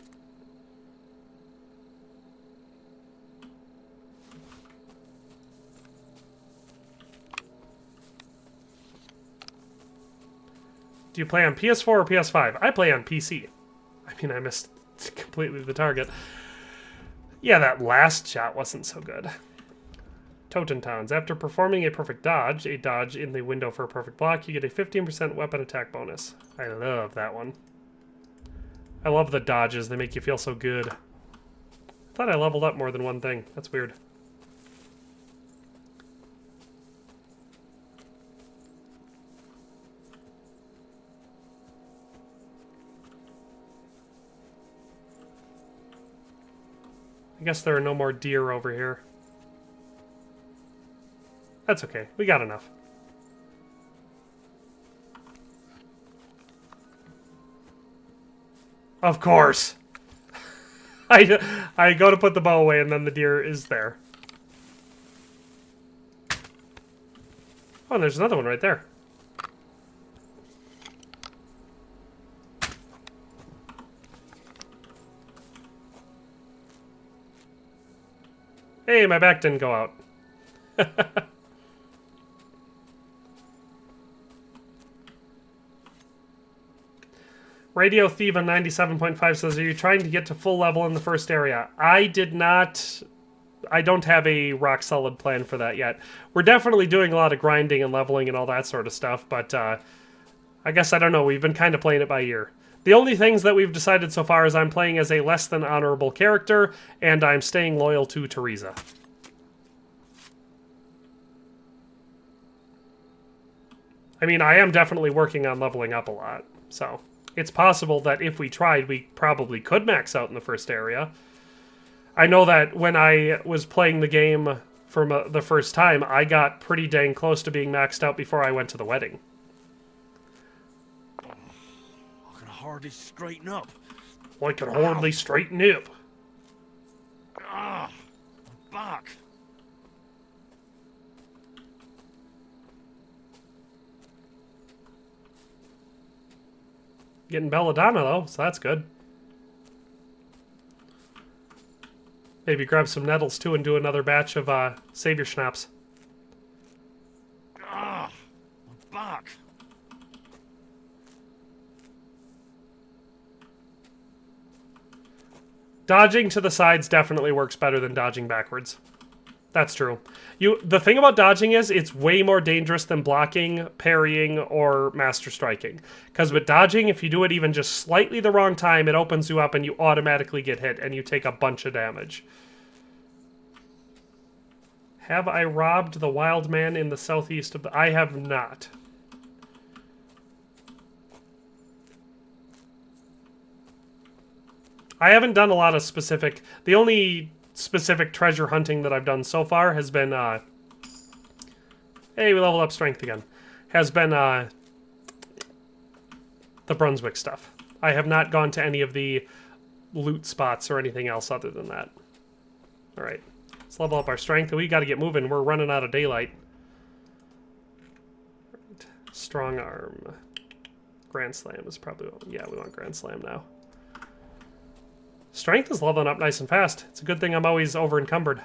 Do you play on PS4 or PS5? I play on PC. I mean, I missed completely the target. Yeah, that last shot wasn't so good. Totentowns. After performing a perfect dodge, a dodge in the window for a perfect block, you get a 15% weapon attack bonus. I love that one. I love the dodges. They make you feel so good. I thought I leveled up more than one thing. That's weird. I guess there are no more deer over here. That's okay. We got enough. Of course! I go to put the bow away and then the deer is there. Oh, and there's another one right there. Hey, my back didn't go out. Radio Thieva 97.5 says, are you trying to get to full level in the first area? I did not... I don't have a rock-solid plan for that yet. We're definitely doing a lot of grinding and leveling and all that sort of stuff, but I guess, I don't know, we've been kind of playing it by ear. The only things that we've decided so far is I'm playing as a less than honorable character, and I'm staying loyal to Teresa. I mean, I am definitely working on leveling up a lot, so... It's possible that if we tried, we probably could max out in the first area. I know that when I was playing the game for the first time, I got pretty dang close to being maxed out before I went to the wedding. I can hardly straighten up. I can hardly straighten up. Ah, back. Getting belladonna, though, so that's good. Maybe grab some nettles, too, and do another batch of Savior Schnapps. Ah, I'm back. Dodging to the sides definitely works better than dodging backwards. That's true. The thing about dodging is it's way more dangerous than blocking, parrying, or master striking. Because with dodging, if you do it even just slightly the wrong time, it opens you up and you automatically get hit and you take a bunch of damage. Have I robbed the wild man in the southeast of the... I have not. I haven't done a lot of specific... The only specific treasure hunting that I've done so far has been, hey, we leveled up strength again. Has been, the Brunswick stuff. I have not gone to any of the loot spots or anything else other than that. Alright. Let's level up our strength, and we gotta get moving. We're running out of daylight. Right. Strong arm. Grand Slam is probably... Yeah, we want Grand Slam now. Strength is leveling up nice and fast. It's a good thing I'm always over encumbered.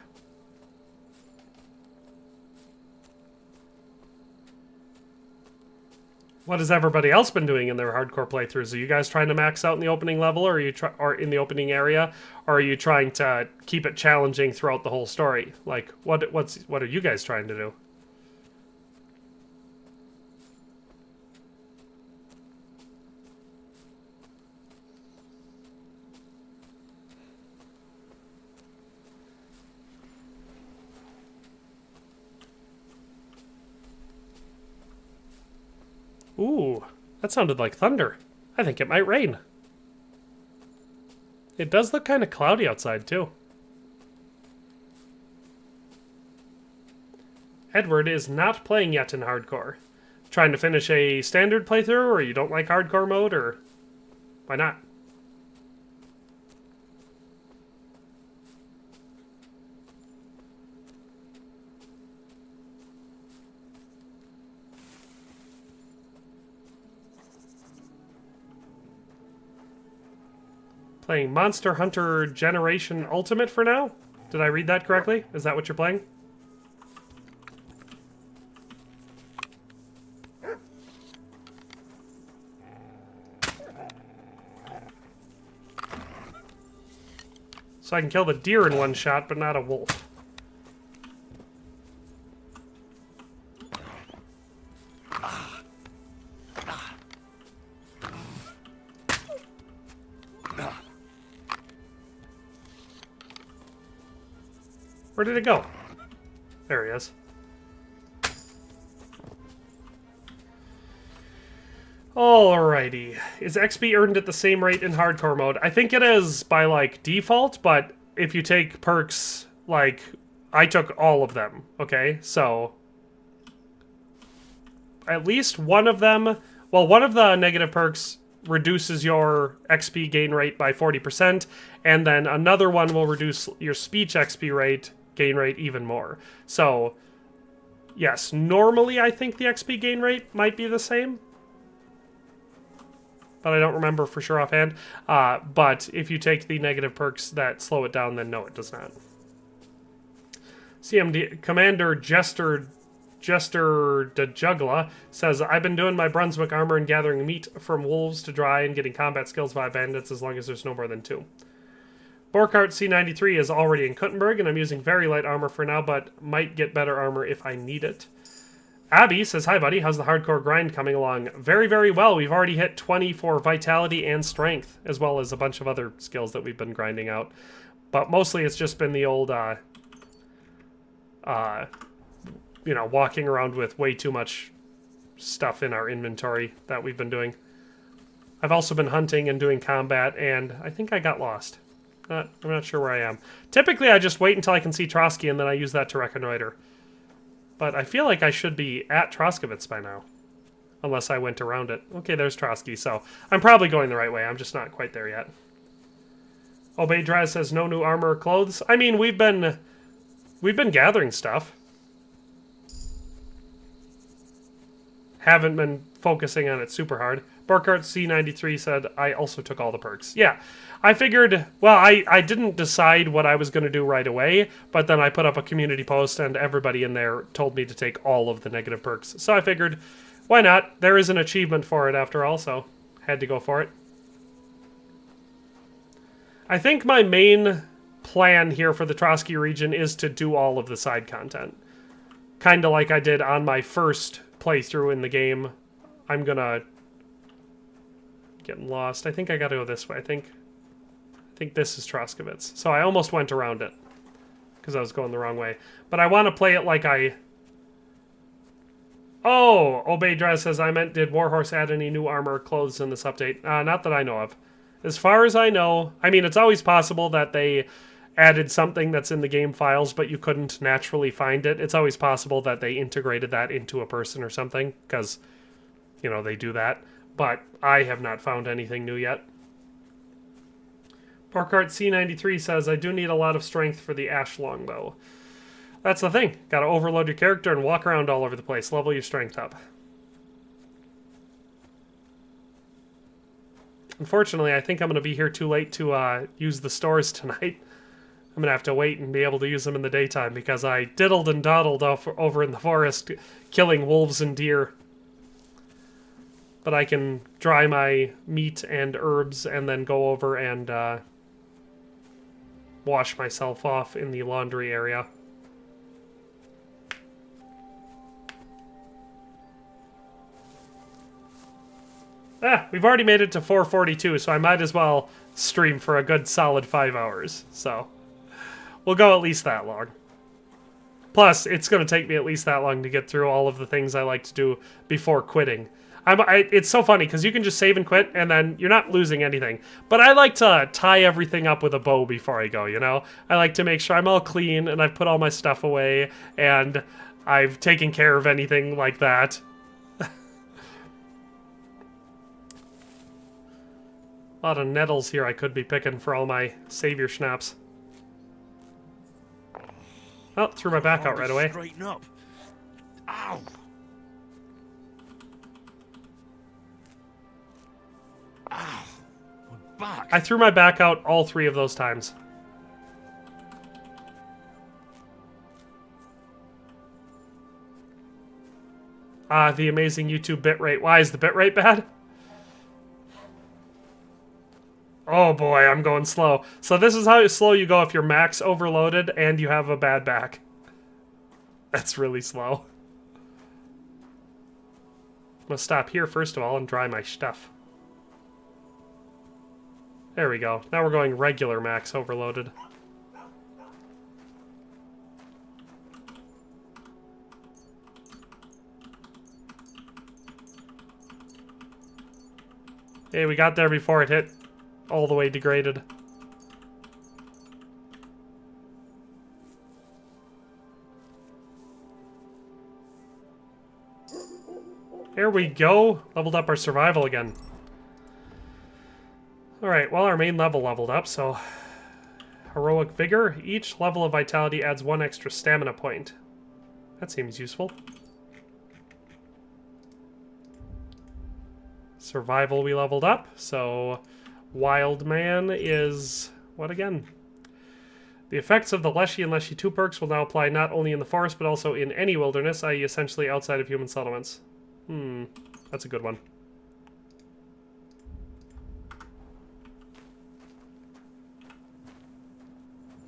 What has everybody else been doing in their hardcore playthroughs? Are you guys trying to max out in the opening level, or are you or in the opening area, or are you trying to keep it challenging throughout the whole story? Like, what are you guys trying to do? Ooh, that sounded like thunder. I think it might rain. It does look kind of cloudy outside, too. Edward is not playing yet in hardcore. Trying to finish a standard playthrough, or you don't like hardcore mode, or why not? Playing Monster Hunter Generation Ultimate for now? Did I read that correctly? Is that what you're playing? So I can kill the deer in one shot, but not a wolf. Where did it go? There he is. Alrighty. Is XP earned at the same rate in hardcore mode? I think it is by, like, default, but if you take perks, like, I took all of them, okay? So, at least one of them, well, one of the negative perks reduces your XP gain rate by 40%, and then another one will reduce your speech XP rate, gain rate even more. So, yes, normally I think the XP gain rate might be the same, but I don't remember for sure offhand. But if you take the negative perks that slow it down, then no, it does not. CMD Commander Jester the Juggler says, I've been doing my Brunswick armor and gathering meat from wolves to dry and getting combat skills via bandits as long as there's no more than 2. Borkart C93 is already in Kuttenberg, and I'm using very light armor for now, but might get better armor if I need it. Abby says, hi buddy, how's the hardcore grind coming along? Very, very well. We've already hit 20 for vitality and strength, as well as a bunch of other skills that we've been grinding out. But mostly it's just been the old, you know, walking around with way too much stuff in our inventory that we've been doing. I've also been hunting and doing combat, and I think I got lost. I'm not sure where I am. Typically, I just wait until I can see Trotsky, and then I use that to reconnoiter. But I feel like I should be at Troskovitz by now. Unless I went around it. Okay, there's Trotsky, so I'm probably going the right way. I'm just not quite there yet. Obey Draz says, no new armor or clothes. I mean, we've been gathering stuff. Haven't been focusing on it super hard. Burkhardt C93 said, I also took all the perks. Yeah, I figured, well, I didn't decide what I was going to do right away, but then I put up a community post and everybody in there told me to take all of the negative perks. So I figured, why not? There is an achievement for it after all, so had to go for it. I think my main plan here for the Trotsky region is to do all of the side content. Kind of like I did on my first playthrough in the game. I'm gonna... Getting lost. I think I gotta go this way. I think this is Troskovitz. So I almost went around it. Because I was going the wrong way. But I want to play it like I... Oh! Obey Dress says, I meant, did Warhorse add any new armor or clothes in this update? Not that I know of. As far as I know... I mean, it's always possible that they added something that's in the game files, but you couldn't naturally find it. It's always possible that they integrated that into a person or something. Because, you know, they do that. But I have not found anything new yet. Porkart C93 says, I do need a lot of strength for the Ash Longbow. That's the thing. Gotta overload your character and walk around all over the place. Level your strength up. Unfortunately, I think I'm going to be here too late to use the stores tonight. I'm going to have to wait and be able to use them in the daytime because I diddled and dawdled over in the forest killing wolves and deer. But I can dry my meat and herbs and then go over and wash myself off in the laundry area. We've already made it to 4:42, so I might as well stream for a good solid 5 hours. So we'll go at least that long. Plus, it's going to take me at least that long to get through all of the things I like to do before quitting. It's so funny, because you can just save and quit, and then you're not losing anything. But I like to tie everything up with a bow before I go, you know? I like to make sure I'm all clean, and I've put all my stuff away, and I've taken care of anything like that. A lot of nettles here I could be picking for all my savior schnapps. Oh, threw my back out right away. Straighten up. Ow! Ow! My back. I threw my back out all 3 of those times. The amazing YouTube bitrate. Why is the bitrate bad? Oh boy, I'm going slow. So this is how slow you go if you're max overloaded and you have a bad back. That's really slow. I'm gonna stop here first of all and dry my stuff. There we go. Now we're going regular max overloaded. Hey, we got there before it hit all the way degraded. There we go. Leveled up our survival again. Alright, well, our main level leveled up, so... Heroic Vigor. Each level of Vitality adds 1 extra stamina point. That seems useful. Survival we leveled up, so... Wild Man is... what again? The effects of the Leshy and Leshy 2 perks will now apply not only in the forest, but also in any wilderness, i.e. essentially outside of human settlements. That's a good one.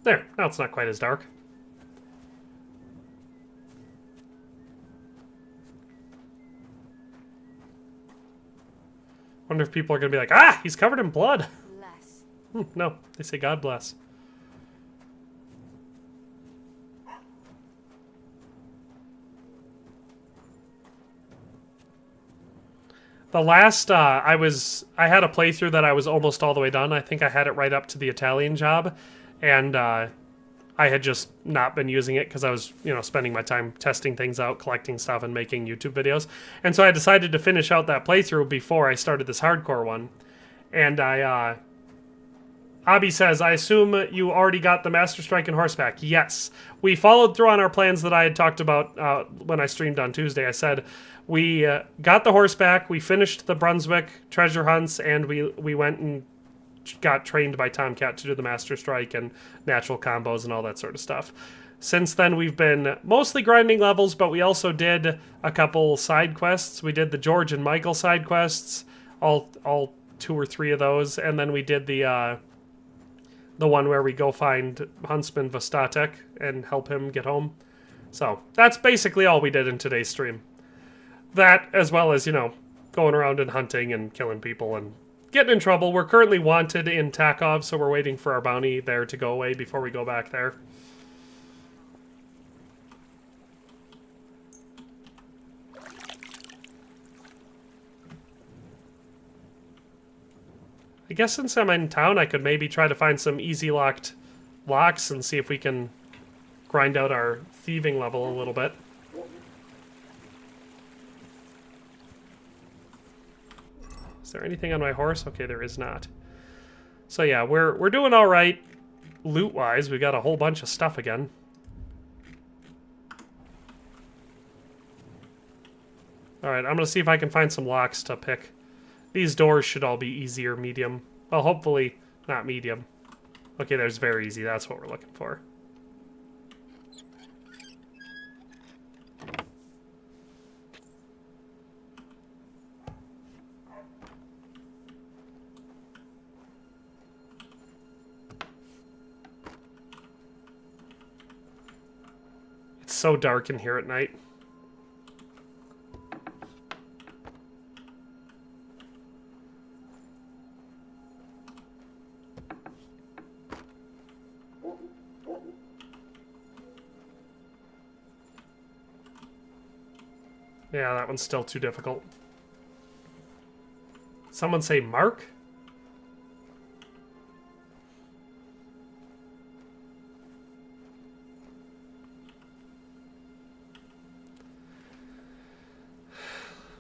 There, now it's not quite as dark. Wonder if people are going to be like, ah, he's covered in blood. Bless. No, they say God bless. The last, I had a playthrough that I was almost all the way done. I think I had it right up to the Italian job. And I had just not been using it because I was, spending my time testing things out, collecting stuff, and making YouTube videos. And so I decided to finish out that playthrough before I started this hardcore one. And Abby says, I assume you already got the Master Strike and Horseback. Yes. We followed through on our plans that I had talked about when I streamed on Tuesday. I said we got the Horseback, we finished the Brunswick treasure hunts, and we went and got trained by Tomcat to do the Master Strike and natural combos and all that sort of stuff. Since then, we've been mostly grinding levels, but we also did a couple side quests. We did the George and Michael side quests, all 2 or 3 of those, and then we did the one where we go find Huntsman Vostatek and help him get home. So that's basically all we did in today's stream. That, as well as, going around and hunting and killing people and getting in trouble. We're currently wanted in Takov, so we're waiting for our bounty there to go away before we go back there. I guess since I'm in town, I could maybe try to find some easy locked locks and see if we can grind out our thieving level a little bit. Is there anything on my horse? Okay, there is not. So yeah, we're doing all right loot-wise. We got a whole bunch of stuff again. All right, I'm gonna see if I can find some locks to pick. These doors should all be easy or medium. Well, hopefully not medium. Okay, there's very easy. That's what we're looking for. It's so dark in here at night. Yeah, that one's still too difficult. Someone say Mark?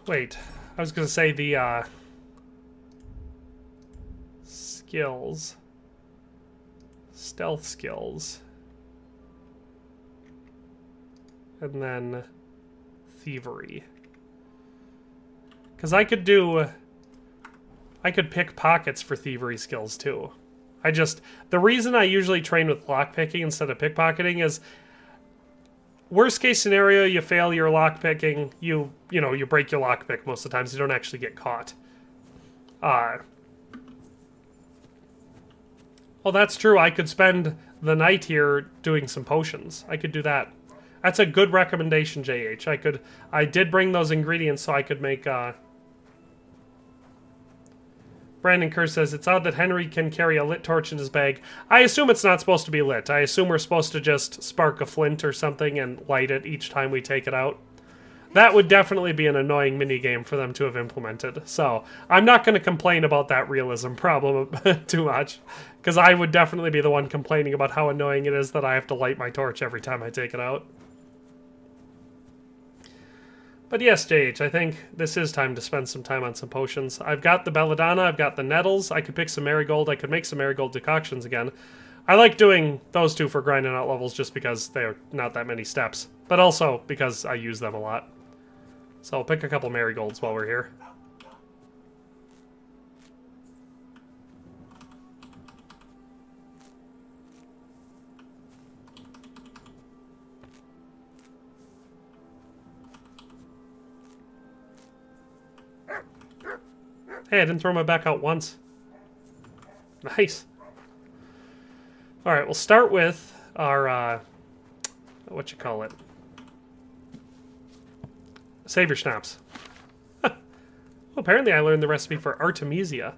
Wait, I was gonna say the skills. Stealth skills. And then thievery. Because I could pick pockets for thievery skills too. The reason I usually train with lockpicking instead of pickpocketing is worst case scenario, you fail your lockpicking, you break your lockpick most of the times, you don't actually get caught. Well, that's true. I could spend the night here doing some potions. I could do that. That's a good recommendation, JH. I did bring those ingredients so I could make, Brandon Kerr says, it's odd that Henry can carry a lit torch in his bag. I assume it's not supposed to be lit. I assume we're supposed to just spark a flint or something and light it each time we take it out. That would definitely be an annoying minigame for them to have implemented. So, I'm not going to complain about that realism problem too much. Because I would definitely be the one complaining about how annoying it is that I have to light my torch every time I take it out. But yes, JH, I think this is time to spend some time on some potions. I've got the belladonna, I've got the nettles, I could pick some marigold, I could make some marigold decoctions again. I like doing those two for grinding out levels just because they're not that many steps. But also because I use them a lot. So I'll pick a couple marigolds while we're here. Hey, I didn't throw my back out once. Nice. Alright, we'll start with our, Savior Schnapps. Well, apparently I learned the recipe for Artemisia.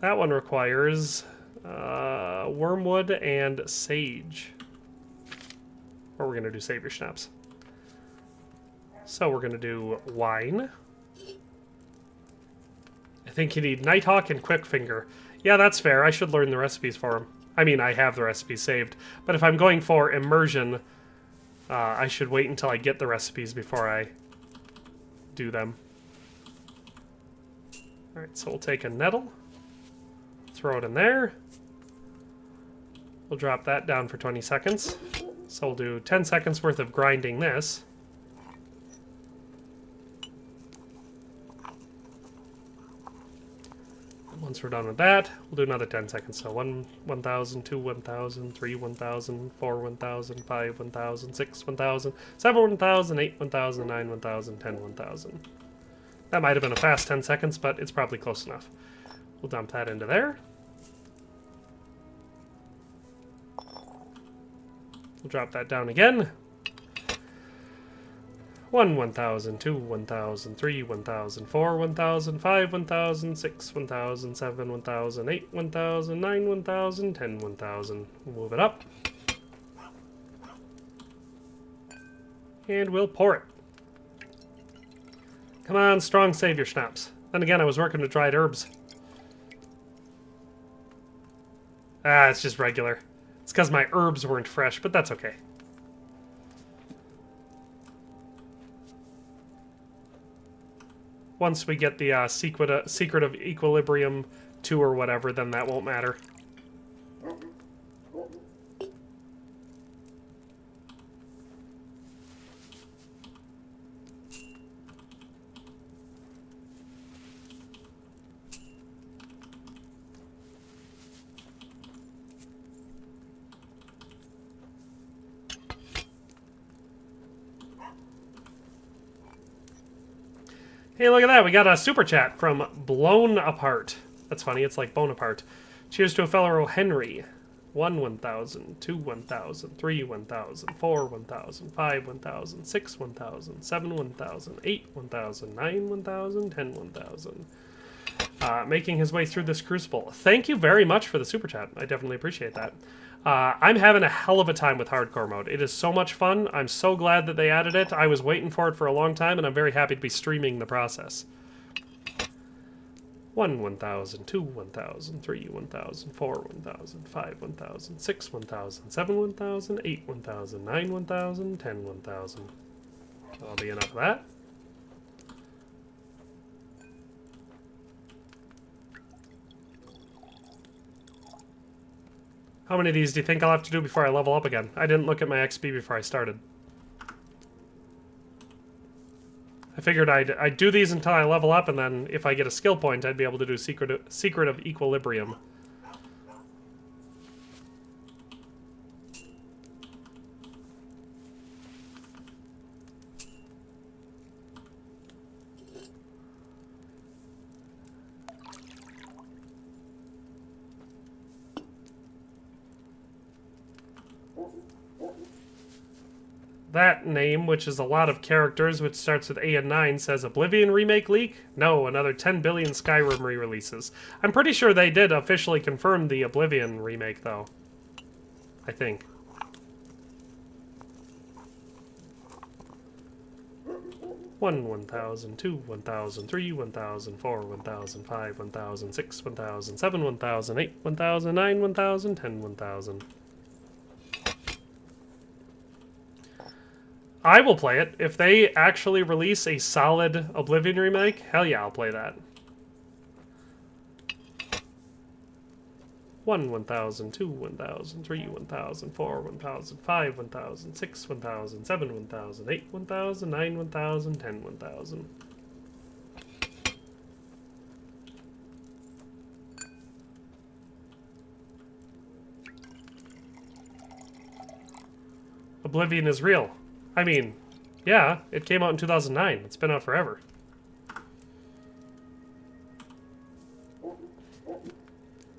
That one requires, wormwood and sage. Or we're gonna do Savior Schnapps. So we're gonna do wine. I think you need Nighthawk and Quickfinger. Yeah, that's fair. I should learn the recipes for them. I mean, I have the recipes saved. But if I'm going for immersion, I should wait until I get the recipes before I do them. Alright, so we'll take a nettle. Throw it in there. We'll drop that down for 20 seconds. So we'll do 10 seconds worth of grinding this. Once we're done with that, we'll do another 10 seconds. So 1,000, 2, 1,000, 3, 1,000, 4, 1,000, 5, 1,000, 6, 1,000, 7, 1,000, 8, 1,000, 9, 1,000, 10, 1,000. That might have been a fast 10 seconds, but it's probably close enough. We'll dump that into there. We'll drop that down again. 1, 1,000, 2, 1,000, 3, 1,000, 4, 1,000, 5, 1,000, 6, 1,000, 7, 1,000, 8, 1,000, 9, 1,000, 10, 1,000. We'll move it up. And we'll pour it. Come on, strong Savior Schnapps. Then again, I was working with dried herbs. Ah, it's just regular. It's because my herbs weren't fresh, but that's okay. Once we get the secret of equilibrium 2 or whatever, then that won't matter. Hey, look at that. We got a super chat from Blown Apart. That's funny. It's like Bonaparte. Cheers to a fellow Henry. 1 1,000, 2 1,000, 3 1,000, 4 1,000, 5 1,000, 6 1,000, 7 1,000, 8 1,000, 9 1,000, 10 1,000. Making his way through this crucible. Thank you very much for the super chat. I definitely appreciate that. I'm having a hell of a time with hardcore mode. It is so much fun. I'm so glad that they added it. I was waiting for it for a long time, and I'm very happy to be streaming the process. 1 1,000, 2 1,000, 3 1,000, 4 1,000, 5 1,000, 6 1,000, 7 1,000, 8 1,000, 9 1,000, 10 1,000. That'll be enough of that. How many of these do you think I'll have to do before I level up again? I didn't look at my XP before I started. I figured I'd do these until I level up, and then if I get a skill point, I'd be able to do Secret of Equilibrium. That name, which is a lot of characters, which starts with A and 9, says Oblivion remake leak? No, another 10 billion Skyrim re-releases. I'm pretty sure they did officially confirm the Oblivion remake, though. I think. One 1,000, 2 1,000, 3 1,000, 4 1,000, 5 1,000, 6 1,000, 7 1,000, 8 1,000, 9 1,000, 10 1,000. I will play it. If they actually release a solid Oblivion remake, hell yeah, I'll play that. 1 1,000, 2 1,000, 3 1,000, 4 1,000, 5 1,000, 6 1,000, 7 1,000, 8 1,000, 9 1,000, 10 1,000. Oblivion is real. I mean, yeah, it came out in 2009. It's been out forever.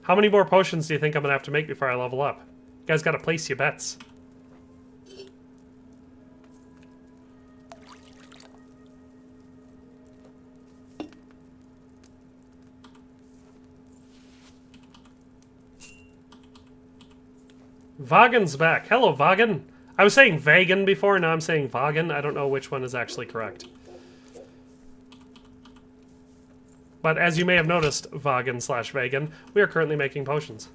How many more potions do you think I'm going to have to make before I level up? You guys got to place your bets. Vagan's back. Hello, Vagan. I was saying Vagan before, now I'm saying Vagan. I don't know which one is actually correct. But as you may have noticed, Vagan/Vagan, we are currently making potions.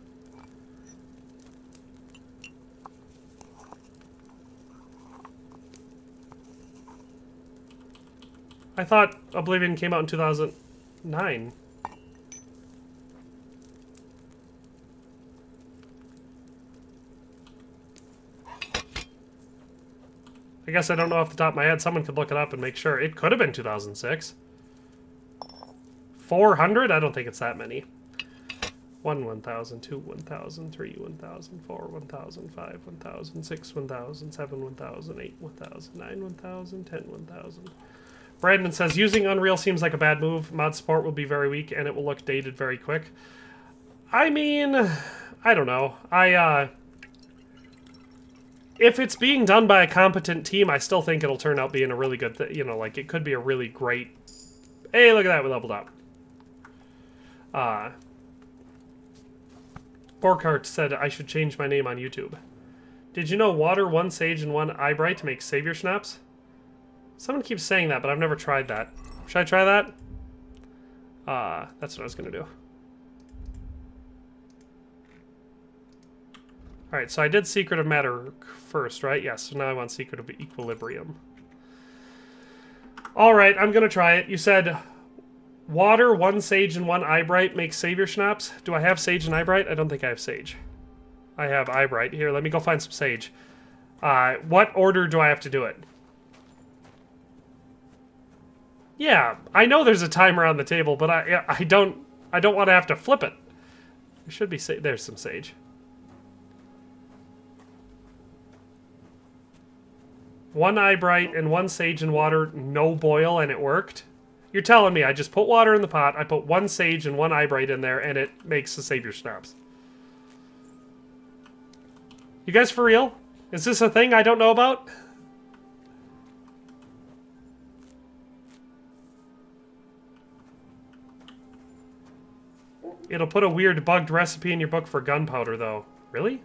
I thought Oblivion came out in 2009. I guess I don't know off the top of my head. Someone could look it up and make sure. It could have been 2006. 400? I don't think it's that many. 1 1,000, 2 1,000, 3 1,000, 4 1,000, 5 1,000, 6 1,000, 7 1,000, 8 1,000, 9 1,000, 10 1,000. Brandon says, using Unreal seems like a bad move. Mod support will be very weak and it will look dated very quick. I mean, I don't know. If it's being done by a competent team, I still think it'll turn out being a really good thing. You know, like, it could be a really great... Hey, look at that, we leveled up. Borkhart said I should change my name on YouTube. Did you know water, 1 sage, and 1 eyebright makes savior schnapps? Someone keeps saying that, but I've never tried that. Should I try that? That's what I was going to do. Alright, so I did Secret of Matter first, right? Yes, so now I want Secret of Equilibrium. Alright, I'm going to try it. You said Water, 1 sage, and 1 eyebright makes savior schnapps. Do I have sage and eyebright? I don't think I have sage. I have eyebright. Here, let me go find some sage. What order do I have to do it? Yeah, I know there's a timer on the table, but I don't want to have to flip it. There should be there's some sage. 1 eyebright and 1 sage and water, no boil, and it worked. You're telling me I just put water in the pot, I put 1 sage and 1 eyebright in there, and it makes the savior schnapps. You guys for real? Is this a thing I don't know about? It'll put a weird bugged recipe in your book for gunpowder, though. Really?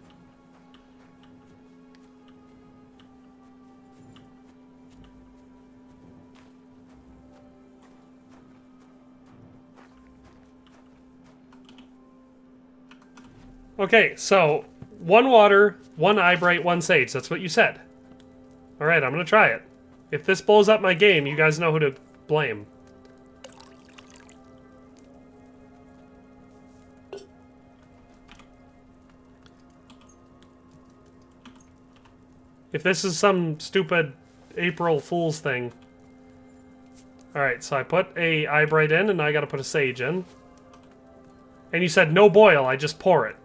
Okay, so 1 water, 1 eyebright, 1 sage. That's what you said. Alright, I'm gonna try it. If this blows up my game, you guys know who to blame. If this is some stupid April Fool's thing. Alright, so I put a eyebright in, and I gotta put a sage in. And you said no boil, I just pour it.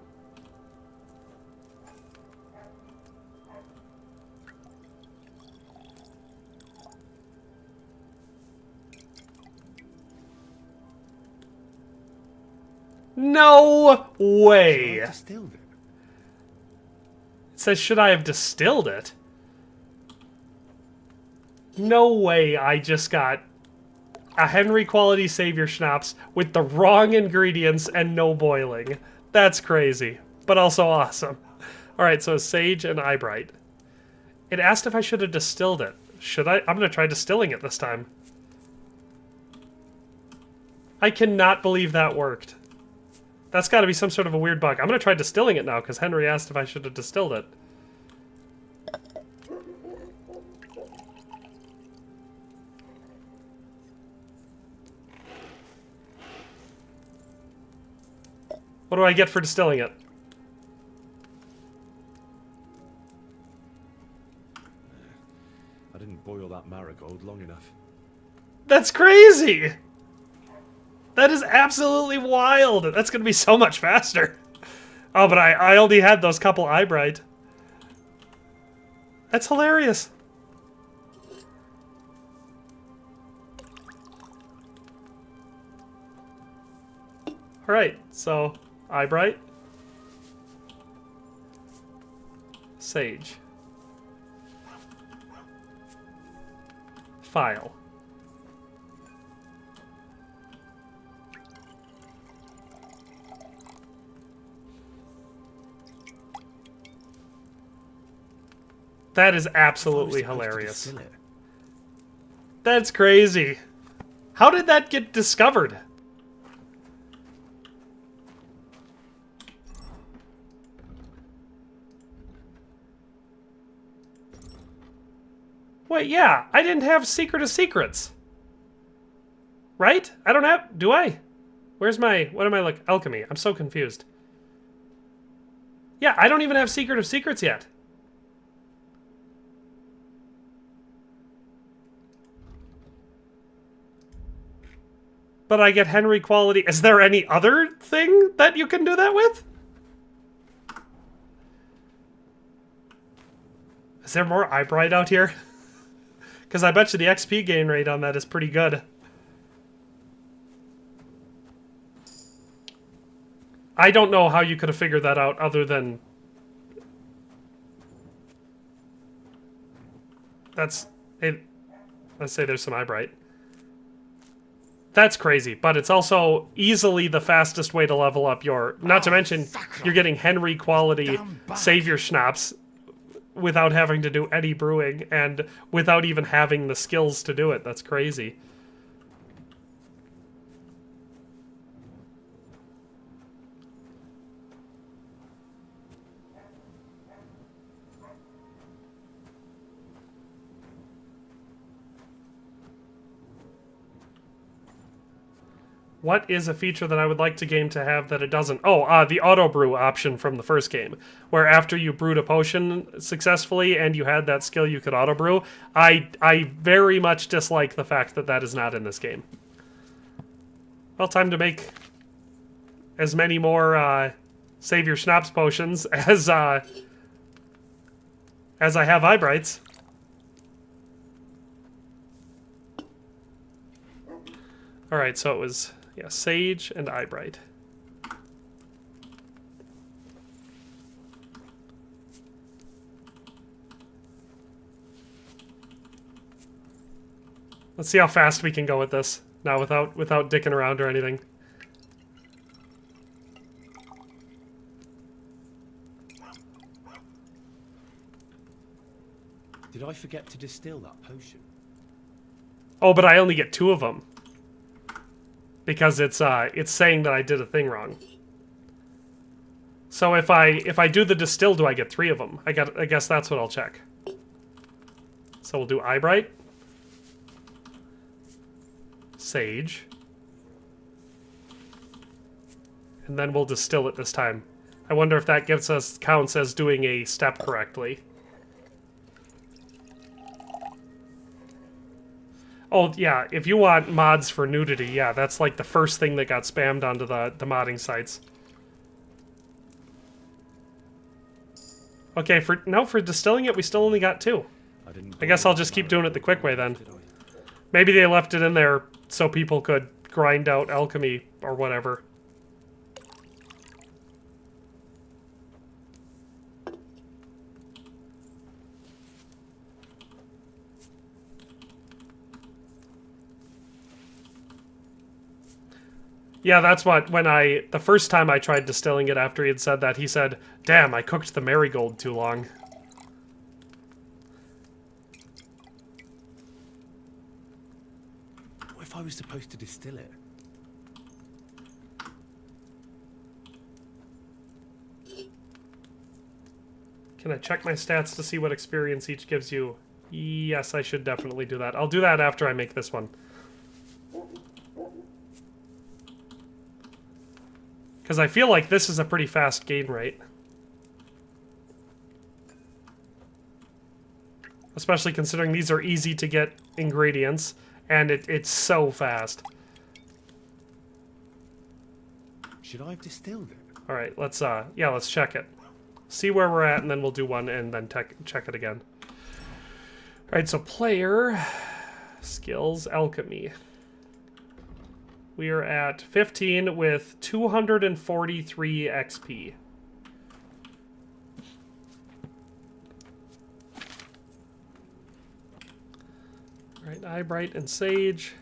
No way! I distilled it. It says, should I have distilled it? No way I just got a Henry quality savior schnapps with the wrong ingredients and no boiling. That's crazy, but also awesome. Alright, so sage and eyebright. It asked if I should have distilled it. Should I? I'm gonna try distilling it this time. I cannot believe that worked. That's got to be some sort of a weird bug. I'm going to try distilling it now, because Henry asked if I should have distilled it. What do I get for distilling it? I didn't boil that marigold long enough. That's crazy! That is absolutely wild! That's gonna be so much faster. Oh, but I only had those couple eyebright. That's hilarious. Alright, so eyebright. Sage. File. That is absolutely hilarious. That's crazy. How did that get discovered? Wait, yeah, I didn't have Secret of Secrets. Right? I don't have... Do I? Where's my... What am I like? Alchemy. I'm so confused. Yeah, I don't even have Secret of Secrets yet. But I get Henry quality. Is there any other thing that you can do that with? Is there more eyebright out here? Because I bet you the XP gain rate on that is pretty good. I don't know how you could have figured that out other than... That's... Let's say there's some eyebright. That's crazy, but it's also easily the fastest way to level up your... Not to mention, you're getting Henry quality savior schnapps without having to do any brewing and without even having the skills to do it. That's crazy. What is a feature that I would like the game to have that it doesn't? Oh, the auto brew option from the first game, where after you brewed a potion successfully and you had that skill, you could auto brew. I very much dislike the fact that that is not in this game. Well, time to make as many more save your schnapps potions as I have Eyebrights. All right, so it was. Yeah, Sage and Eyebright. Let's see how fast we can go with this now without dicking around or anything. Did I forget to distill that potion? Oh, but I only get 2 of them. Because it's saying that I did a thing wrong. So if I do the distill, do I get 3 of them? I guess that's what I'll check. So we'll do Eyebright, Sage, and then we'll distill it this time. I wonder if that counts as doing a step correctly. Oh, yeah, if you want mods for nudity, yeah, that's like the first thing that got spammed onto the modding sites. Okay, for distilling it, we still only got 2. I guess I'll just keep doing it the quick way then. Maybe they left it in there so people could grind out alchemy or whatever. Yeah, that's what, the first time I tried distilling it after he had said that, he said, "Damn, I cooked the marigold too long." What if I was supposed to distill it? Can I check my stats to see what experience each gives you? Yes, I should definitely do that. I'll do that after I make this one. Because I feel like this is a pretty fast gain rate. Especially considering these are easy to get ingredients, and it's so fast. Should I have distilled it? Alright, let's check it. See where we're at, and then we'll do one, and then check it again. Alright, so player, skills, alchemy. We are at 15 with 243 XP. All right, Eyebright and Sage.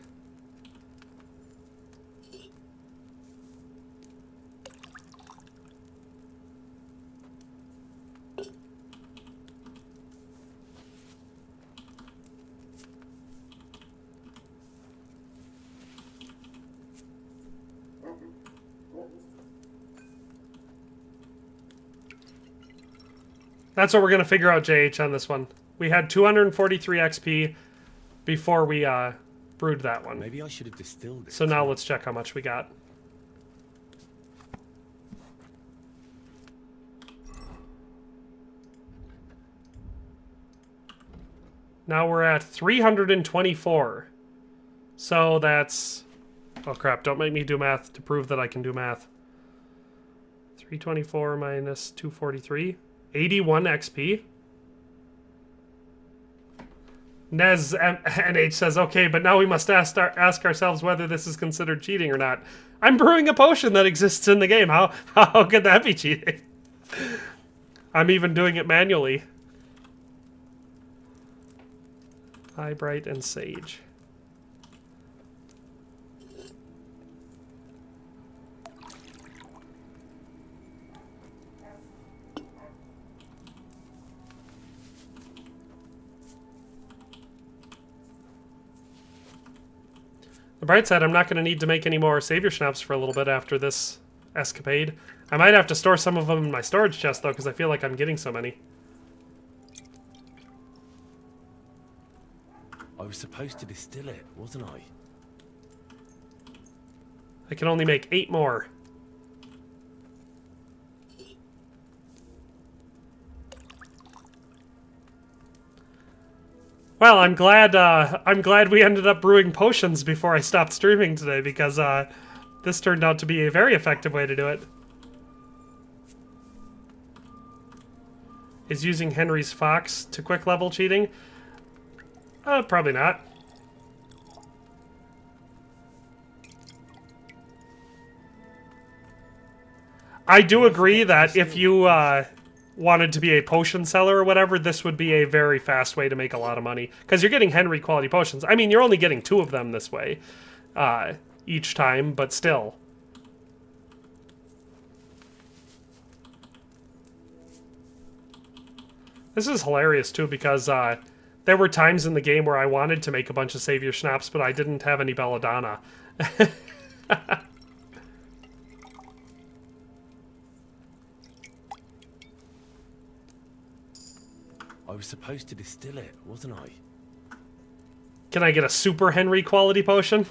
That's what we're going to figure out, JH, on this one. We had 243 XP before we brewed that one. Maybe I should have distilled it. So now let's check how much we got. Now we're at 324. So that's... Oh crap, don't make me do math to prove that I can do math. 324 minus 243. 81 XP. Nez NH says, okay, but now we must ask ourselves whether this is considered cheating or not. I'm brewing a potion that exists in the game. How could that be cheating? I'm even doing it manually. Eyebright and Sage. The bright side, I'm not going to need to make any more savior schnapps for a little bit after this escapade. I might have to store some of them in my storage chest, though, because I feel like I'm getting so many. I was supposed to distill it, wasn't I? I can only make 8 more. Well, I'm glad we ended up brewing potions before I stopped streaming today, because this turned out to be a very effective way to do it. Is using Henry's Fox to quick level cheating? Probably not. I do agree that if you wanted to be a potion seller or whatever, this would be a very fast way to make a lot of money. Because you're getting Henry quality potions. I mean, you're only getting 2 of them this way each time, but still. This is hilarious, too, because there were times in the game where I wanted to make a bunch of Savior Schnapps, but I didn't have any Belladonna. I was supposed to distill it, wasn't I? Can I get a Super Henry quality potion?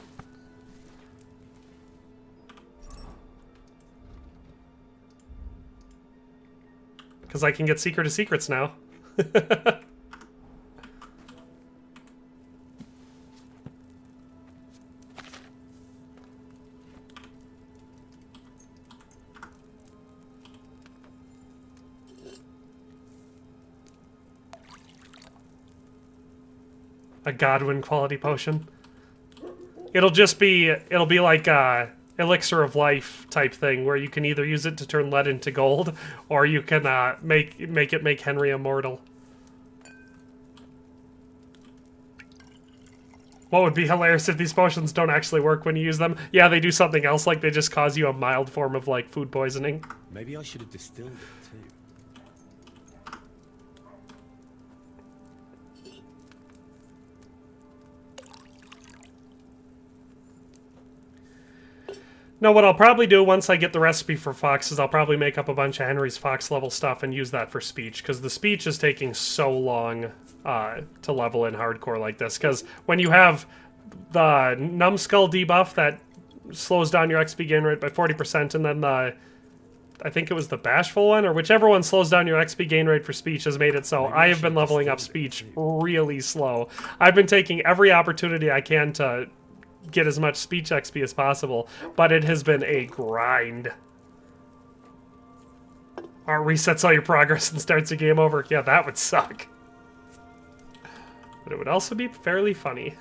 Because I can get Secret of Secrets now. A Godwin quality potion. It'll be like a elixir of life type thing, where you can either use it to turn lead into gold, or you can make Henry immortal. What would be hilarious if these potions don't actually work when you use them? Yeah, they do something else, like they just cause you a mild form of like food poisoning. Maybe I should have distilled it too. No, what I'll probably do once I get the recipe for Fox is I'll probably make up a bunch of Henry's Fox level stuff and use that for speech, because the speech is taking so long to level in hardcore like this. Because when you have the Numbskull debuff that slows down your XP gain rate by 40%, and then I think it was the Bashful one, or whichever one slows down your XP gain rate for speech, has made it so I have been leveling up speech really slow. I've been taking every opportunity I can to get as much speech XP as possible, but it has been a grind. Or resets all your progress and starts the game over. Yeah, that would suck. But it would also be fairly funny.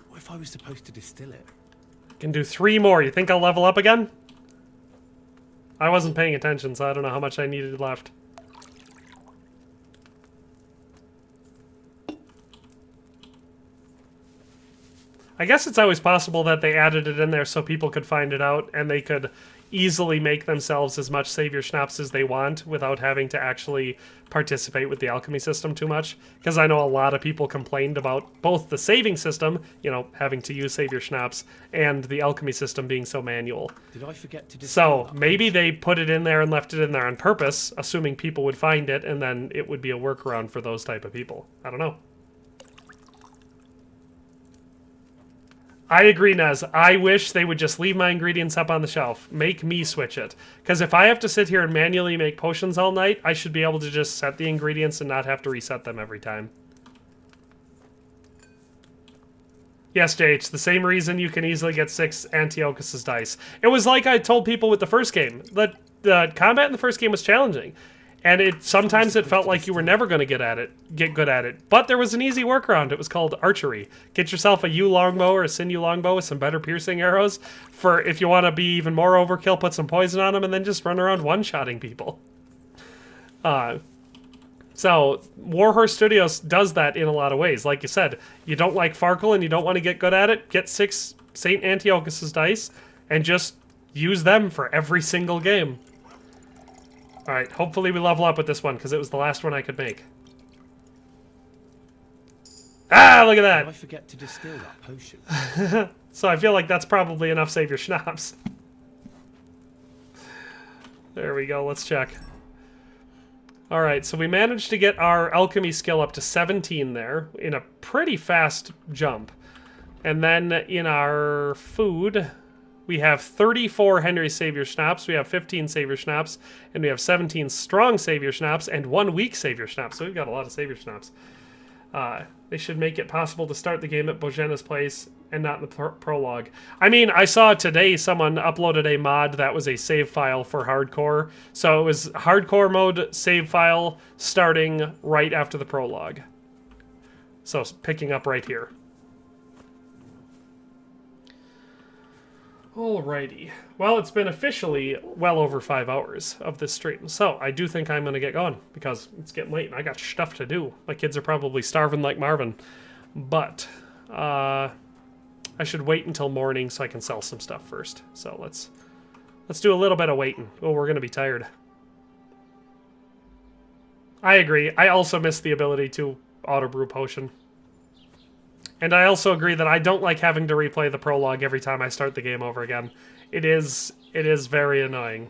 What if I was supposed to distill it? Can do 3 more. You think I'll level up again? I wasn't paying attention, so I don't know how much I needed left. I guess it's always possible that they added it in there so people could find it out, and they could easily make themselves as much Savior Schnapps as they want without having to actually participate with the alchemy system too much. Because I know a lot of people complained about both the saving system, you know, having to use Savior Schnapps, and the alchemy system being so manual. Did I forget to So maybe they put it in there and left it in there on purpose, assuming people would find it, and then it would be a workaround for those type of people. I don't know. I agree, Nez. I wish they would just leave my ingredients up on the shelf. Make me switch it. Because if I have to sit here and manually make potions all night, I should be able to just set the ingredients and not have to reset them every time. Yes, Jay, it's the same reason you can easily get 6 Antiochus's dice. It was like I told people with the first game. The combat in the first game was challenging. And sometimes it felt like you were never going to get good at it. But there was an easy workaround. It was called archery. Get yourself a yew longbow or a sinew longbow with some better piercing arrows. For if you want to be even more overkill, put some poison on them and then just run around one-shotting people. So Warhorse Studios does that in a lot of ways. Like you said, you don't like Farkle and you don't want to get good at it, get 6 St. Antiochus's dice and just use them for every single game. Alright, hopefully we level up with this one, because it was the last one I could make. Ah, look at that! Did I forget to distill that potion? So I feel like that's probably enough Savior Schnapps. There we go. Let's check. All right, so we managed to get our alchemy skill up to 17 there in a pretty fast jump. And then in our food, we have 34 Henry Savior Schnapps, we have 15 Savior Schnapps, and we have 17 Strong Savior Schnapps and 1 Weak Savior Schnapps. So we've got a lot of Savior Schnapps. They should make it possible to start the game at Bojena's place and not in the prologue. I mean, I saw today someone uploaded a mod that was a save file for hardcore. So it was hardcore mode save file starting right after the prologue. So picking up right here. Alrighty. Well, it's been officially well over 5 hours of this stream, so I do think I'm going to get going, because it's getting late and I got stuff to do. My kids are probably starving like Marvin. But, I should wait until morning so I can sell some stuff first. So let's do a little bit of waiting. Oh, we're going to be tired. I agree. I also miss the ability to auto-brew potion. And I also agree that I don't like having to replay the prologue every time I start the game over again. It is very annoying.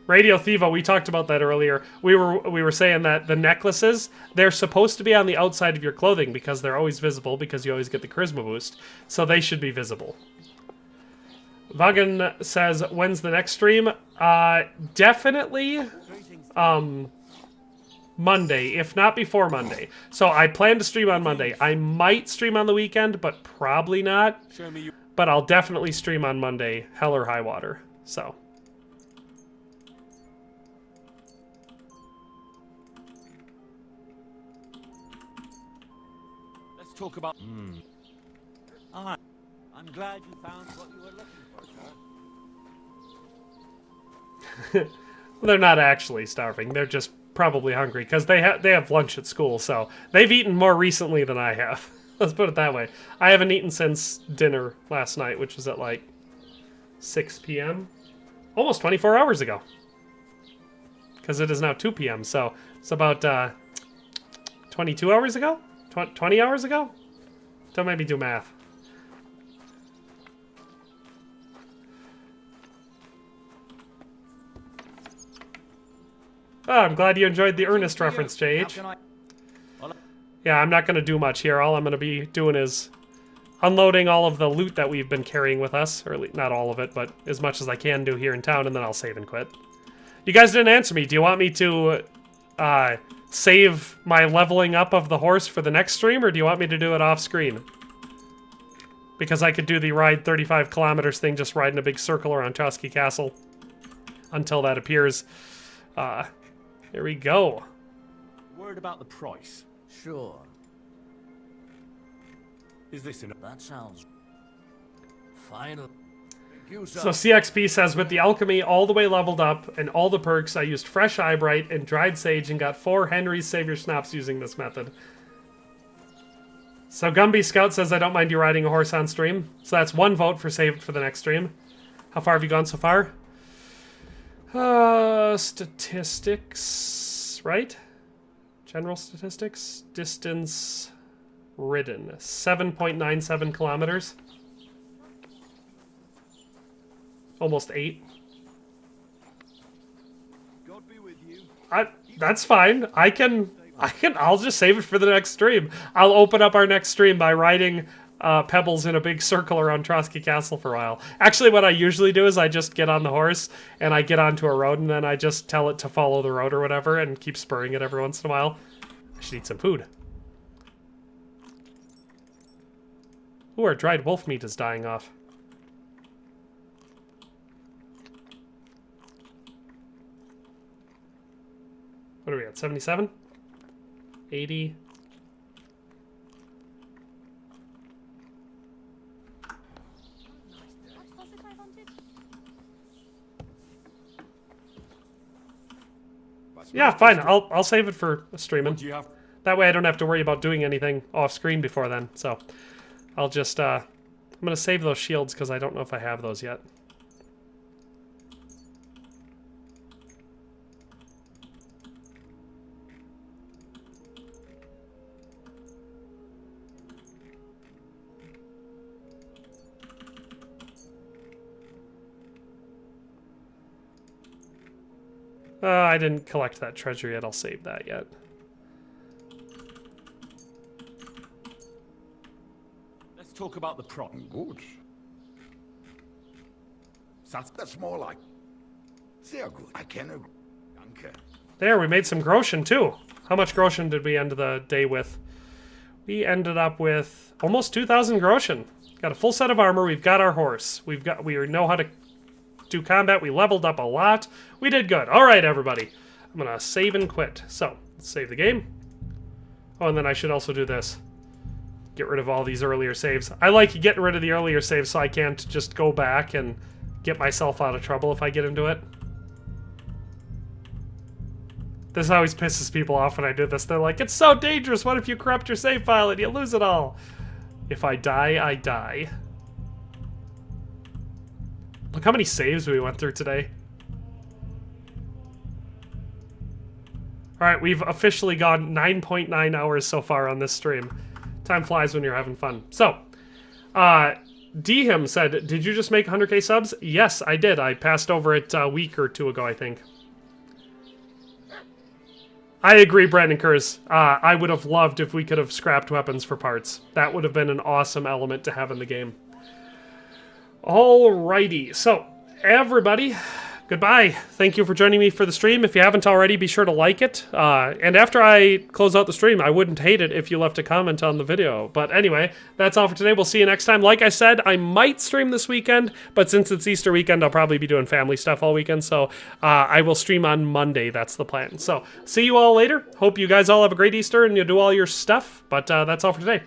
Radio Thiva, we talked about that earlier. We were saying that the necklaces, they're supposed to be on the outside of your clothing because they're always visible because you always get the charisma boost. So they should be visible. Vagan says, when's the next stream? Definitely Monday, if not before Monday. So I plan to stream on Monday. I might stream on the weekend, but probably not. But I'll definitely stream on Monday, hell or high water. So. Let's talk about... I'm glad you found what you were looking for, sir. They're not actually starving. They're just probably hungry because they have lunch at school, so they've eaten more recently than I have. Let's put it that way. I haven't eaten since dinner last night, which was at like 6 p.m. Almost 24 hours ago. Because it is now 2 p.m., so it's about 22 hours ago? 20 hours ago? Don't make me do math. Oh, I'm glad you enjoyed the Ernest reference, JH. Yeah, I'm not going to do much here. All I'm going to be doing is unloading all of the loot that we've been carrying with us. Or not all of it, but as much as I can do here in town, and then I'll save and quit. You guys didn't answer me. Do you want me to save my leveling up of the horse for the next stream, or do you want me to do it off screen? Because I could do the ride 35 kilometers thing, just riding a big circle around Trotsky Castle until that appears. Here we go. Word about the price. Sure. Is this enough? That sounds... final. So CXP says, with the alchemy all the way leveled up and all the perks, I used fresh eyebright and dried sage and got 4 Henry's Savior Schnapps using this method. So Gumby Scout says, I don't mind you riding a horse on stream. So that's 1 vote for saved for the next stream. How far have you gone so far? Statistics, right? General statistics. Distance ridden. 7.97 kilometers. Almost 8. God be with you. That's fine. I'll just save it for the next stream. I'll open up our next stream by riding pebbles in a big circle around Trotsky Castle for a while. Actually, what I usually do is I just get on the horse and I get onto a road and then I just tell it to follow the road or whatever and keep spurring it every once in a while. I should eat some food. Ooh, our dried wolf meat is dying off. What are we at? 77? 80? Yeah, fine. I'll save it for streaming. That way I don't have to worry about doing anything off screen before then. So I'll just I'm gonna save those shields because I don't know if I have those yet. I didn't collect that treasure yet. I'll save that yet. Let's talk about the problem. Gut. That's more like. Sehr gut. I can agree. Danke. There, we made some Groschen too. How much Groschen did we end the day with? We ended up with almost 2,000 Groschen. Got a full set of armor. We've got our horse. We know how to do combat. We leveled up a lot. We did good. All right, everybody. I'm gonna save and quit. So let's save the game. Oh, and then I should also do this. Get rid of all these earlier saves. I like getting rid of the earlier saves so I can't just go back and get myself out of trouble if I get into it. This always pisses people off when I do this. They're like, it's so dangerous. What if you corrupt your save file and you lose it all? If I die, I die. Look how many saves we went through today. Alright, we've officially gone 9.9 hours so far on this stream. Time flies when you're having fun. So, Dehim said, did you just make 100k subs? Yes, I did. I passed over it a week or two ago, I think. I agree, Brandon Kurz. I would have loved if we could have scrapped weapons for parts. That would have been an awesome element to have in the game. Alrighty, so, everybody, goodbye. Thank you for joining me for the stream. If you haven't already, be sure to like it. And after I close out the stream, I wouldn't hate it if you left a comment on the video. But anyway, that's all for today. We'll see you next time. Like I said, I might stream this weekend, but since it's Easter weekend, I'll probably be doing family stuff all weekend. So I will stream on Monday. That's the plan. So see you all later. Hope you guys all have a great Easter and you do all your stuff. But that's all for today.